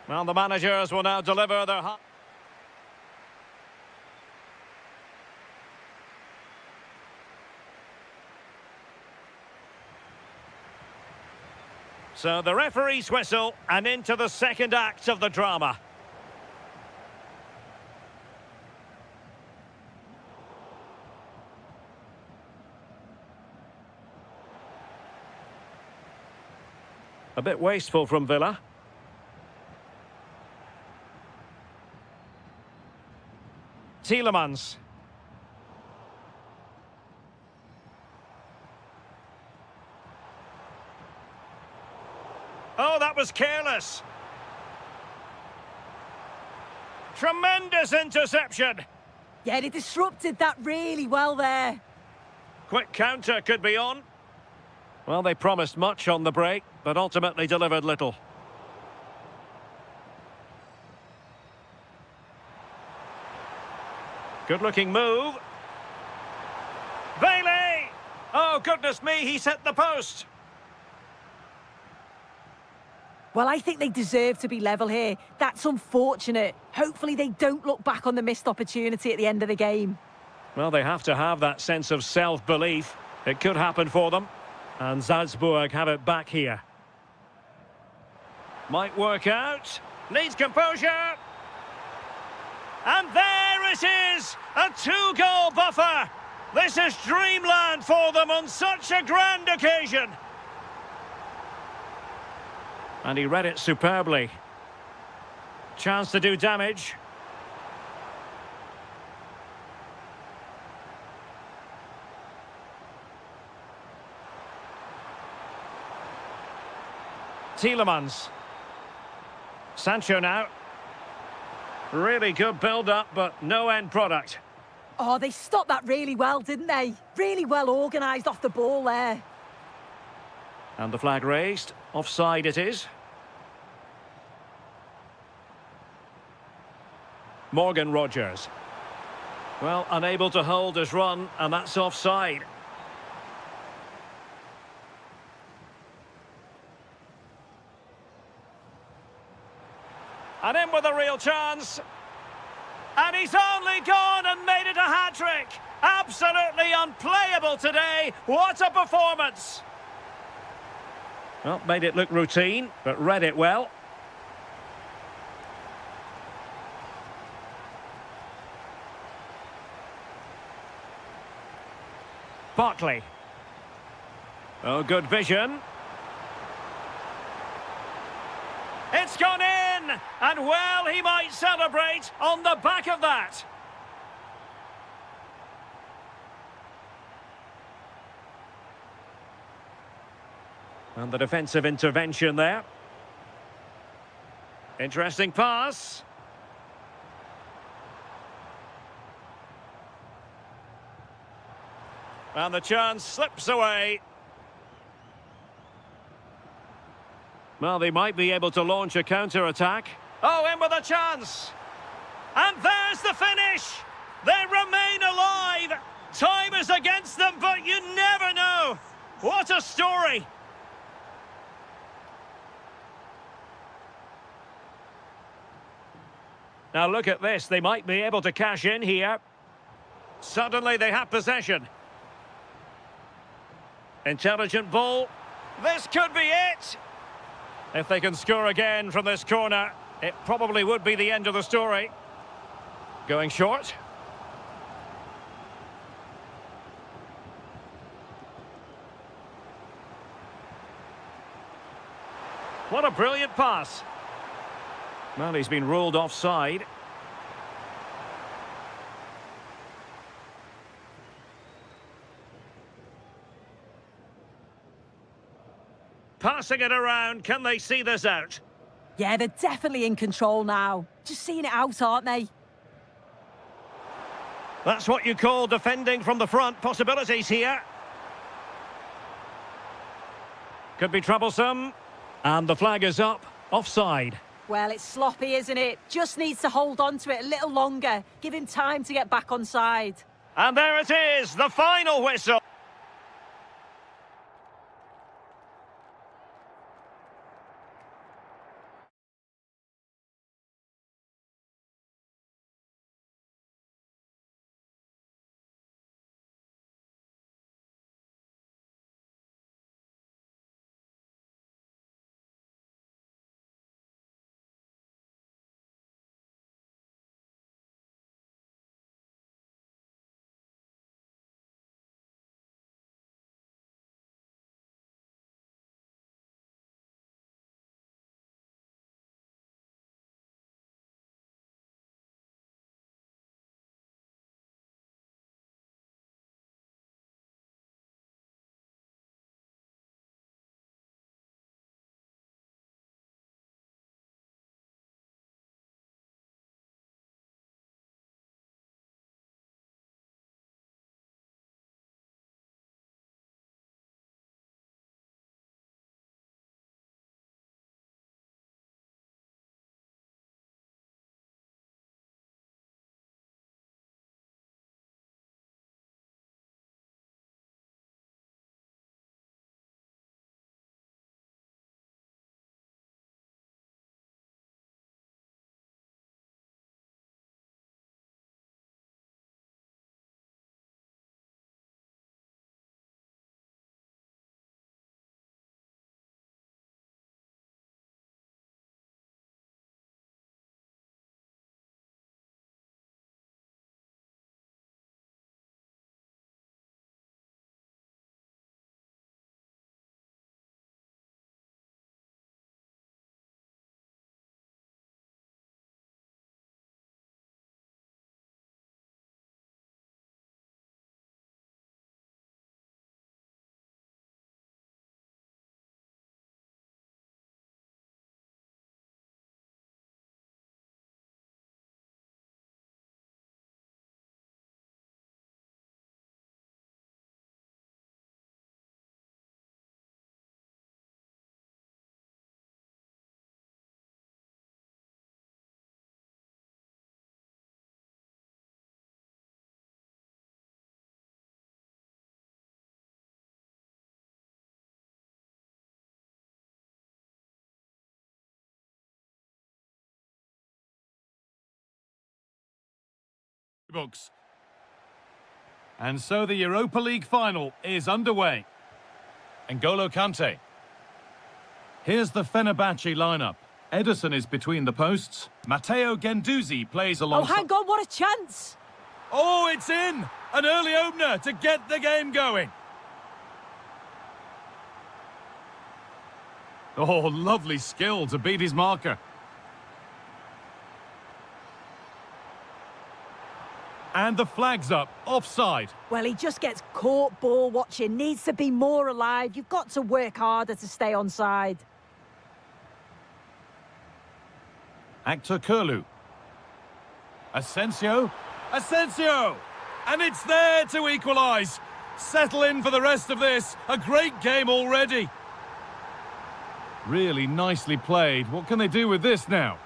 Well, the managers will now deliver their... So the referee's whistle and into the second act of the drama. A bit wasteful from Villa. Tielemans. was careless. Tremendous interception. Yeah, they disrupted that really well there. Quick counter could be on. Well, they promised much on the break, but ultimately delivered little. Good-looking move. Bailey! Oh, goodness me, he's hit the post. Well, I think they deserve to be level here. That's unfortunate. Hopefully they don't look back on the missed opportunity at the end of the game. Well, they have to have that sense of self-belief. It could happen for them. And Salzburg have it back here. Might work out. Needs composure. And there it is! A two-goal buffer! This is dreamland for them on such a grand occasion. And he read it superbly. Chance to do damage. Tielemans. Sancho now. Really good build-up, but no end product. Oh, they stopped that really well, didn't they? Really well organised off the ball there. And the flag raised. Offside it is. Morgan Rogers. Well, unable to hold his run, and that's offside. And in with a real chance. And he's only gone and made it a hat-trick. Absolutely unplayable today. What a performance. Well, made it look routine, but read it well. Barkley. Oh, good vision. It's gone in! And well, he might celebrate on the back of that. And the defensive intervention there. Interesting pass. And the chance slips away. Well, they might be able to launch a counter-attack. Oh, in with a chance! And there's the finish! They remain alive! Time is against them, but you never know! What a story! Now look at this, they might be able to cash in here. Suddenly they have possession. Intelligent ball. This could be it! If they can score again from this corner, it probably would be the end of the story. Going short. What a brilliant pass. Well, he's been ruled offside. Passing it around, can they see this out? Yeah, they're definitely in control now. Just seeing it out, aren't they? That's what you call defending from the front. Possibilities here. Could be troublesome. And the flag is up. Offside. Well, it's sloppy, isn't it? Just needs to hold on to it a little longer. Give him time to get back on side. And there it is, the final whistle. books. And so the Europa League final is underway. N'Golo Kante. Here's the Fenerbahce lineup. Ederson is between the posts. Matteo Guendouzi plays Oh, alongside... hang on, what a chance! Oh, it's in! An early opener to get the game going. Oh, lovely skill to beat his marker. And the flag's up, offside. Well, he just gets caught ball watching, needs to be more alive. You've got to work harder to stay onside. Actor Curlew. Asensio. Asensio! And it's there to equalise. Settle in for the rest of this. A great game already. Really nicely played. What can they do with this now?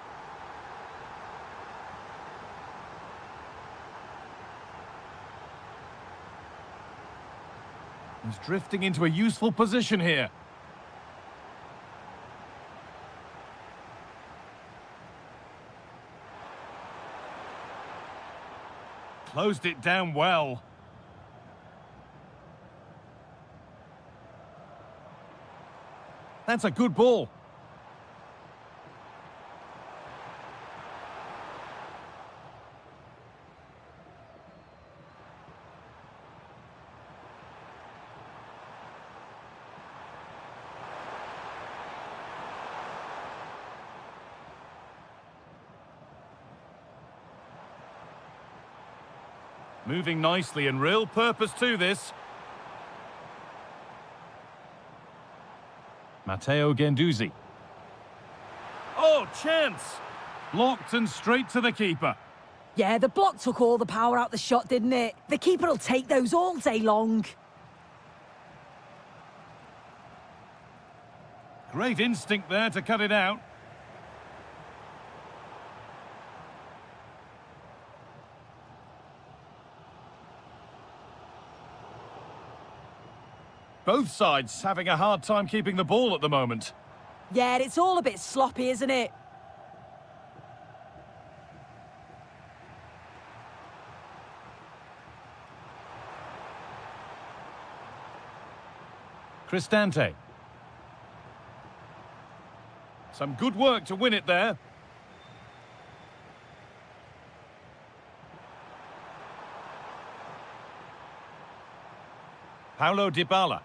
He's drifting into a useful position here. Closed it down well. That's a good ball. Moving nicely and real purpose to this. Matteo Guendouzi. Oh, chance! Blocked and straight to the keeper. Yeah, the block took all the power out the shot, didn't it? The keeper will take those all day long. Great instinct there to cut it out. Both sides having a hard time keeping the ball at the moment. Yeah, it's all a bit sloppy, isn't it? Cristante. Some good work to win it there. Paulo Dybala.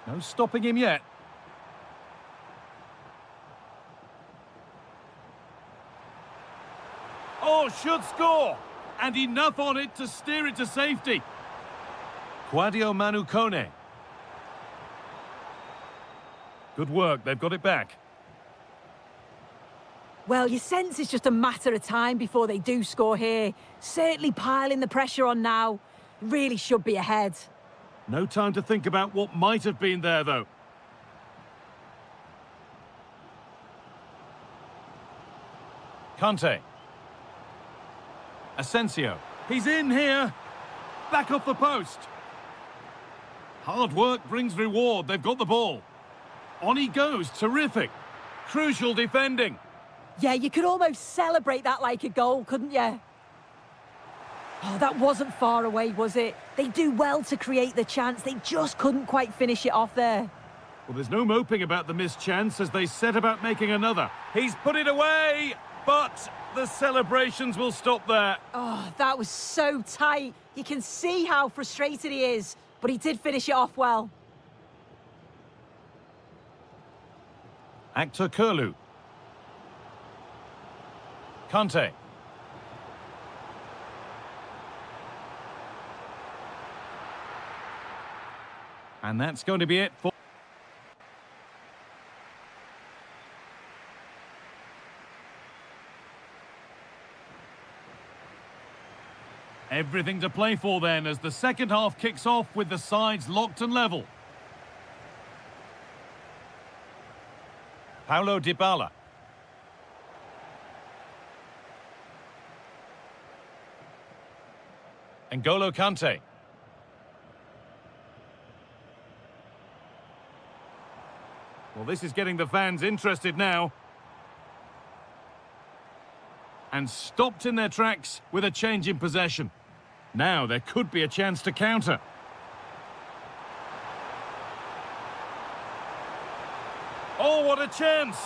No stopping him yet. Oh, should score! And enough on it to steer it to safety. Quadio Manu Kone. Good work, they've got it back. Well, you sense it's just a matter of time before they do score here. Certainly piling the pressure on now. Really should be ahead. No time to think about what might have been there, though. Kante. Asensio. He's in here. Back off the post. Hard work brings reward. They've got the ball. On he goes. Terrific. Crucial defending. Yeah, you could almost celebrate that like a goal, couldn't you? Oh, that wasn't far away, was it? They do well to create the chance. They just couldn't quite finish it off there. Well, there's no moping about the missed chance as they set about making another. He's put it away, but the celebrations will stop there. Oh, that was so tight. You can see how frustrated he is, but he did finish it off well. Actor Curlew. Kante. And that's going to be it for... Everything to play for then as the second half kicks off with the sides locked and level. Paulo Dybala. N'Golo Kante. Well, this is getting the fans interested now. And stopped in their tracks with a change in possession. Now there could be a chance to counter. Oh, what a chance!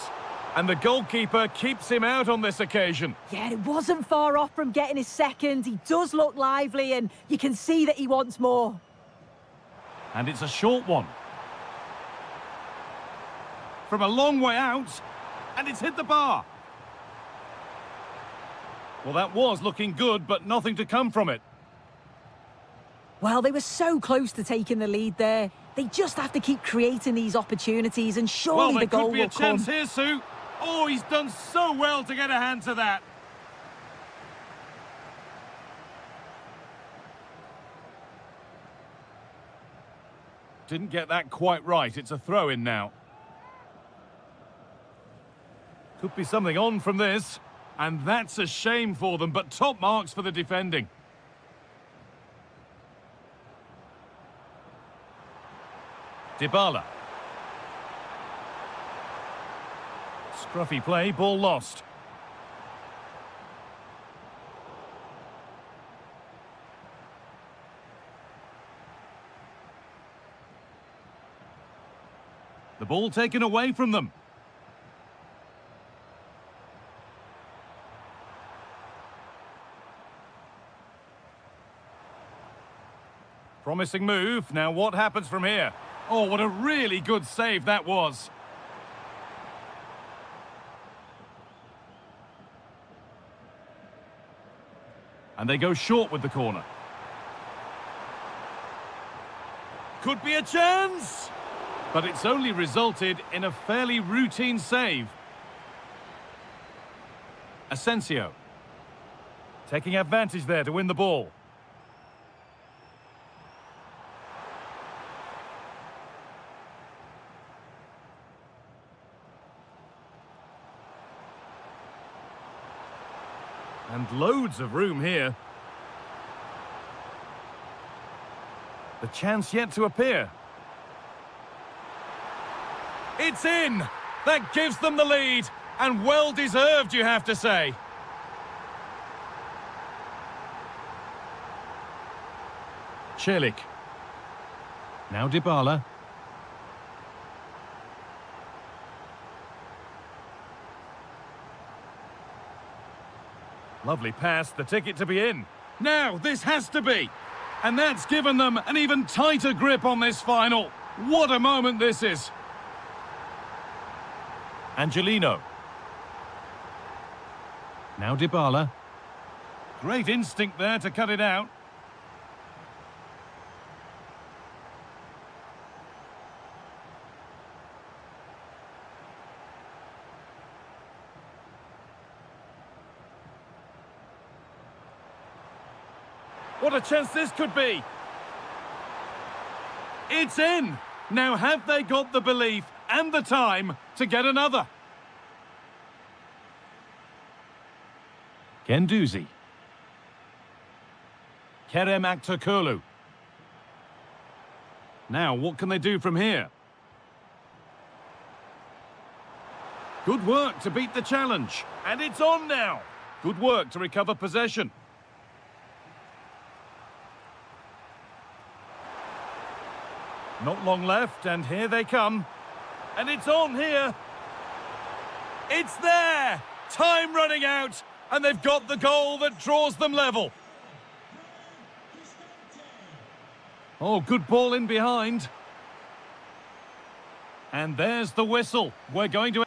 And the goalkeeper keeps him out on this occasion. Yeah, it wasn't far off from getting his second. He does look lively, and you can see that he wants more. And it's a short one. From a long way out, and it's hit the bar. Well, that was looking good, but nothing to come from it. Well, they were so close to taking the lead there. They just have to keep creating these opportunities, and surely the goal will come. Well, there could be a chance here, Sue. Oh, he's done so well to get a hand to that. Didn't get that quite right. It's a throw-in now. Could be something on from this. And that's a shame for them, but top marks for the defending. Dybala. Scruffy play, ball lost. The ball taken away from them. Promising move. Now what happens from here? Oh, what a really good save that was. And they go short with the corner. Could be a chance! But it's only resulted in a fairly routine save. Asensio. Taking advantage there to win the ball. And loads of room here. The chance yet to appear. It's in! That gives them the lead. And well deserved, you have to say. Celik. Now Dybala. Lovely pass, the ticket to be in. Now, this has to be. And that's given them an even tighter grip on this final. What a moment this is. Angelino. Now Dybala. Great instinct there to cut it out. What a chance this could be. It's in. Now have they got the belief and the time to get another? Guendouzi. Kerem Aktürkoğlu. Now what can they do from here? Good work to beat the challenge. And it's on now. Good work to recover possession. Not long left, and here they come. And it's on here. It's there! Time running out, and they've got the goal that draws them level. Oh, good ball in behind. And there's the whistle. We're going to...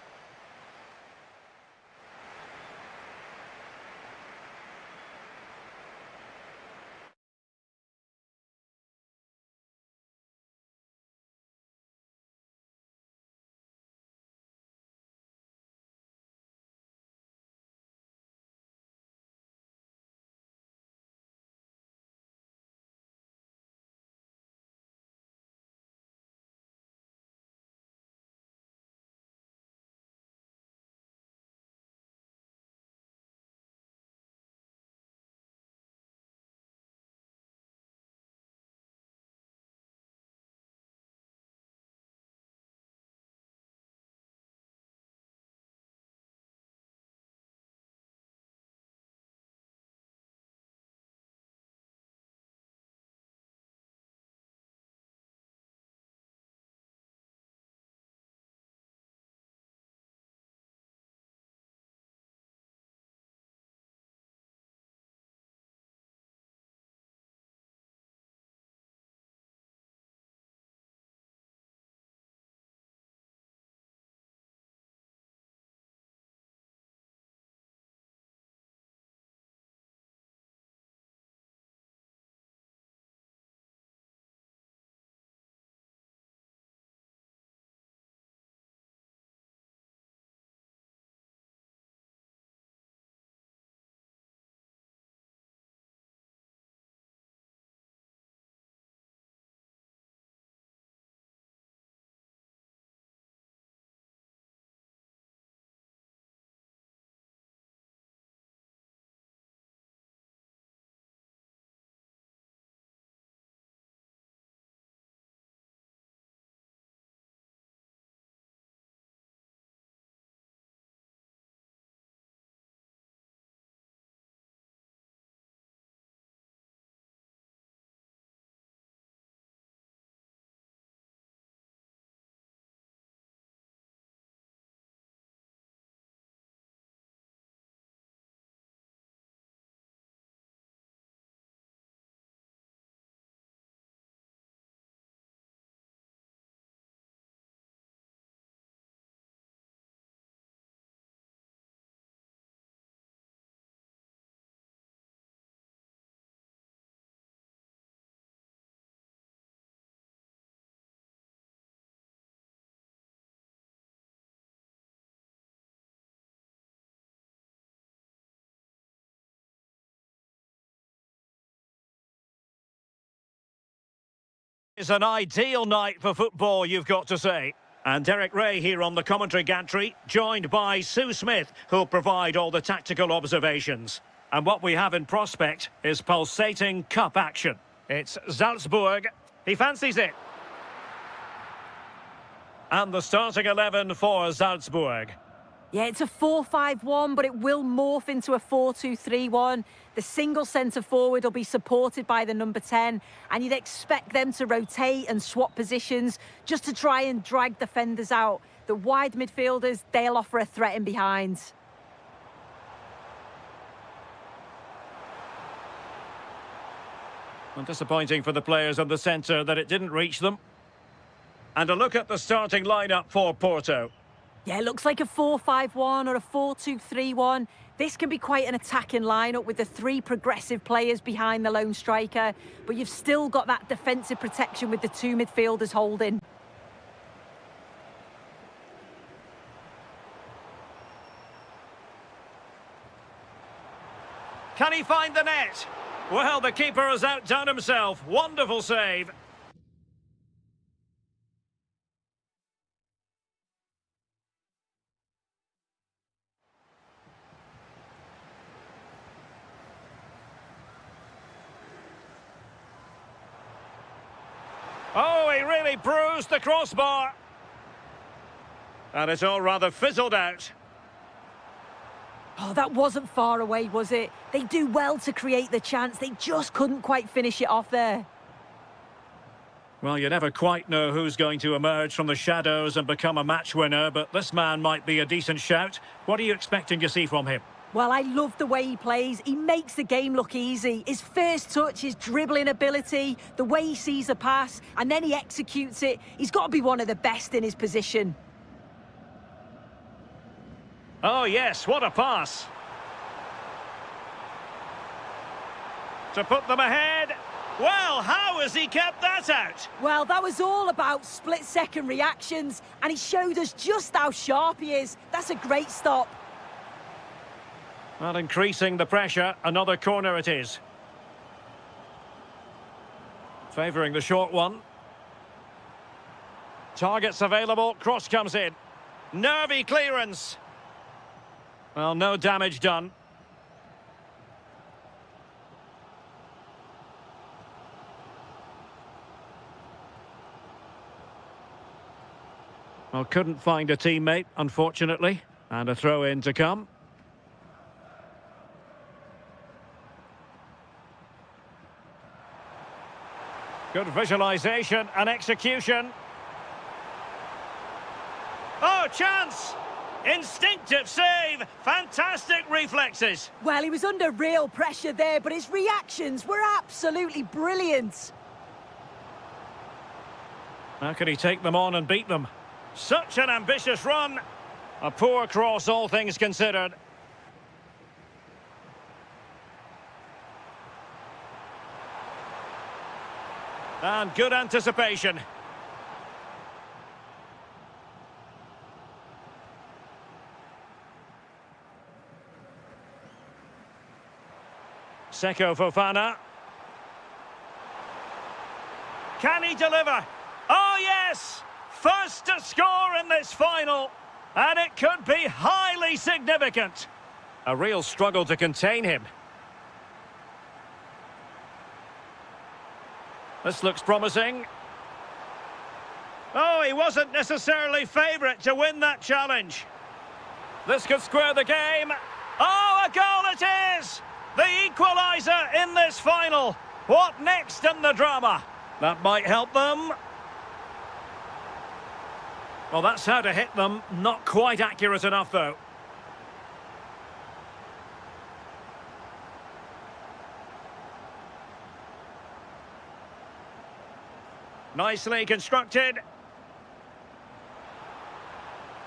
It's an ideal night for football, you've got to say. And Derek Ray here on the commentary gantry, joined by Sue Smith, who'll provide all the tactical observations. And what we have in prospect is pulsating cup action. It's Salzburg. He fancies it. And the starting 11 for Salzburg. Yeah, it's a 4-5-1, but it will morph into a 4-2-3-1. The single centre-forward will be supported by the number 10, and you'd expect them to rotate and swap positions just to try and drag defenders out. The wide midfielders, they'll offer a threat in behind. And disappointing for the players on the centre that it didn't reach them. And a look at the starting lineup for Porto. Yeah, it looks like a 4-5-1 or a 4-2-3-1. This can be quite an attacking lineup with the three progressive players behind the lone striker, but you've still got that defensive protection with the two midfielders holding. Can he find the net? Well, the keeper has outdone himself. Wonderful save. Oh, he really bruised the crossbar. And it's all rather fizzled out. Oh, that wasn't far away, was it? They do well to create the chance. They just couldn't quite finish it off there. Well, you never quite know who's going to emerge from the shadows and become a match winner, but this man might be a decent shout. What are you expecting to see from him? Well, I love the way he plays. He makes the game look easy. His first touch, his dribbling ability, the way he sees a pass, and then he executes it. He's got to be one of the best in his position. Oh, yes, what a pass. To put them ahead. Well, how has he kept that out? Well, that was all about split-second reactions, and he showed us just how sharp he is. That's a great stop. Well, increasing the pressure, another corner it is. Favouring the short one. Targets available, cross comes in. Nervy clearance. Well, no damage done. Well, couldn't find a teammate, unfortunately. And a throw-in to come. Good visualisation and execution. Oh, chance! Instinctive save! Fantastic reflexes! Well, he was under real pressure there, but his reactions were absolutely brilliant. How can he take them on and beat them? Such an ambitious run! A poor cross, all things considered. And good anticipation. Seko Fofana. Can he deliver? Oh, yes! First to score in this final. And it could be highly significant. A real struggle to contain him. This looks promising. Oh, he wasn't necessarily favourite to win that challenge. This could square the game. Oh, a goal it is! The equaliser in this final. What next in the drama? That might help them. Well, that's how to hit them. Not quite accurate enough, though. Nicely constructed.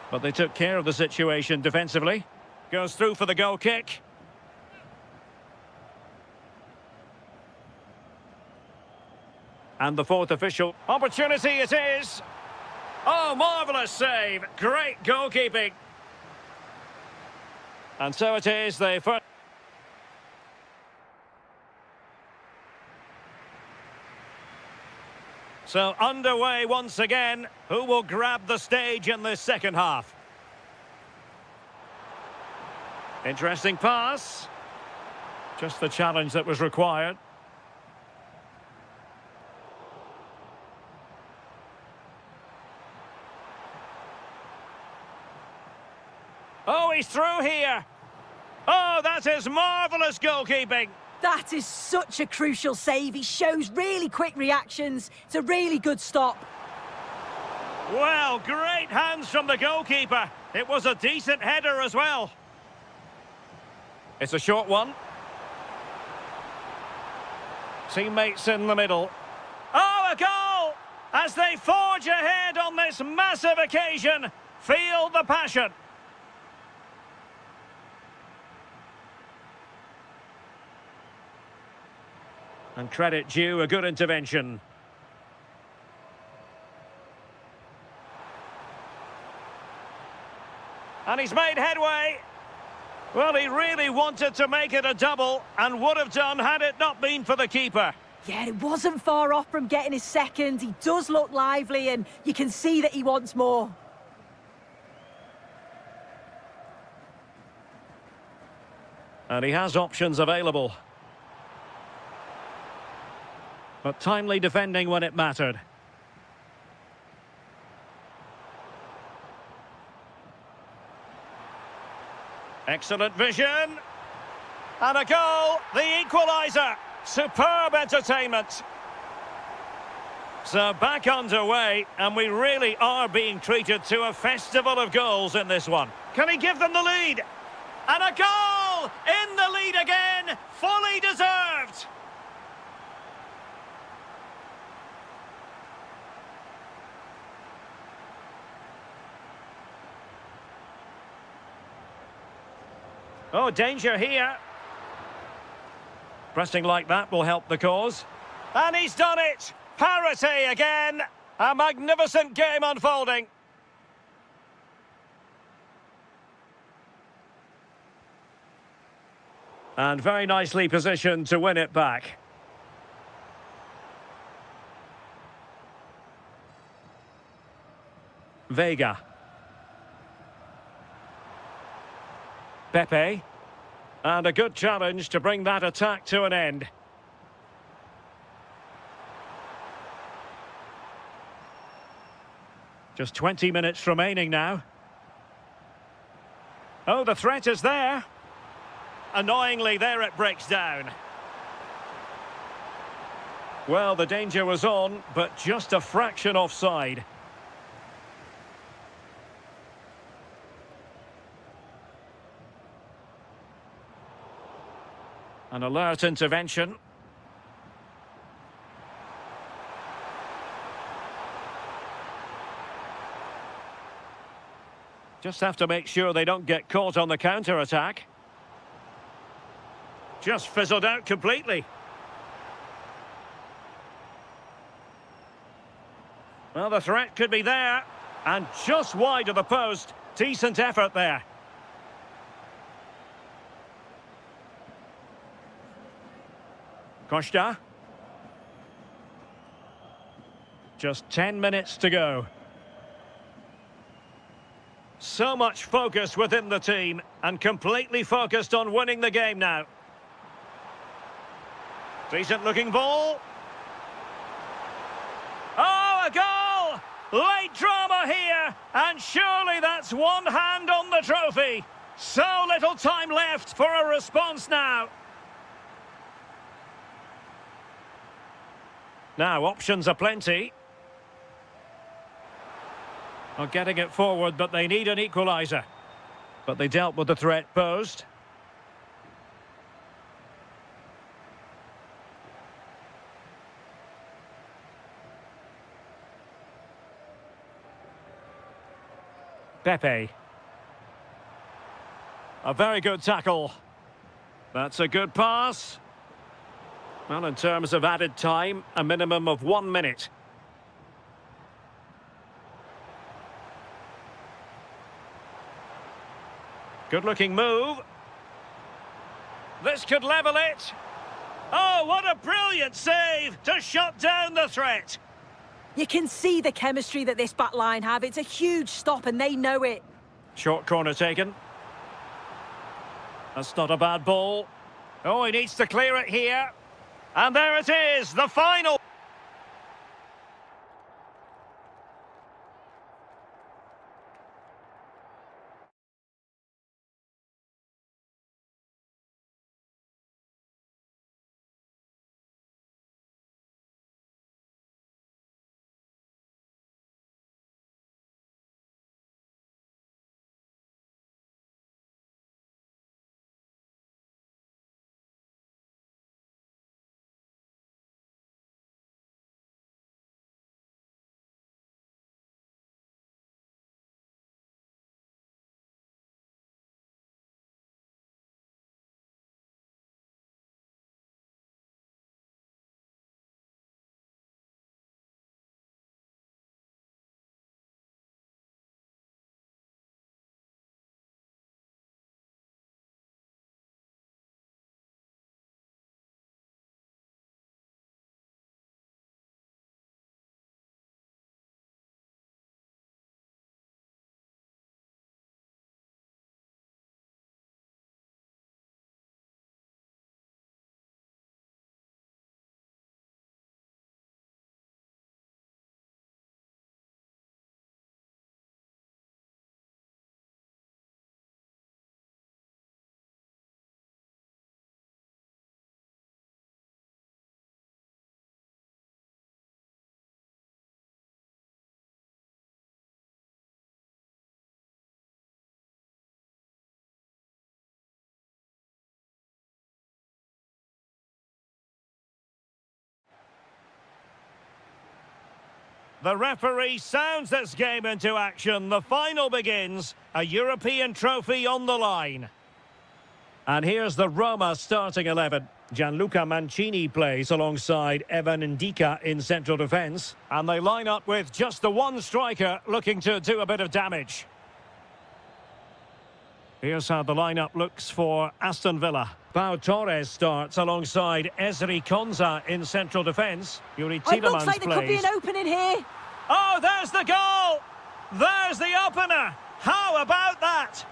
But they took care of the situation defensively. Goes through for the goal kick. And the fourth official. Opportunity it is. Oh, marvellous save. Great goalkeeping. And so it is, the first. So underway once again. Who will grab the stage in this second half? Interesting pass. Just the challenge that was required. Oh, he's through here. Oh, that is marvellous goalkeeping. That is such a crucial save. He shows really quick reactions. It's a really good stop. Well, great hands from the goalkeeper. It was a decent header as well. It's a short one. Teammates in the middle. Oh, a goal! As they forge ahead on this massive occasion. Feel the passion. And credit due, a good intervention. And he's made headway. Well, he really wanted to make it a double and would have done had it not been for the keeper. Yeah, it wasn't far off from getting his second. He does look lively and you can see that he wants more. And he has options available. But timely defending when it mattered. Excellent vision. And a goal, the equaliser. Superb entertainment. So back underway, and we really are being treated to a festival of goals in this one. Can he give them the lead? And a goal! In the lead again, fully deserved. Oh, danger here. Pressing like that will help the cause. And he's done it! Parity again! A magnificent game unfolding. And very nicely positioned to win it back. Vega. Pepe. And a good challenge to bring that attack to an end. Just 20 minutes remaining now. Oh, the threat is there. Annoyingly, there it breaks down. Well, the danger was on, but just a fraction offside. An alert intervention. Just have to make sure they don't get caught on the counter-attack. Just fizzled out completely. Well, the threat could be there. And just wide of the post. Decent effort there. Costa. Just 10 minutes to go. So much focus within the team and completely focused on winning the game now. Decent looking ball. Oh, a goal! Late drama here, and surely that's one hand on the trophy. So little time left for a response now. Now, options are plenty. Are getting it forward, but they need an equaliser. But they dealt with the threat posed. Pepe. A very good tackle. That's a good pass. Well, in terms of added time, a minimum of 1 minute. Good-looking move. This could level it. Oh, what a brilliant save to shut down the threat. You can see the chemistry that this back line have. It's a huge stop and they know it. Short corner taken. That's not a bad ball. Oh, he needs to clear it here. And there it is, the final. The referee sounds this game into action. The final begins. A European trophy on the line. And here's the Roma starting 11. Gianluca Mancini plays alongside Evan Ndika in central defence. And they line up with just the one striker looking to do a bit of damage. Here's how the lineup looks for Aston Villa. Pau Torres starts alongside Ezri Konsa in central defence. Yuri Tielemans It looks like there could be an opening here. Oh, there's the goal! There's the opener! How about that?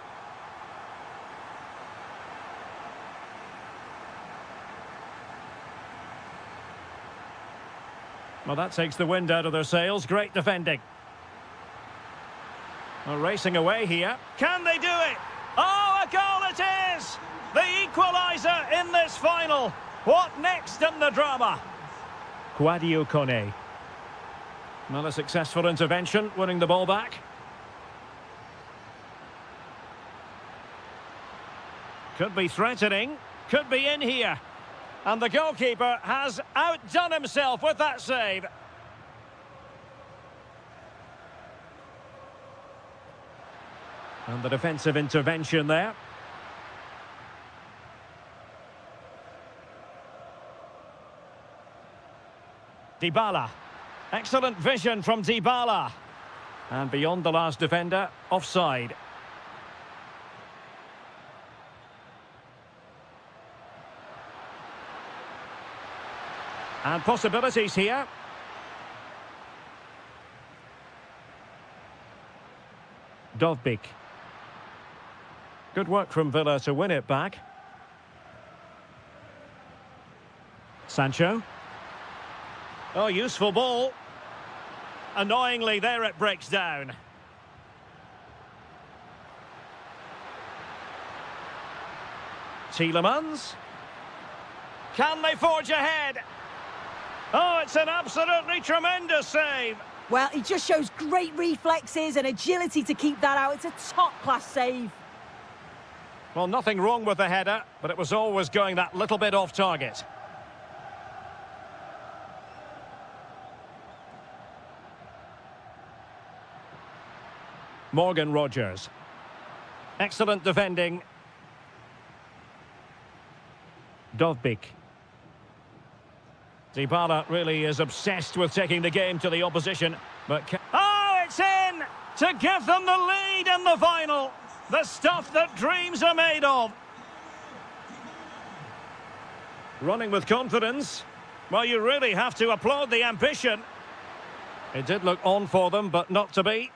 Well, that takes the wind out of their sails. Great defending. They're racing away here. Can they do it? Oh, a goal it is! The equaliser in this final. What next in the drama? Kouadio Kone. Well, a successful intervention, winning the ball back. Could be threatening, could be in here. And the goalkeeper has outdone himself with that save. And the defensive intervention there. Dybala. Excellent vision from Dybala. And beyond the last defender, offside. And possibilities here. Dovbyk. Good work from Villa to win it back. Sancho. Oh, useful ball. Annoyingly, there it breaks down. Tielemans. Can they forge ahead? Oh, it's an absolutely tremendous save. Well, he just shows great reflexes and agility to keep that out. It's a top-class save. Well, nothing wrong with the header, but it was always going that little bit off target. Morgan Rogers. Excellent defending. Dovbyk. Dybala really is obsessed with taking the game to the opposition, but oh, it's in to give them the lead in the final. The stuff that dreams are made of. Running with confidence. Well, you really have to applaud the ambition. It did look on for them, but not to be.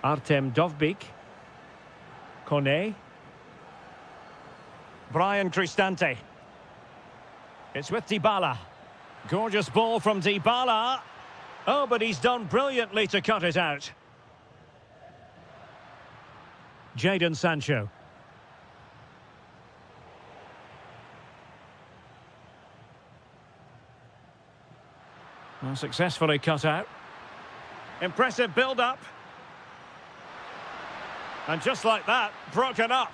Artem Dovbyk. Kone. Brian Cristante. It's with Dybala. Gorgeous ball from Dybala. Oh, but he's done brilliantly to cut it out. Jadon Sancho. Well, successfully cut out. Impressive build-up. And just like that, broken up.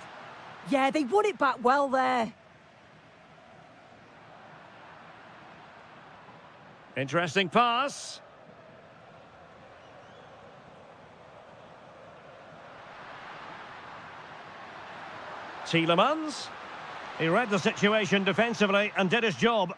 Yeah, they won it back well there. Interesting pass. Tielemans. He read the situation defensively and did his job.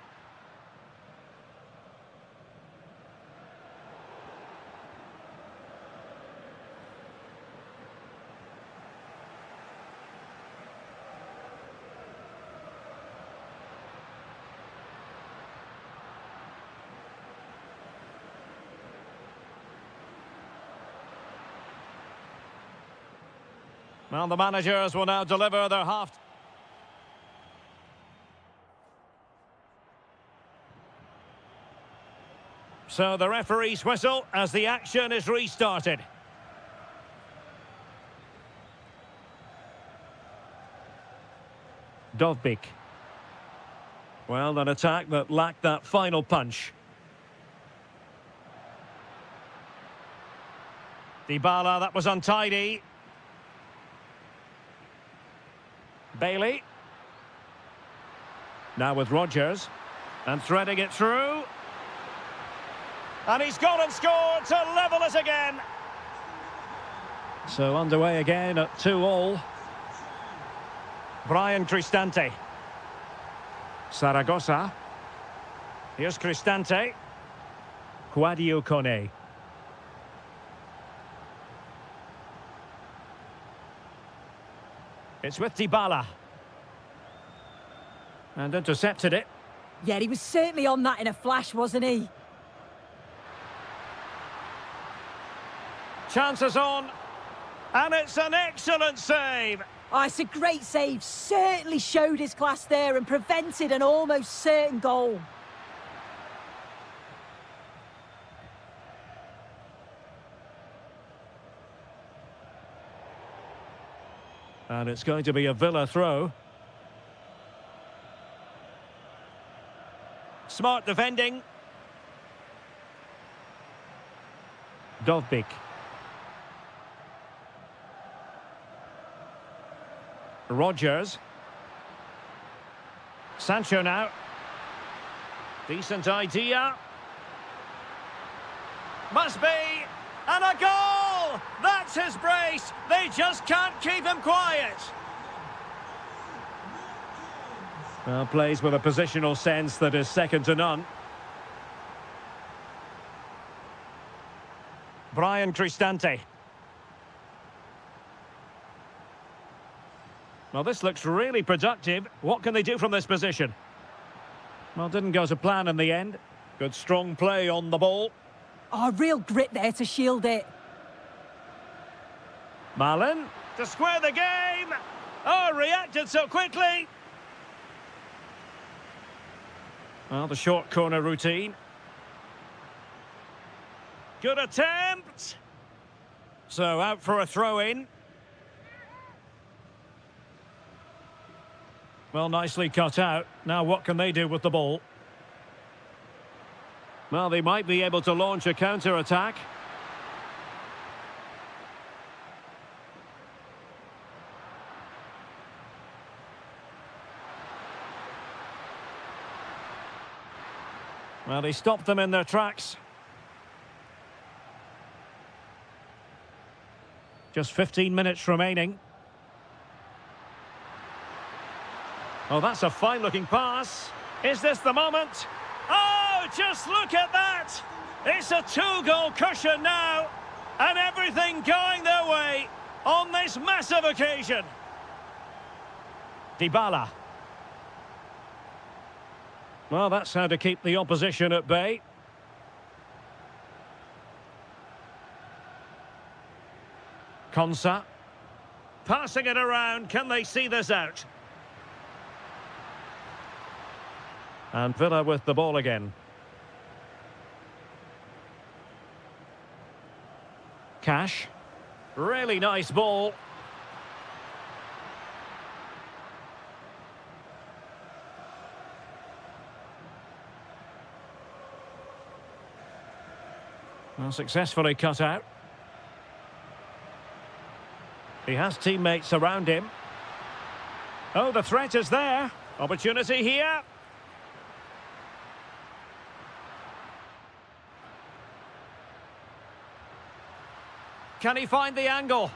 Well, the managers will now deliver their half. So the referee's whistle as the action is restarted. Dovbyk. Well, an attack that lacked that final punch. Dybala, that was untidy. Bailey. Now with Rodgers. And threading it through. And he's gone and scored to level it again. So underway again at 2-2. Brian Cristante. Saragossa. Here's Cristante. Quadio Kone. It's with Dybala. And intercepted it. Yeah, he was certainly on that in a flash, wasn't he? Chances on. And it's an excellent save. Oh, it's a great save. Certainly showed his class there and prevented an almost certain goal. And it's going to be a Villa throw. Smart defending. Dovbyk. Rodgers. Sancho now. Decent idea. Must be. And a goal! That's his brace. They just can't keep him quiet. Well, plays with a positional sense that is second to none. Brian Cristante. Well, this looks really productive. What can they do from this position? Well, didn't go to plan in the end. Good strong play on the ball. Oh, real grit there to shield it. Malin to square the game. Oh, reacted so quickly. Well, the short corner routine. Good attempt. So out for a throw-in. Well, nicely cut out. Now what can they do with the ball? Well, they might be able to launch a counter-attack. Well, he stopped them in their tracks. Just 15 minutes remaining. Oh, that's a fine-looking pass. Is this the moment? Oh, just look at that! It's a two-goal cushion now, and everything going their way on this massive occasion. Dybala. Well, that's how to keep the opposition at bay. Konsa. Passing it around, can they see this out? And Villa with the ball again. Cash. Really nice ball. Well, successfully cut out. He has teammates around him. Oh, the threat is there. Opportunity here. Can he find the angle?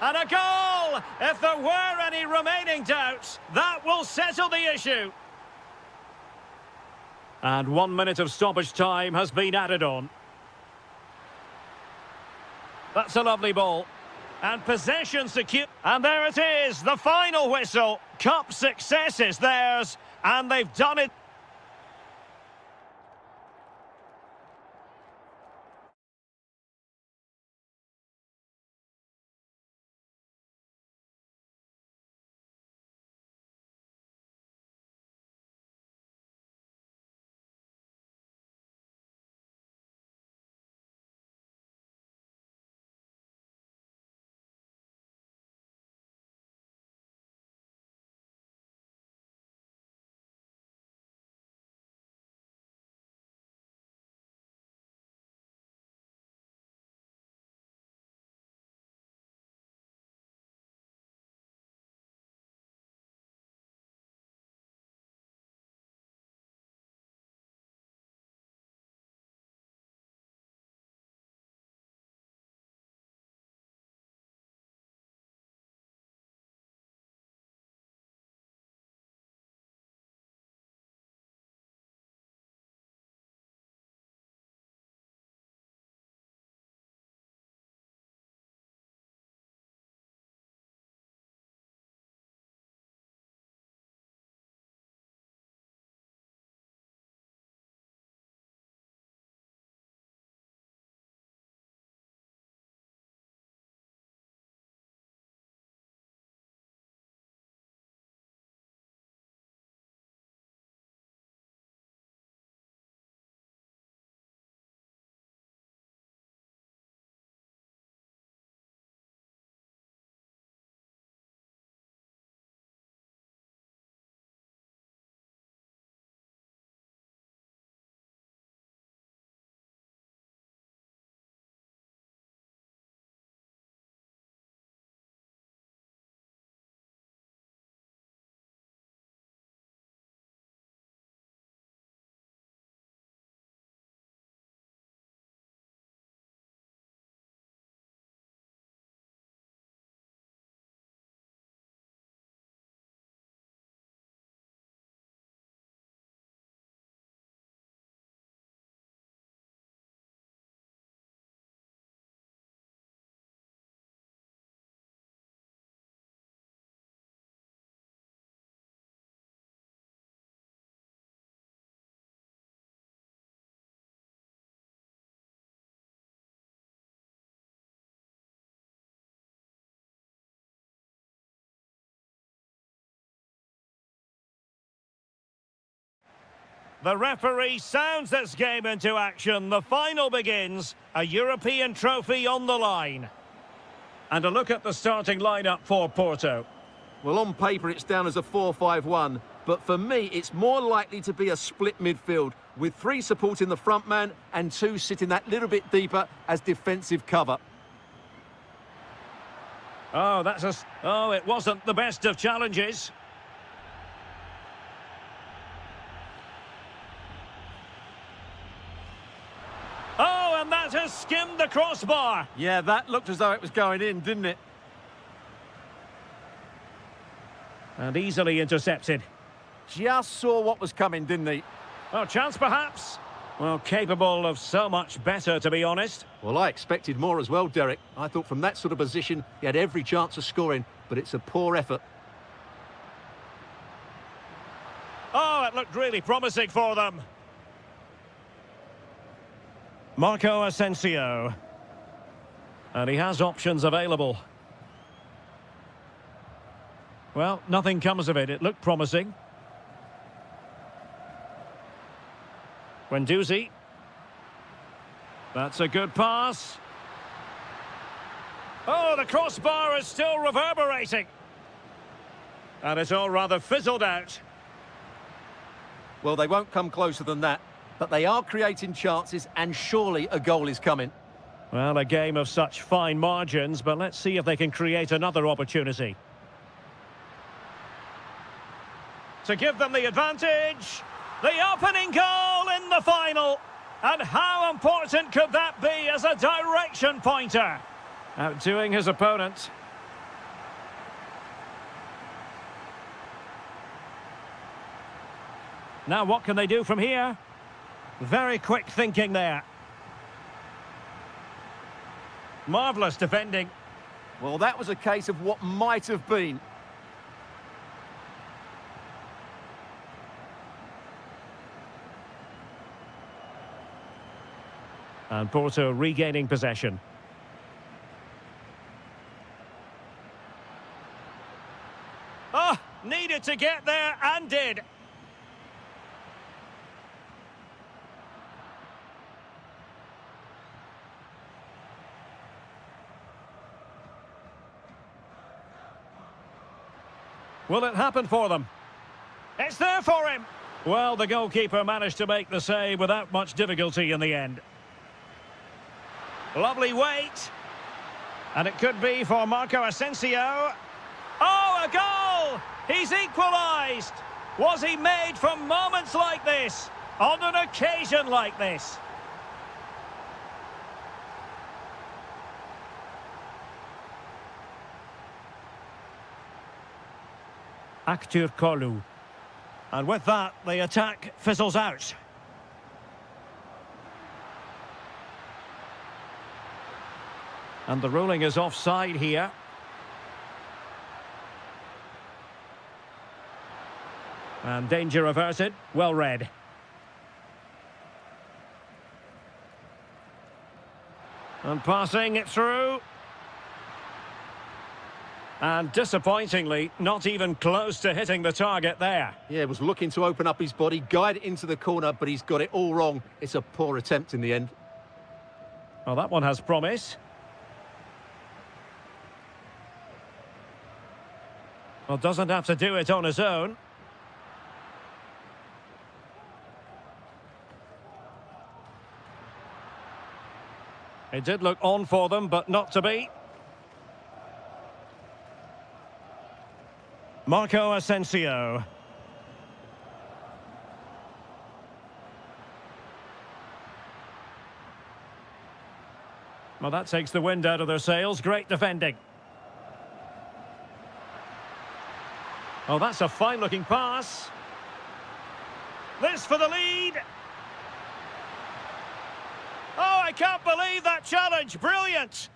And a goal! If there were any remaining doubts, that will settle the issue. And 1 minute of stoppage time has been added on. That's a lovely ball. And possession secure. And there it is, the final whistle. Cup success is theirs, and they've done it. The referee sounds this game into action. The final begins. A European trophy on the line. And a look at the starting lineup for Porto. Well, on paper, it's down as a 4-5-1. But for me, it's more likely to be a split midfield, with 3 supporting the front man and 2 sitting that little bit deeper as defensive cover. Oh, it wasn't the best of challenges. Oh, and that has skimmed the crossbar. Yeah, that looked as though it was going in, didn't it? And easily intercepted. Just saw what was coming, didn't he? Oh, chance perhaps? Well, capable of so much better, to be honest. Well, I expected more as well, Derek. I thought from that sort of position, he had every chance of scoring, but it's a poor effort. Oh, that looked really promising for them. Marco Asensio. And he has options available. Well, nothing comes of it. It looked promising. Guendouzi. That's a good pass. Oh, the crossbar is still reverberating. And it's all rather fizzled out. Well, they won't come closer than that, but they are creating chances, and surely a goal is coming. Well, a game of such fine margins, but let's see if they can create another opportunity. To give them the advantage. The opening goal in the final. And how important could that be as a direction pointer? Outdoing his opponent. Now what can they do from here? Very quick thinking there. Marvellous defending. Well, that was a case of what might have been. And Porto regaining possession. Oh, needed to get there and did. Will it happen for them? It's there for him. Well, the goalkeeper managed to make the save without much difficulty in the end. Lovely weight. And it could be for Marco Asensio. Oh, a goal! He's equalised. Was he made for moments like this? On an occasion like this? Actur Kolu. And with that, the attack fizzles out. And the ruling is offside here. And danger averted. Well read. And passing it through. And disappointingly, not even close to hitting the target there. Yeah, was looking to open up his body, guide it into the corner, but he's got it all wrong. It's a poor attempt in the end. Well, that one has promise. Well, doesn't have to do it on his own. It did look on for them, but not to be. Marco Asensio. Well, that takes the wind out of their sails. Great defending. Oh, that's a fine-looking pass. This for the lead. Oh, I can't believe that challenge. Brilliant.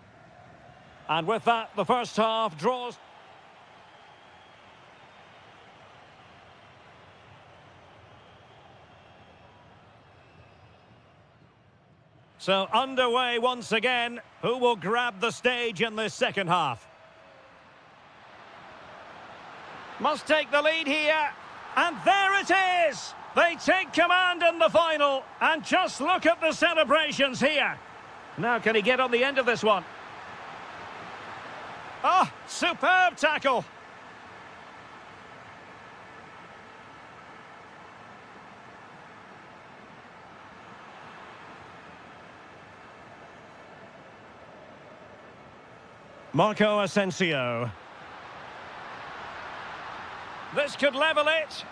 And with that, the first half draws. So underway once again. Who will grab the stage in this second half? Must take the lead here. And there it is! They take command in the final. And just look at the celebrations here. Now can he get on the end of this one? Oh, superb tackle. Marco Asensio. This could level it.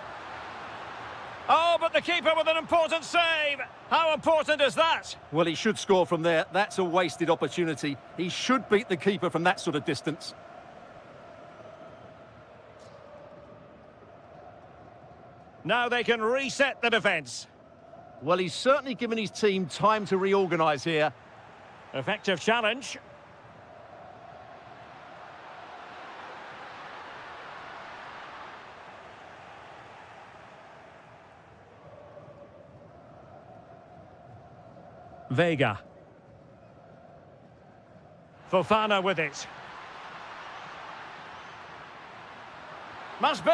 Oh, but the keeper with an important save. How important is that? Well, he should score from there. That's a wasted opportunity. He should beat the keeper from that sort of distance. Now they can reset the defence. Well, he's certainly given his team time to reorganise here. Effective challenge. Vega. Fofana with it. Must be.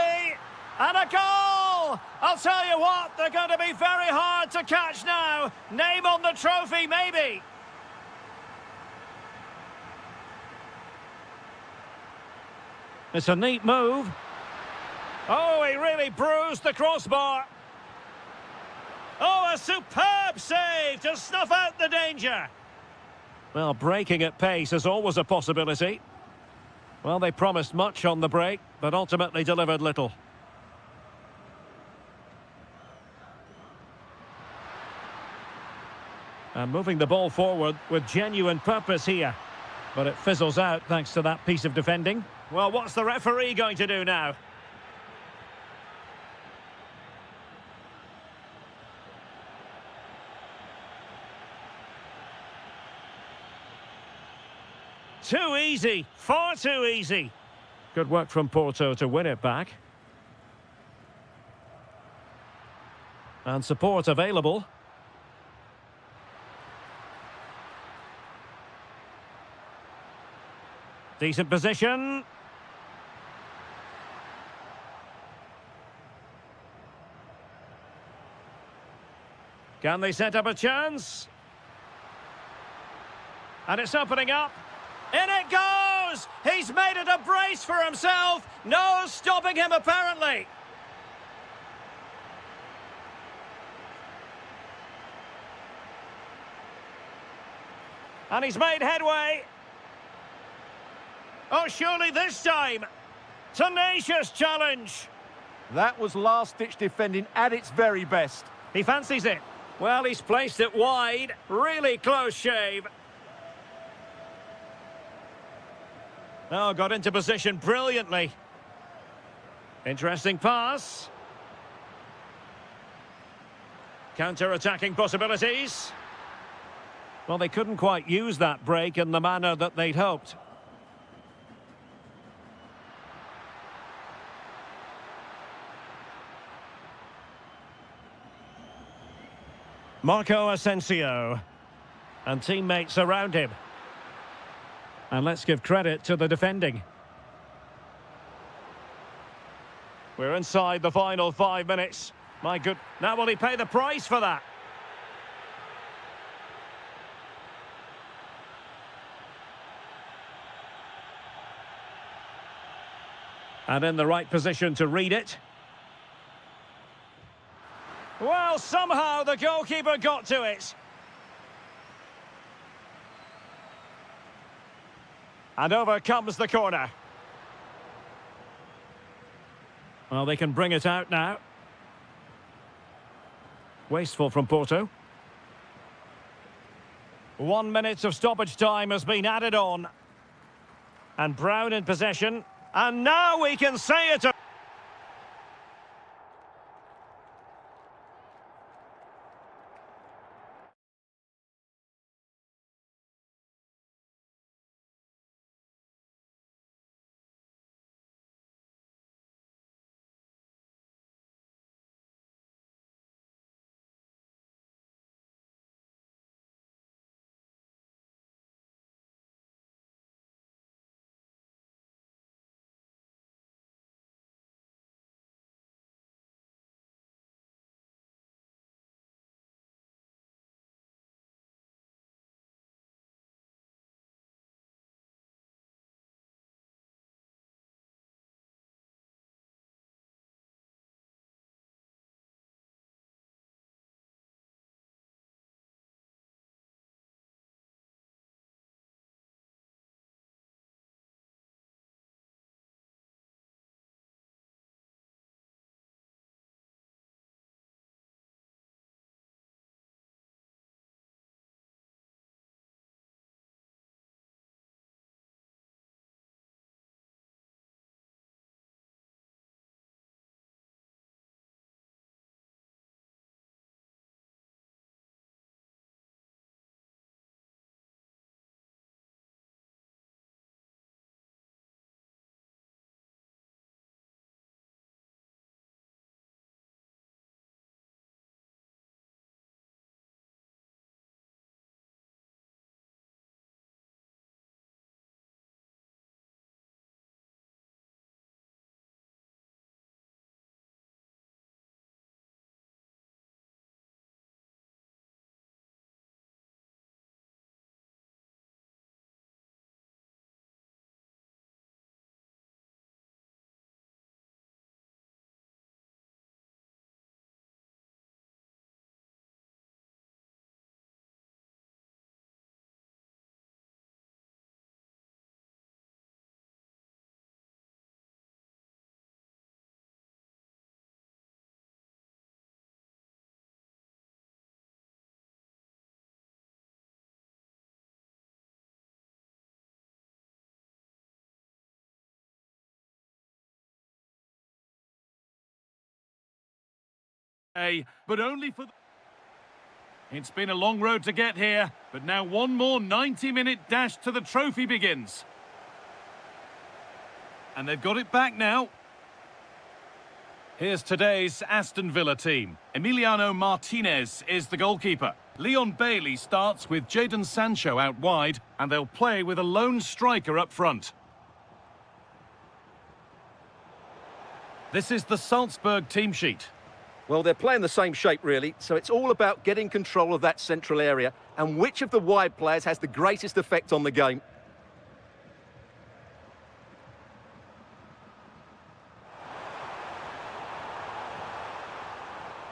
And a goal! I'll tell you what, they're going to be very hard to catch now. Name on the trophy, maybe. It's a neat move. Oh, he really bruised the crossbar. Oh, a superb save to snuff out the danger. Well, breaking at pace is always a possibility. Well, they promised much on the break, but ultimately delivered little. And moving the ball forward with genuine purpose here. But it fizzles out thanks to that piece of defending. Well, what's the referee going to do now? Too easy, far too easy. Good work from Porto to win it back. And support available. Decent position. Can they set up a chance? And it's opening up. In it goes! He's made it a brace for himself. No stopping him, apparently. And he's made headway. Oh, surely this time. Tenacious challenge. That was last-ditch defending at its very best. He fancies it. Well, he's placed it wide. Really close shave. Oh, got into position brilliantly. Interesting pass. Counter-attacking possibilities. Well, they couldn't quite use that break in the manner that they'd hoped. Marco Asensio. And teammates around him. And let's give credit to the defending. We're inside the final 5 minutes. My good... Now will he pay the price for that? And in the right position to read it. Well, somehow the goalkeeper got to it. And over comes the corner. Well, they can bring it out now. Wasteful from Porto. 1 minute of stoppage time has been added on. And Brown in possession. And now we can say it. But only for... It's been a long road to get here, but now one more 90-minute dash to the trophy begins. And they've got it back now. Here's today's Aston Villa team. Emiliano Martinez is the goalkeeper. Leon Bailey starts with Jadon Sancho out wide, and they'll play with a lone striker up front. This is the Salzburg team sheet. Well, they're playing the same shape, really, so it's all about getting control of that central area and which of the wide players has the greatest effect on the game.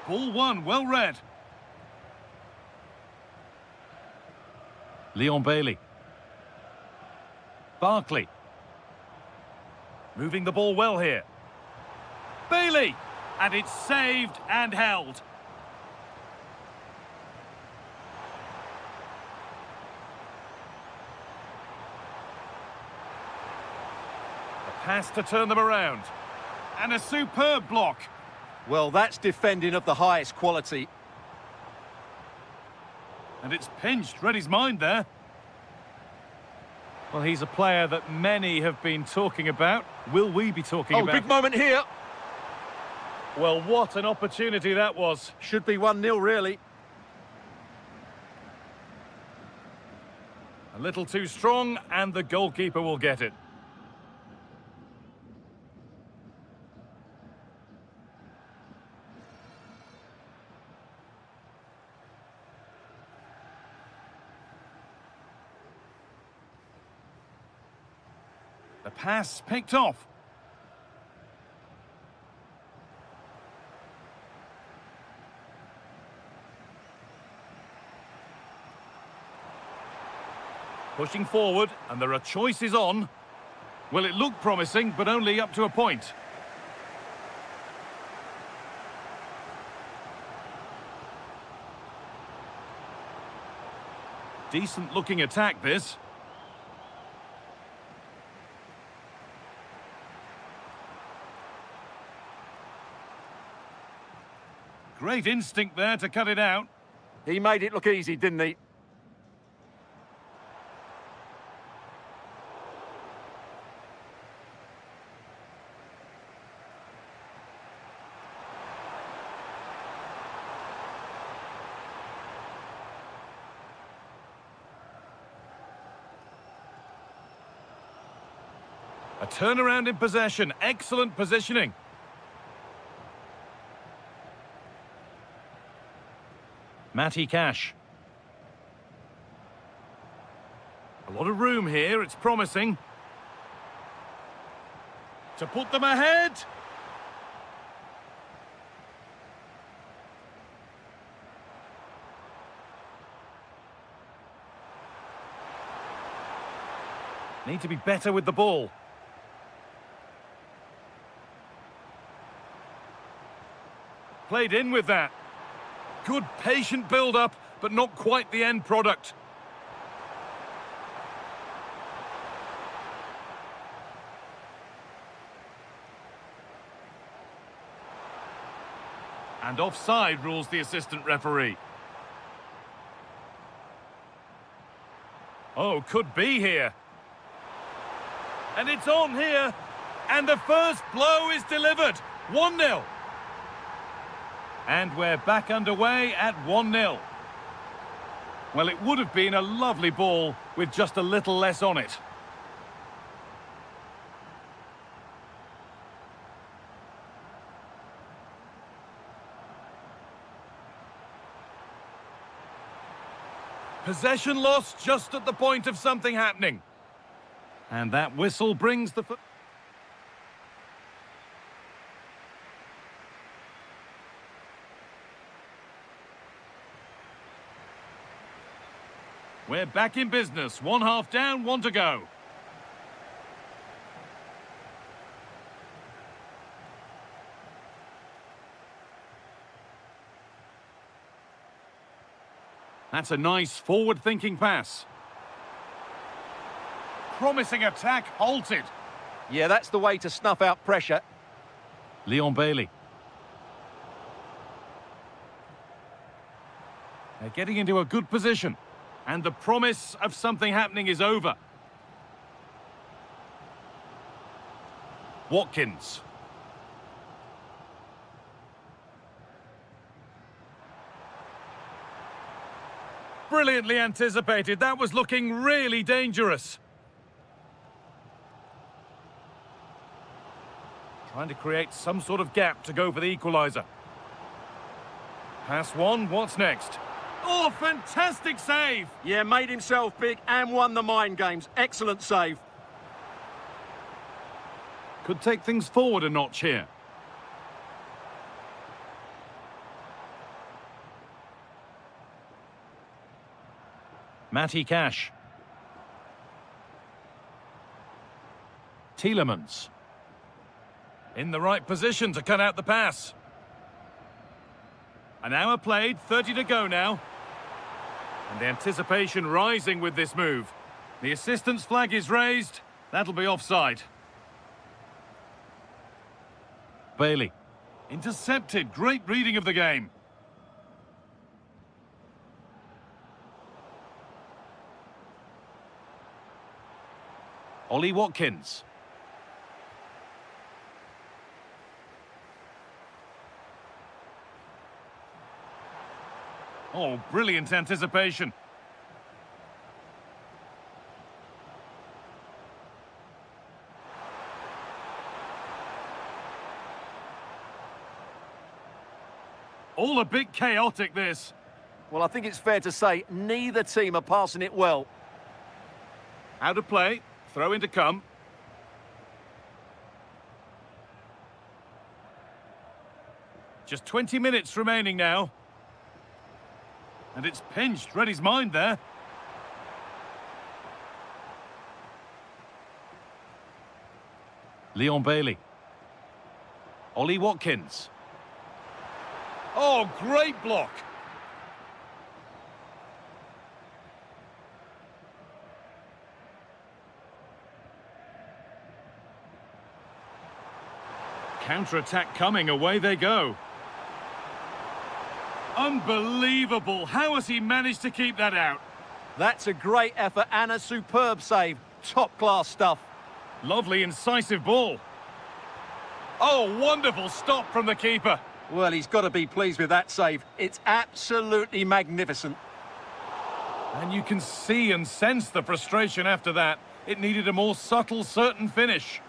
Ball one, well read. Leon Bailey. Barkley. Moving the ball well here. Bailey! And it's saved and held. A pass to turn them around. And a superb block. Well, that's defending of the highest quality. And it's pinched, read his mind there. Well, he's a player that many have been talking about. Will we be talking about? Oh, big moment here. Well, what an opportunity that was. Should be 1-0, really. A little too strong, and the goalkeeper will get it. The pass picked off. Pushing forward, and there are choices on. Well, it looked promising, but only up to a point. Decent-looking attack, this. Great instinct there to cut it out. He made it look easy, didn't he? A turnaround in possession. Excellent positioning. Matty Cash. A lot of room here. It's promising. To put them ahead. Need to be better with the ball. Played in with that. Good patient build-up, but not quite the end product. And offside rules the assistant referee. Oh, could be here. And it's on here. And the first blow is delivered. 1-0. And we're back underway at 1-0. Well, it would have been a lovely ball with just a little less on it. Possession lost just at the point of something happening. And that whistle brings the... We're back in business. 1 half down, 1 to go. That's a nice forward-thinking pass. Promising attack halted. Yeah, that's the way to snuff out pressure. Leon Bailey. They're getting into a good position. And the promise of something happening is over. Watkins. Brilliantly anticipated. That was looking really dangerous. Trying to create some sort of gap to go for the equaliser. Pass one, what's next? Oh, fantastic save! Yeah, made himself big and won the mind games. Excellent save. Could take things forward a notch here. Matty Cash. Tielemans. In the right position to cut out the pass. An hour played, 30 to go now. And the anticipation rising with this move. The assistant's flag is raised. That'll be offside. Bailey. Intercepted. Great reading of the game. Ollie Watkins. Oh, brilliant anticipation. All a bit chaotic, this. Well, I think it's fair to say neither team are passing it well. Out of play. Throw in to come. Just 20 minutes remaining now. And it's pinched. Read his mind there. Leon Bailey. Ollie Watkins. Oh, great block. Counter-attack coming, away they go. Unbelievable, how has he managed to keep that out? That's a great effort and a superb save. Top-class stuff. Lovely, incisive ball. Oh, wonderful stop from the keeper. Well, he's got to be pleased with that save. It's absolutely magnificent. And you can see and sense the frustration after that. It needed a more subtle, certain finish.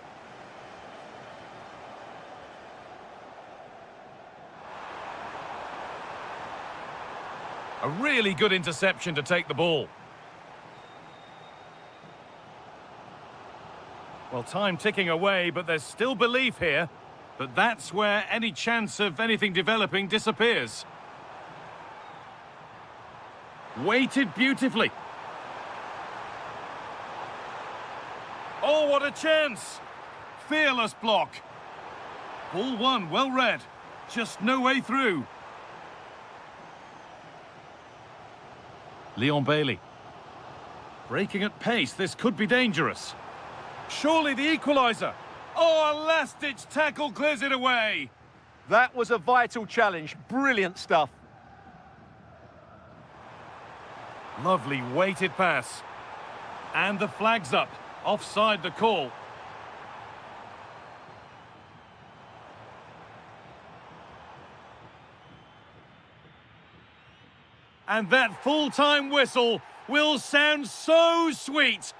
A really good interception to take the ball. Well, time ticking away, but there's still belief here. But that's where any chance of anything developing disappears. Weighted beautifully. Oh, what a chance! Fearless block. Ball one, well read. Just no way through. Leon Bailey. Breaking at pace, this could be dangerous. Surely the equaliser. Oh, a last-ditch tackle clears it away. That was a vital challenge. Brilliant stuff. Lovely weighted pass. And the flag's up. Offside the call. And that full-time whistle will sound so sweet